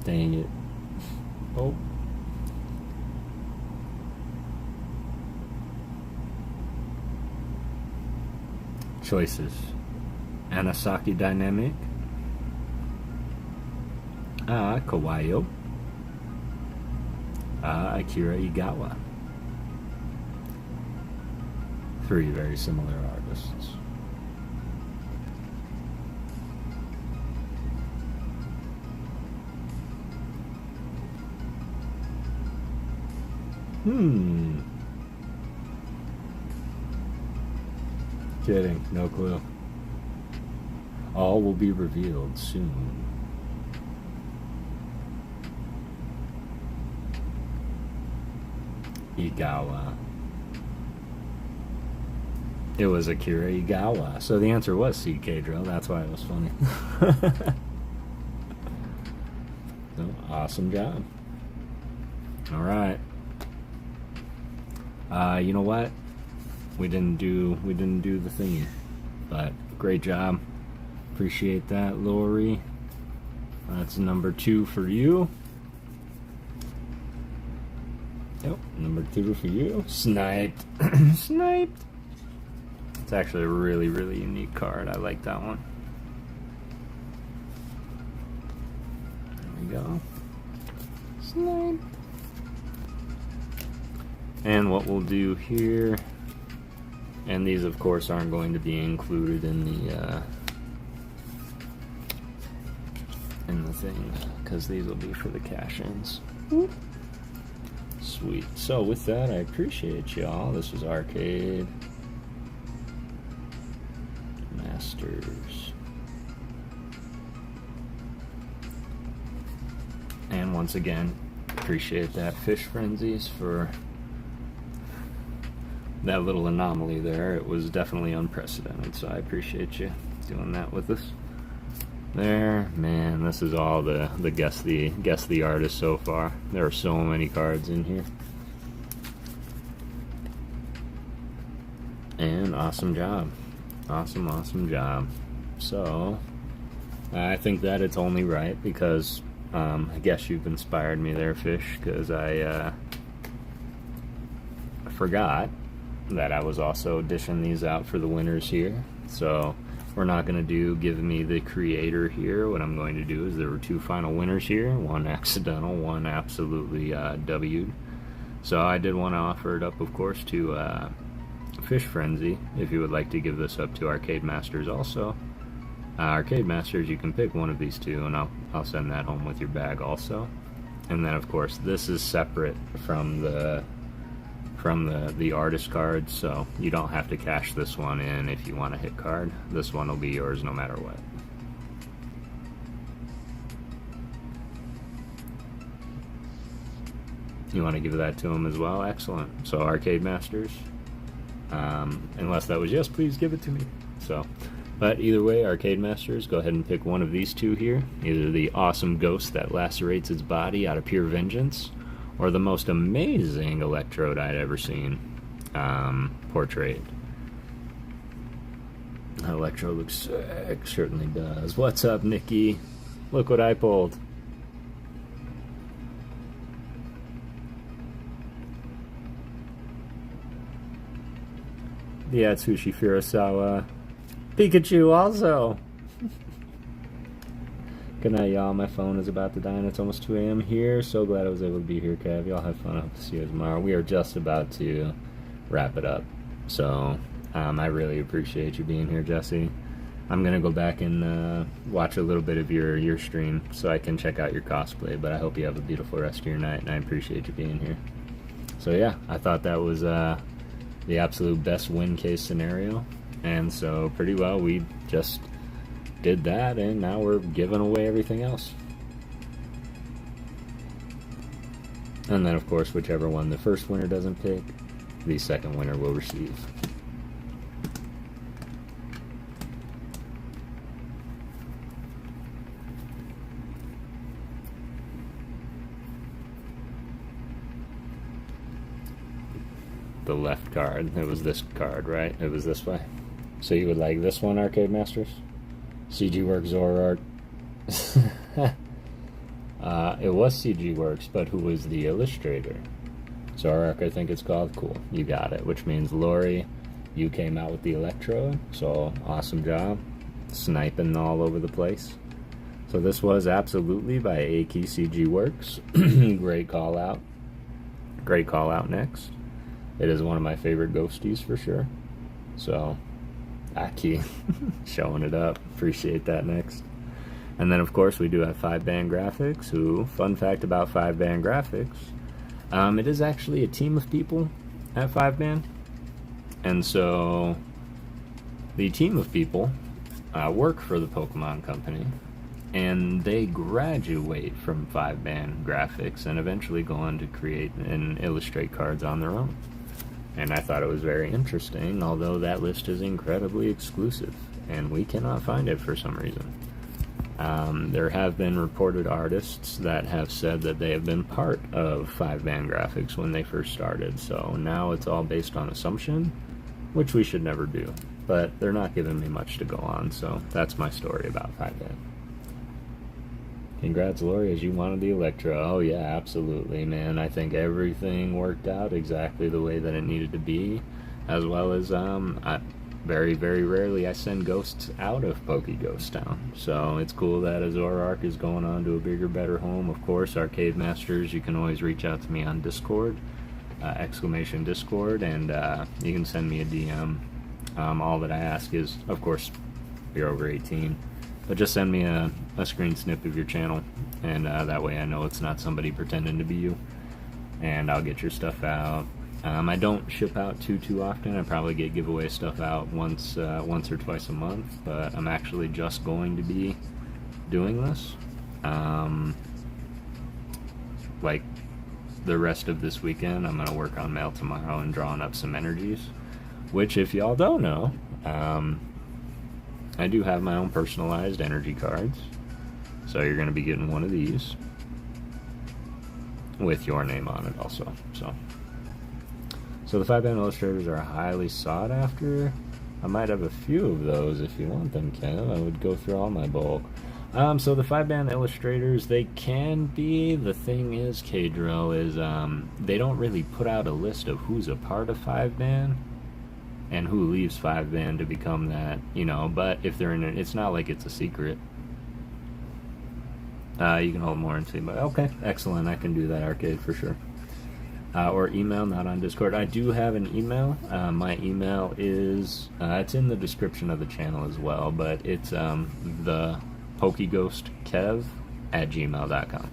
Dang it. Oh. Choices. Anasaki Dynamic. Kawayo. Akira Igawa. Three very similar artists. Kidding, no clue. All will be revealed soon. Igawa. It was Akira Igawa. So the answer was C. Drill. That's why it was funny. So, awesome job. Alright. You know what? We didn't do the thingy. But great job. Appreciate that, Lori. That's number 2 for you. Yep, number 2 for you. Sniped. Sniped. It's actually a really, really unique card. I like that one. There we go. Sniped. And what we'll do here, and these of course aren't going to be included in the thing, because these will be for the cash-ins. Sweet. So with that, I appreciate y'all. This is Arcade Masters. And once again, appreciate that Fish Frenzies for that little anomaly there. It was definitely unprecedented, so I appreciate you doing that with us. There, man, this is all the guess the artist so far. There are so many cards in here. And awesome job. Awesome job. So, I think that it's only right because I guess you've inspired me there, Fish, because I forgot that I was also dishing these out for the winners here. So we're not going to do give me the creator here. What I'm going to do is there were 2 final winners here, one accidental, one absolutely W'd. So I did want to offer it up, of course, to Fish Frenzy, if you would like to give this up to Arcade Masters also. Arcade Masters, you can pick one of these 2, and I'll send that home with your bag also. And then, of course, this is separate from the artist card, so you don't have to cash this one in if you want a hit card. This one will be yours no matter what. You want to give that to him as well? Excellent. So Arcade Masters, unless that was yes, please give it to me. So, but either way, Arcade Masters, go ahead and pick one of these 2 here. Either the awesome ghost that lacerates its body out of pure vengeance, or the most amazing Electrode I'd ever seen portrayed. Electro looks sick, certainly does. What's up, Nikki? Look what I pulled. The Atsushi Furusawa. Pikachu also! Good night, y'all. My phone is about to die and it's almost 2 a.m. here. So glad I was able to be here, Kev. Y'all have fun. I hope to see you tomorrow. We are just about to wrap it up. So, I really appreciate you being here, Jesse. I'm going to go back and watch a little bit of your stream so I can check out your cosplay. But I hope you have a beautiful rest of your night, and I appreciate you being here. So, yeah, I thought that was the absolute best win case scenario. And so, pretty well, we just did that, and now we're giving away everything else. And then, of course, whichever one the first winner doesn't pick, the second winner will receive. The left card. It was this card, right? It was this way. So you would like this one, Arcade Masters? CG Works Zoroark. It was CG Works, but who was the illustrator? Zoroark, I think it's called. Cool, you got it. Which means, Lori, you came out with the Electrode, so awesome job. Sniping all over the place. So this was absolutely by Aki CG Works. Great call out. Great call out next. It is one of my favorite ghosties for sure. So, Aki, showing it up. Appreciate that next. And then, of course, we do have 5-band graphics, who, fun fact about 5-band graphics, it is actually a team of people at 5-band. And so, the team of people work for the Pokemon Company, and they graduate from 5-band graphics and eventually go on to create and illustrate cards on their own. And I thought it was very interesting, although that list is incredibly exclusive, and we cannot find it for some reason. There have been reported artists that have said that they have been part of 5-band graphics when they first started, so now it's all based on assumption, which we should never do. But they're not giving me much to go on, so that's my story about 5-band. Congrats, Lori, as you wanted the Electro. Oh yeah, absolutely, man. I think everything worked out exactly the way that it needed to be, as well as very, very rarely I send ghosts out of PokéGhost Town. So it's cool that a Zoroark is going on to a bigger, better home. Of course, Arcade Masters, you can always reach out to me on Discord. exclamation Discord, and you can send me a DM. All that I ask is, of course, you're over 18, but just send me a screen snip of your channel, and that way I know it's not somebody pretending to be you, and I'll get your stuff out. I don't ship out too often. I probably get giveaway stuff out once or twice a month, but I'm actually just going to be doing this like the rest of this weekend. I'm going to work on mail tomorrow and drawing up some energies, which, if y'all don't know, I do have my own personalized energy cards, so you're going to be getting one of these with your name on it also. So the 5-band illustrators are highly sought after. I might have a few of those if you want them, Kev. I would go through all my bulk. So the 5-band illustrators, they can be. The thing is, K-Drill, is they don't really put out a list of who's a part of 5-band and who leaves 5-band to become that, you know. But if they're in it, it's not like it's a secret. You can hold more and see, but okay, excellent. I can do that, Arcade, for sure. Or email, not on Discord. I do have an email. My email is, it's in the description of the channel as well, but it's the PokéGhost Kev at gmail.com.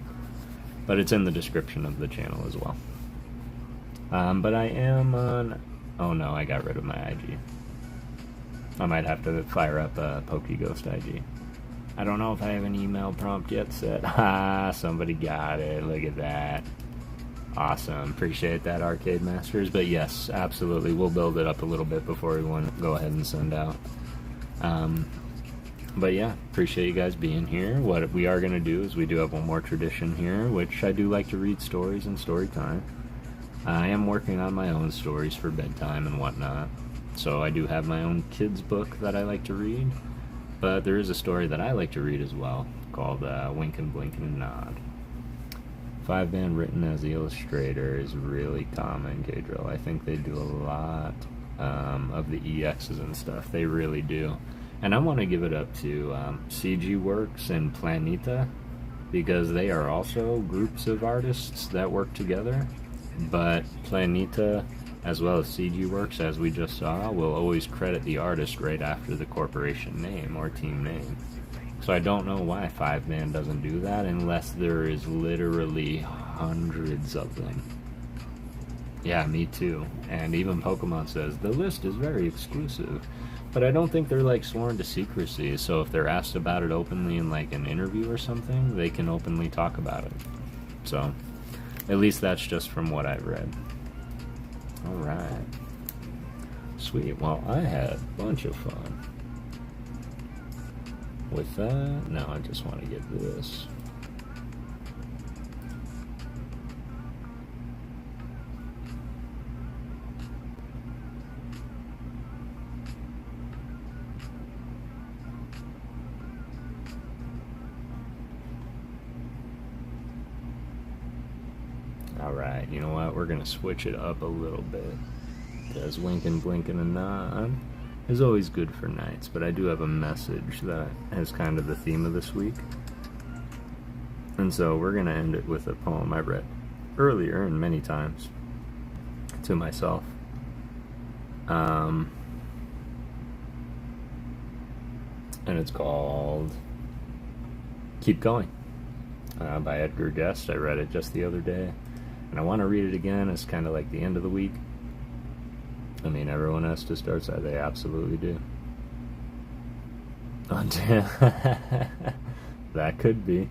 But it's in the description of the channel as well. But I am on, oh no, I got rid of my IG. I might have to fire up a PokéGhost IG. I don't know if I have an email prompt yet set. Somebody got it. Look at that. Awesome. Appreciate that, Arcade Masters. But yes, absolutely, we'll build it up a little bit before we want to go ahead and send out. But yeah, appreciate you guys being here. What we are going to do is we do have one more tradition here, which I do like to read stories in story time. I am working on my own stories for bedtime and whatnot, so I do have my own kids book that I like to read, but there is a story that I like to read as well called Wink and Blink and Nod. 5-band written as the illustrator is really common, K-Drill. I think they do a lot of the EXs and stuff. They really do. And I want to give it up to CG Works and Planeta, because they are also groups of artists that work together. But Planeta, as well as CG Works, as we just saw, will always credit the artist right after the corporation name or team name. So I don't know why 5-band doesn't do that, unless there is literally hundreds of them. Yeah, me too. And even Pokemon says, the list is very exclusive. But I don't think they're like sworn to secrecy, so if they're asked about it openly in like an interview or something, they can openly talk about it. So, at least that's just from what I've read. Alright. Sweet. Well, I had a bunch of fun with that. Now I just want to get this. Alright, you know what? We're going to switch it up a little bit, because winking, blinking, and nod is always good for nights, but I do have a message that has kind of the theme of this week. And so we're going to end it with a poem I read earlier and many times to myself. And it's called Keep Going by Edgar Guest. I read it just the other day, and I want to read it again. It's kind of like the end of the week. I mean, everyone has to start, so they absolutely do. That could be.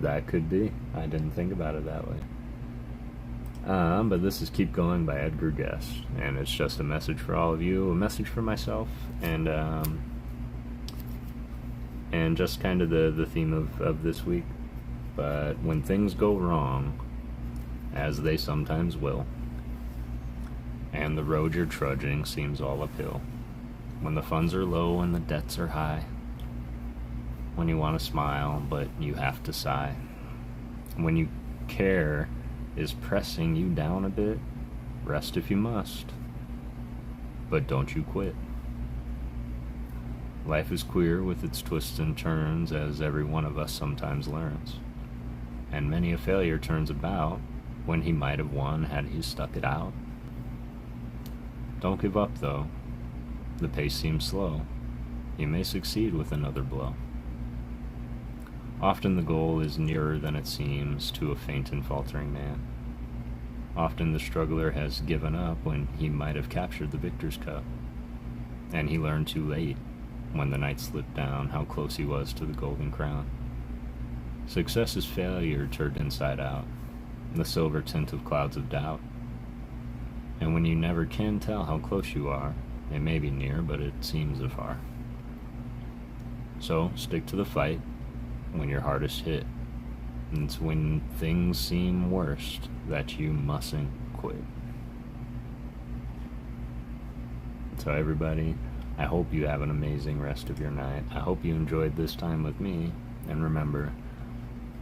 That could be. I didn't think about it that way. But this is Keep Going by Edgar Guest, and it's just a message for all of you, a message for myself, and just kind of the theme of this week. But when things go wrong, as they sometimes will, and the road you're trudging seems all uphill, when the funds are low and the debts are high, when you want to smile but you have to sigh, when you care is pressing you down a bit, rest if you must, but don't you quit. Life is queer with its twists and turns, as every one of us sometimes learns, and many a failure turns about when he might have won had he stuck it out. Don't give up, though. The pace seems slow. You may succeed with another blow. Often the goal is nearer than it seems to a faint and faltering man. Often the struggler has given up when he might have captured the victor's cup. And he learned too late, when the night slipped down, how close he was to the golden crown. Success is failure turned inside out, the silver tint of clouds of doubt. And when you never can tell how close you are, it may be near, but it seems afar. So stick to the fight when you're hardest hit. It's when things seem worst that you mustn't quit. So everybody, I hope you have an amazing rest of your night. I hope you enjoyed this time with me. And remember,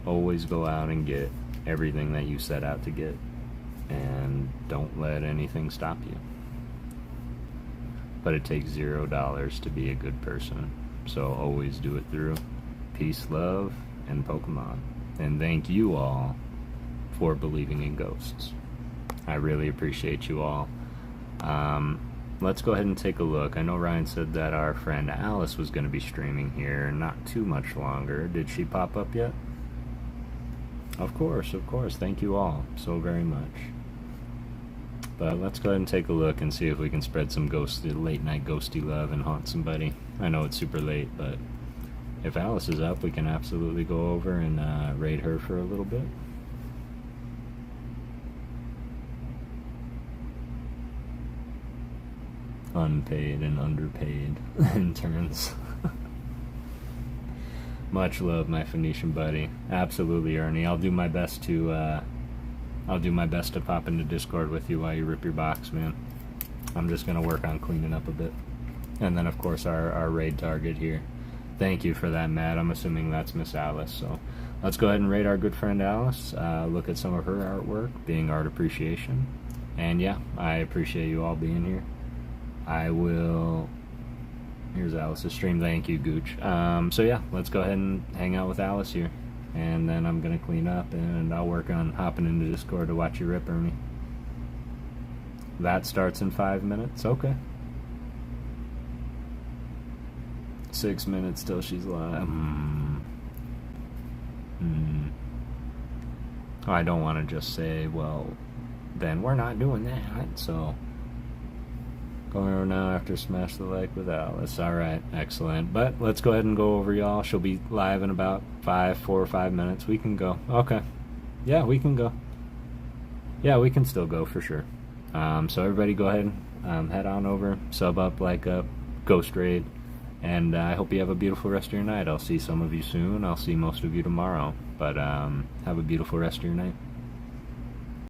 always go out and get everything that you set out to get. And don't let anything stop you. But it takes $0 to be a good person. So always do it through peace, love, and Pokemon. And thank you all for believing in ghosts. I really appreciate you all. Let's go ahead and take a look. I know Ryan said that our friend Alice was going to be streaming here not too much longer. Did she pop up yet? Of course, of course. Thank you all so very much. But let's go ahead and take a look and see if we can spread some late night ghosty love and haunt somebody. I know it's super late, but if Alice is up, we can absolutely go over and raid her for a little bit. Unpaid and underpaid interns. Much love, my Phoenician buddy. Absolutely, Ernie. I'll do my best to pop into Discord with you while you rip your box, man. I'm just gonna work on cleaning up a bit. And then, of course, our raid target here. Thank you for that, Matt. I'm assuming that's Miss Alice. So let's go ahead and raid our good friend Alice. Look at some of her artwork, being art appreciation. And yeah, I appreciate you all being here. Here's Alice's stream. Thank you, Gooch. So yeah, let's go ahead and hang out with Alice here. And then I'm going to clean up, and I'll work on hopping into Discord to watch you rip, Ernie. That starts in 5 minutes? Okay. 6 minutes till she's live. Oh, I don't want to just say, well, then we're not doing that, so... Going over now after Smash the Like with Alice. Alright, excellent. But let's go ahead and go over, y'all. She'll be live in about 4 or 5 minutes. We can go. Okay. Yeah, we can go. Yeah, we can still go for sure. So everybody go ahead, head on over, sub up, like up, ghost raid, and I hope you have a beautiful rest of your night. I'll see some of you soon. I'll see most of you tomorrow. But have a beautiful rest of your night.